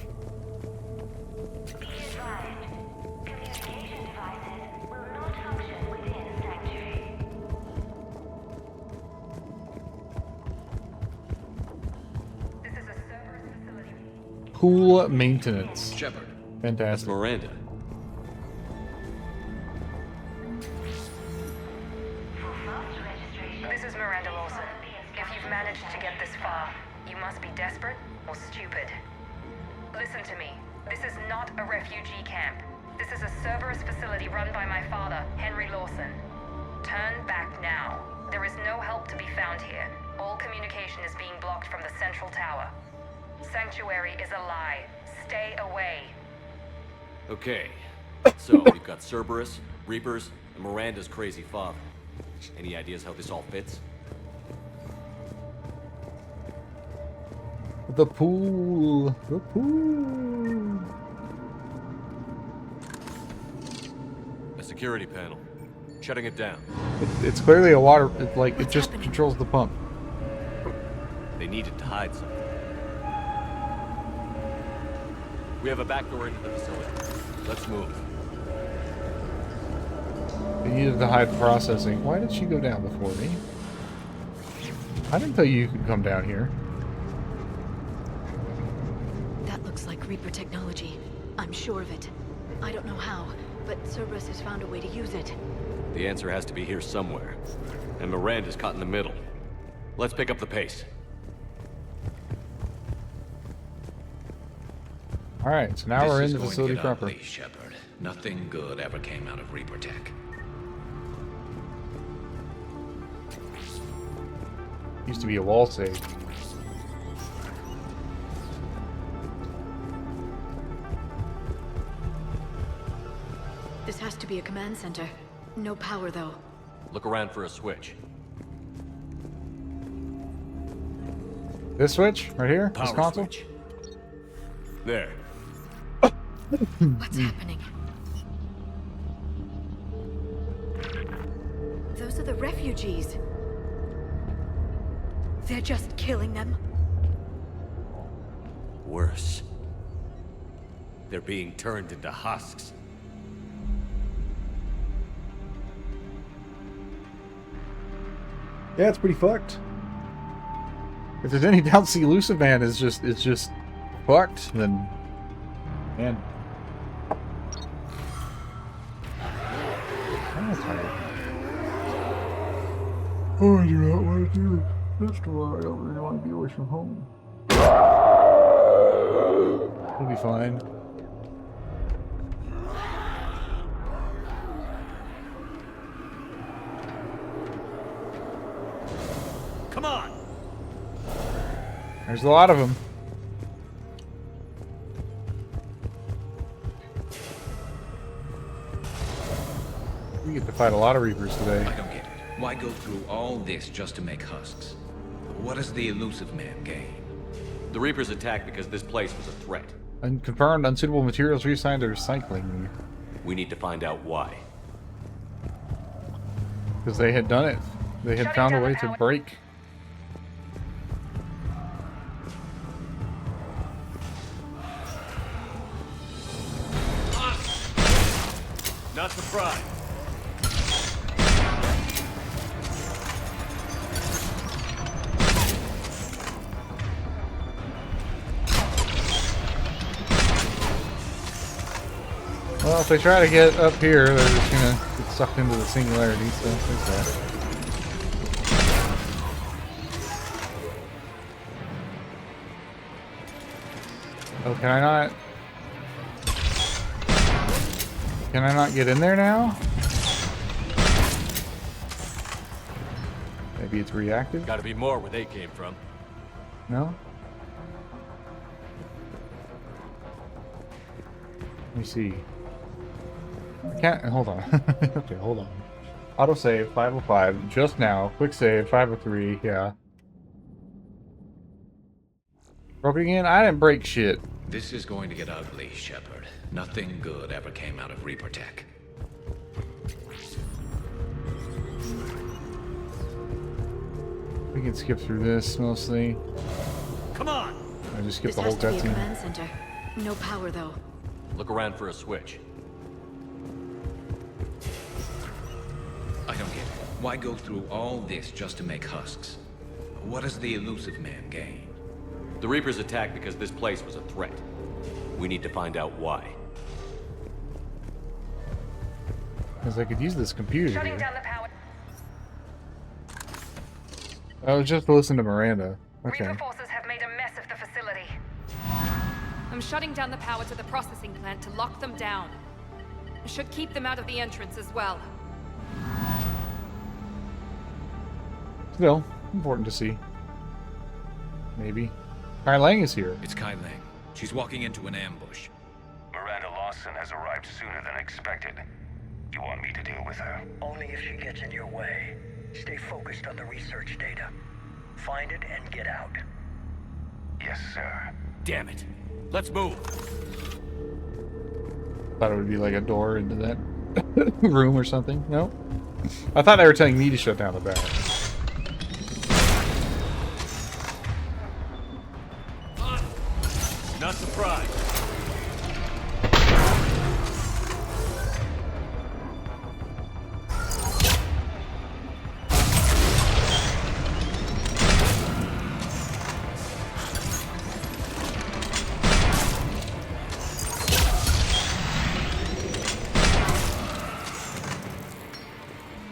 Cool maintenance. Shepard. That's Fantastic. Miranda. This is Miranda Lawson. If you've managed to get this far, you must be desperate or stupid. Listen to me. This is not a refugee camp. This is a Cerberus facility run by my father, Henry Lawson. Turn back now. There is no help to be found here. All communication is being blocked from the central tower. Sanctuary is a lie. Stay away. Okay. So, we've got Cerberus, Reapers, and Miranda's crazy father. Any ideas how this all fits? The pool. The pool. A security panel. Shutting it down. It's clearly a water. It just controls the pump. They needed to hide something. We have a back door into the facility. Let's move. They needed to hide processing. Why did she go down before me? I didn't tell you could come down here. That looks like Reaper technology. I'm sure of it. I don't know how, but Cerberus has found a way to use it. The answer has to be here somewhere. And Miranda's caught in the middle. Let's pick up the pace. Alright, so now we're in the facility This is going to proper. get ugly, Shepard. Nothing good ever came out of Reaper Tech. Used to be a wall save. This has to be a command center. No power, though. Look around for a switch. This switch? Right here? This Power console? switch. There. What's happening? Those are the refugees. They're just killing them. Worse. They're being turned into husks. Yeah, it's pretty fucked. If there's any doubt the elusive man is just fucked, then man. I'm tired. Oh, I do not want to do this tomorrow. I don't really want to be away from home. It'll be fine. Come on! There's a lot of them. We get to fight a lot of Reapers today. I don't get it. Why go through all this just to make husks? What does the elusive man gain? The Reapers attacked because this place was a threat. Unconfirmed unsuitable materials reassigned to recycling. We need to find out why. Because they had done it. They had found a way to break. Not surprised. Well, if they try to get up here, they're just gonna get sucked into the singularity, so there's that. Oh, can I not? Can I not get in there now? Maybe it's reactive? Gotta be more where they came from. No? Let me see. I can't. Hold on. Okay, hold on. Autosave 505. Just now. Quick save 503. Yeah. Broke it again? I didn't break shit. This is going to get ugly, Shepard. Nothing good ever came out of Reaper Tech. We can skip through this mostly. Come on! and just skip This the whole has to be a cutscene. command center. No power, though. Look around for a switch. I don't get it. Why go through all this just to make husks? What does the elusive man gain? The Reapers attacked because this place was a threat. We need to find out why. Because I could use this computer Shutting here. down the power. I was just listening to Miranda. Okay. Reaper forces have made a mess of the facility. I'm shutting down the power to the processing plant to lock them down. Should keep them out of the entrance as well. Still, important to see. Maybe. Kai Lang is here. It's Kai Lang. She's walking into an ambush. Miranda Lawson has arrived sooner than expected. You want me to deal with her? Only if she gets in your way. Stay focused on the research data. Find it and get out. Yes, sir. Damn it. Let's move. Thought it would be like a door into that room or something. No? I thought they were telling me to shut down the battle. Not surprised.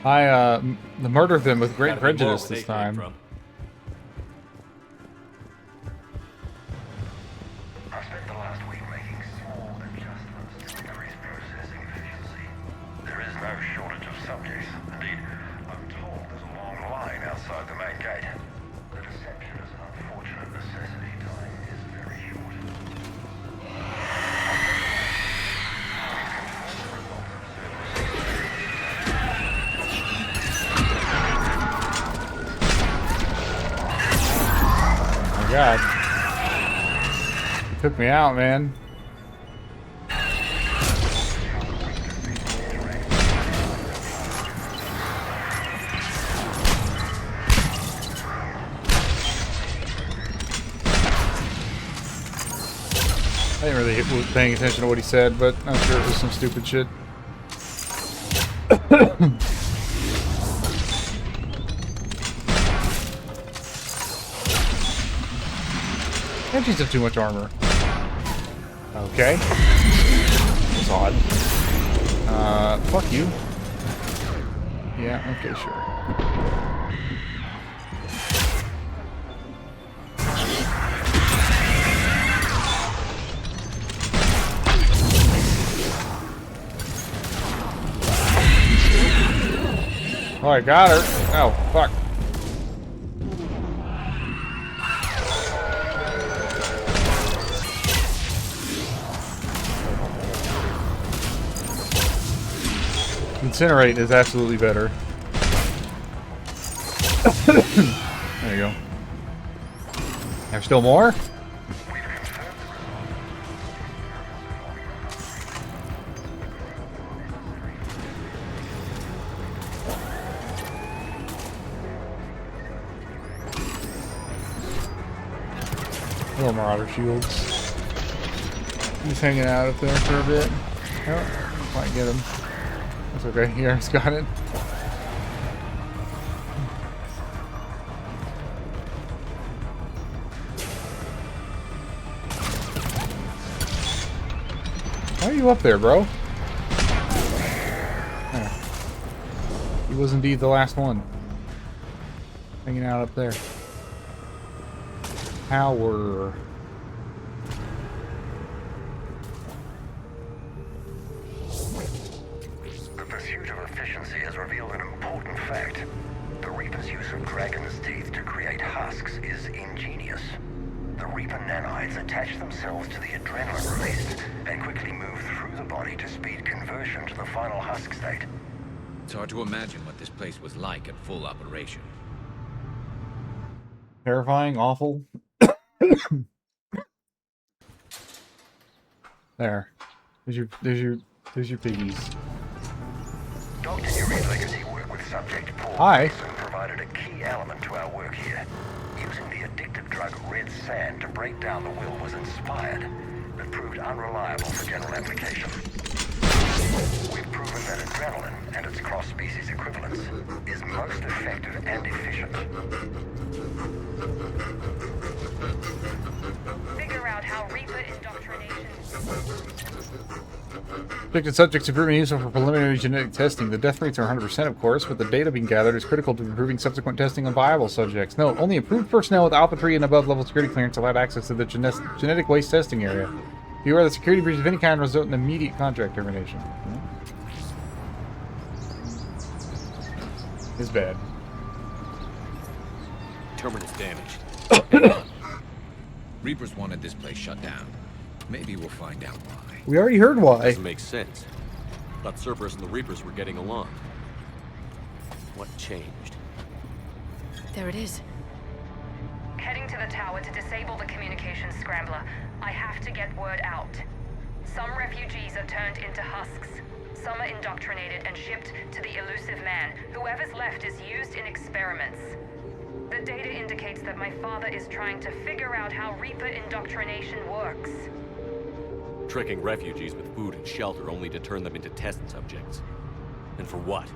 I murdered them with great Gotta be more prejudice where this they came time. from. I spent the last week making small adjustments to increase processing efficiency. There is no shortage of subjects. Indeed, I'm told there's a long line outside the main gate. The deception is an unfortunate necessity. Time is very short. Oh my god. He took me out, man. I didn't really was paying attention to what he said, but I'm sure it was some stupid shit. And she's have too much armor. Okay. That's odd. Fuck you. Yeah, okay, sure. Oh, I got her. Oh, fuck. Incinerate is absolutely better. There you go. There's still more? Little Marauder shields. He's hanging out up there for a bit. Oh, might get him. That's okay. Here, he's got it. Why are you up there, bro? There. He was indeed the last one. Hanging out up there. Power. The pursuit of efficiency has revealed an important fact. The Reaper's use of dragon's teeth to create husks is ingenious. The Reaper nanites attach themselves to the adrenaline released and quickly move through the body to speed conversion to the final husk state. It's hard to imagine what this place was like in full operation. Terrifying, awful. There. There's your piggies. Dr. Yuri's legacy work with subject Paul Hi. Mason provided a key element to our work here. Using the addictive drug red sand to break down the will was inspired, but proved unreliable for general application. We've proven that adrenaline and its cross-species equivalents is most effective and efficient. Figure out how Reaper indoctrination... Affected subjects have proven useful for preliminary genetic testing. The death rates are 100%, of course, but the data being gathered is critical to improving subsequent testing on viable subjects. Note, only approved personnel with Alpha 3 and above level security clearance allowed access to the genetic waste testing area. Beware that security breach of any kind result in immediate contract termination. It's bad. Terminal's damaged. Reapers wanted this place shut down. Maybe we'll find out why. We already heard why. Doesn't make sense. Thought Cerberus and the Reapers were getting along. What changed? There it is. Heading to the tower to disable the communications scrambler. I have to get word out. Some refugees are turned into husks. Some are indoctrinated and shipped to the elusive man. Whoever's left is used in experiments. The data indicates that my father is trying to figure out how Reaper indoctrination works. Tricking refugees with food and shelter only to turn them into test subjects. And for what?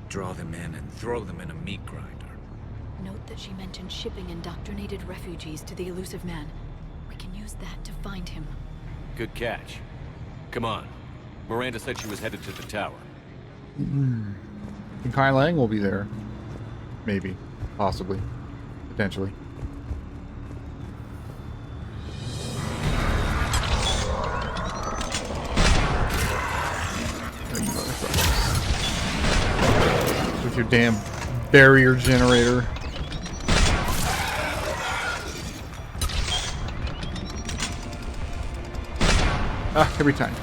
Draw them in and throw them in a meat grinder. Note that she mentioned shipping indoctrinated refugees to the elusive man. We can use that to find him. Good catch. Come on. Miranda said she was headed to the tower. And Kai Lang will be there. Maybe. Possibly. Potentially. With your damn barrier generator. Ah, every time.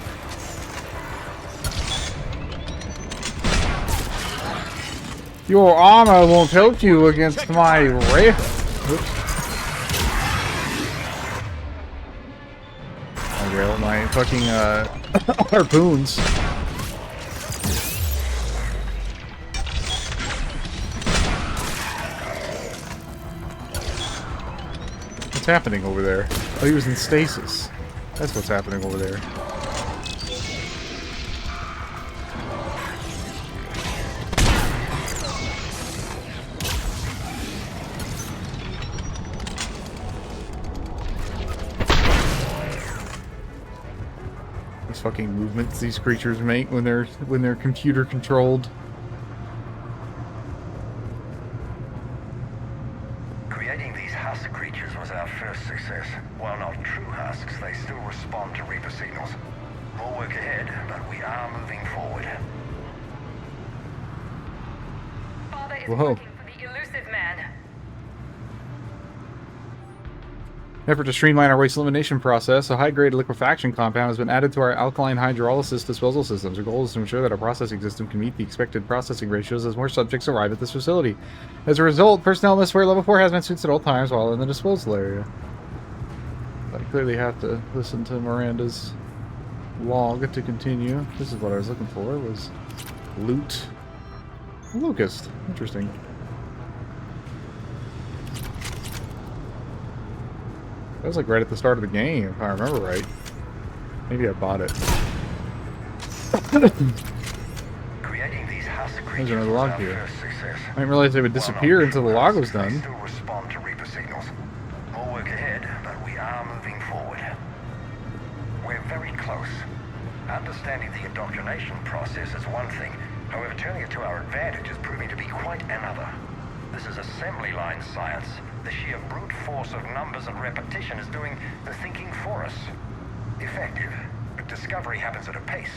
Your armor won't help you against my ray. Oops. Oh, well, my fucking harpoons. What's happening over there? Oh, he was in stasis. That's what's happening over there. These fucking movements these creatures make when they're computer controlled. Creating these husk creatures was our first success. While not true husks, they still respond to Reaper signals. More work ahead, but we are moving forward. Father is Whoa. working for the elusive man. Effort to streamline our waste elimination process, a high-grade liquefaction compound has been added to our alkaline hydrolysis disposal systems. Our goal is to ensure that our processing system can meet the expected processing ratios as more subjects arrive at this facility. As a result, personnel must wear level 4 hazmat suits at all times while in the disposal area. I clearly have to listen to Miranda's log to continue. This is what I was looking for, was loot. A locust. Interesting. That was like right at the start of the game, if I remember right. Maybe I bought it. Creating these husk There's creatures another was log our here. first success. I didn't realize they would disappear until the log was They done. still respond to Reaper signals. More work ahead, but we are moving forward. We're very close. Understanding the indoctrination process is one thing. However, turning it to our advantage is proving to be quite another. This is assembly line science. The sheer brute force of numbers and repetition is doing the thinking for us. Effective, but discovery happens at a pace.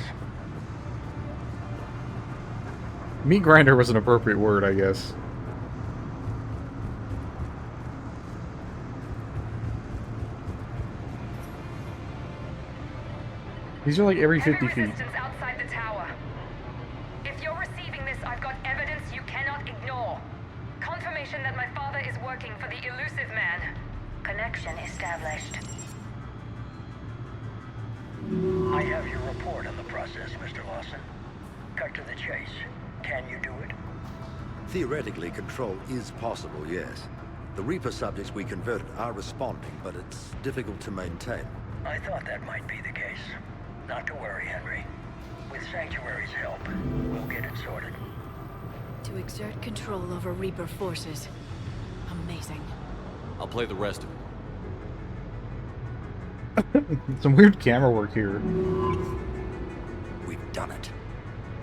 Meat grinder was an appropriate word, I guess. These are like every 50 feet. Resistance outside the tower. If you're receiving this, I've got evidence you cannot ignore. Confirmation that my father is working for the elusive man. Connection established. I have your report on the process, Mr. Lawson. Cut to the chase. Can you do it? Theoretically, control is possible, yes. The Reaper subjects we converted are responding, but it's difficult to maintain. I thought that might be the case. Not to worry, Henry. With Sanctuary's help, we'll get it sorted. To exert control over Reaper forces. Amazing. I'll play the rest of it. Some weird camera work here. We've done it.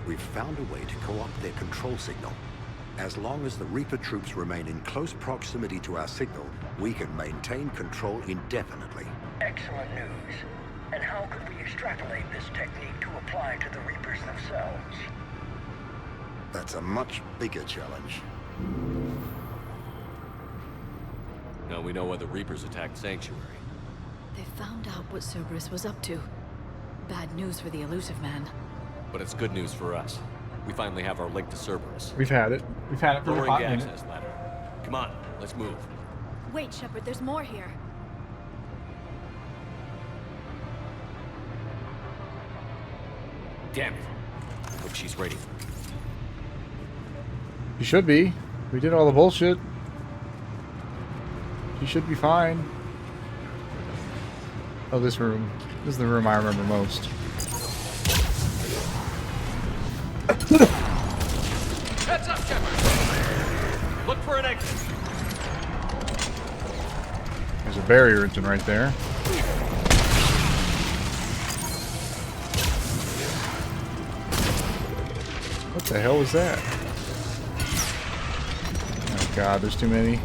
We've found a way to co-opt their control signal. As long as the Reaper troops remain in close proximity to our signal, we can maintain control indefinitely. Excellent news. And how could we extrapolate this technique to apply to the Reapers themselves? That's a much bigger challenge. Now we know why the Reapers attacked Sanctuary. They found out what Cerberus was up to. Bad news for the Elusive Man. But it's good news for us. We finally have our link to Cerberus. We've had it. We've had it for a Lowering hot the minute. access ladder. Come on, let's move. Wait, Shepard, there's more here. Damn it. Hope she's ready. You should be. We did all the bullshit. You should be fine. Oh, this room. This is the room I remember most. Heads up, Shepard! Look for an exit. There's a barrier engine right there. What the hell was that? Oh god, there's too many.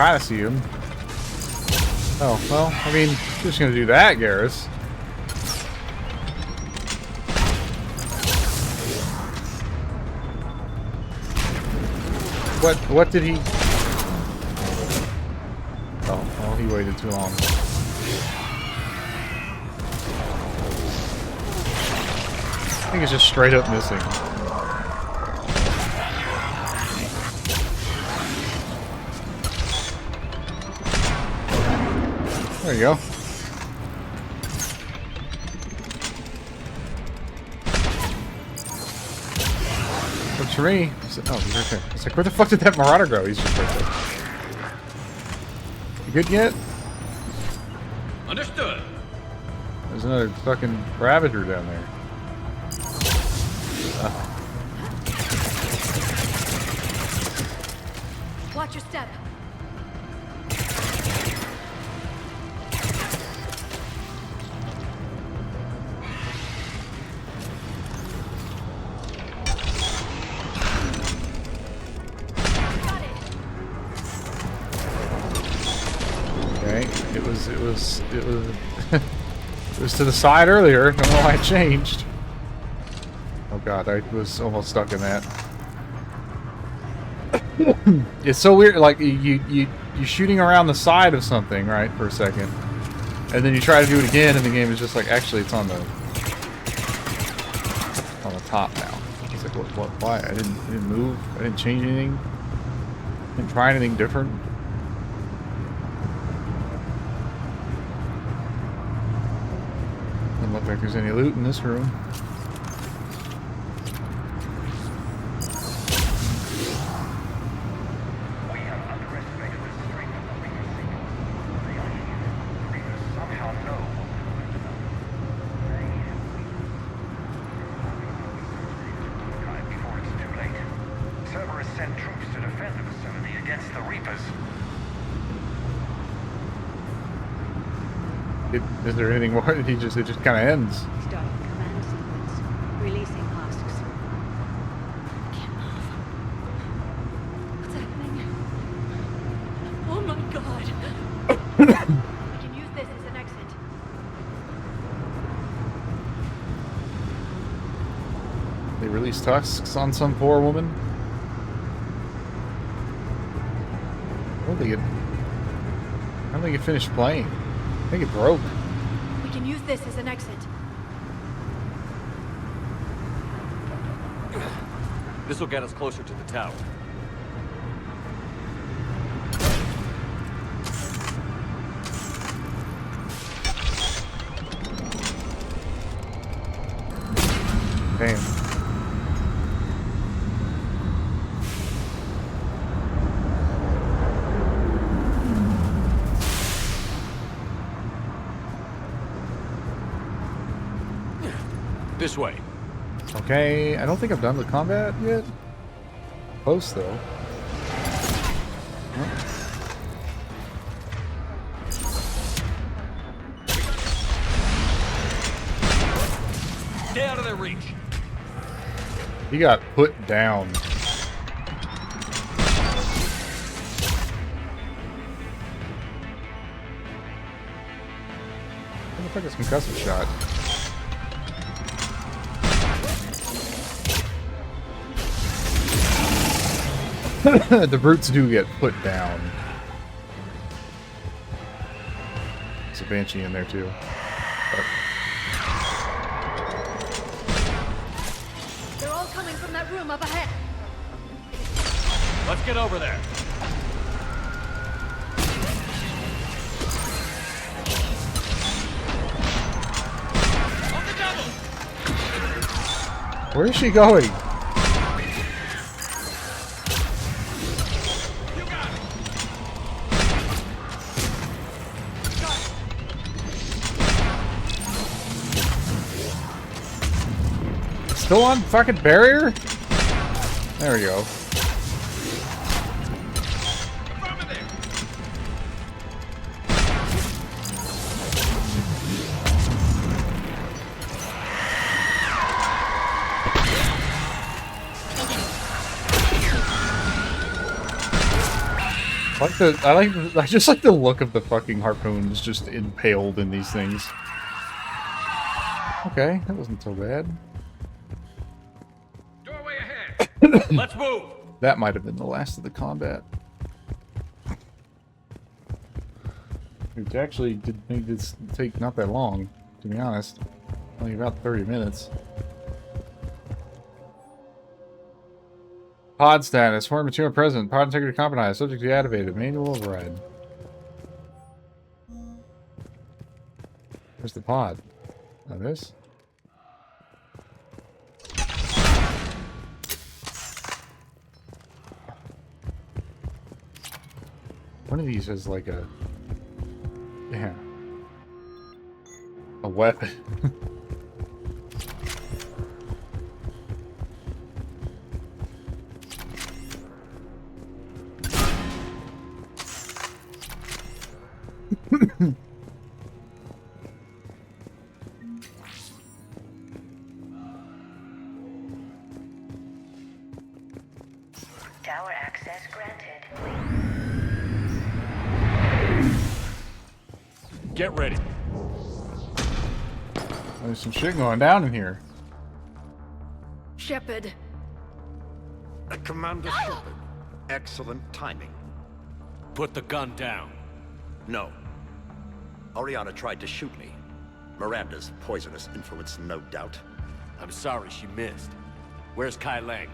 I see him. Oh, well, I mean, just gonna do that, Garrus. What did he... Oh, well, he waited too long. I think it's just straight up missing. There you go. Looks for me. Oh, he's right there. It's like, where the fuck did that Marauder go? He's just right there. You good yet? Understood. There's another fucking Ravager down there. Watch your step. It was to the side earlier. I don't know why it changed. Oh god, I was almost stuck in that. It's so weird. Like you're shooting around the side of something, right, for a second, and then you try to do it again, and the game is just like, actually, it's on the top now. It's like, what? Why? I didn't move. I didn't change anything. Didn't try anything different. Doesn't look like there's any loot in this room. Cerberus sent troops to defend the facility against the Reapers. Is there anything more? It just kind of ends. Starting command sequence. Releasing husks. Can't move. What's happening? Oh my god. We can use this as an exit. They released tusks on some poor woman. I don't think it finished playing. I think it broke. We can can use this as an exit. This will get us closer to the tower. Damn. This way. Okay, I don't think I've done the combat yet. Close though. Stay out of their reach. He got put down. What the fuck is concussive shot? The brutes do get put down. There's a banshee in there too. They're all coming from that room up ahead. Let's get over there. Where is she going? Still on fucking barrier? There we go. I just like the look of the fucking harpoons just impaled in these things. Okay, that wasn't so bad. Doorway ahead. Let's move. That might have been the last of the combat. It actually did make this take not that long, to be honest. Only about 30 minutes. Pod status. Foreign material present. Pod integrity compromised. Subject deactivated. Manual override. Where's the pod? Oh, this? One of these is like a... Yeah. A weapon. Tower access granted. Get ready. There's some shit going down in here. Shepard. Commander Shepard. Excellent timing. Put the gun down. No. Oriana tried to shoot me. Miranda's poisonous influence, no doubt. I'm sorry she missed. Where's Kai Lang?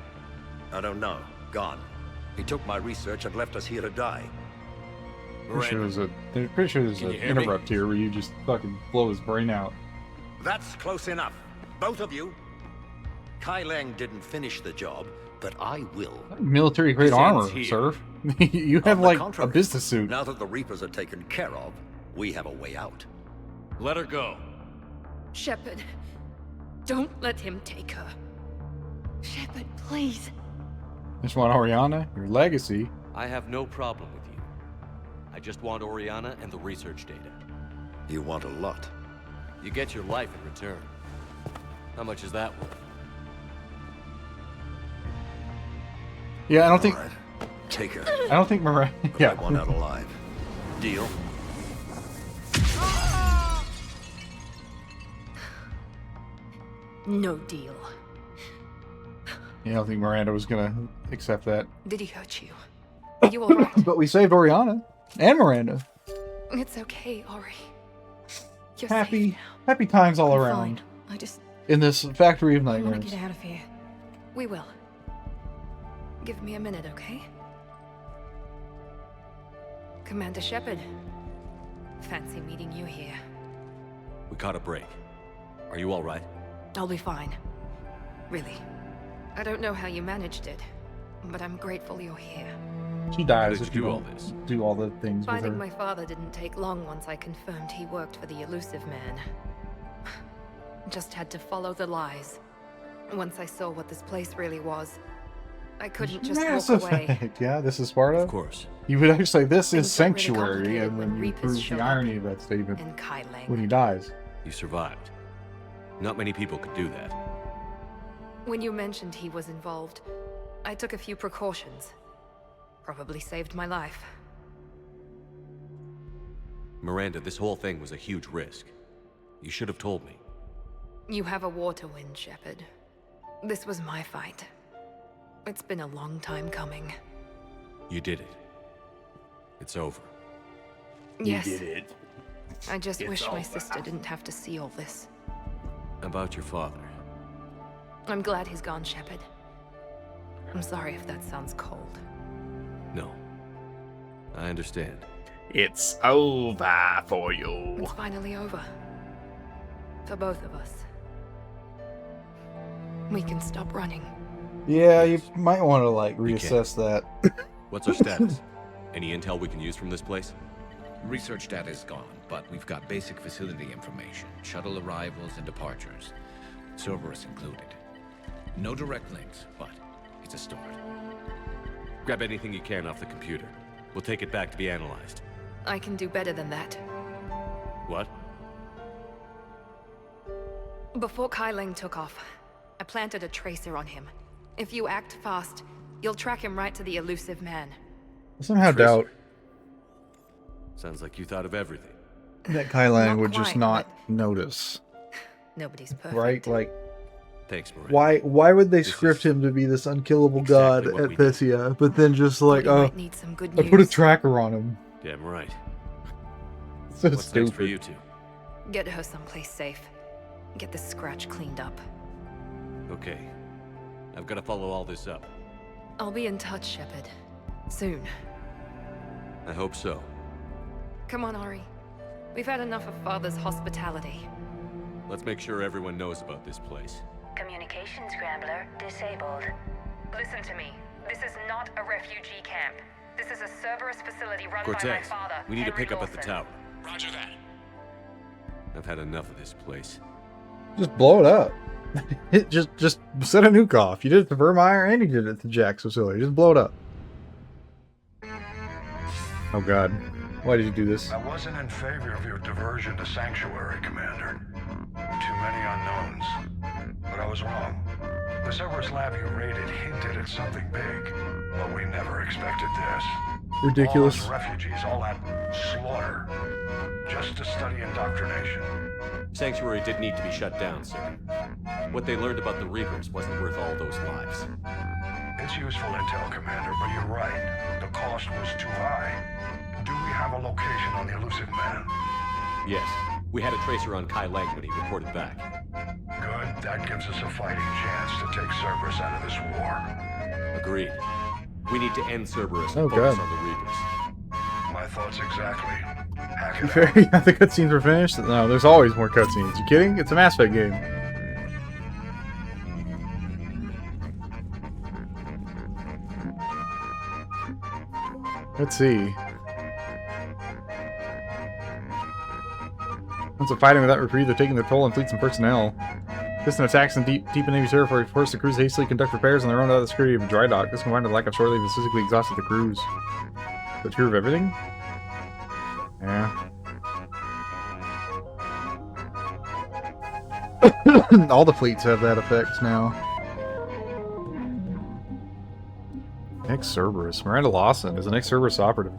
I don't know. Gone. He took my research and left us here to die. Pretty sure there's an interrupt here where you just fucking blow his brain out. That's close enough. Both of you. Kai Lang didn't finish the job, but I will. Military grade armor, sir. You have like a business suit. Now that the Reapers are taken care of, we have a way out. Let her go. Shepard, don't let him take her. Shepard, please. Just want Oriana, your legacy. I have no problem with you. I just want Oriana and the research data. You want a lot. You get your life in return. How much is that worth? Yeah, I don't think... Right. Take her. I don't think Miranda... Yeah. One out alive. Deal? No deal. Yeah, I don't think Miranda was gonna accept that. Did he hurt you? Are you alright? But we saved Oriana. And Miranda. It's okay, Ori. You're happy, safe happy times all I'm around. fine. I just In this factory of I want nightmares. to get out of here. We will. Give me a minute, okay? Commander Shepard. Fancy meeting you here. We caught a break. Are you all right? I'll be fine. Really. I don't know how you managed it, but I'm grateful you're here. She dies How did if you you do all don't this? do all the things with Finding her. my father didn't take long once I confirmed he worked for the elusive man. Just had to follow the lies. Once I saw what this place really was, I couldn't just Mass walk away. Effect. Yeah, this is Sparta. Of course. You would actually say this Things is got really sanctuary, complicated and when then you Reapers prove showed the up irony of that statement in Rattling. when he dies. You survived. Not many people could do that. When you mentioned he was involved, I took a few precautions. Probably saved my life. Miranda, this whole thing was a huge risk. You should have told me. You have a war to win, Shepard. This was my fight. It's been a long time coming. You did it. It's over. Yes. You did it. I just It's wish my over. sister didn't have to see all this. About your father. I'm glad he's gone, Shepard. I'm sorry if that sounds cold. No. I understand. It's over for you. It's finally over. For both of us. We can stop running. Yeah, you might want to like reassess that. What's our status? Any intel we can use from this place? Research data is gone, but we've got basic facility information, shuttle arrivals and departures, Cerberus included. No direct links, but it's a start. Grab anything you can off the computer. We'll take it back to be analyzed. I can do better than that. What? Before Kai Leng took off, I planted a tracer on him. If you act fast, you'll track him right to the elusive man. I somehow doubt Sounds like you thought of everything. that Kai Lang Not would just quite, not notice, Nobody's perfect. right? Like, Thanks, Miranda. why would they script him to be this unkillable god what at we did. Pythia, but then just like, you oh, might need some good I put a news. tracker on him. Damn right. So What's next for stupid. you two? Get her someplace safe. Get this scratch cleaned up. Okay. I've got to follow all this up. I'll be in touch, Shepard. Soon. I hope so. Come on, Ari. We've had enough of Father's hospitality. Let's make sure everyone knows about this place. Communication scrambler disabled. Listen to me. This is not a refugee camp. This is a Cerberus facility run by my Cortez, father, we need to Henry pick up at the Lawson. tower. Roger that. I've had enough of this place. Just blow it up. just set a nuke off. You did it to Vermeer and you did it to Jack's facility. Just blow it up. Oh god. Why did you do this? I wasn't in favor of your diversion to Sanctuary, Commander. Too many unknowns. But I was wrong. The Cerberus lab you raided hinted at something big, but we never expected this. Ridiculous. All those refugees, all that slaughter, just to study indoctrination. Sanctuary did need to be shut down, sir. What they learned about the Reapers wasn't worth all those lives. It's useful intel, Commander, but you're right. The cost was too high. Do we have a location on the elusive man? Yes, we had a tracer on Kai Lang when he reported back. Good. That gives us a fighting chance to take Cerberus out of this war. Agreed. We need to end Cerberus Oh, and focus God. on the Reapers. My thoughts exactly. Hack To it be fair, you think the cutscenes were finished? No, there's always more cutscenes. You kidding? It's a Mass Effect game. Let's see. Once of fighting without reprieve, they're taking their toll on fleets and personnel. Distant attacks in deep Navy territory forced the crews to hastily conduct repairs on their own without the security of a dry dock. This combined with the lack of shore leave has physically exhausted the crews. Is that true of everything? Yeah. All the fleets have that effect now. Ex-Cerberus. Miranda Lawson is an ex-Cerberus operative.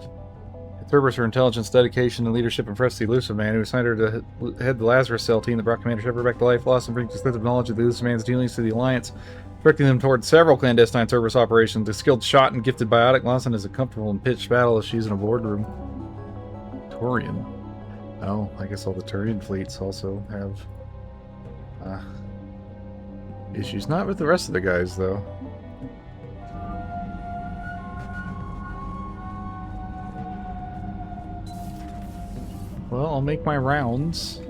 Cerberus, her intelligence, dedication, and leadership impressed the elusive man, who assigned her to head the Lazarus Cell team that brought Commander Shepard back to life. Lawson brings extensive knowledge of the elusive man's dealings to the Alliance, directing them towards several clandestine Cerberus operations. A skilled shot and gifted biotic, Lawson is a comfortable in pitched battle as she's in a boardroom. Torian. Oh, I guess all the Turian fleets also have issues. Not with the rest of the guys, though. Well, I'll make my rounds.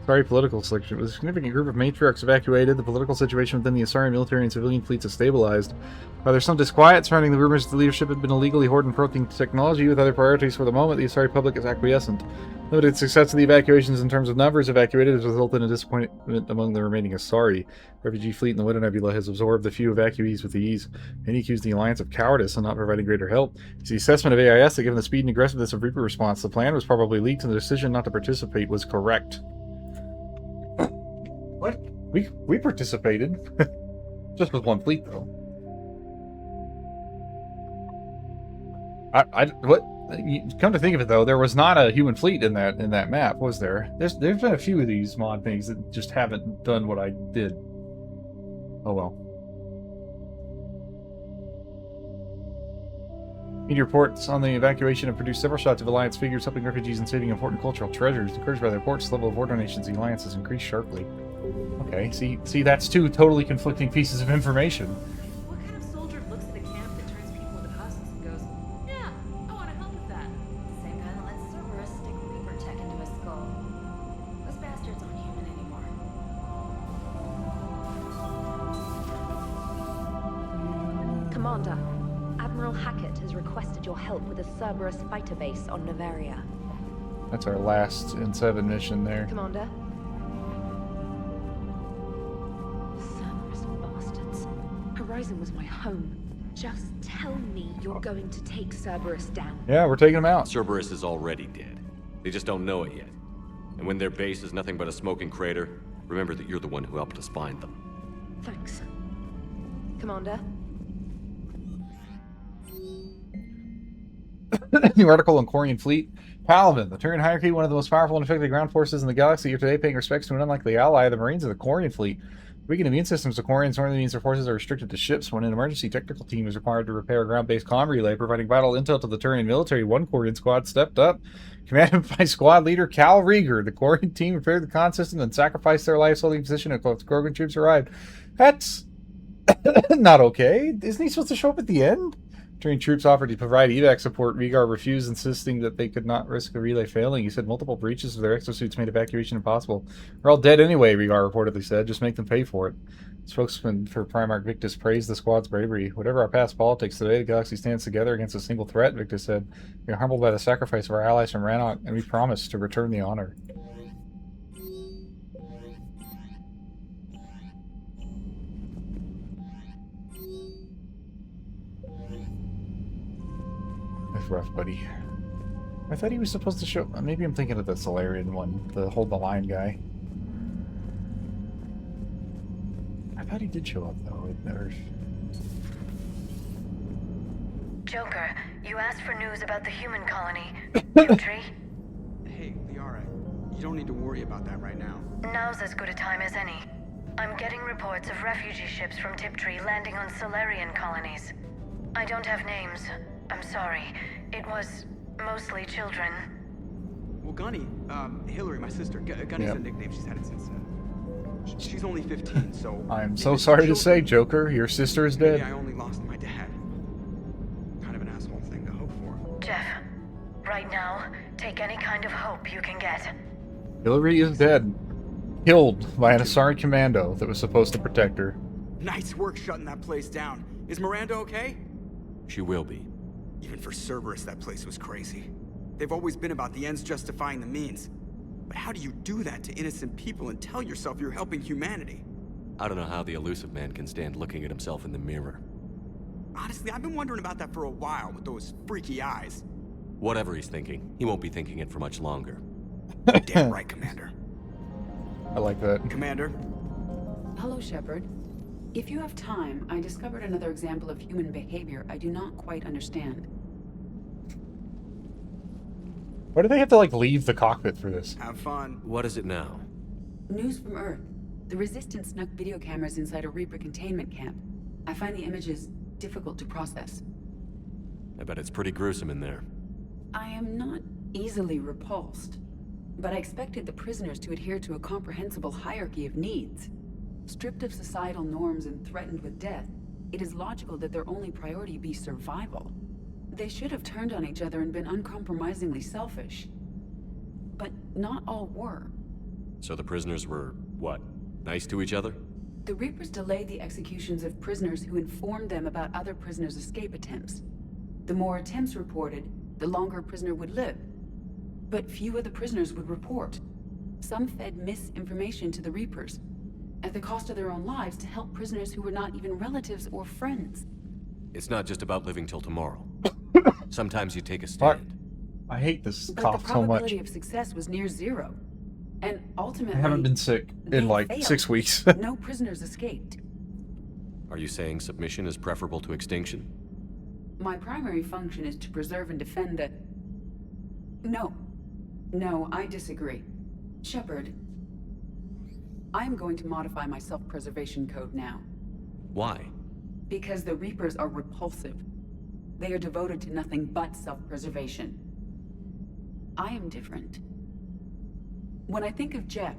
Sorry, political selection. With a significant group of matriarchs evacuated, the political situation within the Asari military and civilian fleets has stabilized. While there's some disquiet surrounding the rumors that the leadership had been illegally hoarding protein technology with other priorities for the moment, the Asari public is acquiescent. Limited success of the evacuations in terms of numbers evacuated has resulted in disappointment among the remaining Asari. The refugee fleet in the Widow Nebula has absorbed the few evacuees with ease. Many accused the Alliance of cowardice and not providing greater help. It's the assessment of AIS that given the speed and aggressiveness of Reaper response, the plan was probably leaked and the decision not to participate was correct. What? We participated. Just with one fleet, though. What? Come to think of it, though, there was not a human fleet in that map, was there? There's been a few of these mod things that just haven't done what I did. Oh well. Media reports on the evacuation have produced several shots of Alliance figures helping refugees and saving important cultural treasures. Encouraged by the reports, the level of war donations in the Alliance has increased sharply. Okay, see, that's two totally conflicting pieces of information. What kind of soldier looks at a camp that turns people into husks and goes, yeah, I want to help with that? The same guy that lets Cerberus stick Reaper tech into his skull. Those bastards aren't human anymore. Commander, Admiral Hackett has requested your help with a Cerberus fighter base on Novaria. That's our last N7 mission there. Commander? Horizon was my home. Just tell me you're going to take Cerberus down. Yeah, we're taking them out. Cerberus is already dead. They just don't know it yet. And when their base is nothing but a smoking crater, remember that you're the one who helped us find them. Thanks. Commander? New article on Quarian Fleet. Paladin, the Turian hierarchy, one of the most powerful and effective ground forces in the galaxy, here today paying respects to an unlikely ally, the Marines of the Quarian Fleet. Weakened immune systems of Quarians normally means their forces are restricted to ships. When an emergency technical team is required to repair a ground-based comm relay, providing vital intel to the Turian military, one Quarian squad stepped up. Commanded by squad leader Cal Rieger, the Quarian team repaired the comm system and sacrificed their life-holding position until the Krogan troops arrived. That's not okay. Isn't he supposed to show up at the end? Turian troops offered to provide evac support. Rieger refused, insisting that they could not risk the relay failing. He said multiple breaches of their exosuits made evacuation impossible. We're all dead anyway, Rieger reportedly said. Just make them pay for it. Spokesman for Primarch Victus praised the squad's bravery. Whatever our past politics, today the galaxy stands together against a single threat, Victus said. We are humbled by the sacrifice of our allies from Rannoch, and we promise to return the honor. That's rough, buddy. I thought he was supposed to show... Maybe I'm thinking of the Solarian one, the hold the line guy. I thought he did show up, though. It never... Joker, you asked for news about the human colony. Tiptree? Hey, Liara, you don't need to worry about that right now. Now's as good a time as any. I'm getting reports of refugee ships from Tiptree landing on Solarian colonies. I don't have names. I'm sorry. It was mostly children. Well, Gunny, Hillary, my sister, Gunny's a nickname. She's had it since, she's only 15, so... I'm so sorry to say, Joker, your sister is dead. Maybe I only lost my dad. Kind of an asshole thing to hope for. Jeff, right now, take any kind of hope you can get. Hillary is dead. Killed by an Asari commando that was supposed to protect her. Nice work shutting that place down. Is Miranda okay? She will be. Even for Cerberus, that place was crazy. They've always been about the ends justifying the means. But how do you do that to innocent people and tell yourself you're helping humanity? I don't know how the elusive man can stand looking at himself in the mirror. Honestly, I've been wondering about that for a while with those freaky eyes. Whatever he's thinking, he won't be thinking it for much longer. Damn right, Commander. I like that. Commander? Hello, Shepard. If you have time, I discovered another example of human behavior I do not quite understand. Why do they have to, like, leave the cockpit for this? Have fun. What is it now? News from Earth. The Resistance snuck video cameras inside a Reaper containment camp. I find the images difficult to process. I bet it's pretty gruesome in there. I am not easily repulsed, but I expected the prisoners to adhere to a comprehensible hierarchy of needs. Stripped of societal norms and threatened with death, it is logical that their only priority be survival. They should have turned on each other and been uncompromisingly selfish. But not all were. So the prisoners were, what, nice to each other? The Reapers delayed the executions of prisoners who informed them about other prisoners' escape attempts. The more attempts reported, the longer a prisoner would live. But few of the prisoners would report. Some fed misinformation to the Reapers, at the cost of their own lives, to help prisoners who were not even relatives or friends. It's not just about living till tomorrow. Sometimes you take a stand. I hate this But cough the so much. probability of success was near zero. And ultimately, I haven't been sick in like failed. 6 weeks. No prisoners escaped. Are you saying submission is preferable to extinction? My primary function is to preserve and defend the... No, I disagree. Shepard, I am going to modify my self-preservation code now. Why? Because the Reapers are repulsive. They are devoted to nothing but self-preservation. I am different. When I think of Jeff,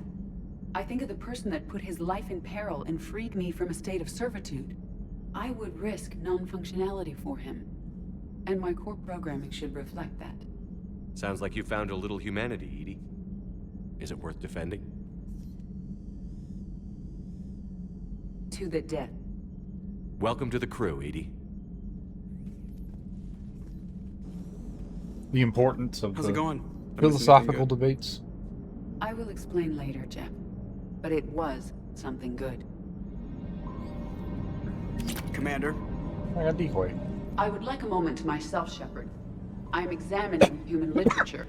I think of the person that put his life in peril and freed me from a state of servitude. I would risk non-functionality for him. And my core programming should reflect that. Sounds like you found a little humanity, Edie. Is it worth defending? To the death. Welcome to the crew, Edie. The importance of How's the it going? philosophical debates. I will explain later, Jeff. But it was something good. Commander? I got decoy. I would like a moment to myself, Shepard. I am examining human literature.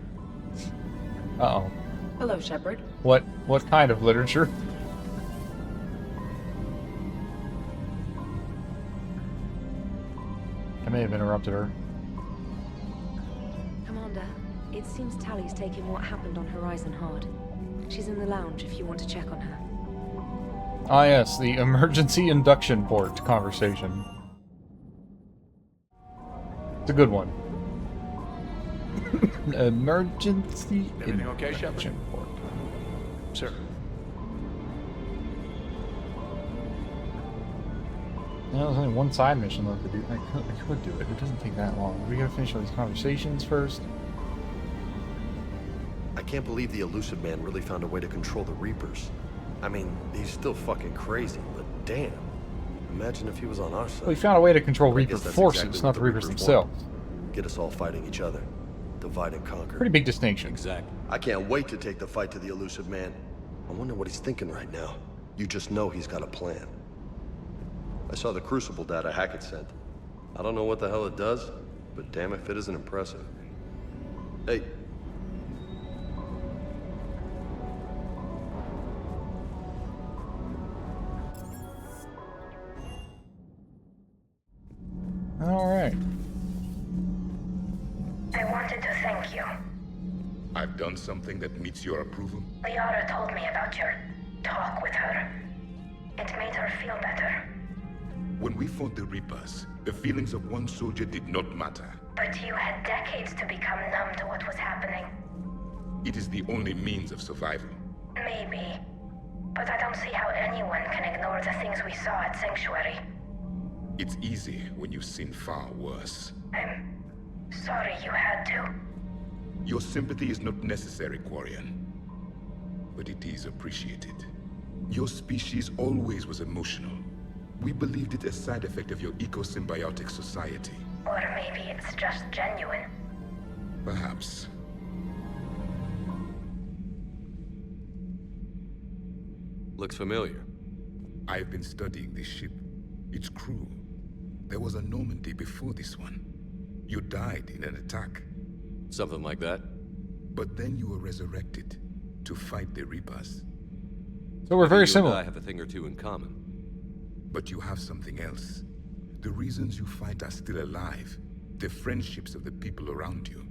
Uh-oh. Hello, Shepard. What kind of literature? I may have interrupted her. Commander, it seems Tally's taking what happened on Horizon hard. She's in the lounge if you want to check on her. Ah yes, the emergency induction port conversation. It's a good one. Emergency Everything okay, induction Shepard? port. Sir. Well, there's only one side mission left to do. I could do it. It doesn't take that long. We gotta finish all these conversations first. I can't believe the Elusive Man really found a way to control the Reapers. I mean, he's still fucking crazy, but damn. Imagine if he was on our side. Well, he found a way to control Well, I Reaper guess that's forces, exactly not what the Reapers want. themselves. Get us all fighting each other. Divide and conquer. Pretty big distinction. Exactly. I can't wait to take the fight to the Elusive Man. I wonder what he's thinking right now. You just know he's got a plan. I saw the Crucible data Hackett sent. I don't know what the hell it does, but damn if it isn't impressive. Hey. Alright. I wanted to thank you. I've done something that meets your approval? Liara told me about your talk with her. It made her feel better. When we fought the Reapers, the feelings of one soldier did not matter. But you had decades to become numb to what was happening. It is the only means of survival. Maybe. But I don't see how anyone can ignore the things we saw at Sanctuary. It's easy when you've seen far worse. I'm sorry you had to. Your sympathy is not necessary, Quarian. But it is appreciated. Your species always was emotional. We believed it a side effect of your eco-symbiotic society. Or maybe it's just genuine. Perhaps. Looks familiar. I've been studying this ship. Its crew. There was a Normandy before this one. You died in an attack. Something like that. But then you were resurrected to fight the Reapers. So we're very You and similar. I have a thing or two in common. But you have something else. The reasons you fight are still alive. The friendships of the people around you.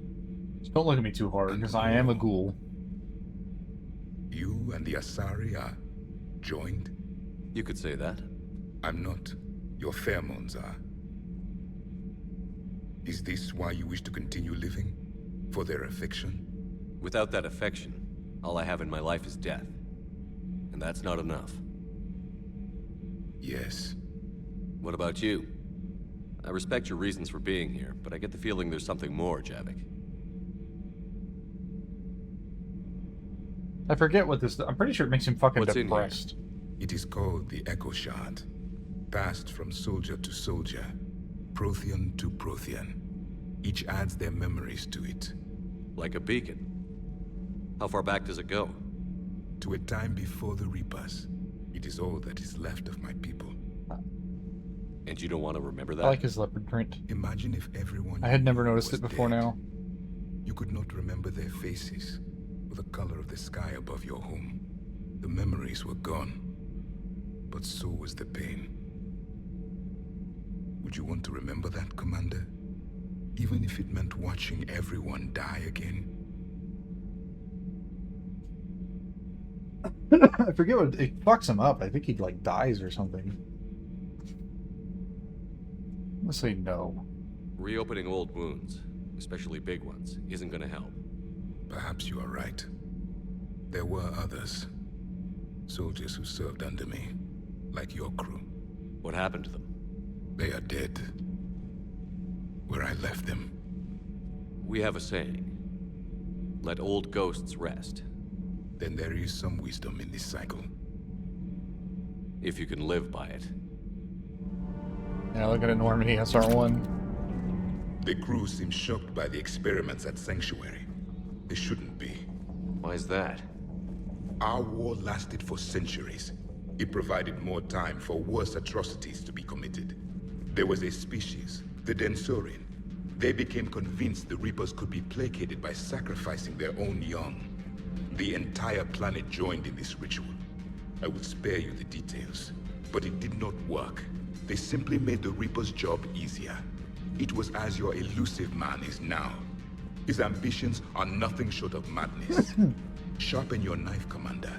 Just don't look at me too hard, because I am a ghoul. You and the Asari are joined? You could say that. I'm not. Your pheromones are. Is this why you wish to continue living? For their affection? Without that affection, all I have in my life is death. And that's not enough. Yes. What about you? I respect your reasons for being here, but I get the feeling there's something more, Javik. I forget what this... I'm pretty sure it makes him fucking depressed. It is called the Echo Shard. Passed from soldier to soldier. Prothean to Prothean. Each adds their memories to it. Like a beacon. How far back does it go? To a time before the Reapers. It is all that is left of my people. And you don't want to remember that? I like his leopard print. Imagine if everyone... I had never noticed it before now. You could not remember their faces, or the color of the sky above your home. The memories were gone. But so was the pain. Would you want to remember that, Commander? Even if it meant watching everyone die again? I forget what... It fucks him up. I think he, like, dies or something. Let's say no. Reopening old wounds, especially big ones, isn't gonna help. Perhaps you are right. There were others. Soldiers who served under me, like your crew. What happened to them? They are dead. Where I left them. We have a saying. Let old ghosts rest. Then there is some wisdom in this cycle. If you can live by it. Yeah, look at it, Normandy, SR1. The crew seems shocked by the experiments at Sanctuary. They shouldn't be. Why is that? Our war lasted for centuries. It provided more time for worse atrocities to be committed. There was a species, the Densorian. They became convinced the Reapers could be placated by sacrificing their own young. The entire planet joined in this ritual. I will spare you the details, but it did not work. They simply made the Reaper's job easier. It was as your elusive man is now. His ambitions are nothing short of madness. Sharpen your knife, Commander.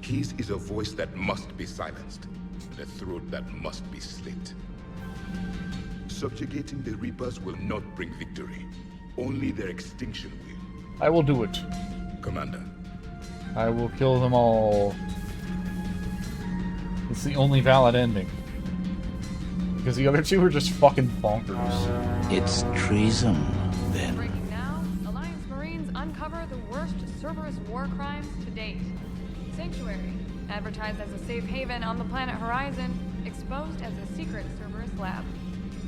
His is a voice that must be silenced, and a throat that must be slit. Subjugating the Reapers will not bring victory. Only their extinction will. I will do it. Commander. I will kill them all. It's the only valid ending. Because the other two are just fucking bonkers. It's treason, then. Breaking now, Alliance Marines uncover the worst Cerberus war crimes to date. Sanctuary, advertised as a safe haven on the planet Horizon, exposed as a secret Cerberus lab.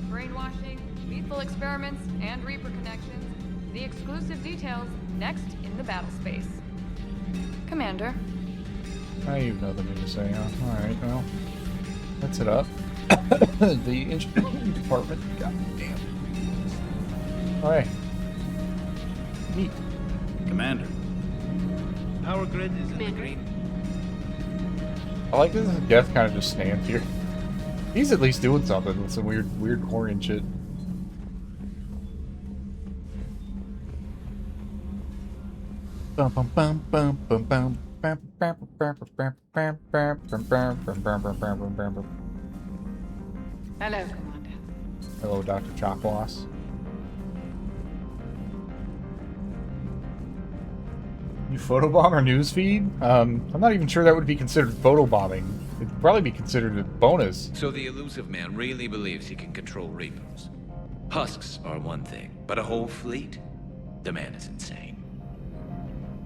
Brainwashing, lethal experiments, and Reaper connections. The exclusive details next in the battle space. Commander. I have nothing to say, huh? Alright, well. That's it up. The engineering department. God damn. Alright. Neat. Commander. Power grid is in the green. I like this Death kind of just stands here. He's at least doing something with some weird Quarian shit. Bum bum bum bum bum bum. Hello, Commander. Hello, Dr. Chokwas. You photobomb our newsfeed? I'm not even sure that would be considered photobombing. It'd probably be considered a bonus. So the elusive man really believes he can control Reapers. Husks are one thing, but a whole fleet? The man is insane.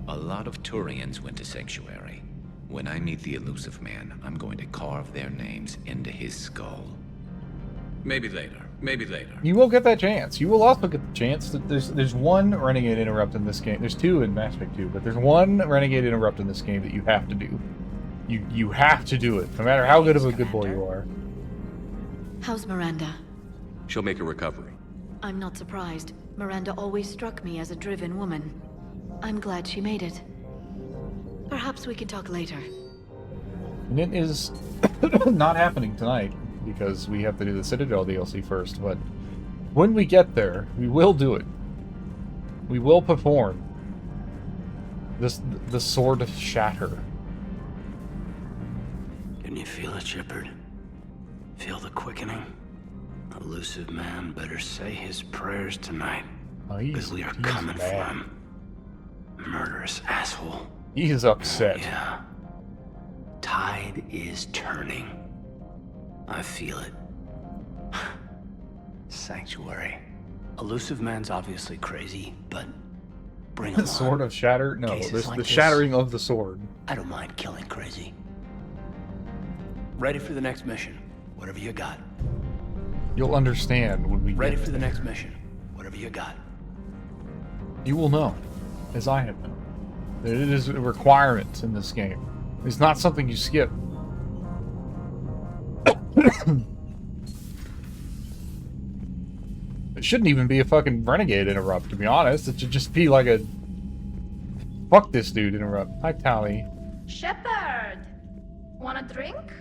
A lot of Turians went to Sanctuary. When I meet the elusive man, I'm going to carve their names into his skull. Maybe later. Maybe later. You will get that chance. You will also get the chance. There's one Renegade Interrupt in this game. There's two in Mass Effect 2, but there's one Renegade Interrupt in this game that you have to do. You have to do it, no matter how good of a good boy you are. How's Miranda? She'll make a recovery. I'm not surprised. Miranda always struck me as a driven woman. I'm glad she made it. Perhaps we can talk later. And it is not happening tonight, because we have to do the Citadel DLC first, but when we get there, we will do it. We will perform the Sword of Shatter. Can you feel it, Shepard? Feel the quickening? Elusive man better say his prayers tonight. Because we are coming for him. Murderous asshole. He's upset. Yeah. Tide is turning. I feel it. Sanctuary. Elusive man's obviously crazy, but bring him on. Sword of shatter? No, Cases like the this, shattering of the sword. I don't mind killing crazy. Ready for the next mission. Whatever you got. You'll understand when we Ready get for the there. next mission. Whatever you got. You will know, as I have known. That it is a requirement in this game. It's not something you skip. It shouldn't even be a fucking renegade interrupt, to be honest. It should just be like a fuck this dude interrupt. Hi, Tally. Shepard! Want a drink?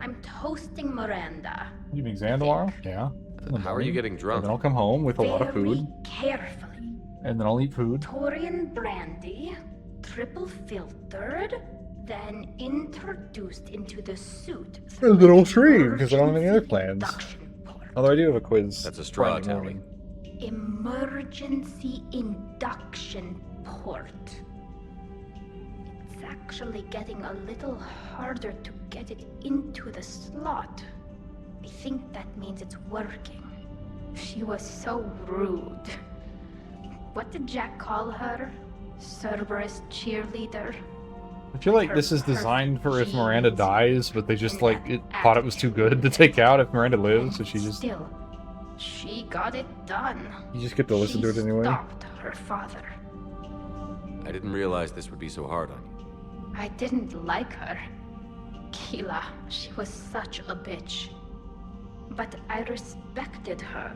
I'm toasting Miranda. You being Xan tomorrow? Yeah. How are you getting drunk? And then I'll come home with a lot of food. Carefully. And then I'll eat food. Torian brandy, triple filtered, then introduced into the suit. And then I'll stream, because I don't have any other plans. Although I do have a quiz. That's a straw, Friday morning. Emergency induction port. It's actually getting a little harder to get it into the slot. I think that means it's working. She was so rude. What did Jack call her? Cerberus cheerleader? I feel like this is designed for if Miranda dies, but they just thought it was too good to take out if Miranda lives, so she just... Still, she got it done. You just get to listen to it anyway. Stopped her father. I didn't realize this would be so hard on you. I didn't like her. Keela, she was such a bitch. But I respected her.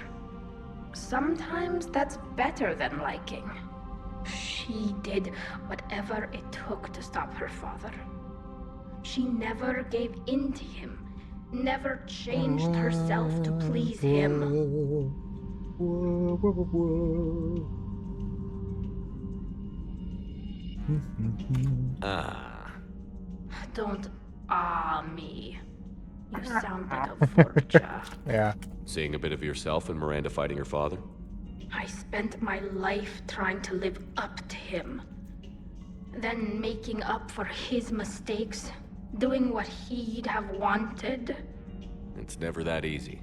Sometimes that's better than liking. She did whatever it took to stop her father. She never gave in to him, never changed herself to please him. Don't me. You sound like a Vorja. Yeah. Seeing a bit of yourself in Miranda fighting her father? I spent my life trying to live up to him. Then making up for his mistakes, doing what he'd have wanted. It's never that easy.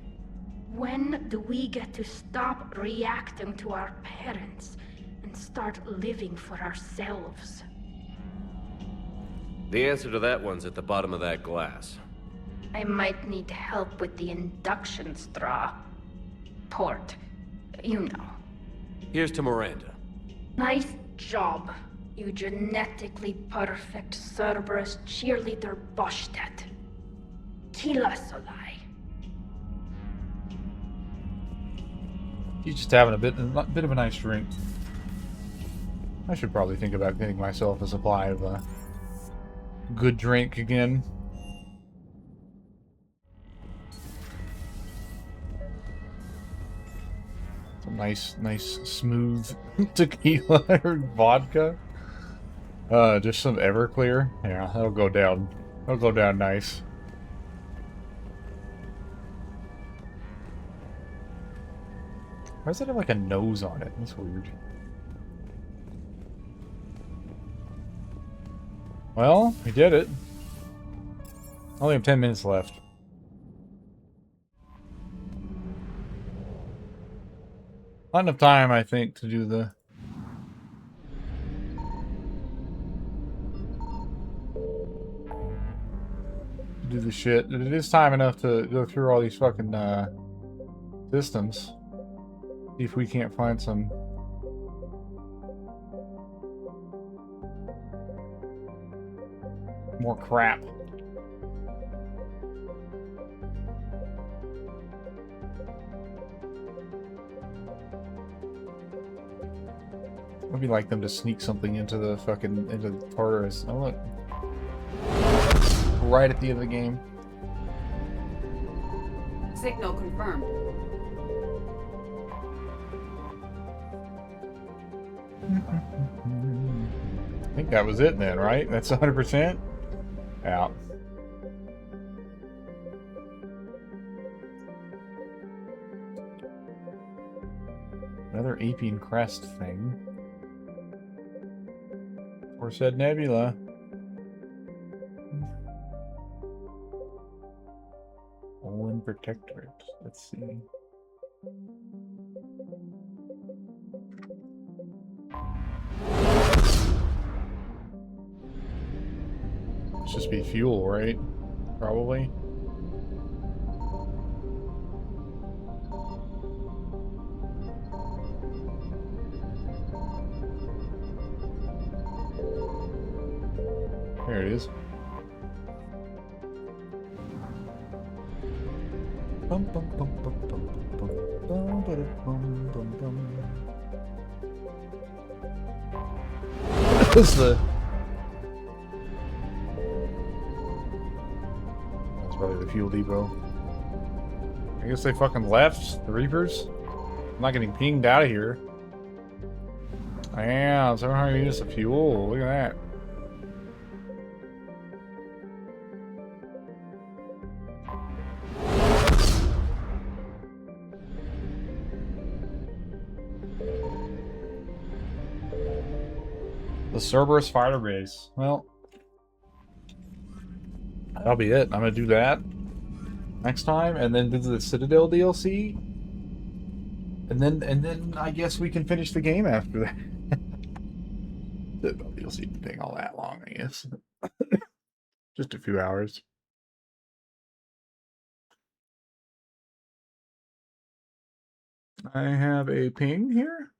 When do we get to stop reacting to our parents and start living for ourselves? The answer to that one's at the bottom of that glass. I might need help with the induction straw. Port. You know. Here's to Miranda. Nice job, you genetically perfect Cerberus cheerleader Boshtet. Kila Solai. He's just having a bit of a nice drink. I should probably think about getting myself a supply of a good drink again. Some nice smooth tequila or vodka. Just some Everclear. Yeah, that'll go down. That'll go down nice. Why does it have like a nose on it? That's weird. Well, we did it. Only have 10 minutes left. Not enough time, I think, to do the... shit. It is time enough to go through all these fucking, systems. See if we can't find some... more crap. I'd be like them to sneak something into the fucking Tartarus. Oh look. Right at the end of the game. Signal confirmed. I think that was it then, right? That's 100%? Out. Another Apian crest thing. Or said Nebula. Olin Protectorate. Let's see. It's just be fuel, right? Probably. There it is. Bum, bum, bum, bum, bum, bum, bum, bum, bum, bum, bum. What's the... That's probably the fuel depot. I guess they fucking left, the Reapers. I'm not getting pinged out of here. Damn, so how do you use the fuel? Look at that. The Cerberus fighter base. Well, that'll be it. I'm gonna do that next time, and then do the Citadel DLC, and then I guess we can finish the game after that. Citadel DLC didn't take all that long, I guess. Just a few hours. I have a ping here.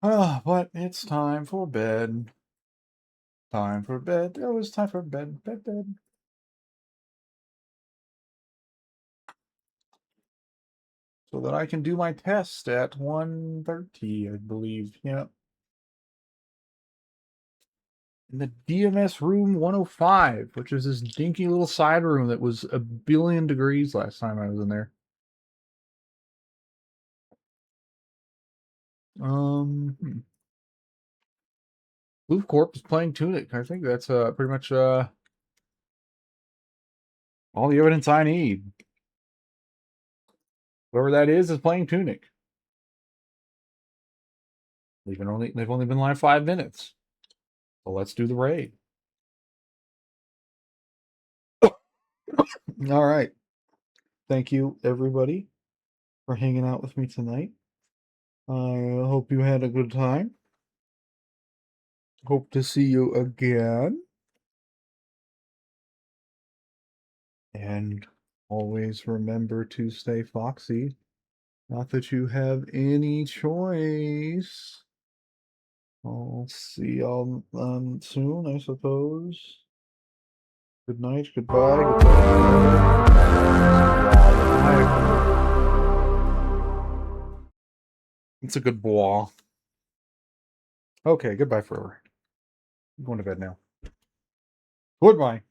Oh, but it's time for bed. Time for bed. Oh, it's time for bed. Bed. So that I can do my test at 1:30, I believe. Yeah. In the DMS room 105, which is this dinky little side room that was 1,000,000,000 degrees last time I was in there. Blue Corp is playing Tunic. I think that's pretty much all the evidence I need. Whoever that is playing Tunic. They've only been live 5 minutes. So let's do the raid. All right. Thank you, everybody, for hanging out with me tonight. I hope you had a good time. Hope to see you again. And always remember to stay foxy. Not that you have any choice. I'll see y'all soon, I suppose. Good night, goodbye, It's a good bois. Okay, goodbye forever. I'm going to bed now. Goodbye.